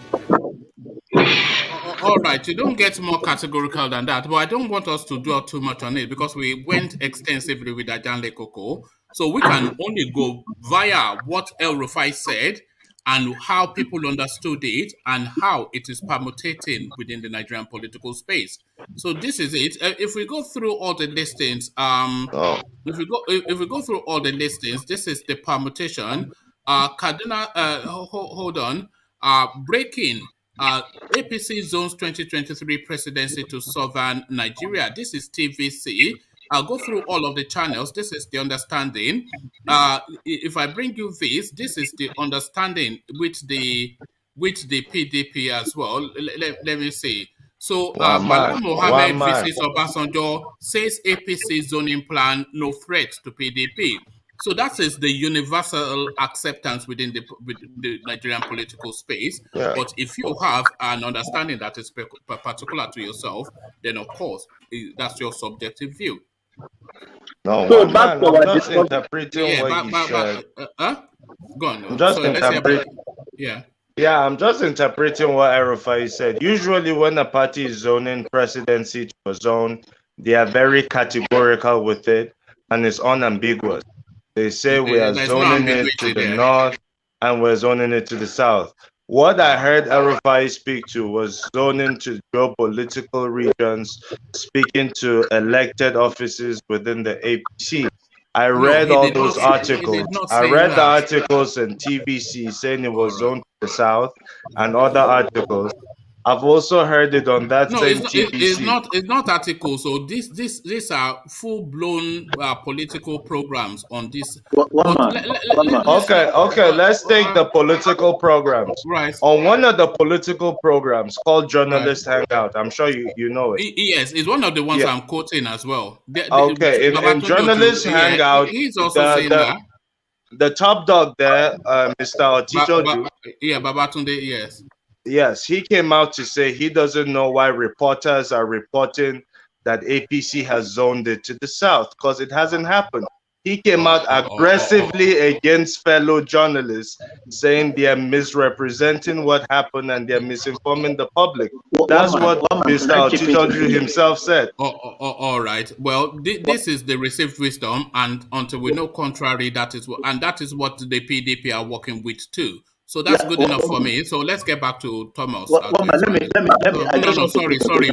All right, you don't get more categorical than that, but I don't want us to dwell too much on it because we went extensively with Ajanle Koko. So we can only go via what El-Rufai said and how people understood it and how it is permutating within the Nigerian political space. So this is it. If we go through all the listings, if we go through all the listings, this is the permutation. Kaduna, hold on. Breaking APC Zones 2023 Presidency to Southern Nigeria. This is TVC. I'll go through all of the channels. This is the understanding. If I bring you this is the understanding with the PDP as well. Let me see. So Bala Mohammed visits Obasanjo, says APC zoning plan no threat to PDP. So that is the universal acceptance within the Nigerian political space. Yeah. But if you have an understanding that is particular to yourself, then of course that's your subjective view. No, so back to I'm just interpreting what you said. Go on. I'm just interpreting. Yeah, I'm just interpreting what El-Rufai said. Usually, when a party is zoning presidency to a zone, they are very categorical with it, and it's unambiguous. They say we are zoning it to the north, and we're zoning it to the south. What I heard El-Rufai speak to was zoning to geopolitical regions, speaking to elected offices within the APC. I read all those articles. I read the articles in TVC saying it was zoned to the south and other articles. I've also heard it on that same TVC. It's not articles. So these are full-blown political programs on this. Okay. Let's take the political programs. Right. On one of the political programs called Journalist Hangout, I'm sure you know it. Yes, it's one of the ones I'm quoting as well. In Journalist Hangout, he's also saying that. The top dog there, Mr. Otito. Babatunde, yes. Yes, he came out to say he doesn't know why reporters are reporting that APC has zoned it to the south because it hasn't happened. He came out aggressively against fellow journalists, saying they are misrepresenting what happened and they're misinforming the public. That's what Mr. Otito himself said. All right. Well, this is the received wisdom, and until we know contrary, that is what the PDP are working with too. So that's good enough for me. So let's get back to Thomas. Sorry,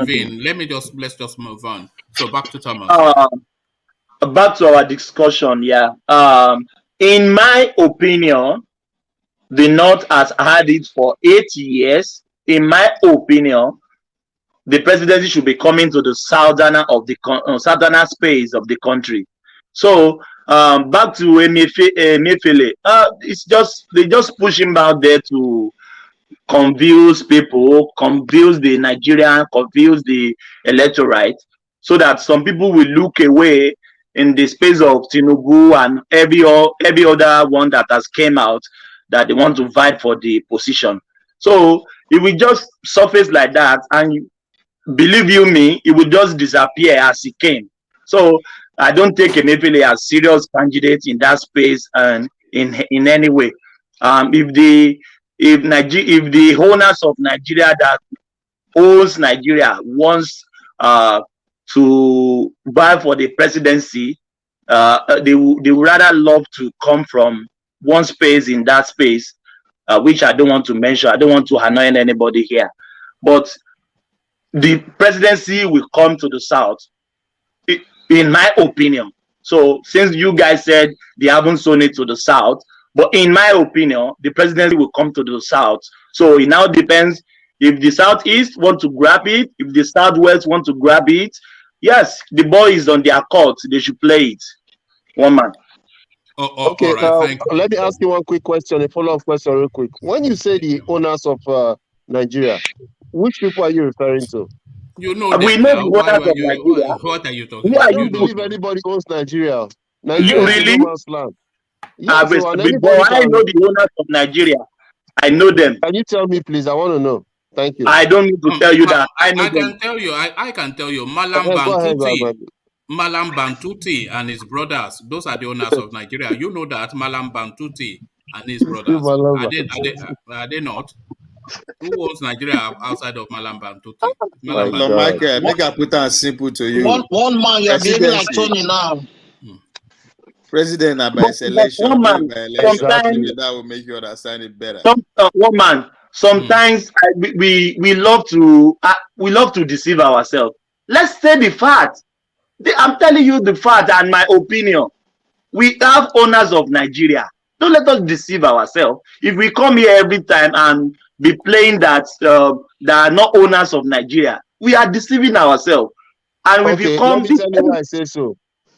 Vin. Let's just move on. So back to Thomas. Back to our discussion. In my opinion, the North has had it for 8 years. In my opinion, the presidency should be coming to the southerner space of the country. So back to Emefiele, it's just they just push him out there to confuse people, confuse the Nigerian, confuse the electorate, so that some people will look away in the space of Tinubu and every other one that has came out that they want to fight for the position. So it will just surface like that, and believe you me, it will just disappear as it came. So I don't take Emefiele as serious candidate in that space and in any way. If the owners of Nigeria that owns Nigeria wants to vie for the presidency, they would rather love to come from one space in that space, which I don't want to mention. I don't want to annoy anybody here, but the presidency will come to the south, in my opinion. So since you guys said they haven't sold it to the south, but in my opinion, the presidency will come to the south. So it now depends if the southeast want to grab it, if the southwest want to grab it. Yes, the ball is on their court. They should play it. One man. Okay, right, let me ask you one quick question, a follow-up question real quick. When you say the owners of Nigeria, which people are you referring to? You know them. We know the owners of Nigeria. What are you talking about? I don't believe anybody owns Nigeria. Nigeria is a no man's land. Yes, so I know the owners of Nigeria. I know them. Can you tell me, please? I want to know. Thank you. I don't need to tell you that. I can tell you. Malam Bantuti and his brothers. Those are the owners of Nigeria. You know that Malam Bantuti and his brothers. Are they not? Who owns Nigeria outside of Malam Bantuti? Michael, make I put that simple to you. One man, you're behaving like Tony now. President by selection. One man, sometimes that will make you understand it better. One man. Sometimes we love to deceive ourselves. Let's say the fact. I'm telling you the fact and my opinion. We have owners of Nigeria. Don't let us deceive ourselves. If we come here every time and be playing that are not owners of Nigeria, we are deceiving ourselves. And if you come, let me tell you why I say so.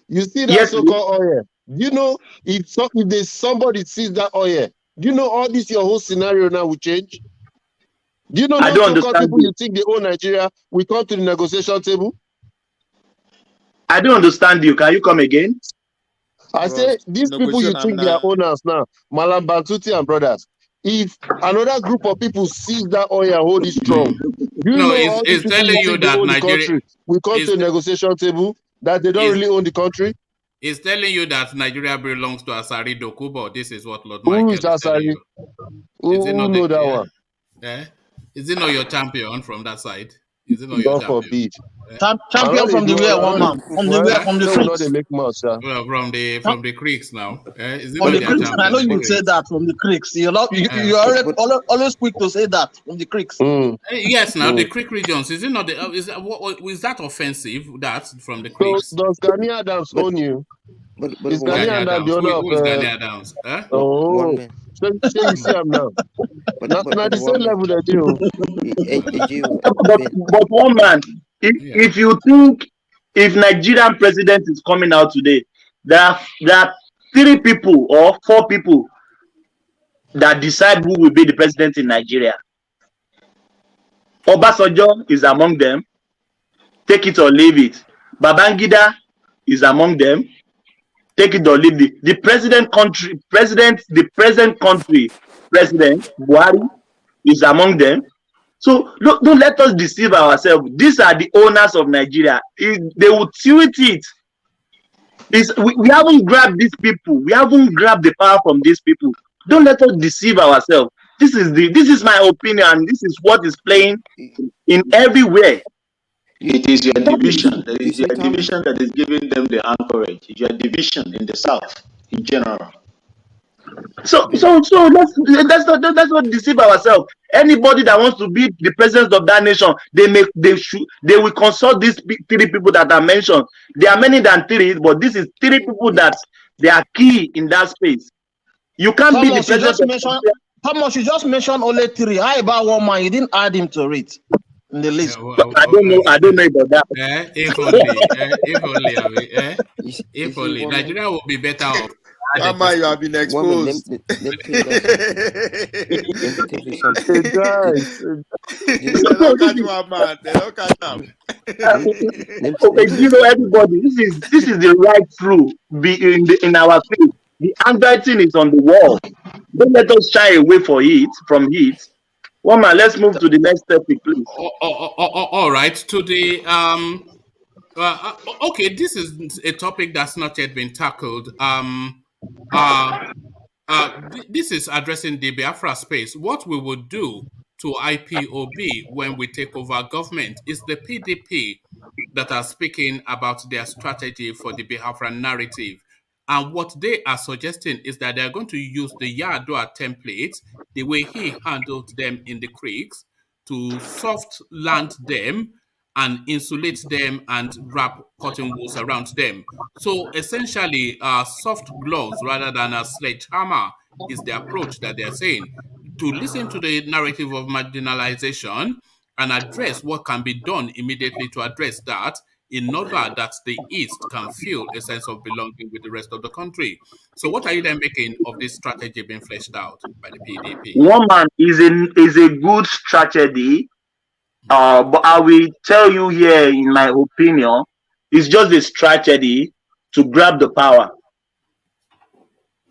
You see that so-called oil. You know, if there's somebody sees that oil, do you know all this your whole scenario now will change? Do you know those so-called people you think they own Nigeria will come to the negotiation table? I don't understand you. Can you come again? I say these people you think they are owners now, Malam Bantuti and brothers. If another group of people sees that oil and hold it strong, you know all these people telling you that Nigeria will come to a negotiation table that they don't really own the country. It's telling you that Nigeria belongs to Asari Dokubo. This is what Lord Michael is telling you. Who know that one? Yeah. Is it not your champion from that side? Is it not your champion? Forbid. Champion from the where, one man? From the creeks. They make much, well, from the creeks now. Is it from not the creeks. I know you would say that from the creeks. You are always quick to say that from the creeks. Yes, now the creek regions. Is it not the? Is that offensive? That from the creeks. So does Gani Adams own you? But is Gani Adams the owner of? Who is Gani Adams? Oh, so you see him now. But the same level they do. But one man, if you think if Nigerian president is coming out today, there are 3 people or 4 people that decide who will be the president in Nigeria. Obasanjo is among them. Take it or leave it. Babangida is among them. Take it or leave it. The present country president Buhari is among them. So don't let us deceive ourselves. These are the owners of Nigeria. They will tilt it. We haven't grabbed these people. We haven't grabbed the power from these people. Don't let us deceive ourselves. This is my opinion. This is what is playing in everywhere. It is your division. It is your division that is giving them the anchorage. It's your division in the South in general. So let's not deceive ourselves. Anybody that wants to be the president of that nation, they will consult these 3 people that are mentioned. There are many than 3, but this is 3 people that they are key in that space. You can't be the president. Thomas, you just mentioned only 3. How about one man? You didn't add him to it. in the list. I don't know about that. If only, if only, if see, only. woman, Nigeria will be better off. Mama, you have been woman, let, exposed. let, let me tell you guys something. Let me tell you something. Hey guys, They don't catch one man. They don't catch him. Let me tell you You know, something. everybody, this is the right through be in our faith. The handwriting is on the wall. Don't let us shy away from it. One man, let's move to the next topic, please. All right, to the okay, this is a topic that's not yet been tackled. This is addressing the Biafra space. What we would do to IPOB when we take over government is the PDP that are speaking about their strategy for the Biafran narrative. And what they are suggesting is that they're going to use the Yadua templates, the way he handled them in the creeks, to soft land them and insulate them and wrap cotton wools around them. So essentially, soft gloves rather than a sledgehammer is the approach that they're saying. To listen to the narrative of marginalization and address what can be done immediately to address that in order that the East can feel a sense of belonging with the rest of the country. So what are you then making of this strategy being fleshed out by the PDP? One man is a good strategy. But I will tell you here, in my opinion, it's just a strategy to grab the power.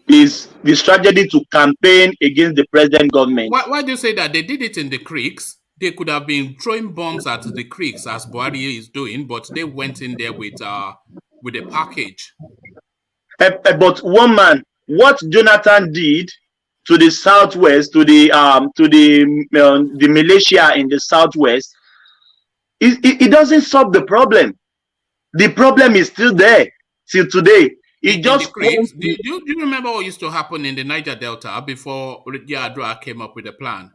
Is the strategy to campaign against the present government. Why do you say that? They did it in the creeks. They could have been throwing bombs at the creeks as Buhari is doing, but they went in there with a package. But one man, what Jonathan did to the southwest, to the militia in the southwest, it doesn't solve the problem. The problem is still there till today. It just do you remember what used to happen in the Niger Delta before Yadua came up with a plan?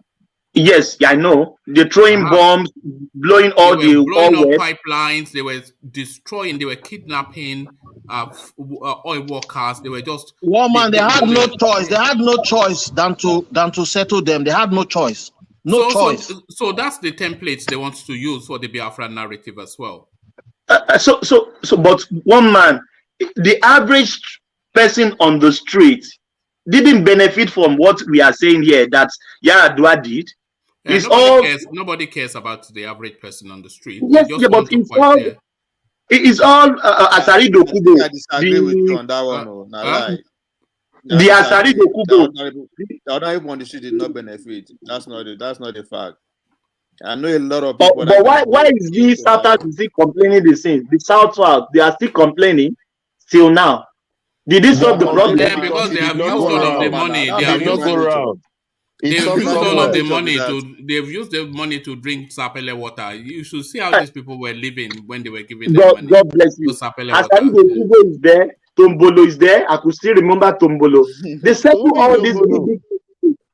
Yes, I know. They're throwing bombs, blowing all the blowing up pipelines. They were destroying. They were kidnapping oil workers. They were just one man. They had no choice. They had no choice than to settle them. They had no choice. No choice. So that's the templates they want to use for the Biafran narrative as well. But one man, the average person on the street didn't benefit from what we are saying here that Yaradua did. Nobody cares about the average person on the street. Yes, but it's all Asari Dokubo. I disagree with you on that one. The Asari Dokubo. The other people on the street did not benefit. That's not a fact. I know a lot of people. But why is the Southern still complaining the same? The South, they are still complaining till now. Did this solve the problem? Yeah, because they have used all of the money. They have used all of the money they've used the money to drink sapele water. You should see how these people were living when they were giving them money. God bless you. Asari Dokubo is there. Tombolo is there. I could still remember Tombolo. They settle all these big.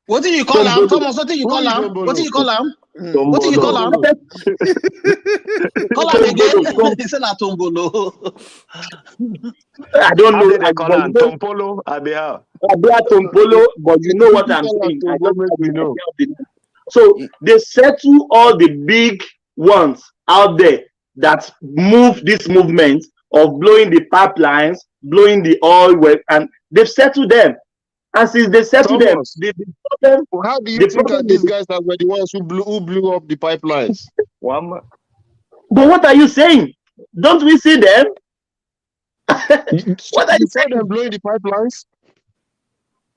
What do you call him? Thomas, what do you call him? What do you call him? What do you call him? Call him again. He said Tombolo. I don't know. I call him Tompolo. Abia Tompolo, but you know what I'm saying. I don't know. So they settle all the big ones out there that move this movement of blowing the pipelines, blowing the oil, and they've settled them. And since they settled them, the problem. How do you think that these guys that were the ones who blew up the pipelines? But what are you saying? Don't we see them? What are you saying? Them blowing the pipelines?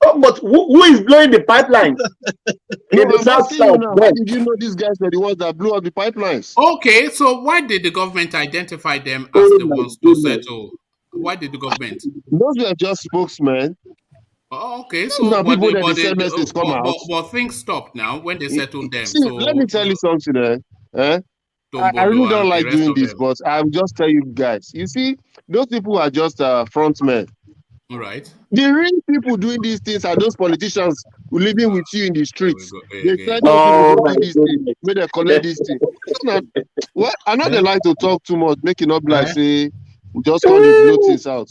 Oh, but who is blowing the pipelines? In the South. How did you know these guys were the ones that blew up the pipelines? Okay, so why did the government identify them as the ones to settle? Why did the government? Those were just spokesmen. Oh, okay, so but things stopped now when they settled them. See, let me tell you something. I really don't like doing this, but I'll just tell you guys. You see, those people are just front men. All right. The real people doing these things are those politicians who living with you in the streets. They send those people to do these things, when they collect these things. Well, I know they like to talk too much, make it not like say we just want to blow things out.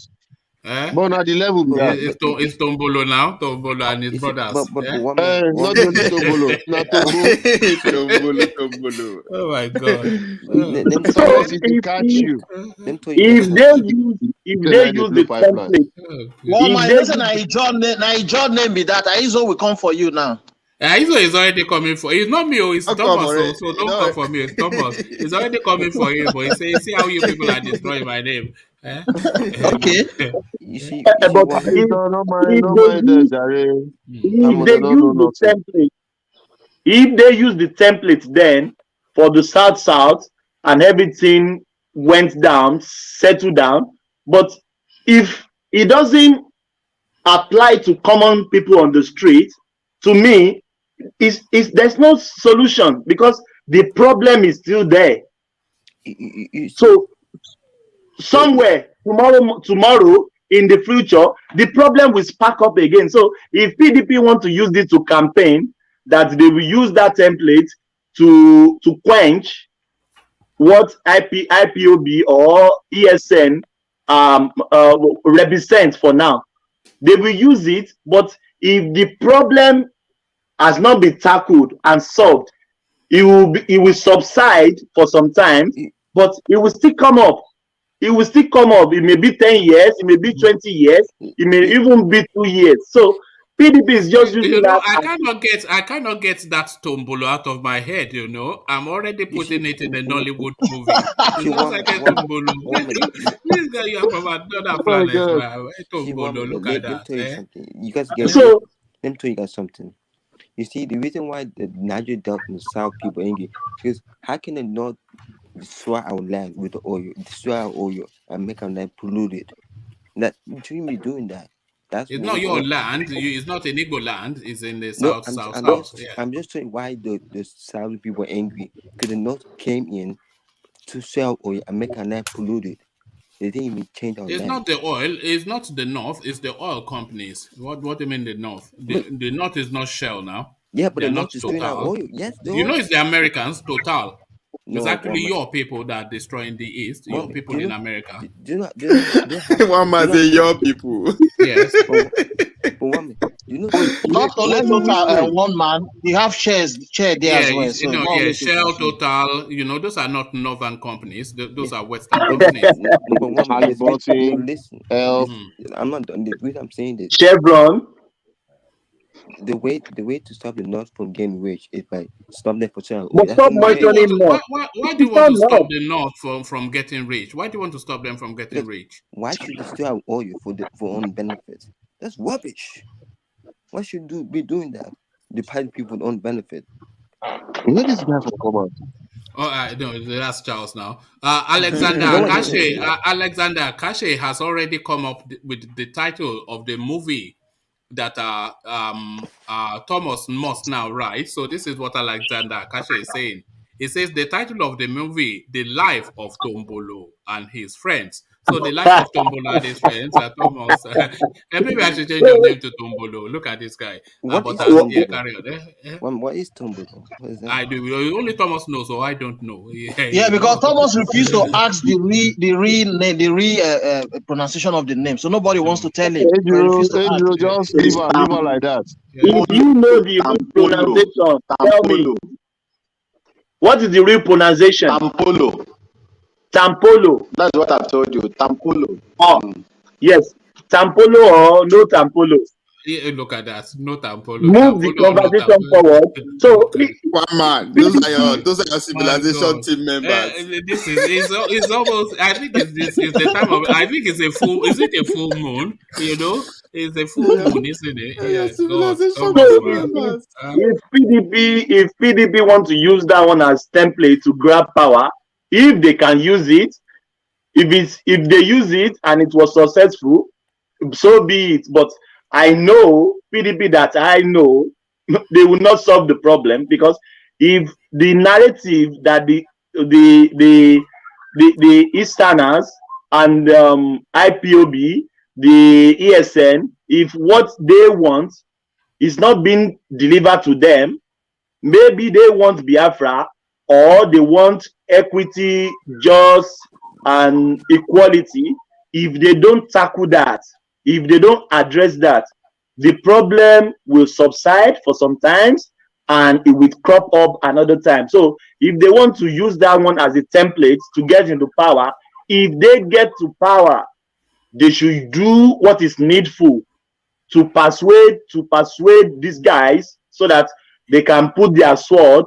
But at the level we are. It's Tombolo now, Tombolo and his brothers. Not only Tombolo, not Tombo. Tombolo. Oh my God. So if they catch you, if they use the template, one man, listen, John name be that. Izo will come for you now. Izo is already coming for. It's not me, it's Thomas. So don't come for me. It's Thomas. He's already coming for him, but he says, "See how you people are destroying my name." Okay. You see, but if they use the template, if they use the template, then for the South and everything went down, settled down. But if it doesn't apply to common people on the street, to me, there's no solution because the problem is still there. So somewhere tomorrow in the future, the problem will spark up again. So if PDP want to use this to campaign, that they will use that template to quench what IPOB or ESN represents for now. They will use it, but if the problem has not been tackled and solved, it will subside for some time, but it will still come up. It will still come up. It may be 10 years, it may be 20 years, it may even be 2 years. So PDP is just using that. I cannot get that Tombolo out of my head, I'm already putting it in a Nollywood movie. This guy, you are from another planet. Tombolo, look at that. You guys get let me tell you guys something. You see, the reason why the Nigeria dealt in the South people angry because how can they not destroy our land with the oil, destroy our oil, and make our land polluted? That you shouldn't be doing that. It's not your land. It's not an Igbo land. It's in the South. I'm just saying why the South people are angry because the North came in to sell oil and make our land polluted. They didn't even change our land. It's not the oil. It's not the North. It's the oil companies. What do you mean the North? The North is not Shell now. Yeah, but they're the not North is doing our oil. Yes, it's the Americans. Total. It's actually your people that are destroying the East. Your people in America. One man say your people. Yes. Not only Total one man, you have shares there as well. So Shell, Total, those are not northern companies. Those are Western companies. Listen, I'm not done. The reason I'm saying this. Chevron. The way to stop the North from getting rich is by stopping them from selling. Why do you want to stop the North from getting rich? Why do you want to stop them from getting rich? Why should they still have oil for own benefit? That's rubbish. Why should you be doing that? Depriving people of own benefit. This guy from Cabal. No, that's Charles now. Alexander Akashe has already come up with the title of the movie that Thomas must now write. So this is what Alexander Akashe is saying. He says the title of the movie, The Life of Tombolo and His Friends. So the life of Tombolo and his friends are Thomas. Maybe I should change your name to Tombolo. Look at this guy. What is Tombolo? I do. Only Thomas knows, so I don't know. Yeah, because Thomas refused to ask the pronunciation of the name, so nobody wants to tell him. Just leave her like that. If you know the real pronunciation, tell me. What is the real pronunciation? Tampolo. That's what I've told you. Tampolo. Oh, yes. Tampolo or no Tampolo? Yeah, look at that. No Tampolo. Move the conversation forward. So, one man. Those are your civilization team members. This is almost. I think it's the time of. I think it's a full. Is it a full moon? It's a full moon, isn't it? Yes. If PDP want to use that one as template to grab power, if they can use it, if they use it and it was successful, so be it. But I know PDP that I know they will not solve the problem, because if the narrative that the Easterners and IPOB, the ESN, if what they want is not being delivered to them, maybe they want Biafra, or they want equity, just, and equality. if they don't tackle that, if they don't address that, the problem will subside for some times and it will crop up another time. So if they want to use that one as a template to get into power, if they get to power, they should do what is needful to persuade these guys so that they can put their sword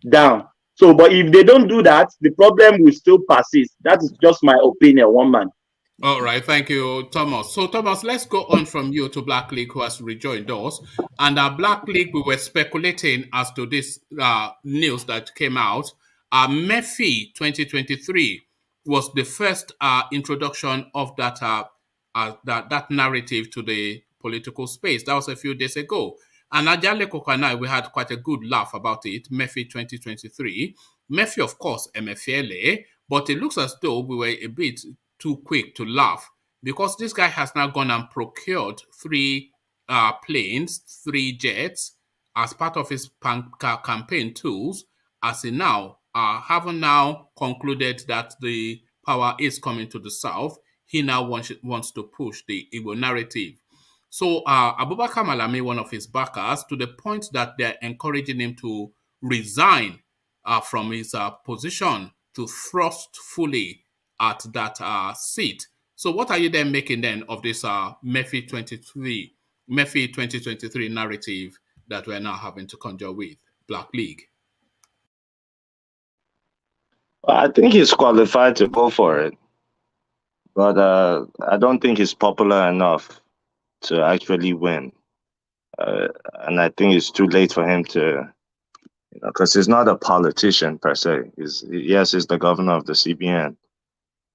down. So, but if they don't do that, the problem will still persist. That is just my opinion, one man. All right, thank you, Thomas. So, Thomas, let's go on from you to Black League, who has rejoined us. And Black League, we were speculating as to this news that came out. MEFI 2023 was the first introduction of that narrative to the political space. That was a few days ago. And Ajale Koko and I, we had quite a good laugh about it, MEFI 2023. MEFI, of course, Emefiele, but it looks as though we were a bit too quick to laugh because this guy has now gone and procured 3 planes, 3 jets as part of his campaign tools, as he now having now concluded that the power is coming to the south. He now wants to push the Igbo narrative. So Abubakar Malami, one of his backers, to the point that they're encouraging him to resign from his position to thrust fully at that seat. So what are you then making then of this MEFI 2023 narrative that we're now having to conjure with Black League? Well, I think he's qualified to go for it, but I don't think he's popular enough to actually win. And I think it's too late for him to, because he's not a politician per se. He's the governor of the CBN.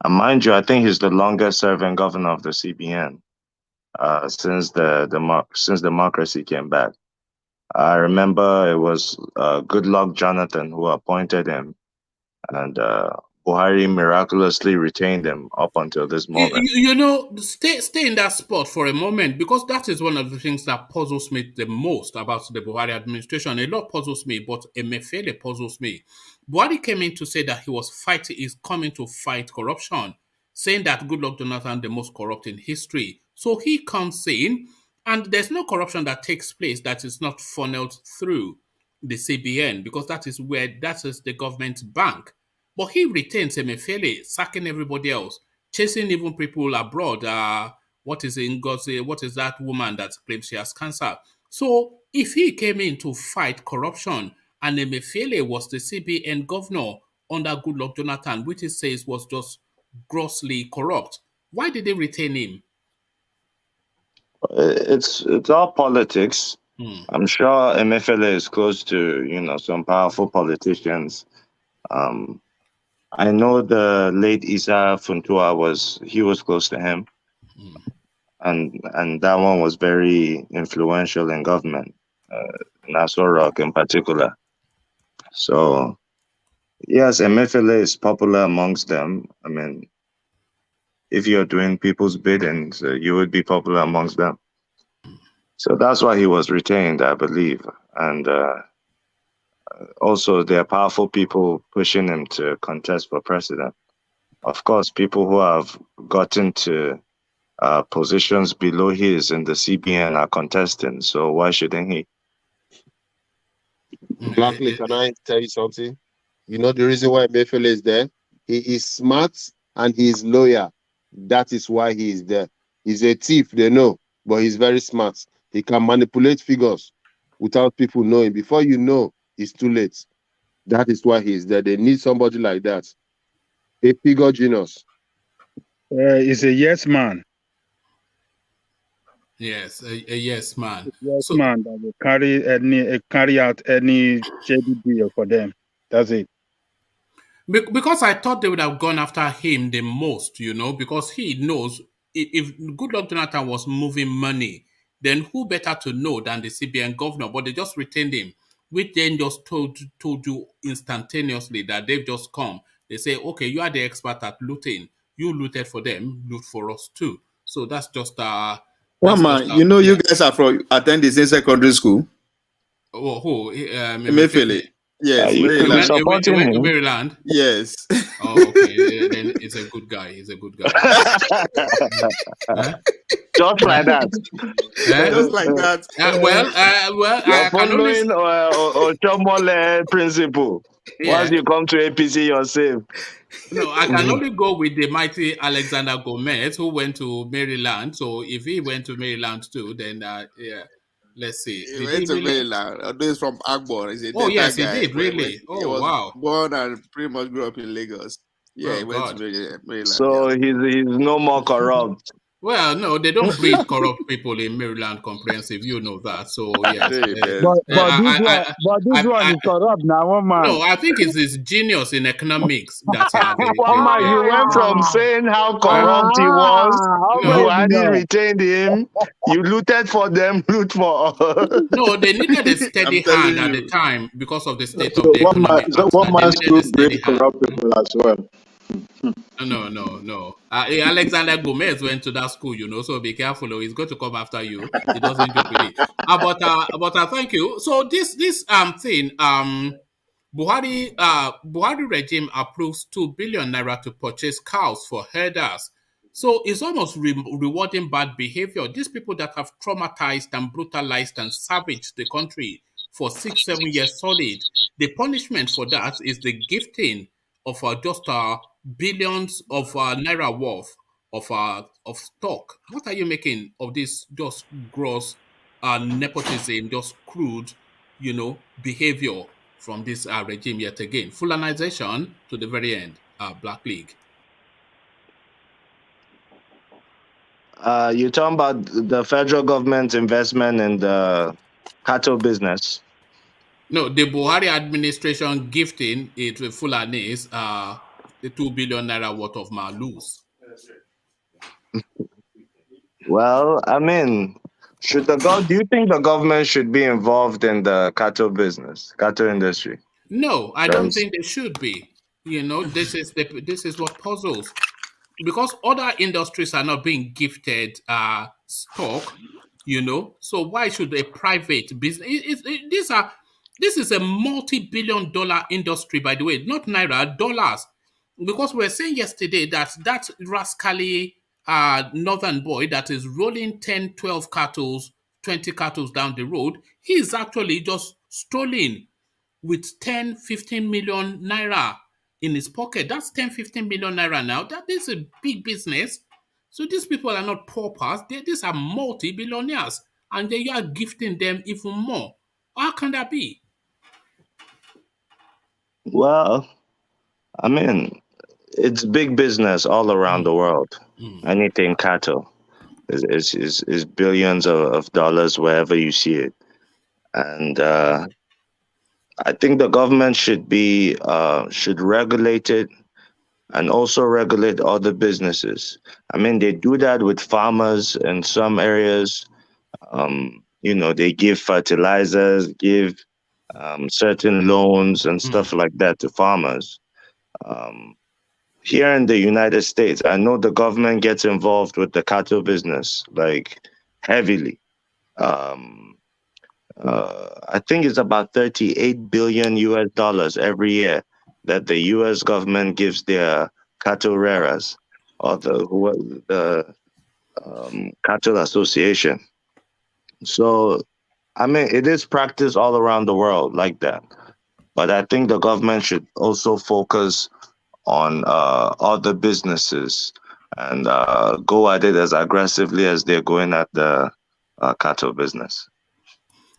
And mind you, I think he's the longest serving governor of the CBN since democracy came back. I remember it was Goodluck Jonathan who appointed him, and Buhari miraculously retained him up until this moment. Stay in that spot for a moment, because that is one of the things that puzzles me the most about the Buhari administration. A lot puzzles me, but Emefiele puzzles me. Buhari came in to say that he's coming to fight corruption, saying that Goodluck Jonathan the most corrupt in history. So he comes in, and there's no corruption that takes place that is not funneled through the CBN, because that is the government bank. But he retains Emefiele, sacking everybody else, chasing even people abroad. What is that woman that claims she has cancer? So if he came in to fight corruption and Emefiele was the CBN governor under Goodluck Jonathan, which he says was just grossly corrupt, why did they retain him? It's all politics. I'm sure Emefiele is close to some powerful politicians. I know the late Isa Funtua was close to him, and that one was very influential in government, Nassau Rock in particular. So yes, Emefiele is popular amongst them. I mean, if you're doing people's bidding, you would be popular amongst them. So that's why he was retained, I believe, and. Also, there are powerful people pushing him to contest for president. Of course, people who have gotten to positions below his in the CBN are contesting. So why shouldn't he? Blackly, can I tell you something? You know the reason why Emefiele is there? He is smart and he is loyal. That is why he is there. He's a thief, they know, but he's very smart. He can manipulate figures without people knowing. Before you know, it's too late. That is why he is there. They need somebody like that. A figure genius. He's a yes man. Yes, a yes man. Yes man that will carry out any shady deal for them. That's it. Because I thought they would have gone after him the most, because he knows if Goodluck Jonathan was moving money, then who better to know than the CBN governor? But they just retained him, which then just told you instantaneously that they've just come. They say, okay, you are the expert at looting. You looted for them, loot for us too. So that's just you guys are from attend the same secondary school. Oh, who? Emefiele. Yes, Maryland. Maryland. Yes. Oh, okay. Then he's a good guy. He's a good guy. Just like that. Just like that. You're I can only. following Ochomole principle. Yeah. Once you come to APC, you're safe. No, I can only go with the mighty Alexander Gomez, who went to Maryland. So if he went to Maryland too, then yeah, let's see. He went to Maryland. Although he's from Agbor. He's a yes, guy. he did really. He was wow. born and pretty much grew up in Lagos. Yeah, he went to Maryland. So he's no more corrupt. Well, no, they don't breed corrupt people in Maryland Comprehensive. You know that. So yes. But this one is corrupt now, one man. No, I think it's his genius in economics that One man, you went from saying how corrupt he was, Buhari retained him, you looted for them, loot for. No, they needed a steady hand at the time because of the state of the economy. One man could breed corrupt people as well. No. Alexander Gomez went to that school, so be careful. He's going to come after you. He doesn't joke with it. But thank you. So this thing, Buhari regime approves 2 billion naira to purchase cows for herders. So it's almost rewarding bad behavior. These people that have traumatized and brutalized and savaged the country for 6-7 years solid, the punishment for that is the gifting of just billions of naira worth of stock. What are you making of this just gross nepotism, just crude, behavior from this regime yet again? Fulanization to the very end, Black League. You're talking about the federal government's investment in the cattle business? No, the Buhari administration gifting it to Fulanis the 2 billion naira worth of malus. Well, I mean, do you think the government should be involved in the cattle industry? No, I don't think they should be. This is what puzzles. Because other industries are not being gifted stock, so why should a private business? This is a multi-billion-dollar industry, by the way, not naira, dollars. Because we were saying yesterday that rascally northern boy that is rolling 10, 12 cattle, 20 cattle down the road, he's actually just strolling with 10, 15 million naira in his pocket. That's 10, 15 million naira now. That is a big business. So these people are not paupers. These are multi-billionaires. And then you are gifting them even more. How can that be? Well, I mean, it's big business all around the world. Anything cattle is billions of dollars wherever you see it. And I think the government should regulate it and also regulate other businesses. I mean, they do that with farmers in some areas. They give fertilizers, give certain loans and stuff like that to farmers. Here in the United States, I know the government gets involved with the cattle business, like heavily. I think it's about $38 billion US every year that the US government gives their cattle rearers or the cattle association. So, I mean, it is practiced all around the world like that. But I think the government should also focus on other businesses and go at it as aggressively as they're going at the cattle business.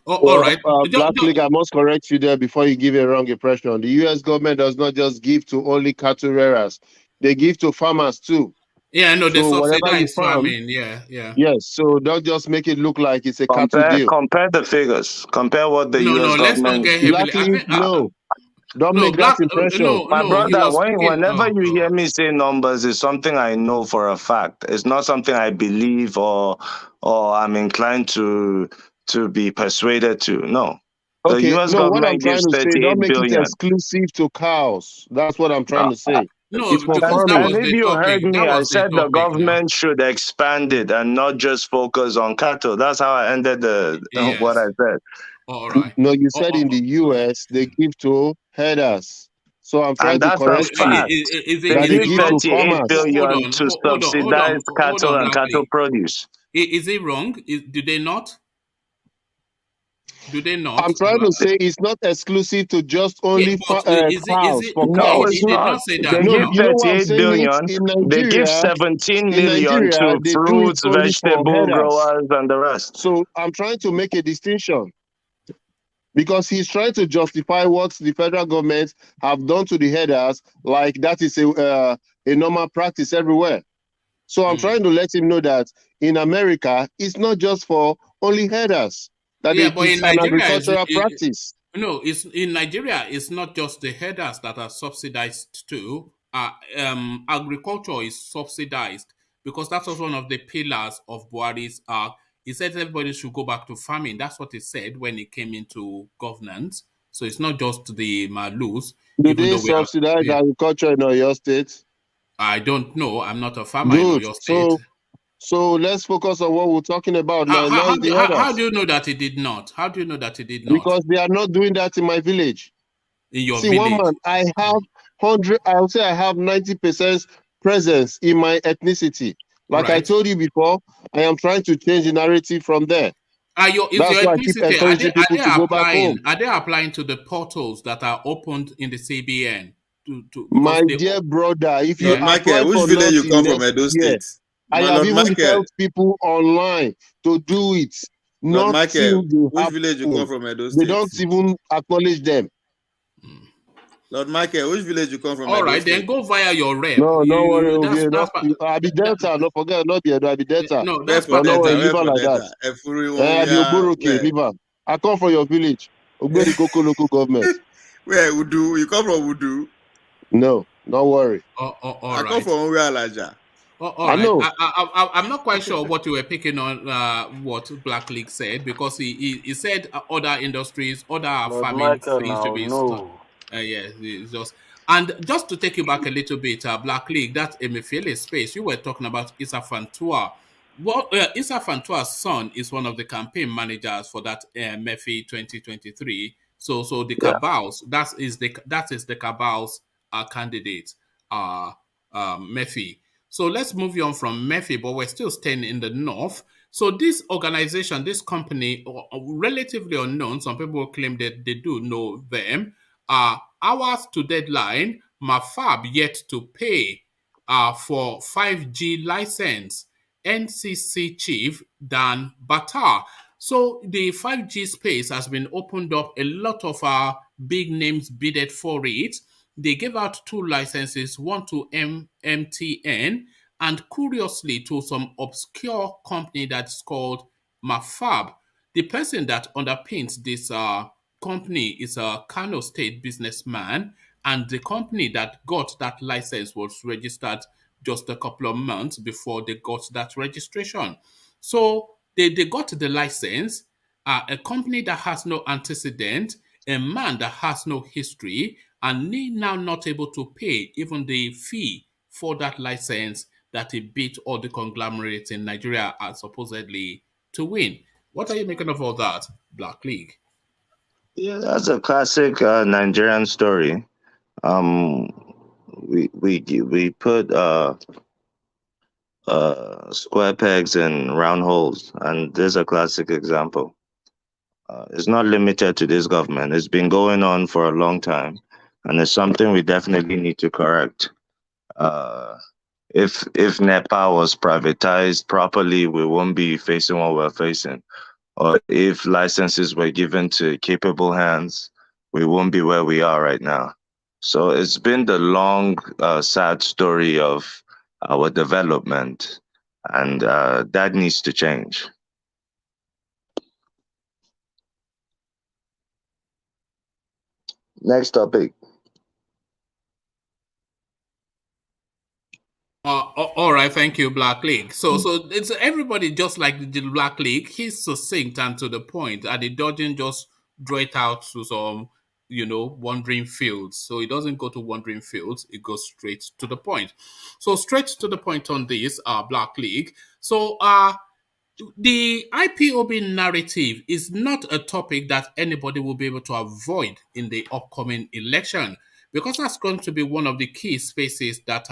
All right. Black League, I must correct you there before you give a wrong impression. The U.S. government does not just give to only cattle rearers. They give to farmers too. Yeah, no, they subsidize farm, farming. Yeah. Yes, so don't just make it look like it's a cattle deal. Compare the figures. Compare what the U.S. let's government... not get heavily. Black League, don't make that impression. My brother, whenever you hear me say numbers, it's something I know for a fact. It's not something I believe or I'm inclined to be persuaded to. No. The US government gives 38 don't make billion. it exclusive to cows. That's what I'm trying to say. No, it's for and if you heard me, I said the government should expand it and not just focus on cattle. That's how I ended what I said. All right. No, you said in the US they give to herders. So I'm trying And to that's a correct you fact. They that they give give to 38 farmers. billion to subsidize cattle and cattle produce. Is it wrong? Do they not? Do they not? I'm trying to say it's not exclusive to just Yeah, only but is cows it? for No, cows. it's He did not. not say They that No, give now. you know why I'm 38 saying it? billion. They give 17 In million Nigeria, to they do it fruits, only for vegetable herders. growers, and the rest. So I'm trying to make a distinction because he's trying to justify what the federal government have done to the herders, like that is a normal practice everywhere. So I'm trying to let him know that in America, it's not just for only herders, that Yeah, but it's in an Nigeria, agricultural practice. no, it's in Nigeria. It's not just the herders that are subsidized too. Agriculture is subsidized because that's also one of the pillars of Buhari's. He said everybody should go back to farming. That's what he said when he came into governance. So it's not just the Malus, Do even they though we have. subsidize Yeah, agriculture in your state? I don't know. I'm not a farmer in Good. Oyo State. So let's focus on what we're talking about now. Now is the How herders. do you know that he did not? How do you know that he did not? Because they are not doing that in my village. In your See, village? one man, I have 100, I would say I have 90% presence in my ethnicity. Like I Right. told you before, I am trying to change the narrative from there. Is That's your why I keep ethnicity, encouraging people to go back home. Are they applying to the portals that are opened in the CBN? Because My they, dear brother, if you Lord Michael, apply which for village you nothing come from, next Edo year, State? I have Lord even Michael, helped people online to do it. Lord Michael, Nothing will which village you come happen. from, Edo They State? don't even acknowledge them. Lord Michael, which village you come from, all Edo right, State? then go via your rep. No, don't worry. That's I be Delta. No forget, not be Edo. I be Delta. no, Where that's for But no part of Delta? worry, the. leave Where her for like that. Delta? Every I be Oboroke, where? leave her. I come from your village. Ogbeni Koko local government. Where Udu? You come from Udu? No, don't worry. All I come right. from Alaja. All I right. know. I'm not quite sure what you were picking on. What Black League said because he said other industries, other Lord farming Michael things should now, be. no. Yeah, it's just and just to take you back a little bit, Black League, that Emefiele space you were talking about, Issa Fantua. Well, Issa Fantua's son is one of the campaign managers for that Mefi 2023. So the Yeah. Cabals, that is the Cabals candidate, Mefi. So let's move on from Mefi, but we're still staying in the north. So this organization, this company, relatively unknown, some people claim that they do know them. Hours to deadline, Mafab yet to pay for 5G license. NCC chief Dan Batar. So the 5G space has been opened up. A lot of big names bidded for it. They gave out 2 licenses, one to MTN and curiously to some obscure company that's called Mafab. The person that underpins this company is a Kano State businessman, and the company that got that license was registered just a couple of months before they got that registration. So they got the license, a company that has no antecedent, a man that has no history, and they now not able to pay even the fee for that license that he beat all the conglomerates in Nigeria are supposedly to win. What are you making of all that, Black League? Yeah, that's a classic Nigerian story. We put square pegs in round holes, and there's a classic example. It's not limited to this government. It's been going on for a long time, and it's something we definitely need to correct. If NEPA was privatized properly, we won't be facing what we're facing. Or if licenses were given to capable hands, we won't be where we are right now. So it's been the long, sad story of our development, and that needs to change. Next topic. All right, thank you, Black League. So it's everybody just like the Black League. He's succinct and to the point, and he doesn't just draw it out to some, wandering fields. So it doesn't go to wandering fields. It goes straight to the point. So straight to the point on this, Black League. So the IPOB narrative is not a topic that anybody will be able to avoid in the upcoming election because that's going to be one of the key spaces that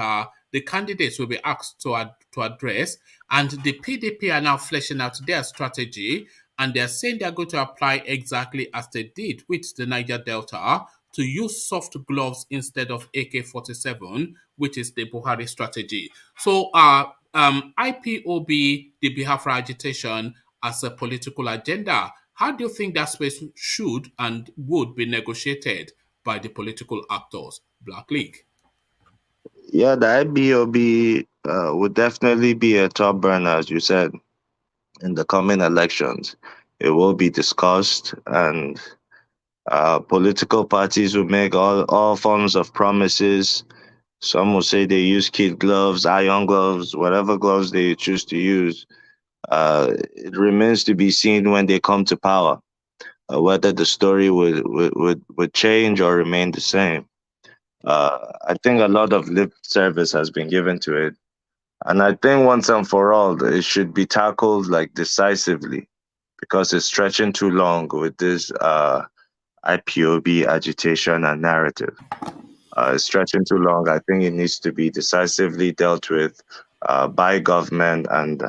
the candidates will be asked to address. And the PDP are now fleshing out their strategy, and they're saying they're going to apply exactly as they did with the Niger Delta, to use soft gloves instead of AK-47, which is the Buhari strategy. So IPOB, the Biafra agitation as a political agenda, how do you think that space should and would be negotiated by the political actors? Black League. Yeah, the IPOB would definitely be a top burner, as you said, in the coming elections. It will be discussed, and political parties will make all forms of promises. Some will say they use kid gloves, iron gloves, whatever gloves they choose to use. It remains to be seen when they come to power, whether the story would change or remain the same. I think a lot of lip service has been given to it. And I think once and for all, it should be tackled like decisively, because it's stretching too long with this IPOB agitation and narrative. It's stretching too long. I think it needs to be decisively dealt with by government and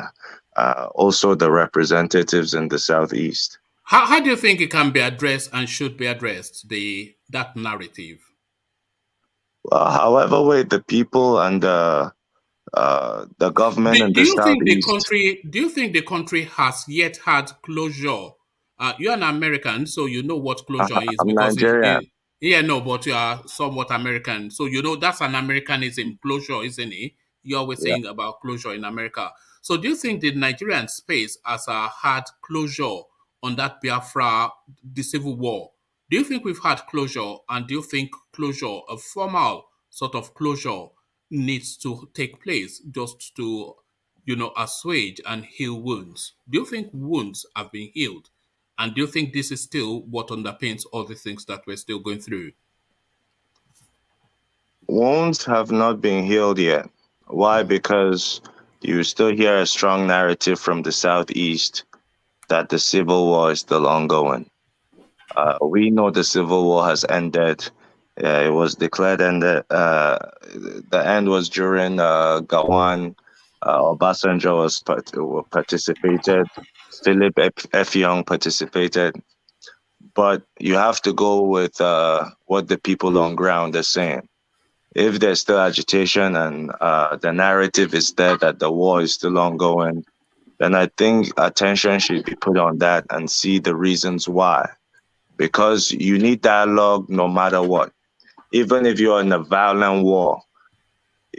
also the representatives in the Southeast. How do you think it can be addressed and should be addressed, that narrative? However way the people and the government in the Southeast. Do you think the country has yet had closure? You're an American, so you know what closure is. I'm Nigerian. But you are somewhat American, so you know that's an Americanism, closure, isn't it? You're always saying about closure in America. So do you think the Nigerian space has had closure on that Biafra, the civil war? Do you think we've had closure, and do you think closure, a formal sort of closure, needs to take place just to, assuage and heal wounds? Do you think wounds have been healed? And do you think this is still what underpins all the things that we're still going through? Wounds have not been healed yet. Why? Because you still hear a strong narrative from the Southeast that the civil war is still ongoing. We know the civil war has ended. It was declared ended. The end was during Gawan. Obasanjo participated. Philip F. Young participated. But you have to go with what the people on ground are saying. If there's still agitation and the narrative is there that the war is still ongoing, then I think attention should be put on that and see the reasons why. Because you need dialogue no matter what. Even if you're in a violent war,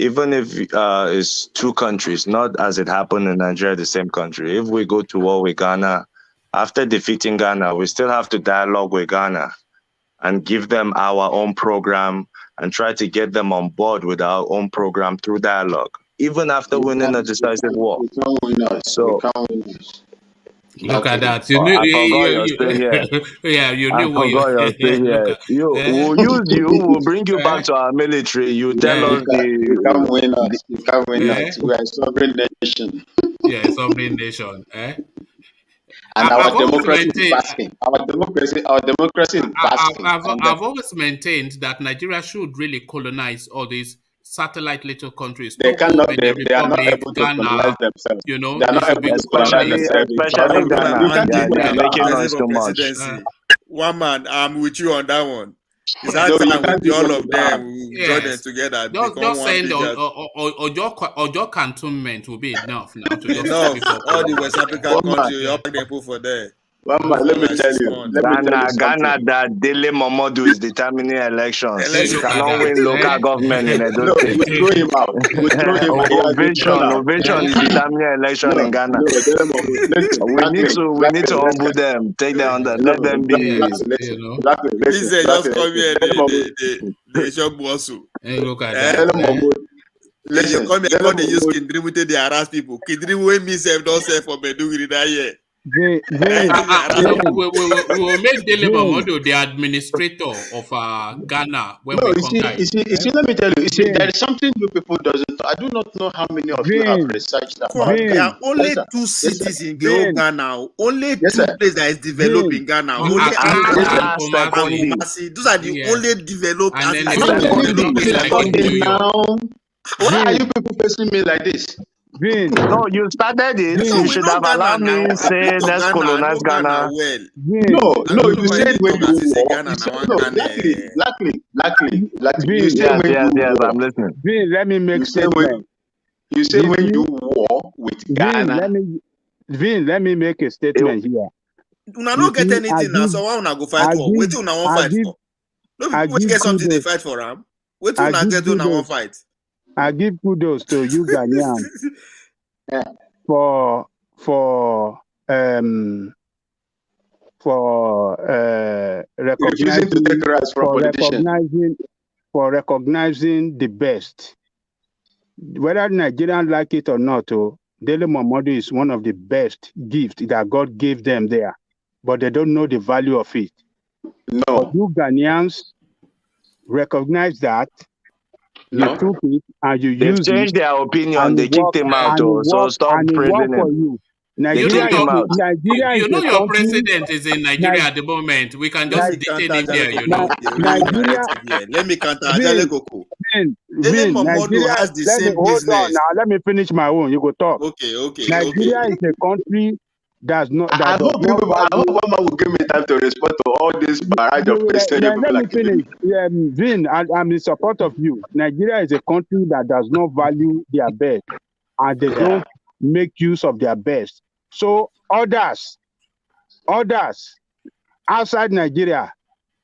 even if it's two countries, not as it happened in Nigeria, the same country. If we go to war with Ghana, after defeating Ghana, we still have to dialogue with Ghana and give them our own program and try to get them on board with our own program through dialogue, even after winning a decisive war. So, look at that. You knew, you're still here. Yeah, you knew what you're still here. We'll use you, we'll bring you back to our military. You tell us you can't win us. You can't win us. We are a sovereign nation. Yeah, sovereign nation. And our democracy is basking. Our democracy is basking. I've always maintained that Nigeria should really colonize all these satellite little countries. They cannot. They are not able to colonize themselves. You know, they are not able to colonize themselves. Especially Ghana. They're making noise too much. One man, I'm with you on that one. It's hard time with all of them. We join them together. Just saying your cantonment will be enough now to just all the West African countries, you have to put for there. Let me tell you. Ghana, that Dele Momodu is determining elections. He cannot win local government in Edo State. We throw him out. Ovation is determining election in Ghana. We need to humble them. Take them under. Let them be. Listen, just come here. They show Bosu. Look at that. Listen, come here. They use Kindrimu to harass people. Kindrimu himself don't say for Medugri that year. We will make Dele Momodu the administrator of Ghana when No, we you conquer it. see, let me tell you, there is something you people doesn't know. I do not know how many of you have researched about There Ghana. are only Yes, sir. two Yes, sir. cities in the whole Ghana. Only Yes, two sir. places that is developed in Ghana. You Only asked Accra and and Sekondi. Kumasi. Those are the Yeah. only developed And then as a in few developed places places. like in New York. Now, why are you people facing me like this? No, you started it. No, You we should know have Ghana allowed now. me I've been say to let's Ghana. I colonize know Ghana Ghana. well. No, you said when you Ghana. walk, you said, no, luckily, you say Yes, when yes, you yes, I'm walk, listening. Vin, let me make statement. you say when you walk with Vin, Ghana. let me make a statement here. Una no get anything now, so why una go fight for? Wetin una wan fight for? No be people wey get something they fight for am. Wetin una get una wan fight? I give kudos to you Ghanaians for refusing to take rights from politicians. recognizing the best. Whether Nigerians like it or not, Dele Momodu is one of the best gifts that God gave them there, but they don't know the value of it. No. But you Ghanaians recognize that, you took it and you They've used changed it. their opinion. And They kicked him out, so stop and it praising worked for him. you. They kicked him out. Nigeria You is know a your country. president is in Nigeria at the moment. We can just detain him there, you know. Nigeria. Let me counter Ajale Koko. Vin, Nigeria. has the Let me same hold business. on now. Let me finish my own. You go talk. Okay. Nigeria is a country I hope Obama will give me time to respond to all this barrage of questions. Let me finish. Vin, I'm in support of you. Nigeria is a country that does not value their best, and they don't make use of their best. So others outside Nigeria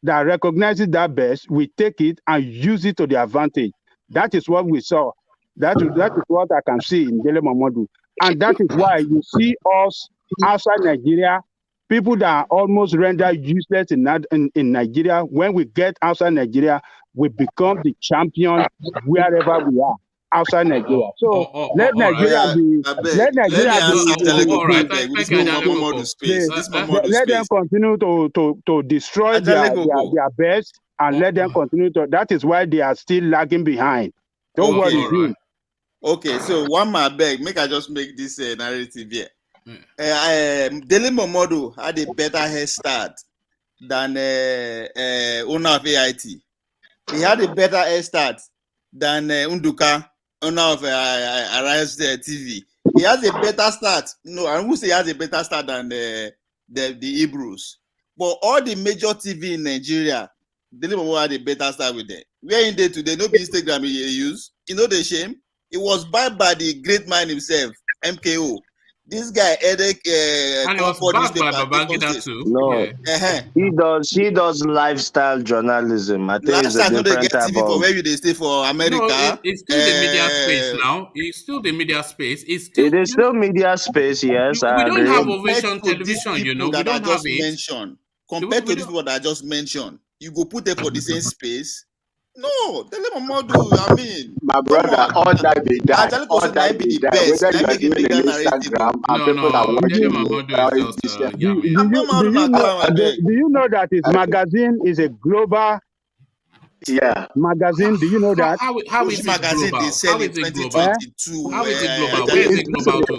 that recognizes that best, we take it and use it to their advantage. That is what we saw. That is what I can see in Dele Momodu. And that is why you see us outside Nigeria, people that are almost rendered useless in Nigeria. When we get outside Nigeria, we become the champion wherever we are outside Nigeria. So let Nigeria be. Let Nigeria be. Let them continue to destroy their best and let them continue to. That is why they are still lagging behind. Don't worry, Vin. Okay, so one more beg, make I just make this narrative here. Dele Momodu had a better head start than owner of AIT. He had a better head start than Unduka, owner of Arise TV. He has a better start. No, I won't say he has a better start than the Hebrews. But all the major TV in Nigeria, Dele Momodu had a better start with them. Where in day today, no be Instagram he use. You know the shame? It was bought by the great man himself, MKO. This guy, Edek, and it was backed by Babangida too. No, he does lifestyle journalism. I think it's a different type TV of. For where you they stay for America. No, it's still the media space now. It's still the media space. It is still media space. Yes, I agree. We don't have Ovation Television. You know, we don't have it. Compared to this what I just mentioned, you go put them for the same space. No, Dele Momodu, I mean, my brother, all that be that. All that be that. Whether you are doing it on Instagram and people are watching do you know that his magazine is a global magazine? Do you know that? How is magazine they sell in 2022? How is it global? Where is it global to?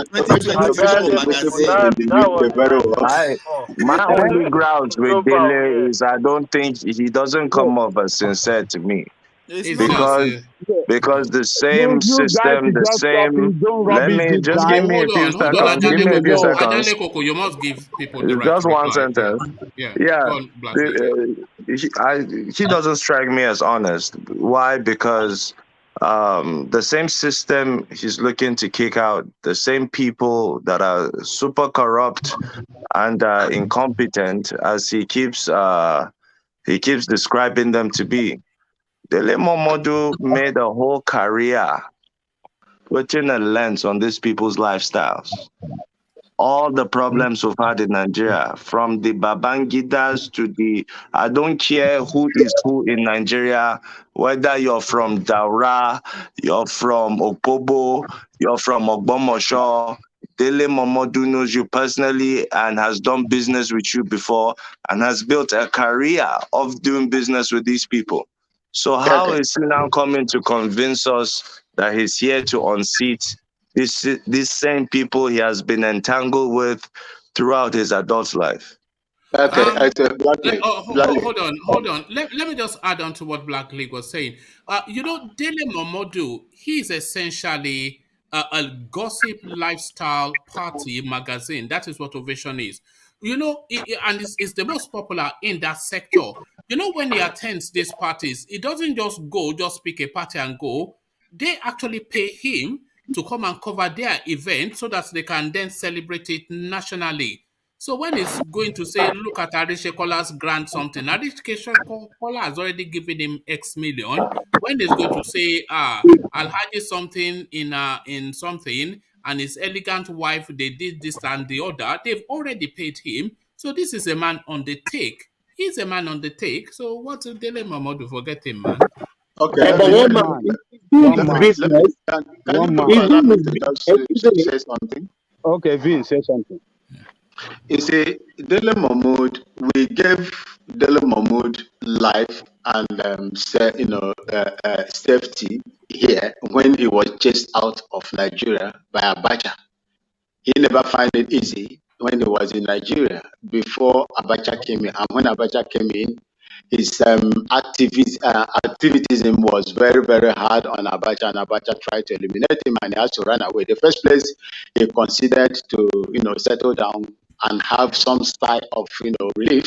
2022 My only grounds with Dele is I don't think he doesn't come off as sincere to me. Because the same system, the same. Let me just give me a few seconds. Give me a few seconds. You must give people the right just to one reply. sentence. Yeah. He doesn't strike me as honest. Why? Because the same system he's looking to kick out, the same people that are super corrupt and incompetent as he keeps describing them to be. Dele Momodu made a whole career putting a lens on these people's lifestyles. All the problems we've had in Nigeria, from the Babangidas to the, I don't care who is who in Nigeria, whether you're from Daura, you're from Okpobo, you're from Ogbomosho, Dele Momodu knows you personally and has done business with you before and has built a career of doing business with these people. So how is he now coming to convince us that he's here to unseat these same people he has been entangled with throughout his adult life? Hold on. Let me just add on to what Black League was saying. Dele Momodu, he's essentially a gossip lifestyle party magazine. That is what Ovation is. And it's the most popular in that sector. When he attends these parties, he doesn't just pick a party and go. They actually pay him to come and cover their event so that they can then celebrate it nationally. So when he's going to say, look at Arishe Kola's grant something, Arishe Kola has already given him X million. When he's going to say, Alhaji something in something, and his elegant wife, they did this and the other, they've already paid him. So this is a man on the take. He's a man on the take. So what's Dele Momodu? Forget him, man. Okay. One man. Say something. Okay, Vin, say something. You see, Dele Mahmood, we gave Dele Mahmood life and safety here when he was chased out of Nigeria by Abacha. He never found it easy when he was in Nigeria before Abacha came in. And when Abacha came in, his activism was very, very hard on Abacha, and Abacha tried to eliminate him, and he had to run away. The first place he considered to, settle down and have some style of, relief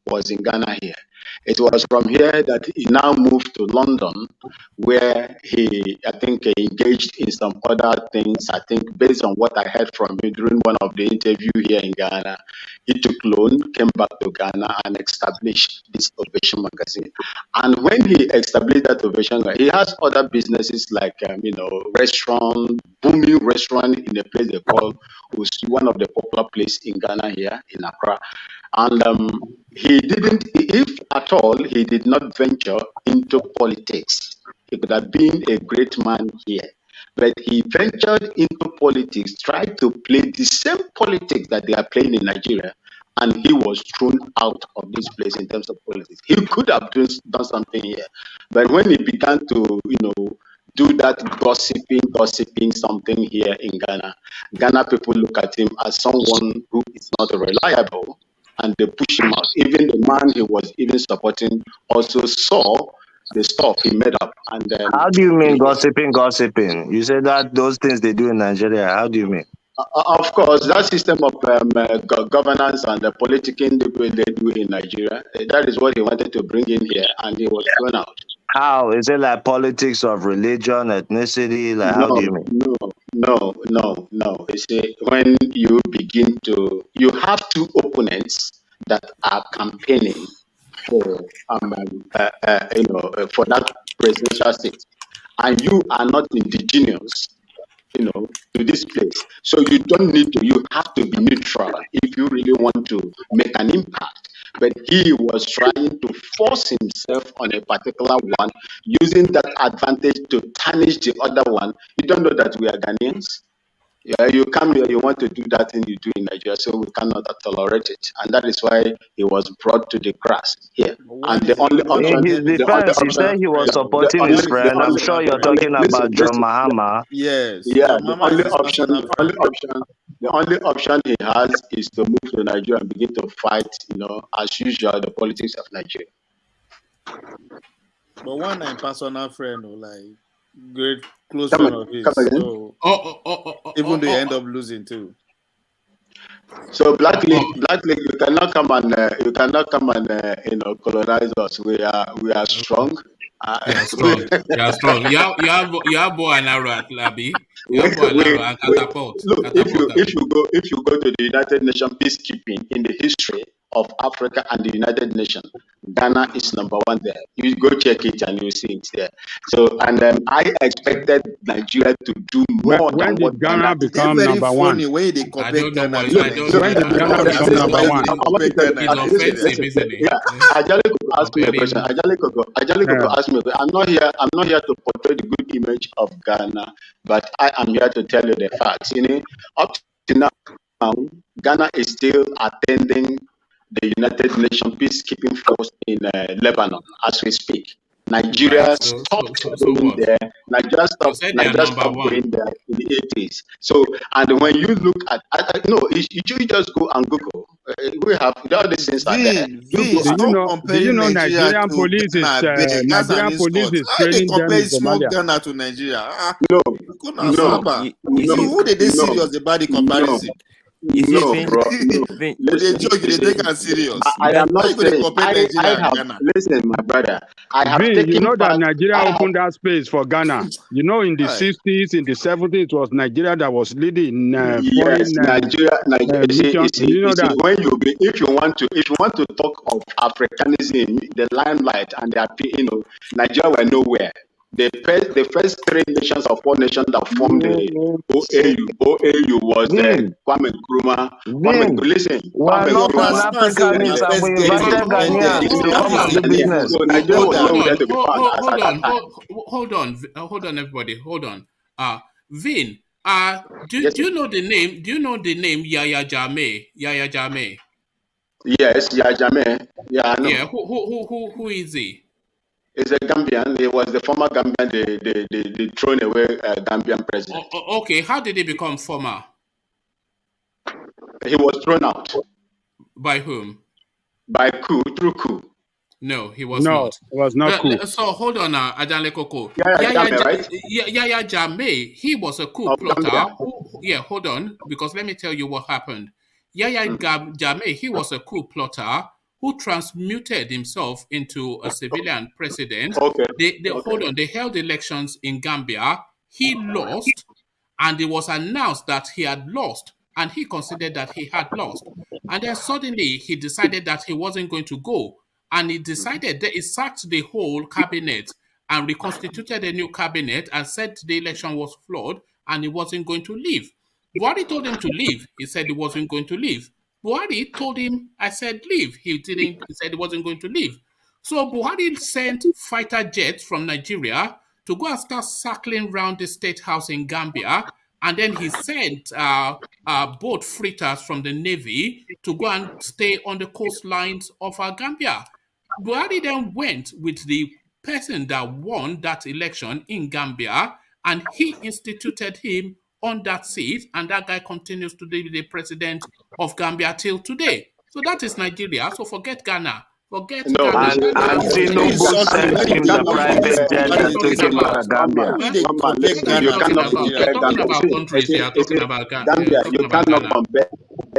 was in Ghana here. It was from here that he now moved to London, where I think, engaged in some other things. I think based on what I heard from him during one of the interviews here in Ghana, he took loan, came back to Ghana and established this Ovation magazine. And when he established that Ovation, he has other businesses like, restaurant, booming restaurant in a place they call, was one of the popular places in Ghana here in Accra. And he didn't, if at all, he did not venture into politics. He could have been a great man here. But he ventured into politics, tried to play the same politics that they are playing in Nigeria, and he was thrown out of this place in terms of politics. He could have done something here. But when he began to, do that gossiping something here in Ghana people look at him as someone who is not reliable, and they push him out. Even the man he was even supporting also saw the stuff he made up. And how do you mean gossiping? You say that those things they do in Nigeria. How do you mean? Of course, that system of governance and the politicking they do in Nigeria, that is what he wanted to bring in here, and he was thrown out. How? Is it like politics of religion, ethnicity? Like, how do you mean? No. You see, when you begin to, you have two opponents that are campaigning for, for that presidential seat, and you are not indigenous, to this place. So you don't need to, you have to be neutral if you really want to make an impact. But he was trying to force himself on a particular one, using that advantage to tarnish the other one. You don't know that we are Ghanaians. Yeah, you come here, you want to do that thing you do in Nigeria, so we cannot tolerate it. And that is why he was brought to the grass here. And the only option... In his defense, he said he was supporting his friend. I'm sure you're talking about John Mahama. Yes. Yeah, the only option he has is to move to Nigeria and begin to fight, as usual, the politics of Nigeria. But one personal friend, great close friend of his. So even they end up losing too. So Black League, you cannot come and colonize us. We are strong. You are strong. You have bow and arrow at Labi. You have bow and arrow and catapult. Look, if you go to the United Nations peacekeeping in the history of Africa and the United Nations, Ghana is number one there. You go check it and you see it there. So, and I expected Nigeria to do more. When did Ghana become number one? Way they compare Ghana. When did Ghana become number one? Ajale asked me a question. Ajale asked me. I'm not here to portray the good image of Ghana, but I am here to tell you the facts. Up now, Ghana is still attending the United Nations peacekeeping force in Lebanon as we speak. Nigeria Right. stopped So going what? there. Nigeria You said they are Nigeria number stopped one. going there in the 80s. So, and when you look at, no, you just go and Google. We have all these things are there. Vin, stop comparing Nigeria Nigerian to police is Ghana, beg. That's an Nigerian police insult. is How they training them compare in small Somalia? Ghana to Nigeria? No, Kuna no, Saba. You see, Who did they no, serious about the no, comparison? you see, no, Vin, bro, no. Vin, Who they Listen, joke, they listen. take us serious. I am How not you going to saying compare Nigeria and have Ghana? listen, my brother. I have Vin, you taken know that part. Nigeria I have opened that space for Ghana. You know, in the Right. 60s, in the 70s, it was Nigeria that was leading yes, foreign Nigeria. mission. You know that? When if you want to talk of Africanism, the limelight and Nigeria were nowhere. The first three nations or four nations that formed the OAU was Vin, Kwame Nkrumah. Vin, Listen, we are Kwame not Your Nkrumah. husband said when I Pan-Africanists and we first get invited independence. Ghanaians to That come is and a do given. business. So Nigeria was Hold nowhere on, to be found at that time. hold on, everybody, hold on. Vin, do Yes, you know the name? Do you know the name Yaya Jammeh? Yaya Jammeh. yes, yeah, Jammeh. Yeah, I know. Yeah, who is he? He's a Gambian. He was the former Gambian, the thrown away Gambian president. Okay, how did he become former? He was thrown out By whom? by through coup. No, he was No, not. it was not cool. So hold on now, Adanle Koko. Yeah, Jammeh, right? Yaya Jammeh, he was a coup Of plotter. Gambia. Hold on, because let me tell you what happened. Yaya Jammeh, he was a coup plotter who transmuted himself into a civilian president. Okay. Hold on, they held elections in Gambia. He lost, and it was announced that he had lost, and he considered that he had lost. And then suddenly he decided that he wasn't going to go. And he decided that he sacked the whole cabinet and reconstituted a new cabinet and said the election was flawed and he wasn't going to leave. Buhari told him to leave. He said he wasn't going to leave. Buhari told him, I said leave. He said he wasn't going to leave. So Buhari sent fighter jets from Nigeria to go and start circling around the state house in Gambia. And then he sent boat freighters from the Navy to go and stay on the coastlines of Gambia. Buhari then went with the person that won that election in Gambia, and he instituted him on that seat, and that guy continues to be the president of Gambia till today. So that is Nigeria. So forget Ghana. Forget No, Ghana. And It's too Tinubu insulting sent when him they the when private jet What are you that took talking him about? out of Gambia. when they compare listen, What are you you Ghana to talking cannot about? You're Nigeria. compare talking Gambia. about countries. You're talking about Ghana. You're Gambia. talking You about cannot Ghana. compare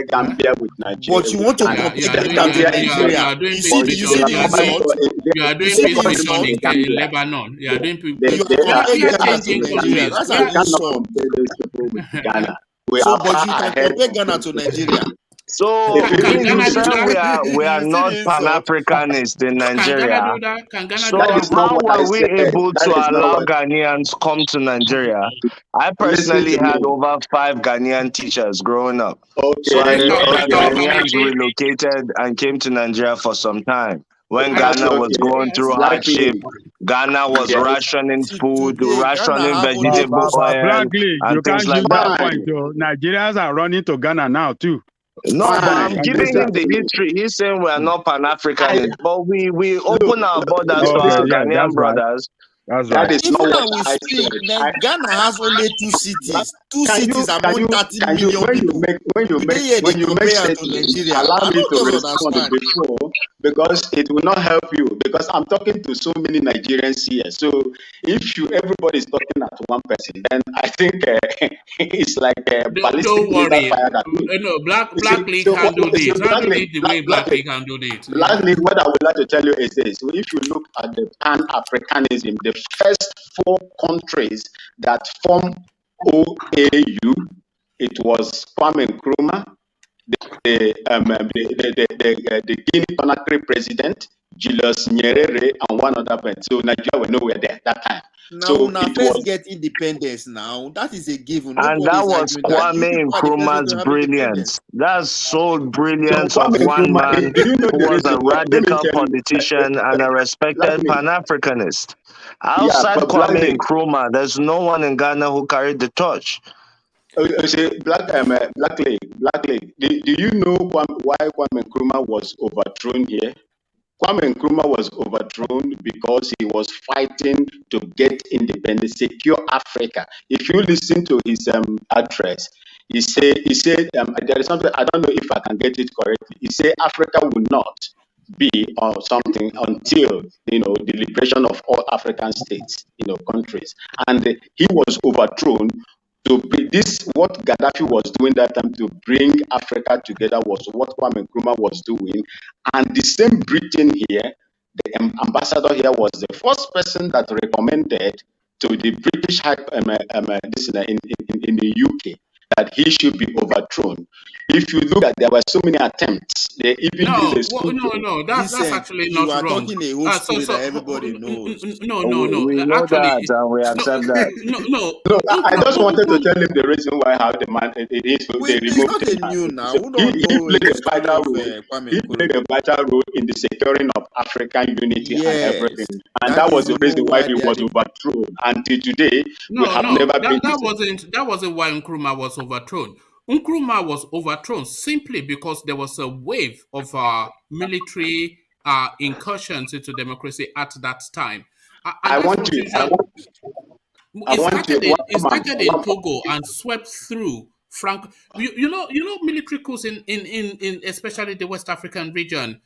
Gambia with Nigeria. But you want to Yeah, compare Gambia and you Nigeria. are doing You see peace the mission. you see the insult. You are You doing see peace the mission insult. in Lebanon. You are doing You are we comparing are Ghana to changing Nigeria. countries. That's We an You are, cannot insult. compare those people with Ghana. We So, are but far you can ahead compare of Ghana those to people. Nigeria. So, If can Vin, you Ghana do said that? we are You see not the insult. Pan-Africanists in Can Ghana Nigeria. do that? Can Ghana do that So that? is not how what I were we said. able to That is not allow what. Ghanaians come to Nigeria? I Listen personally to me. had over 5 Ghanaian teachers growing up. So I Okay, know that okay. Ghanaians relocated and came to Nigeria for some time. When That's Ghana was okay. going through hardship, Blackly. Ghana was Yes. rationing food, Today, Ghana rationing have only vegetable two But oil, Blackley, you and things can't like use that. that point. Fine. So Nigerians are running to Ghana now too. No, but I'm Fine. giving Listen him to the me. history. He's saying we are not I Pan-Africanists, but we look. open our borders to Okay, our yeah, Ghanaian that's right. brothers. That's That right. is not Even what as we I speak, said. Ghana has only two cities. Two cities among 30 Can you million people. Today, here they when you make compare am to statements, Nigeria. allow I me don't to just respond understand. before, because it will not help you, because I'm talking to so many Nigerians here. So if everybody is talking at one person, then I think it's like a ballistic Don't missile worry. fired at me. No, You see, Black League so handled so it. Handled it the way Black League handled it. Yeah. Lastly, what I would like to tell you is this: if you look at the Pan-Africanism, the first 4 countries that formed OAU, it was Kwame Nkrumah, the Guinea-Conakry president, Julius Nyerere, and one other person. So Nigeria were nowhere there at that time. Now, So when it first was. get independence now, that is a given. And Nobody that is was arguing that. You Kwame people are the first Nkrumah's to have independence. brilliance. That's sole So brilliance of Kwame one Nkrumah, man do you know who the was reason a why? Let me radical tell you. politician and a respected Blackly, Pan-Africanist. yeah, Outside but Kwame Blackly, Nkrumah, there's no one in Ghana who carried the torch. Black Lake. Do you know why Kwame Nkrumah was overthrown here? Kwame Nkrumah was overthrown because he was fighting to get independence, secure Africa. If you listen to his address, he said there is something, I don't know if I can get it correctly. He said Africa will not be or something until the liberation of all African states, countries, and he was overthrown. So this, what Gaddafi was doing that time to bring Africa together, was what Kwame Nkrumah was doing. And the same Britain here, the ambassador here, was the first person that recommended to the British in the UK that he should be overthrown. If you look at, there were so many attempts. They even No, did a no, that's actually you not are wrong. talking a whole story that everybody knows. No. We know Actually, that and we accept that. no. I just wanted to tell him the reason why how the man it is they It's removed not the a man. new now. So Who don't he know played the a story vital of role. Kwame He played a vital role in the securing of African unity and Yes, everything, and that was the reason why he was overthrown. Until today, we have never been. That wasn't why Nkrumah was overthrown. Nkrumah was overthrown simply because there was a wave of military incursions into democracy at that time. It started in Togo and swept through You know military coups in especially the West African region.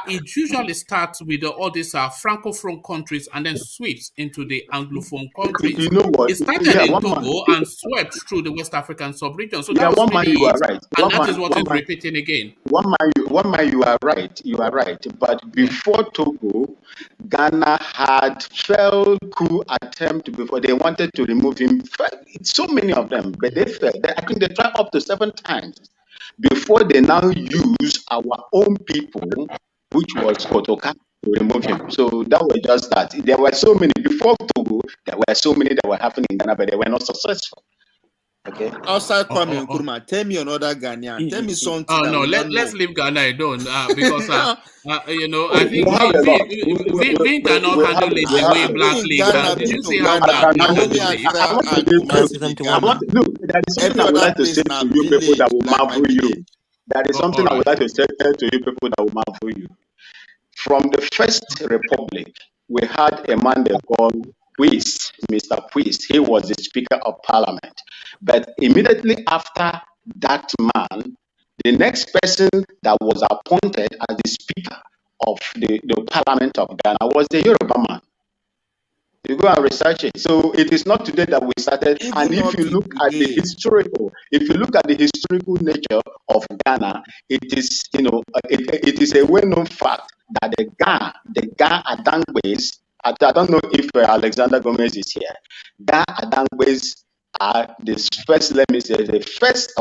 It usually starts with all these francophone countries and then sweeps into the anglophone countries. You know what? It started in Togo and swept through the West African sub-region. So that was one man, really you are it. right. And that is what is repeating again. One man, you are right. You are right. But before Togo, Ghana had failed coup attempt before they wanted to remove him. So many of them, but they failed. I think they tried up to 7 times before they now use our own people, which was Kotoka, to remove him. So that was just that. There were so many before Togo. There were so many that were happening in Ghana, but they were not successful. Okay. Outside Kwame Nkrumah, tell me another Ghanaian. Tell me something. Oh no, let's leave Ghana alone because I think Vin cannot handle it the way Black League does. Did you see how Black League handles it? Look, there is something I would like to say to you people that will marvel you. There is something I would like to say to you people that will marvel you. From the First Republic, we had a man they called Puist, Mr. Puist. He was the Speaker of Parliament. But immediately after that man, the next person that was appointed as the Speaker of the Parliament of Ghana was the Yoruba man. You go and research it. So it is not today that we started. And if you look at the historical nature of Ghana, it is it is a well-known fact that the Ga Adangbes, I don't know if Alexander Gomez is here. Ga Adangbes are the first, let me say, the first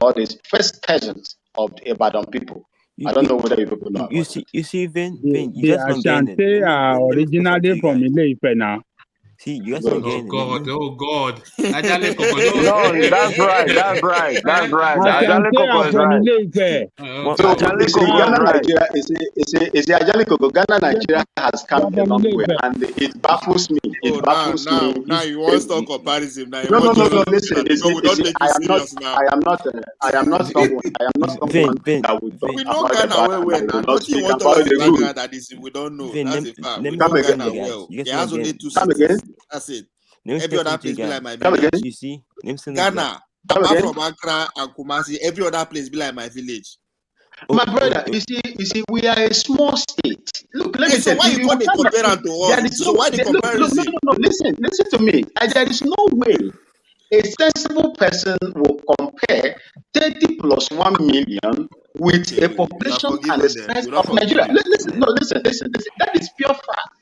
peasants of the Ibadan people. I don't know whether you people know. You see, Vin, you The just don't get it. Ashanti are originally from Ile-Ife now. See, you guys don't get it. Oh God. No, that's right. Ajale Koko is right. So Ajale Koko, Ghana, Nigeria has come a long way, and it baffles me. Now you want to talk comparison. Now No. Listen. I am not someone that would talk we know about Ghana well. Now, what you want to talk about that is we don't know. That's a fact. We know Ghana well. It has only 2 cities. That's it. Every other place be like my village. You see, Ghana, apart from Accra and Kumasi, every other place be like my village. My brother, you see, we are a small state. Look, let me so why you want to compare to us? So why the comparison? No, listen to me. There is no way a sensible person will compare 30 plus 1 million with a population and the size of Nigeria. Listen. That is pure fact.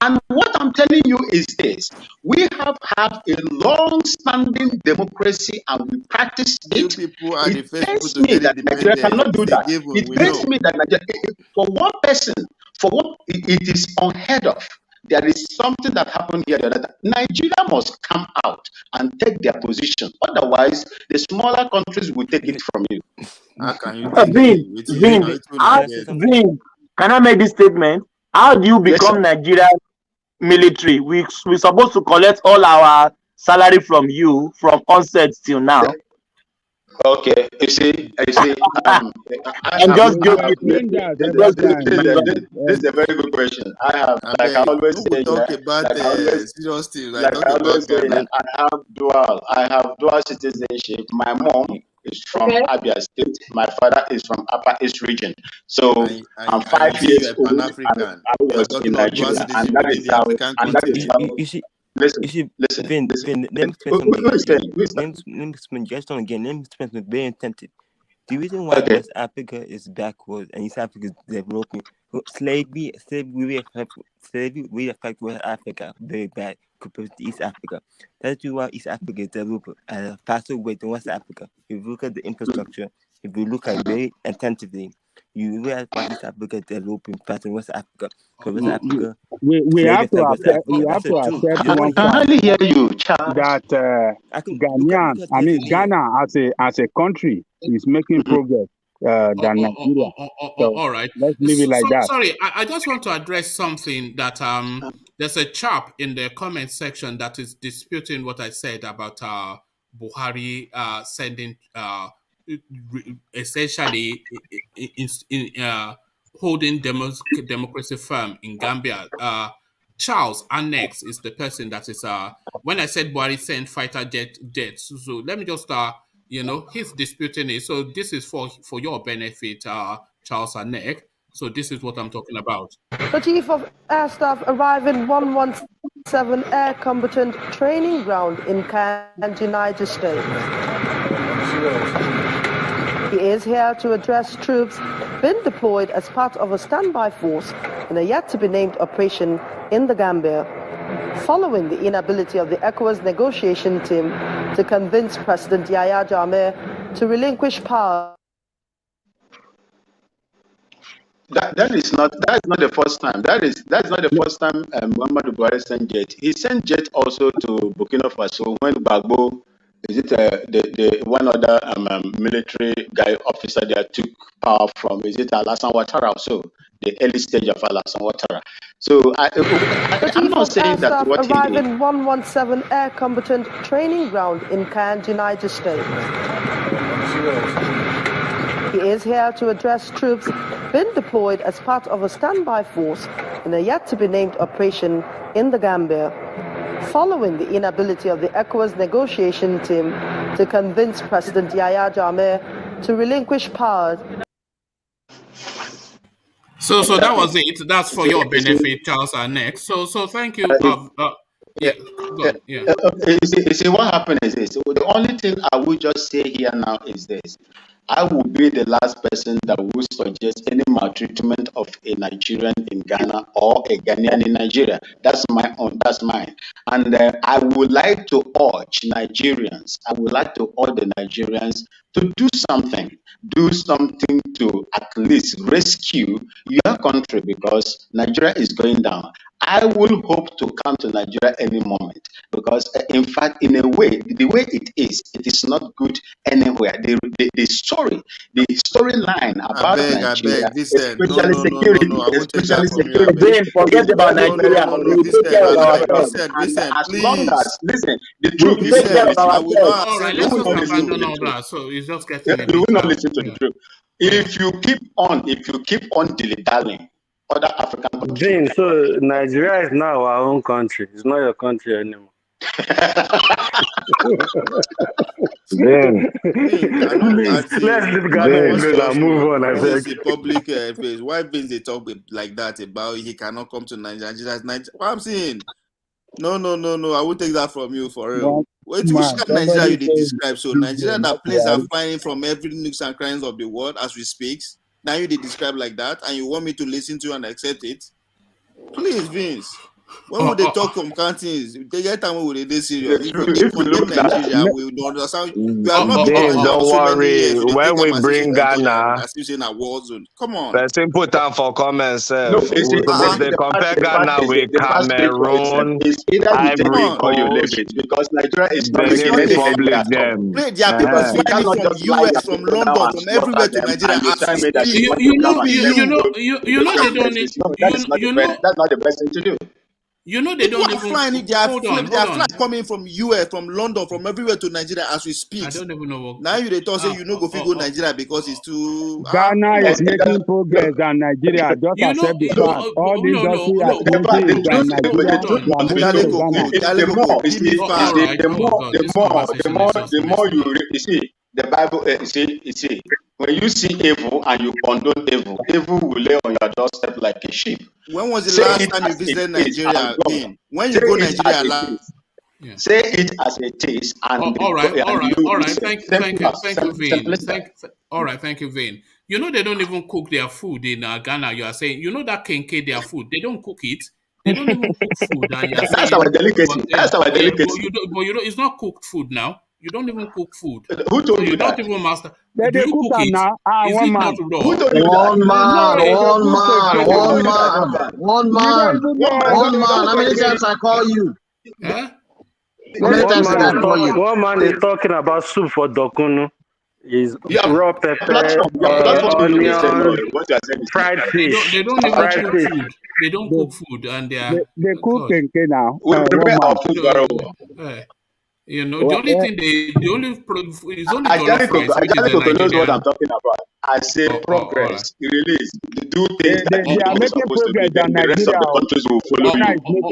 And what I'm telling you is this: we have had a long-standing democracy, and we practice it. It pains me that Nigeria cannot do that. It pains me that Nigeria, for one person, for what it is unheard of. There is something that happened here. That Nigeria must come out and take their position. Otherwise, the smaller countries will take it from you. How can you Vin, can I make this statement? How do you become Nigerian military? We're supposed to collect all our salary from you from onset till now. Okay, you see, I'm just joking. This is a very good question. I have, like I always say, talk about serious things. like I always say, I have dual citizenship. My mom is from Abia State. My father is from Upper East region. So I'm 5 years old. And I was in Nigeria, and that is how. And that is how. Listen. Let me just again. Let me explain something very attentive. The reason why West Africa is backwards and East Africa is developing, slavery affects West Africa very bad compared to East Africa. That's why East Africa is developing at a faster rate than West Africa. If you look at the infrastructure, if you look at very attentively, you realize why East Africa is developing faster than West Africa. Because West Africa, we have to accept one fact hear you, that Ghana as a country is making progress than Nigeria. So all right. let's leave it like that. Sorry, I just want to address something that there's a chap in the comment section that is disputing what I said about Buhari sending essentially holding democracy firm in Gambia. Charles Annex is the person that is when I said Buhari sent fighter jets. So let me just he's disputing it. So this is for your benefit, Charles Annex. So this is what I'm talking about. The Chief of Air Staff arrived in 117 Air Combatant Training Ground in Candidacy, United States. He is here to address troops been deployed as part of a standby force in a yet-to-be-named operation in the Gambia, following the inability of the ECOWAS negotiation team to convince President Yahya Jammeh to relinquish power. That is not the first time. That's not the first time Muhammadu Buhari sent jet. He sent jet also to Burkina Faso when Gbagbo, is it the one other military guy officer there took power from? Is it Alassane Ouattara also? The early stage of Alassane Ouattara. So I'm not saying that what he arrived did. in 117 Air Combatant Training Ground in Candidacy, United States. He is here to address troops been deployed as part of a standby force in a yet-to-be-named operation in the Gambia, following the inability of the ECOWAS negotiation team to convince President Yahya Jammeh to relinquish power. So that was it. That's for your benefit, Charles Annex. So thank you. Yeah. You see, what happened is this. So the only thing I would just say here now is this. I will be the last person that would suggest any maltreatment of a Nigerian in Ghana or a Ghanaian in Nigeria. That's my own. That's mine. And I would like to urge Nigerians. I would like to urge the Nigerians to do something to at least rescue your country, because Nigeria is going down. I will hope to come to Nigeria any moment, because in fact, in a way, the way it is not good anywhere. The storyline about Nigeria, especially security, forget about Nigeria. As long as, listen, the truth is, all right, let's just abandon all that. So it's just getting. You will not listen to the truth. If you keep on dilly-dallying, other African countries. Dean, so Nigeria is now our own country. It's not your country anymore. Then, let's leave Ghana alone and move on. I think. Public face. Why Vince they talk like that about he cannot come to Nigeria? What I'm saying. No. I will take that from you for real. Which kind of Nigeria you did describe? So Nigeria that planes are flying from every nooks and crannies of the world as we speak. Now you did describe like that, and you want me to listen to and accept it? Please, Vince. When would they talk from cantons? They get time with they serious. If you condemn Nigeria, we don't understand. You are not don't worry. When we bring Ghana, as you say in a war zone. Come on. Person put down for comments. They compare Ghana with Cameroon, Ivory Coast, because Nigeria is Benin Republic. Them. There are people flying from US, from London, from everywhere to Nigeria. You know they don't need. That's not the best thing to do. You know they People don't are even flying. They are hold on. flights coming from US, from London, from everywhere to Nigeria as we speak. I don't even know what. Now you they talk say you know go go Nigeria because it's too. Ghana is making progress than Nigeria. Just You know, accept the fact. All the industry activity is than Nigeria. They are moving to Ghana. The more, you see, the more you see, the Bible, you see, when you see evil and you condone evil, evil will lay on your doorstep like a sheep. When was the last time you visited Nigeria? When you go Nigeria last? Yeah. Say it as it is, and all right. Thank you, Vin. Thank you, Vin. You know they don't even cook their food in Ghana. You are saying, you know that kenke their food. They don't cook it. They don't even cook food, and you're saying that's our delicacy. That's our delicacy. But you know, it's not cooked food now. You don't even cook food. Who told you not that? even master. They Do you cook it? Now. Is one it man. not raw? Who told you One man. How many times I call you? Huh? One man is talking about soup for dokunu. Is raw pepper, onion, fried fish. They don't even cook food. They don't cook food, and they cook kenke now. You know, the only thing is only jollof rice, which is a knows what I'm talking about. I say progress, release, do things that they are making progress than the rest of the countries will follow.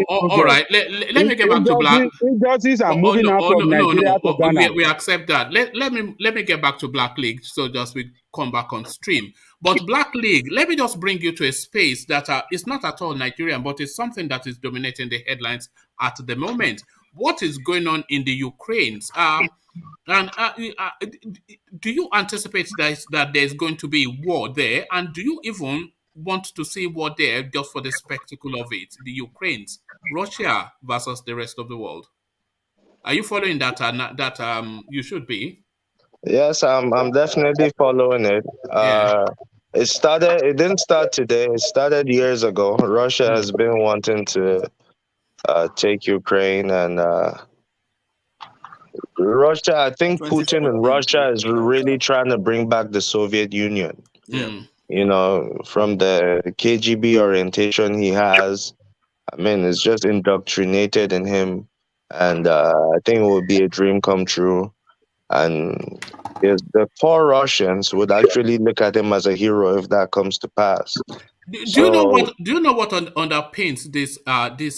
All right, let me get back to black. Injustices are moving out from Nigeria to Ghana. We accept that. Let me get back to Black League. So just we come back on stream. But Black League, let me just bring you to a space that is not at all Nigerian, but it's something that is dominating the headlines at the moment. What is going on in the Ukraines? Do you anticipate that there's going to be war there? And do you even want to see war there just for the spectacle of it? The Ukraines, Russia versus the rest of the world. Are you following that? You should be. Yes, I'm definitely following it. It didn't start today. It started years ago. Russia has been wanting to take Ukraine, and Russia, I think Putin in Russia is really trying to bring back the Soviet Union. Yeah. You know, from the KGB orientation he has, I mean, it's just indoctrinated in him. And I think it would be a dream come true. And the poor Russians would actually look at him as a hero if that comes to pass. Do you know what underpins this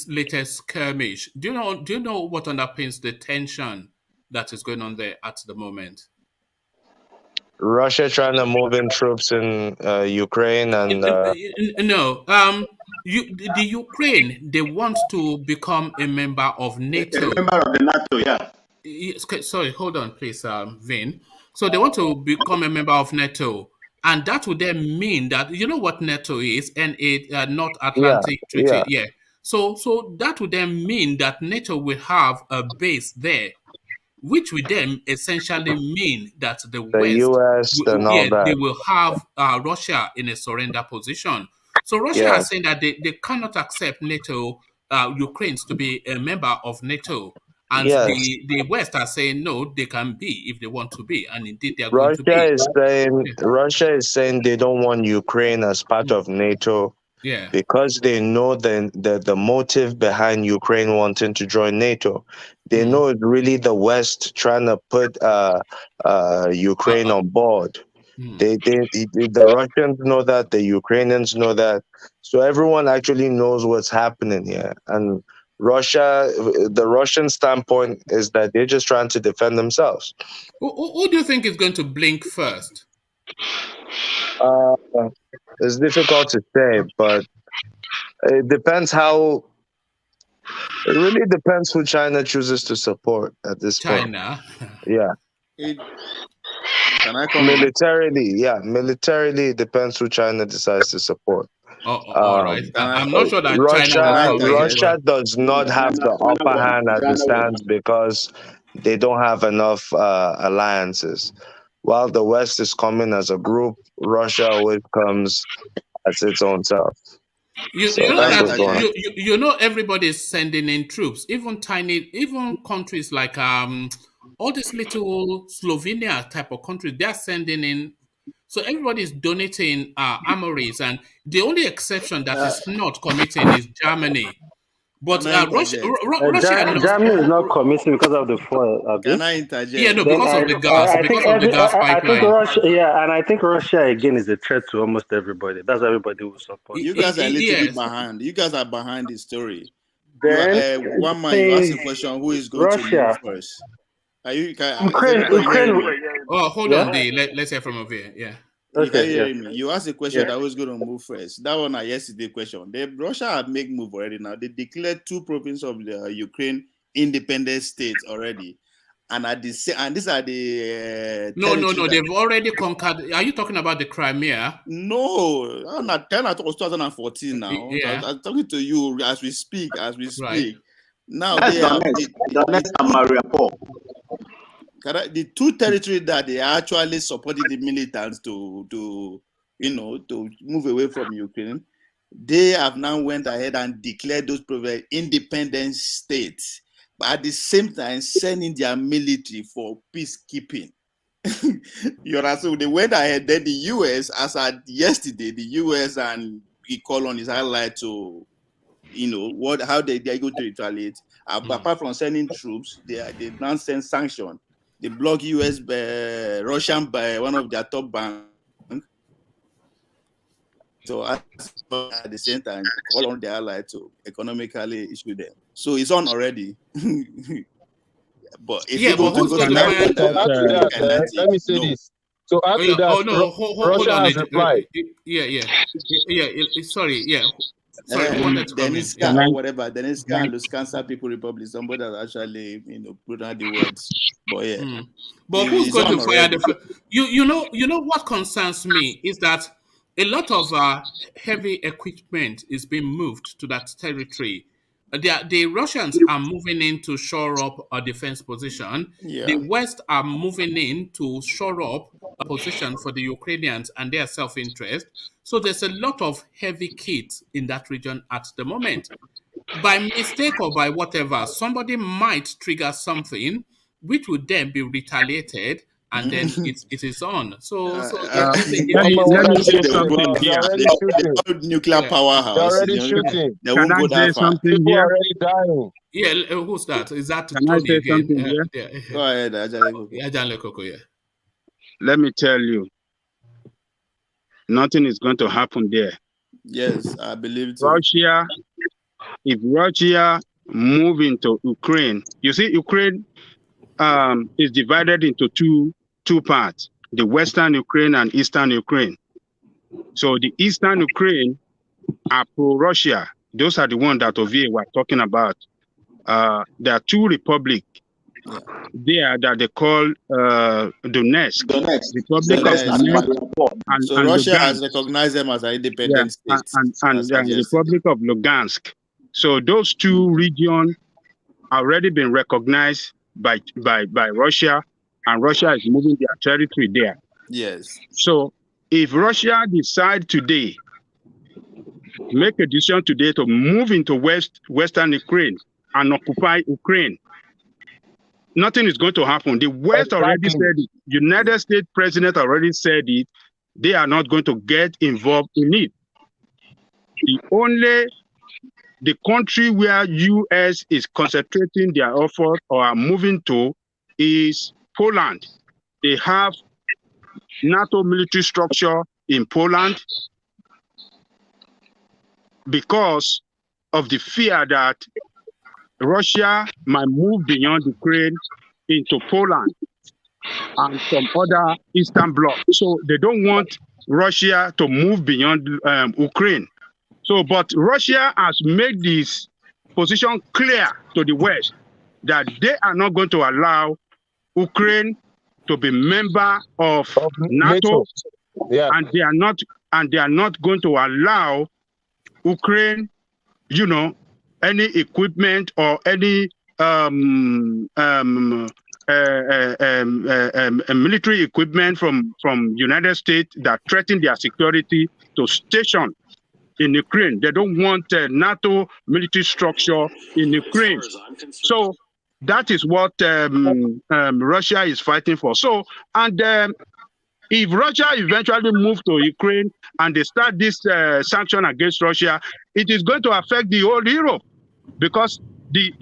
latest skirmish? Do you know what underpins the tension that is going on there at the moment? Russia trying to move in troops in Ukraine and no. The Ukraine, they want to become a member of NATO. A member of the NATO, yeah. Sorry, hold on, please, Vin. So they want to become a member of NATO. And that would then mean that, you know what NATO is, and North Atlantic Treaty. Yeah. So that would then mean that NATO will have a base there, which would then essentially mean that the US and all that. They will have Russia in a surrender position. So Russia is saying that they cannot accept NATO, Ukraine to be a member of NATO. And the West are saying no, they can be if they want to be, and indeed they are going to be. Russia is saying they don't want Ukraine as part of NATO, because they know the motive behind Ukraine wanting to join NATO. They know it's really the West trying to put Ukraine on board. The Russians know that, the Ukrainians know that, so everyone actually knows what's happening here. And the Russian standpoint is that they're just trying to defend themselves. Who do you think is going to blink first? It's difficult to say, but it depends how. It really depends who China chooses to support at this point. China? Yeah. Can I come militarily, militarily, it depends who China decides to support. All right. I'm not sure that Russia does not have the upper hand as it stands because they don't have enough alliances. While the West is coming as a group, Russia always comes as its own self. You know everybody is sending in troops, even countries like all these little Slovenia type of countries, they're sending in. So everybody is donating armories, and the only exception that is not committing is Germany. But Can I Russia, interject? Russia lost. Germany is not committing because of the fuel, Can Abi. I interject? Yeah, no, Then because of the gas, I think because of the gas I think pipeline. Russia, yeah, and I think Russia again is a threat to almost everybody. That's why everybody will support. You guys are a little bit Yes. behind. You guys are behind the story. Then One man, you ask a question: who is going to move Russia, first? Is Ukraine, everybody hearing me? Oh, hold yeah. on, D. Let's hear from over here. Yeah. You can Okay, hear yeah, me. You asked a question that was going to move first. That one, yesterday question. Russia had made move already now. They declared 2 provinces of the Ukraine independent states already, and these are the No. They've already conquered. Are you talking about the Crimea? No, I'm not 10 at 2014 now. Yeah. I'm talking to you as we speak. Right. Now That's they have Donetsk and Mariupol. The 2 territories that they actually supported the militants to move away from Ukraine. They have now went ahead and declared those independent states, but at the same time sending their military for peacekeeping. You understand? So they went ahead. Then the U.S., as at yesterday, the U.S. and he called on his ally to, how they are going to retaliate. Apart from sending troops, they now send sanctions. They block U.S. Russian by one of their top banks. So at the same time, call on the ally to economically issue them. So it's on already. But if you go to let me say this. So after that, Russia has replied. Yeah. Sorry, yeah. Sorry, who wanted to come in? Whatever. Denetsk and Luhansk People Republic. Somebody that actually, put out the words. But yeah. But who's going to fire the? You know what concerns me is that a lot of heavy equipment is being moved to that territory. The Russians are moving in to shore up a defense position. Yeah. The West are moving in to shore up a position for the Ukrainians and their self-interest. So there's a lot of heavy kit in that region at the moment. By mistake or by whatever, somebody might trigger something which would then be retaliated, and then it is on. Let me say something here. Nuclear powerhouse. They're already shooting. They won't go that far. People are already dying. Yeah, who's that? Is that Can Tony I say again? something here? Yeah. Go ahead, Ajale Koko, yeah. Let me tell you, nothing is going to happen there. Yes, I believe so. If Russia move into Ukraine, you see, Ukraine is divided into two parts: the Western Ukraine and Eastern Ukraine. So the Eastern Ukraine are pro-Russia. Those are the ones that Ovie were talking about. There are 2 republics there that they call Donetsk. Republic of Donetsk. So Russia has recognized them as an independent state. And the Republic of Lugansk. So those 2 regions already been recognized by Russia, and Russia is moving their territory there. Yes. So if Russia decide today, make a decision today to move into Western Ukraine and occupy Ukraine, nothing is going to happen. The West already said it. United States President already said it. They are not going to get involved in it. The country where U.S. is concentrating their effort or are moving to is Poland. They have NATO military structure in Poland because of the fear that Russia might move beyond Ukraine into Poland and some other Eastern Bloc. So they don't want Russia to move beyond Ukraine. So, but Russia has made this position clear to the West that they are not going to allow Ukraine to be member of NATO, and they are not going to allow Ukraine, any equipment or any military equipment from United States that threaten their security to station in Ukraine. They don't want NATO military structure in Ukraine. So that is what Russia is fighting for. So, and if Russia eventually moves to Ukraine and they start this sanction against Russia, it is going to affect the whole Europe. because the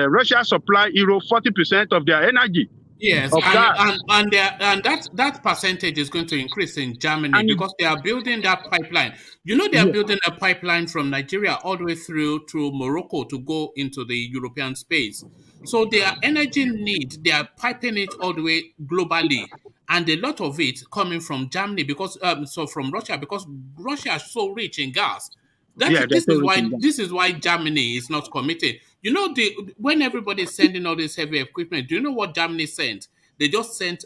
Russia supply Europe 40% of their energy. Yes, of gas. and that percentage is going to increase in Germany because they are building that pipeline. You know, they are building a pipeline from Nigeria all the way through to Morocco to go into the European space. So their energy need, they are piping it all the way globally, and a lot of it coming from Germany because from Russia, because Russia is so rich in gas. This is why Germany is not committed. You know, when everybody is sending all this heavy equipment, do you know what Germany sent? They just sent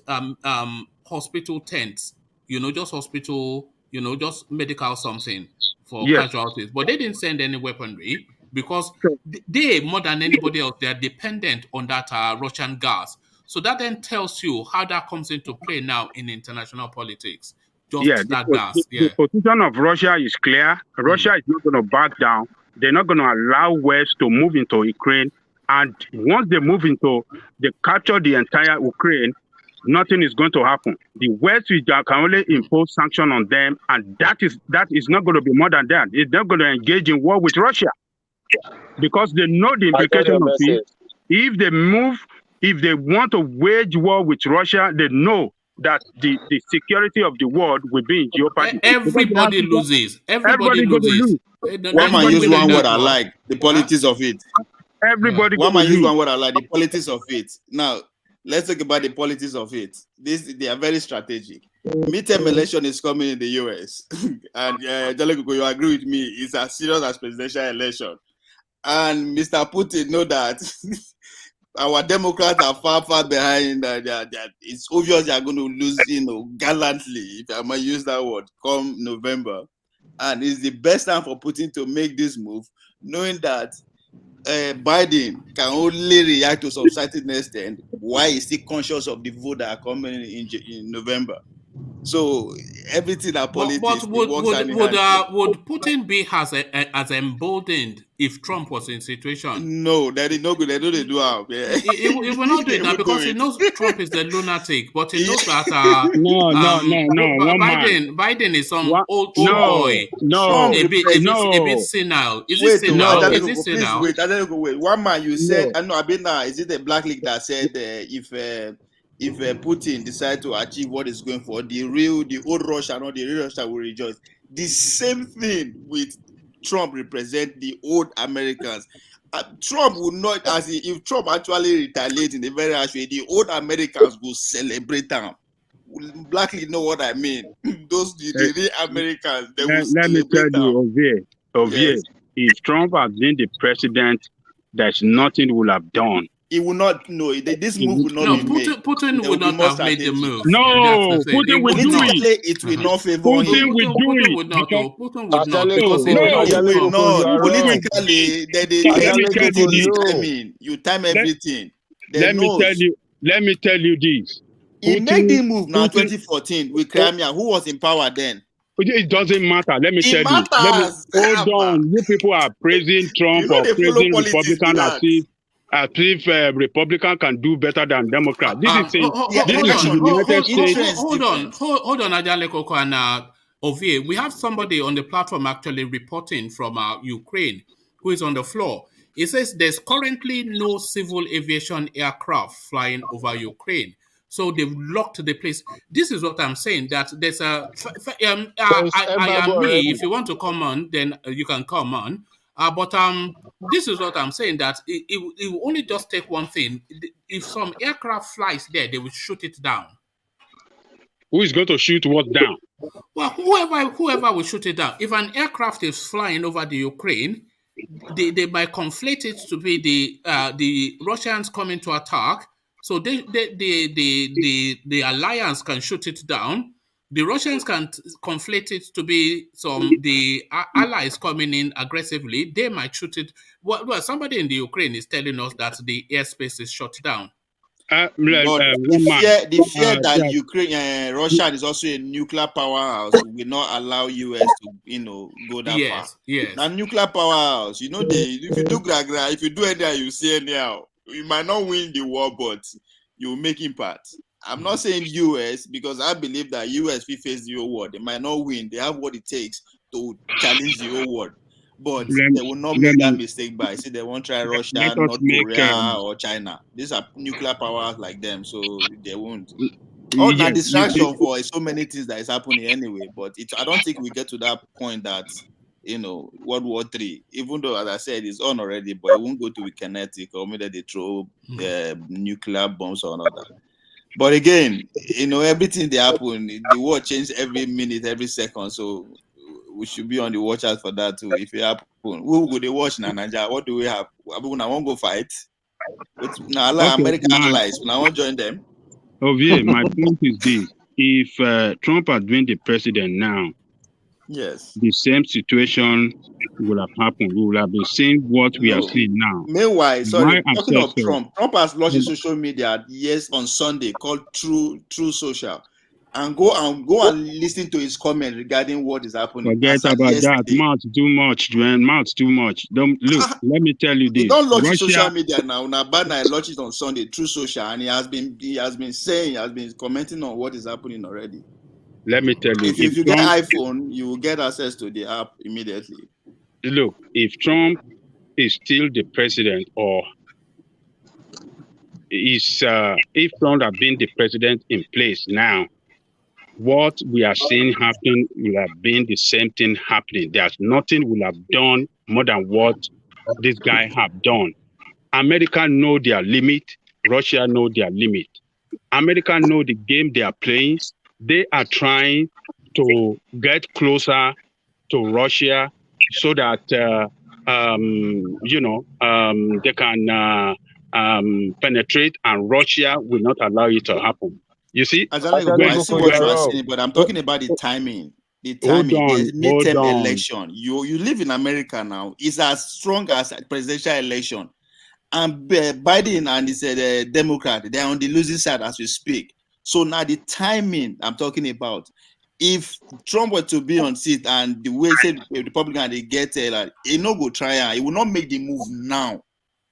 hospital tents, just hospital, just medical something for casualties. But they didn't send any weaponry because they, more than anybody else, they are dependent on that Russian gas. So that then tells you how that comes into play now in international politics. The position of Russia is clear. Russia is not going to back down. They're not going to allow West to move into Ukraine. And once they move into, they capture the entire Ukraine, nothing is going to happen. The West can only impose sanctions on them, and that is not going to be more than that. It's not going to engage in war with Russia because they know the implication of it. If they want to wage war with Russia, they know that the security of the world will be in jeopardy. Everybody loses. Everybody loses. One man use one word I like, the politics of it. Everybody one man use one word I like, the politics of it. Now, let's talk about the politics of it. They are very strategic. Midterm election is coming in the US. And Jaleko, you agree with me, it's as serious as presidential election. And Mr. Putin know that our Democrats are far behind. It's obvious they are going to lose, gallantly, if I might use that word, come November. And it's the best time for Putin to make this move, knowing that Biden can only react to some certain extent while he's still conscious of the vote that are coming in November. So everything that politics would Putin be as emboldened if Trump was in situation? No, that is not good. They don't do out. Yeah. He will not do it now because he knows Trump is the lunatic, but he knows that Biden is some old boy. A bit senile. Is it senile? Is it senile? Wait. One man you said, I know. Is it the Black League that said if Putin decide to achieve what is going for, the old Russia, not the real Russia will rejoice. The same thing with Trump represent the old Americans. Trump will not, if Trump actually retaliates in a very harsh way, the old Americans will celebrate him. Black League know what I mean. The real Americans, they will let me tell you, Ovie, if Trump had been the president, there's nothing he would have done. He will not. No, this move will not be made. Putin would not have made the move. No, Putin will do it. It will not favor Putin him. will do it. Putin would not. Politically, you time everything. Let me tell you this. He made the move now. 2014 with Crimea. Who was in power then? It doesn't matter. Let me tell you. Hold on. You people are praising Trump or praising Republican as if Republican can do better than Democrat. This is the United States. Hold on, Ajaleko and Ovie. We have somebody on the platform actually reporting from Ukraine who is on the floor. It says there's currently no civil aviation aircraft flying over Ukraine. So they've locked the place. This is what I'm saying, that there's a... I am me. If you want to come on, then you can come on. But this is what I'm saying, that it will only just take one thing. If some aircraft flies there, they will shoot it down. Who is going to shoot what down? Well, whoever will shoot it down. If an aircraft is flying over the Ukraine, they might conflate it to be the Russians coming to attack. So the alliance can shoot it down. The Russians can conflate it to be the allies coming in aggressively. They might shoot it. Well, somebody in the Ukraine is telling us that the airspace is shut down. The fear that Ukraine, Russia is also a nuclear powerhouse will not allow US to, go that far. Yes. Now, nuclear powerhouse, if you do gragra, if you do anyhow, you see anyhow. You might not win the war, but you make impact. I'm not saying US because I believe that US will face the whole world. They might not win. They have what it takes to challenge the whole world. but Let, they will not let make that me mistake by say they won't try Russia, let us North make Korea, or China. These are nuclear powers like them, so they won't. Oh, now yes, distraction for so many things that is happening anyway. But I don't think we get to that point that World War III, even though as I said it's on already, but it won't go to kinetic or maybe they throw nuclear bombs or another. But again, everything they happen, the world changes every minute, every second. So we should be on the watch out for that too. If it happen, who go they watch now, Nigeria? What do we have? I won't go fight. Now, okay. American allies, I won't join them. Ovie, my point is this: if Trump had been the president now, yes, the same situation would have happened. We would have been seeing what we are seeing now. Meanwhile, Why sorry, I talking said of so? Trump has launched a social media on Sunday called True Social, and go and listen to his comment regarding what is happening. Forget As at about that. yesterday, Mouth too much, man. Mouth too much. Don't look. Let me tell you he this. don't launch his Russia. social media now. Now, bad now, launch it on Sunday, True Social, and he has been commenting on what is happening already. Let me tell you, If you get iPhone, you will get access to the app immediately. Look, if Trump is still the president, or if Trump had been the president in place now, what we are seeing happen will have been the same thing happening. There's nothing will have done more than what this guy have done. America know their limit. Russia know their limit. America know the game they are playing. They are trying to get closer to Russia so that they can penetrate, and Russia will not allow it to happen. You see? I see what you are saying, but I'm talking about the timing. The timing. There's midterm election. You live in America now. It's as strong as a presidential election. And Biden and his Democrat, they're on the losing side as we speak. So now the timing I'm talking about, if Trump were to be on seat and the way say Republican they get he no go try, he will not make the move now.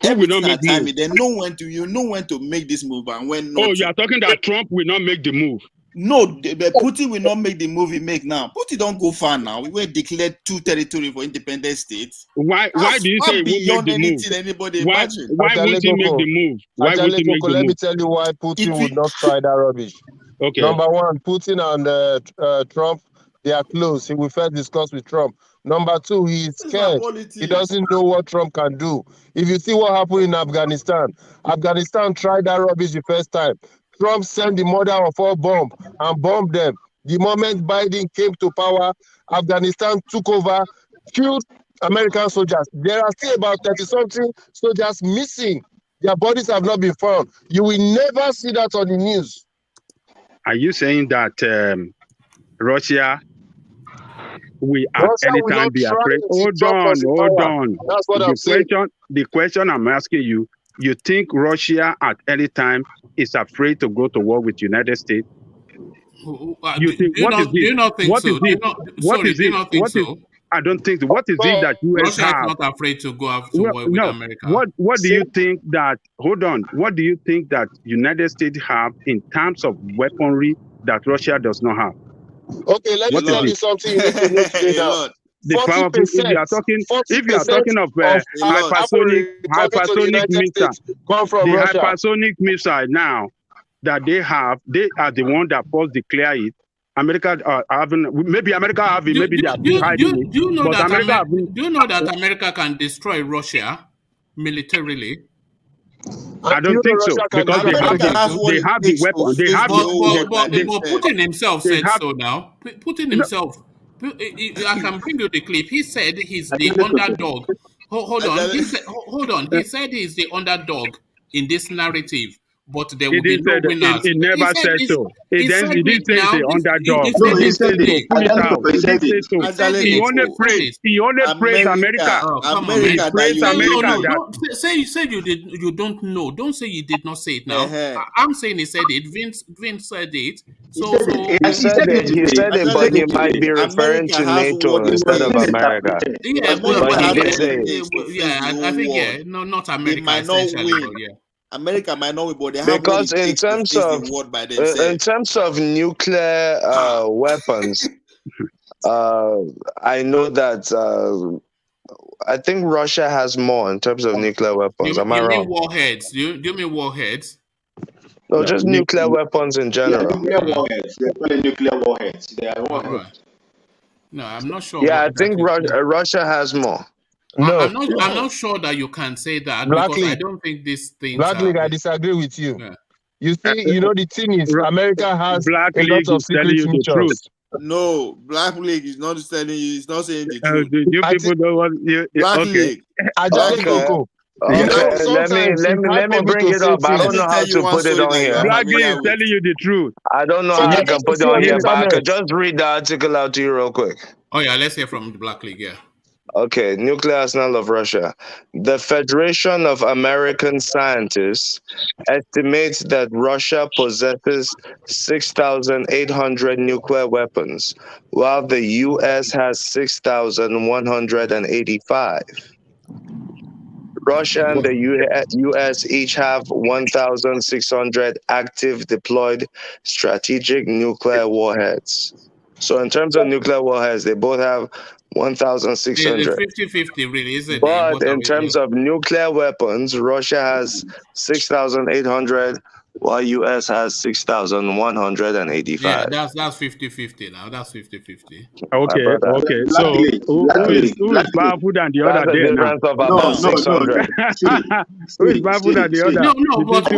Everything at timing. They know when to make this move and when not. Oh, you are talking that Trump will not make the move. No, Putin will not make the move he make now. Putin don't go far now. We will declare 2 territories for independent states. Why do you say he won't make the move? Anybody why won't he make the move? Why won't he make the move? Let me tell you why Putin would not try that rubbish. Okay. Number one, Putin and Trump, they are close. He will first discuss with Trump. Number two, he is scared. He doesn't know what Trump can do. If you see what happened in Afghanistan tried that rubbish the first time. Trump sent the mother of all bomb and bombed them. The moment Biden came to power, Afghanistan took over, killed American soldiers. There are still about 30-something soldiers missing. Their bodies have not been found. You will never see that on the news. Are you saying that Russia will at any time be afraid? Hold on. That's what I'm saying. The question I'm asking you, you think Russia at any time is afraid to go to war with the United States? Do you not think so? I don't think so. What is it that US Russia have? is not afraid to go out to war with America. What do you think that? Hold on. What do you think that United States have in terms of weaponry that Russia does not have? Okay, let me tell you something you need to know today now. The power of, if you are talking of hypersonic missile, come from the Russia. Hypersonic missile now that they are the one that first declare it. America maybe America have it, maybe they are hiding it. Do you know that America can destroy Russia militarily? I don't think so, because they have the weapon. They have but Putin himself said so now. Putin himself, I can bring you the clip. He said he's the underdog. Hold on. He said he's the underdog in this narrative, but there will be no winners. He never said so. He didn't say the underdog. He said it. Put it out. He only praised America. He praised America. Say you said you don't know. Don't say you did not say it now. I'm saying he said it. Vince said it. He said it, but he might be referring to NATO instead of America. Yeah, but he did say it. Yeah, I think not America. They might not win. Yeah. America might not win, but they have because in terms of nuclear weapons, I know that I think Russia has more in terms of nuclear weapons. Am I You mean wrong? warheads? Do you mean warheads? No, just nuclear weapons in general. Yeah, nuclear warheads. They call it nuclear warheads. They are warheads. All right. No, I'm not sure. Yeah, I think Russia has more. No, I'm not sure that you can say that because I don't think these things Black are. League, I disagree with you. Yeah. You see, the thing is, America has Black a lot League of is telling secret you the truth. features. No, Black League is not telling you. It's not saying the truth. You people don't want you. Black Okay. League. Okay, let me bring it up. I don't know how to put it on here. Black League is telling you the truth. I don't know how I can put it on here, but I could just read the article out to you real quick. Oh yeah, let's hear from the Black League. Yeah. Okay, nuclear arsenal of Russia. The Federation of American Scientists estimates that Russia possesses 6,800 nuclear weapons, while the U.S. has 6,185. Russia and the U.S. each have 1,600 active deployed strategic nuclear warheads. So in terms of nuclear warheads, they both have 1,600. 50-50 really, isn't it? But in terms of nuclear weapons, Russia has 6,800, while U.S. has 6,185. Yeah, that's 50-50 now. That's 50-50. Okay. So who is powerful than the other? That's a difference of about 600. Who is powerful than the other? No, but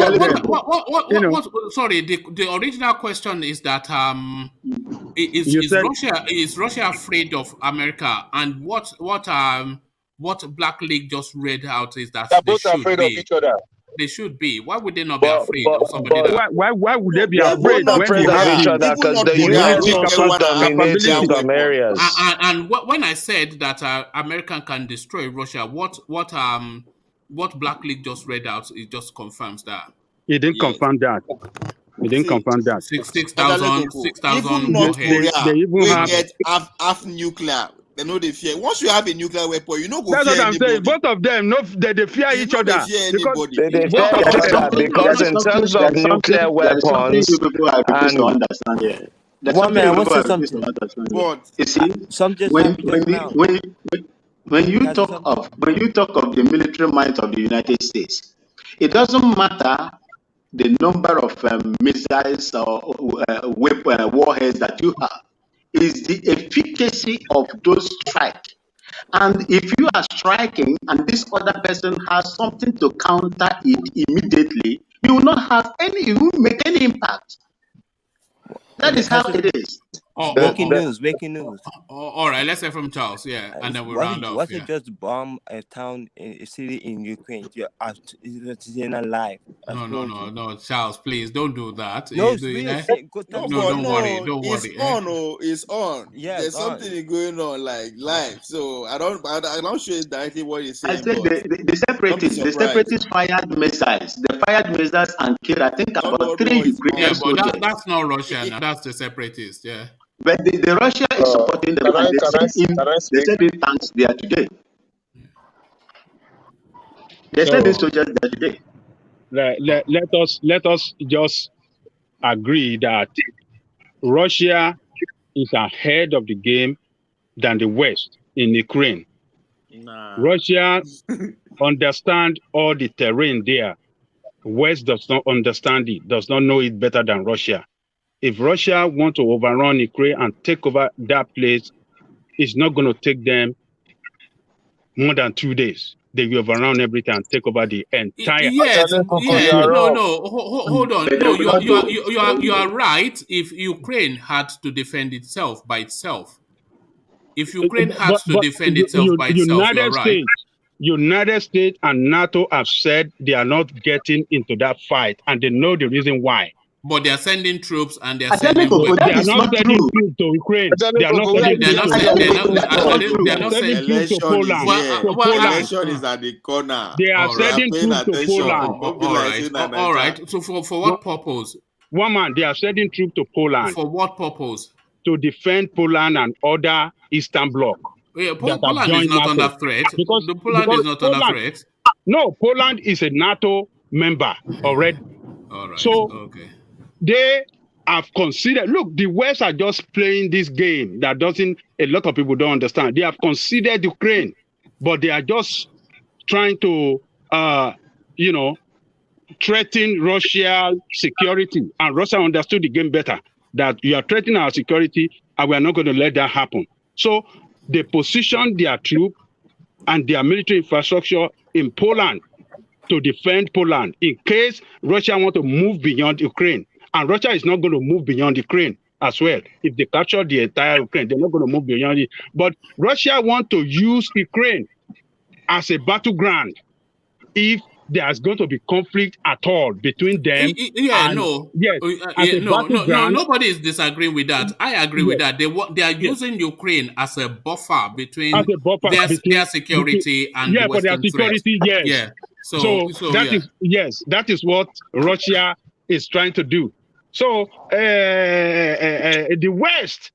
what? Sorry, the original question is that is Russia afraid of America? And what Black League just read out is that They're they both should afraid be. of each other. They should be. Why would they not be afraid of somebody that? Why would they be They're afraid both when afraid they of have each other because the U.S. wants to dominate in some areas. And when I said that America can destroy Russia, what Black League just read out, it just confirms that. He didn't confirm that. He didn't confirm that. 6,000 even North Korea, they even have get half nuclear. They know they fear. Once you have a nuclear weapon, you know go That's fear what I'm anybody. saying. Both of them, they fear each other. They fear anybody. They fear each other because in terms of nuclear weapons, and understand here. There's One man, I want to say something. something. But you see, some just when you talk of the military might of the United States, it doesn't matter the number of missiles or warheads that you have. Is the efficacy of those strikes. And if you are striking and this other person has something to counter it immediately, you will not have you won't make any impact. That is how it is. Breaking news. All right, let's hear from Charles. Yeah, and then we round off. Why you just bomb a town, a city in Ukraine? You're alive. No, Charles, please don't do that. No, it's real. Don't worry. It's on. Yeah, there's something going on like live. So I'm not sure directly what you're saying. I think the separatists fired missiles. They fired missiles and killed, I think, about 3 Ukrainian soldiers. But that's not Russia. That's the separatists. Yeah. But the Russia is supporting them, and they send in tanks there today. They send in soldiers there today. Let us just agree that Russia is ahead of the game than the West in Ukraine. Russia understands all the terrain there. West does not understand it, does not know it better than Russia. If Russia wants to overrun Ukraine and take over that place, it's not going to take them more than 2 days. They will overrun everything and take over the entire. Yes. No. Hold on. No, you are right. If Ukraine had to defend itself by itself, if Ukraine had to defend itself by itself, you are right. United States and NATO have said they are not getting into that fight, and they know the reason why. But they are sending troops and they are sending weapons. They are not sending troops to Ukraine. They are not sending troops to Poland. Election is at the corner. They are sending troops to Poland. All right. So for what purpose? One man, they are sending troops to Poland. For what purpose? To defend Poland and other Eastern Bloc. Yeah, Poland is not under threat. Because Poland is not under threat. No, Poland is a NATO member already. All right. So they have considered. Look, the West are just playing this game that a lot of people don't understand. They have considered Ukraine. but they are just trying to, threaten Russia's security. And Russia understood the game better, that you are threatening our security and we are not going to let that happen. So they positioned their troops and their military infrastructure in Poland to defend Poland in case Russia want to move beyond Ukraine. And Russia is not going to move beyond Ukraine as well. If they capture the entire Ukraine, they're not going to move beyond it. But Russia want to use Ukraine as a battleground if there's going to be conflict at all between them. Nobody is disagreeing with that. I agree with that. They are using Ukraine as a buffer between their security and the Western threat. Yes. So that is what Russia is trying to do. So the West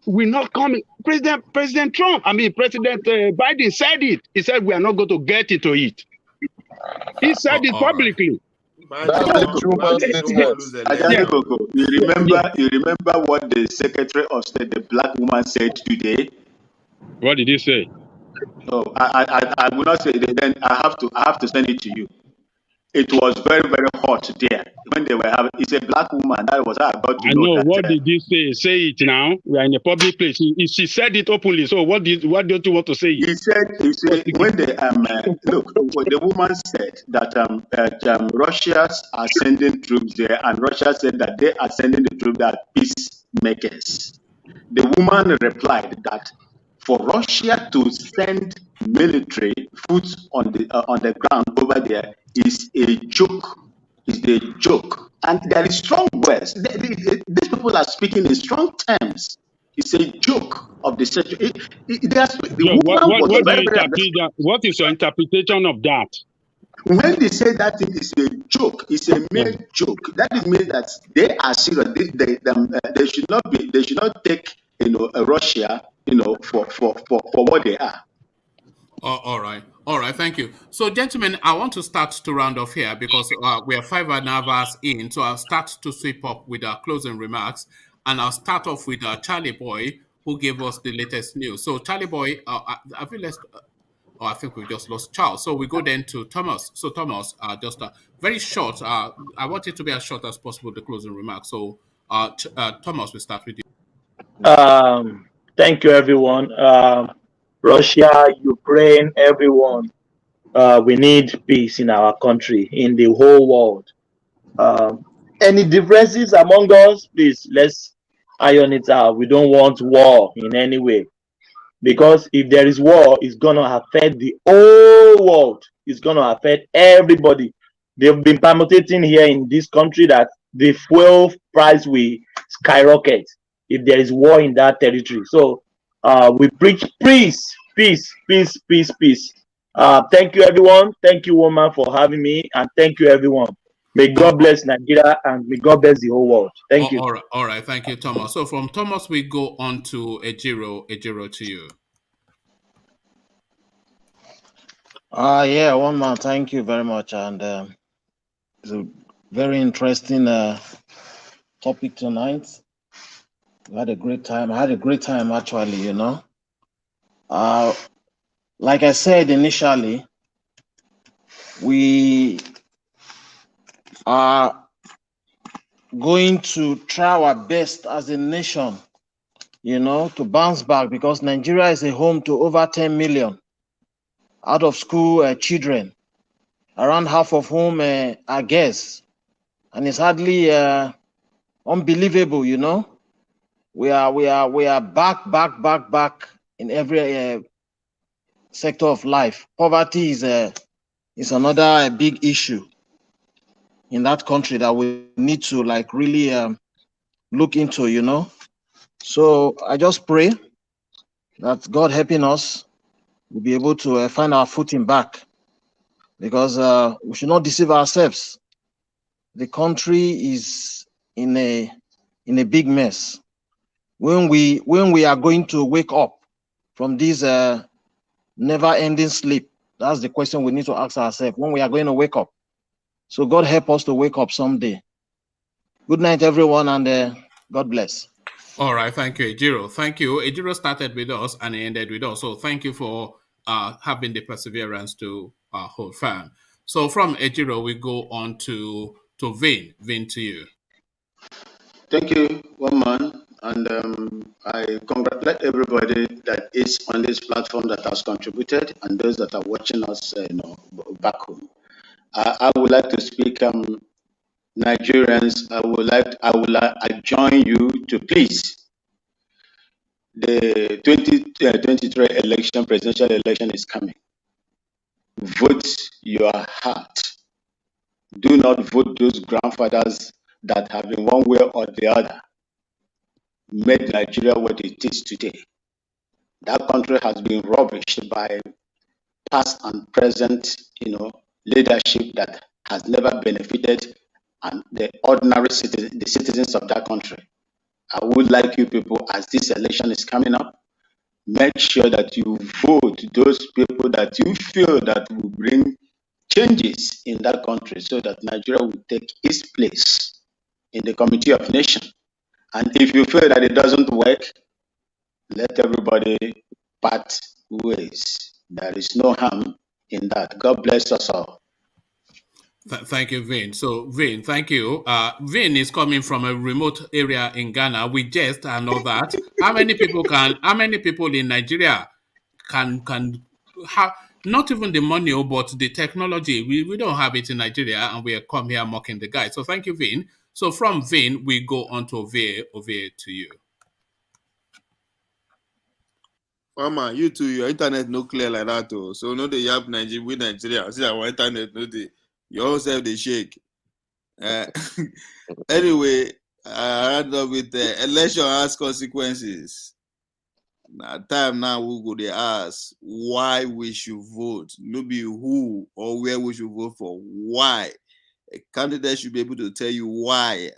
will not come. President Biden said it. He said we are not going to get into it. He said it publicly. You remember what the Secretary of State, the black woman, said today? What did he say? No, I will not say it. Then I have to send it to you. It was very, very hot there when they were having. It's a black woman. That was about to know. What did he say? Say it now. We are in a public place. She said it openly. So what don't you want to say? He said when they look. The woman said that Russians are sending troops there, and Russia said that they are sending the troops that are peacemakers. The woman replied that for Russia to send military foot on the ground over there is a joke. Is a joke, and there is strong words. These people are speaking in strong terms. It's a joke of the situation. What is your interpretation of that? When they say that it is a joke, it's a mere joke. That is mean that they are serious. They should not be. They should not take Russia for what they are. All right. Thank you. So, gentlemen, I want to start to round off here because we are 5.5 hours in. So I'll start to sweep up with our closing remarks, and I'll start off with Charlie Boy, who gave us the latest news. So, Charlie Boy, I think we just lost Charles. So we go then to Thomas. So, Thomas, just very short. I want it to be as short as possible, the closing remarks. So, Thomas, we start with you. Thank you, everyone. Russia, Ukraine, everyone. We need peace in our country, in the whole world. Any differences among us, please, let's iron it out. We don't want war in any way. Because if there is war, it's going to affect the whole world. It's going to affect everybody. They've been permutating here in this country that the fuel price will skyrocket if there is war in that territory. So we preach peace. Thank you, everyone. Thank you, woman, for having me. And thank you, everyone. May God bless Nigeria and may God bless the whole world. Thank you. All right. Thank you, Thomas. So from Thomas, we go on to Ejiro. Ejiro, to you. One man. Thank you very much. And it's a very interesting topic tonight. We had a great time. I had a great time, actually, like I said initially, we are going to try our best as a nation, to bounce back, because Nigeria is a home to over 10 million out of school children, around half of whom are girls. And it's hardly unbelievable, We are back in every sector of life. Poverty is another big issue in that country that we need to really look into, So I just pray that God helping us, we'll be able to find our footing back, because we should not deceive ourselves. The country is in a big mess. When we are going to wake up from this never-ending sleep, that's the question we need to ask ourselves, when we are going to wake up. So God help us to wake up someday. Good night, everyone, and God bless. All right, thank you, Ejiro. Thank you. Ejiro started with us and he ended with us. So thank you for having the perseverance to hold firm. So from Ejiro, we go on to Vin. Vin, to you. Thank you, one man, and I congratulate everybody that is on this platform that has contributed, and those that are watching us, back home. I would like to speak, Nigerians. I join you to please. The 2023 election, presidential election, is coming. Vote your heart. Do not vote those grandfathers that have in one way or the other made Nigeria what it is today. That country has been rubbished by past and present, leadership that has never benefited and the ordinary citizens, the citizens of that country. I would like you people, as this election is coming up, make sure that you vote those people that you feel that will bring changes in that country so that Nigeria will take its place in the Committee of Nations. And if you feel that it doesn't work, let everybody part ways. There is no harm in that. God bless us all. Thank you, Vin. So, Vin, thank you. Vin is coming from a remote area in Ghana. We just know that. How many people in Nigeria can have not even the money, but the technology? We don't have it in Nigeria, and we come here mocking the guy. So, thank you, Vin. So, from Vin, we go on to Ovie to you. Mama, you too, your internet no clear like that, too. So no they have Nigeria. See our internet no they you all self they shake. Anyway, I end up with the election has consequences. Now time now we go they ask why we should vote. No be who or where we should vote for. Why? A candidate should be able to tell you why.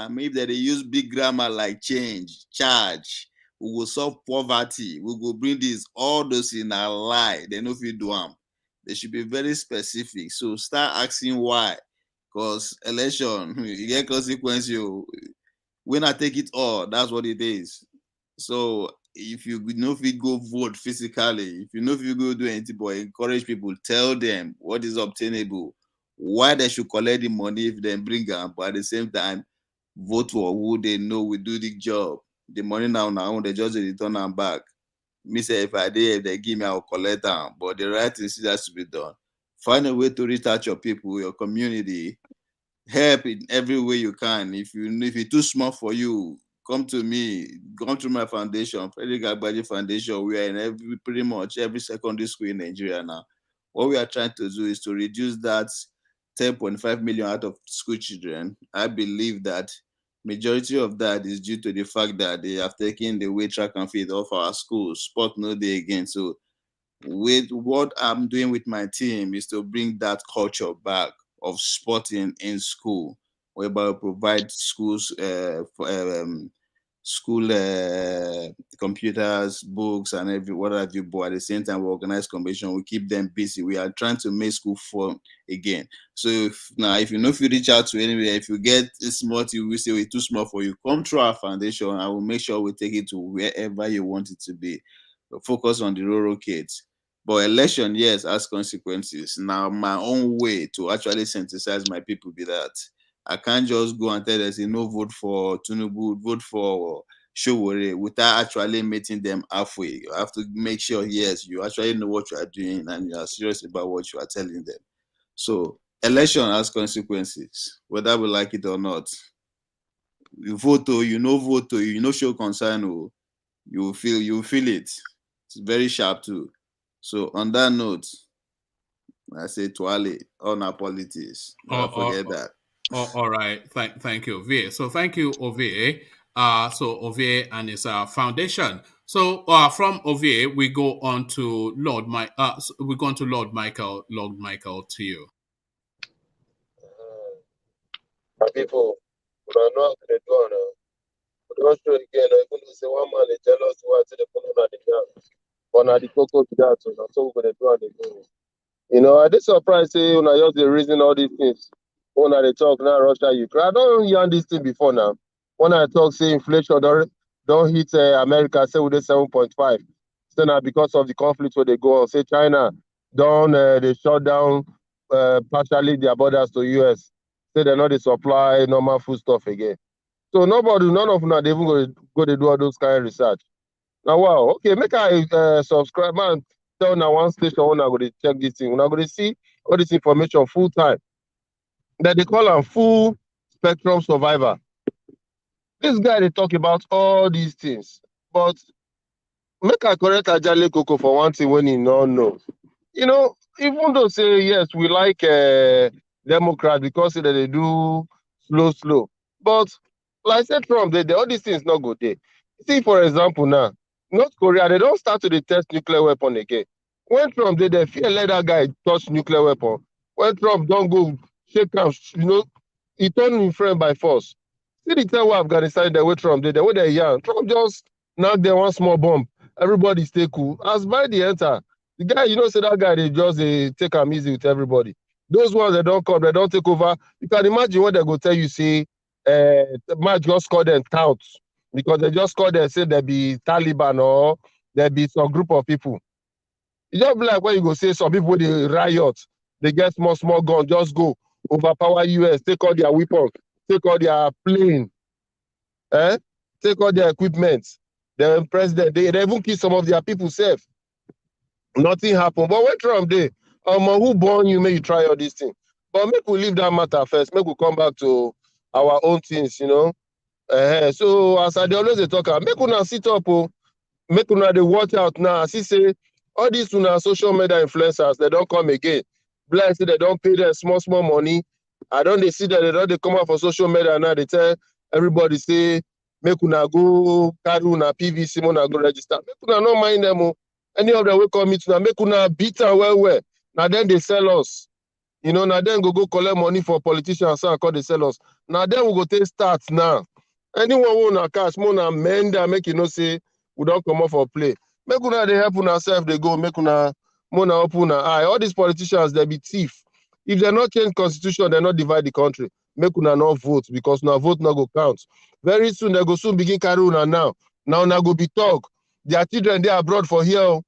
Maybe that they use big grammar like change, charge. We will solve poverty. We will bring this, all those in a lie. They know if you do them. They should be very specific. So start asking why. Because election, you get consequence. When I take it all, that's what it is. So if you know if you go vote physically, if you know if you go do anything, but encourage people, tell them what is obtainable, why they should collect the money if they bring them, but at the same time, vote for who they know will do the job. The money now they just return them back. Me say if they give me, I'll collect them. But the right thing has to be done. Find a way to reach out your people, your community. Help in every way you can. If it's too small for you, come to me. Come to my foundation, Frederick Agbaje Foundation. We are in pretty much every secondary school in Nigeria now. What we are trying to do is to reduce that 10.5 million out of school children. I believe that majority of that is due to the fact that they have taken the way track and field off our schools. Sport no day again. So with what I'm doing with my team is to bring that culture back of sporting in school, whereby we provide schools school computers, books, and what have you. But at the same time, we organize competition. We keep them busy. We are trying to make school fun again. So if you know if you reach out to anywhere, if you get small, you will say it's too small for you. Come through our foundation. I will make sure we take it to wherever you want it to be. But focus on the rural kids. But election, yes, has consequences. Now, my own way to actually synthesize my people be that I can't just go and tell them, say, no, vote for Tinubu, vote for Showore, without actually meeting them halfway. You have to make sure, yes, you actually know what you are doing and you are serious about what you are telling them. So, election has consequences, whether we like it or not. You vote, you know, show concern, you feel it. It's very sharp too. So on that note, I say Tuale on our politics. Don't forget that. All right. Thank you, Ovie. So thank you, Ovie. So Ovie and his foundation. So from Ovie, we go on to Lord Michael. Lord Michael, to you. People, I know how to do now. But don't show again. I even say one man is jealous who I say the phone on the ground. But now the cocoa to that, so we're gonna do it again. You know, I did surprise say when I just the reason all these things. When I talk now, Russia, Ukraine. I don't hear this thing before now. When I talk, say inflation don't hit America, say with the 7.5. say now because of the conflict where they go on, say China don't they shut down partially their borders to US. Say they're not they supply normal food stuff again. So none of them they even go to do all those kind of research. Now wow, okay, make I subscribe man. Tell now one station when I go to check this thing. When I go to see all this information full time. That they call them full spectrum survivor. This guy they talk about all these things, but make I correct Ajale Coco for one thing when he don't know. You know, even though say yes, we like Democrat because say that they do slow, but like I said, Trump, all these things not good there. See, for example, now North Korea they don't start to test nuclear weapon again. When Trump did, they fear let that guy touch nuclear weapon. When Trump don't go shake hands, you know, he turned him friend by force. See the time where Afghanistan, the way Trump did, the way they're young. Trump just knocked them one small bomb. Everybody stay cool. As by the enter, the guy, you know, say that guy, they just take them easy with everybody. Those ones that don't come, they don't take over. You can imagine what they go tell you, say, match just call them touts. Because they just call them, say they be Taliban or there be some group of people. It's just be like when you go say some people, they riot, they get small gun, just go overpower US, take all their weapons, take all their plane, take all their equipment. The president, they even kill some of their people safe. Nothing happened. But when Trump did, who born you, may you try all these things. But make we leave that matter first. Make we come back to our own things, you know. So as I always talk, make una sit up, make una they watch out now. As he say, all these una social media influencers, they don't come again. Bless they don't pay them small money. I don't they see that they don't they come out for social media now. They tell everybody say, make una go carry una PVC, una go register. Make una not mind them. Any of them will come meet now, make una beat and well. Now then they sell us. You know, now then go collect money for politicians and call they sell us. Now then we go take starts now. Anyone who na cash, more mend that make you know say we don't come off for play. Make una they help una self they go, make una more open una eye. All these politicians they be thief. If they not change constitution, they not divide the country. Make una not vote because now vote not go count. Very soon they go soon begin carry una now. Now una go be talk. Their children they abroad for here.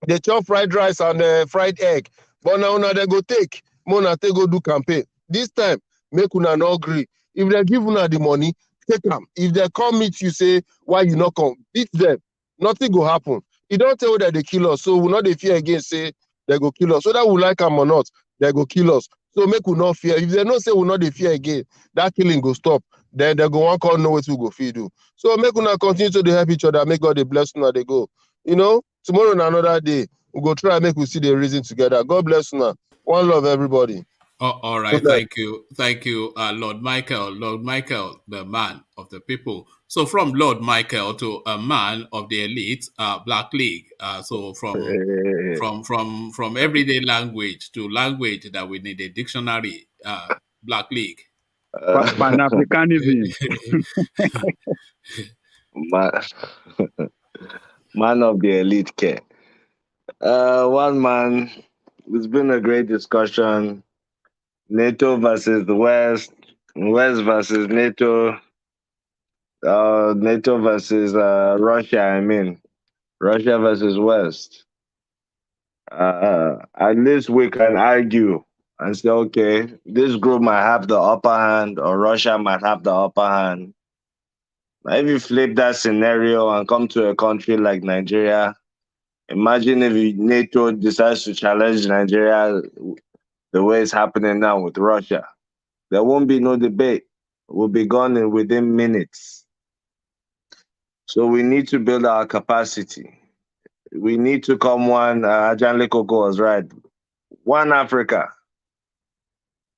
They chop fried rice and fried egg. But now una they go take. Mona take go do campaign. This time, make una not agree. If they give una the money, take them. If they come meet you, say, why you not come? Beat them. Nothing go happen. You don't tell that they kill us. So we not they fear again, say, they go kill us. So that we like them or not, they go kill us. So make we not fear. If they not say we not they fear again, that killing go stop. Then they go one call, know what we go feed you. So make we not continue to help each other. Make God the bless una they go. You know, tomorrow and another day, we go try and make we see the reason together. God bless una. One love, everybody. Oh, all right, thank you, Lord Michael, the man of the people. So from Lord Michael to a man of the elite, Black League. So from everyday language to language that we need a dictionary, Black League. Pan-Africanism. Man of the elite care. One man, it's been a great discussion. NATO versus the West, West versus NATO, NATO versus Russia, I mean, Russia versus West. At least we can argue and say, okay, this group might have the upper hand or Russia might have the upper hand. Now, if you flip that scenario and come to a country like Nigeria, imagine if NATO decides to challenge Nigeria the way it's happening now with Russia. There won't be no debate. We'll be gone within minutes. So we need to build our capacity. We need to come one, Ajan Lekoko was right. One Africa.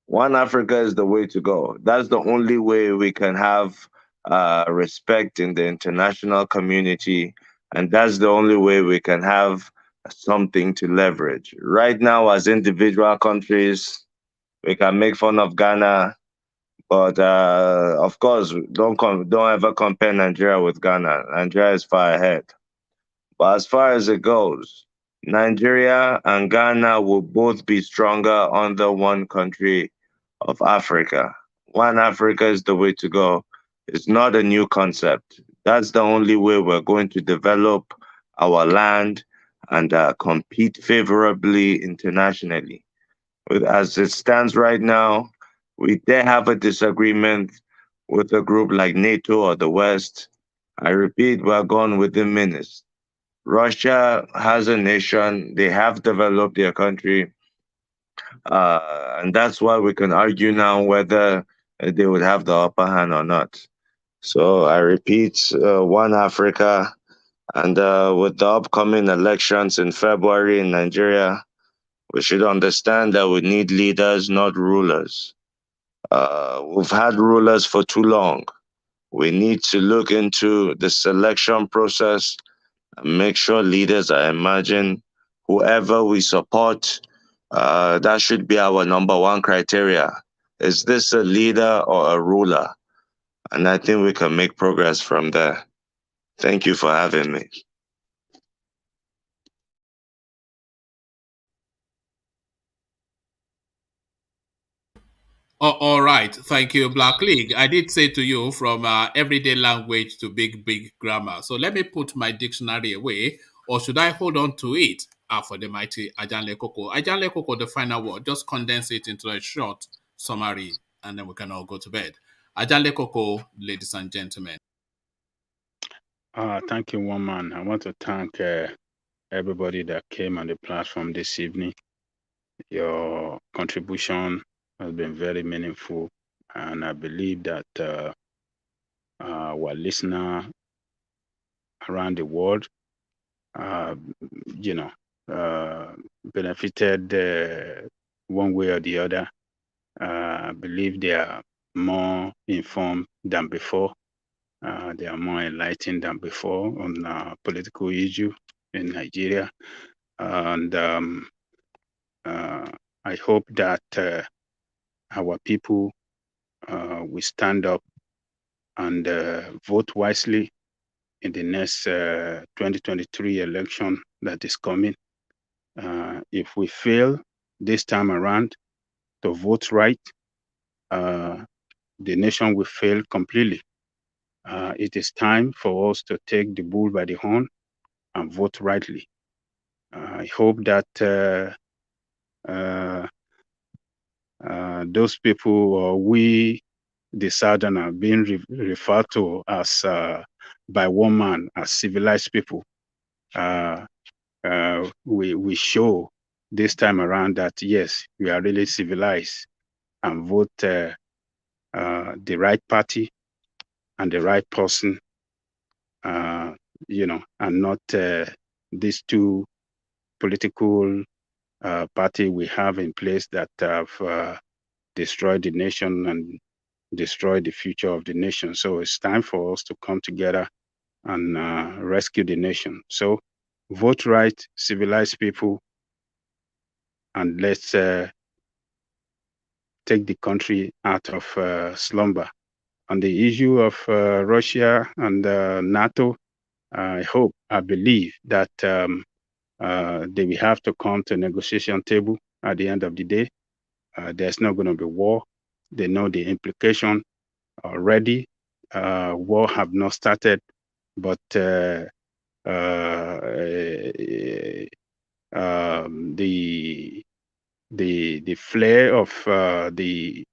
One Africa is the way to go. That's the only way we can have respect in the international community. And that's the only way we can have something to leverage. Right now, as individual countries, we can make fun of Ghana, but of course, don't ever compare Nigeria with Ghana. Nigeria is far ahead. But as far as it goes, Nigeria and Ghana will both be stronger under one country of Africa. One Africa is the way to go. It's not a new concept. That's the only way we're going to develop our land and compete favorably internationally. As it stands right now, we they have a disagreement with a group like NATO or the West. I repeat, we're gone within minutes. Russia has a nation, they have developed their country, and that's why we can argue now whether they would have the upper hand or not. So I repeat, one Africa, and with the upcoming elections in February in Nigeria, we should understand that we need leaders, not rulers. We've had rulers for too long. We need to look into the selection process and make sure leaders are emerging. Whoever we support, that should be our number one criteria. Is this a leader or a ruler? And I think we can make progress from there. Thank you for having me. Oh, all right. Thank you, Black League. I did say to you from everyday language to big grammar. So let me put my dictionary away, or should I hold on to it for the mighty Ajanle Koko? Ajanle Koko, the final word, just condense it into a short summary, and then we can all go to bed. Ajanle Koko, ladies and gentlemen. Thank you, one man. I want to thank everybody that came on the platform this evening. Your contribution has been very meaningful, and I believe that our listener around the world, benefited one way or the other. I believe they are more informed than before. They are more enlightened than before on political issue in Nigeria. And I hope that our people will stand up and vote wisely in the next 2023 election that is coming. If we fail this time around to vote right, the nation will fail completely. It is time for us to take the bull by the horn and vote rightly. I hope that those people, or we, the Southerner, being referred to as by one man as civilized people, we show this time around that yes, we are really civilized and vote the right party and the right person, and not these two political party we have in place that have destroyed the nation and destroyed the future of the nation. So it's time for us to come together and rescue the nation. So vote right, civilize people, and let's take the country out of slumber. On the issue of Russia and NATO, I believe that they will have to come to a negotiation table at the end of the day. There's not going to be war. They know the implication already. War have not started, but the flare of the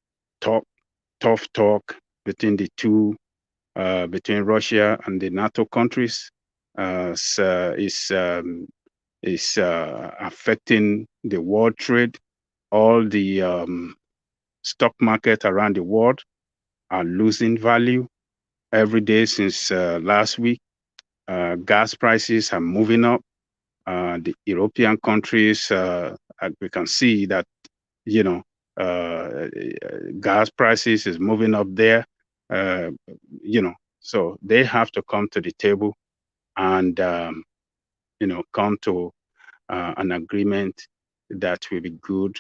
tough talk between the two, between Russia and the NATO countries, is affecting the world trade. All the stock market around the world are losing value every day since last week. Gas prices are moving up. The European countries, we can see that, gas prices is moving up there, so they have to come to the table and, come to an agreement that will be good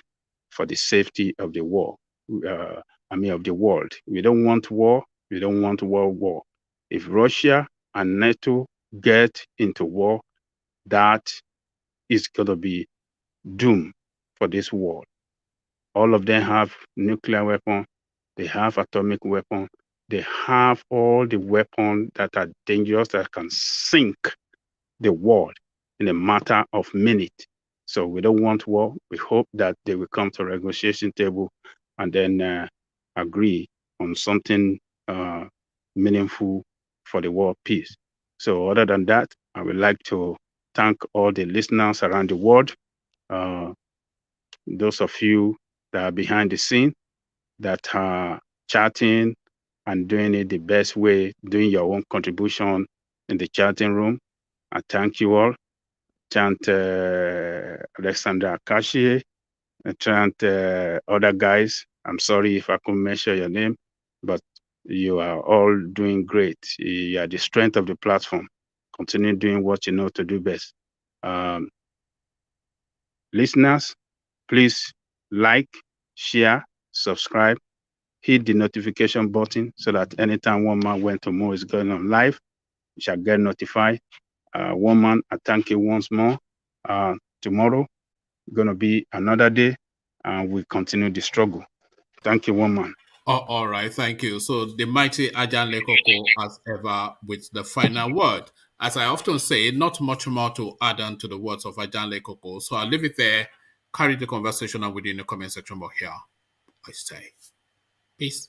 for the safety of the war. Of the world. We don't want war. We don't want world war. If Russia and NATO get into war, that is going to be doom for this world. All of them have nuclear weapons. They have atomic weapons. They have all the weapons that are dangerous, that can sink the world in a matter of minutes. So we don't want war. We hope that they will come to a negotiation table and then agree on something meaningful for the world peace. So other than that, I would like to thank all the listeners around the world, those of you that are behind the scene, that are chatting and doing it the best way, doing your own contribution in the chatting room. I thank you all. Chant Alexander Akashi, chant other guys. I'm sorry if I couldn't mention your name, but you are all doing great. You are the strength of the platform. Continue doing what you know to do best. Listeners, please like, share, subscribe, hit the notification button so that anytime One Man Went to Mo is going on live, you shall get notified. One Man, I thank you once more. Tomorrow, going to be another day, and we continue the struggle. Thank you, One Man. Oh, all right, thank you. So the mighty Ajan Lekoko, as ever, with the final word. As I often say, not much more to add on to the words of Ajan Lekoko. So I'll leave it there. Carry the conversation on within the comment section, but here I say peace.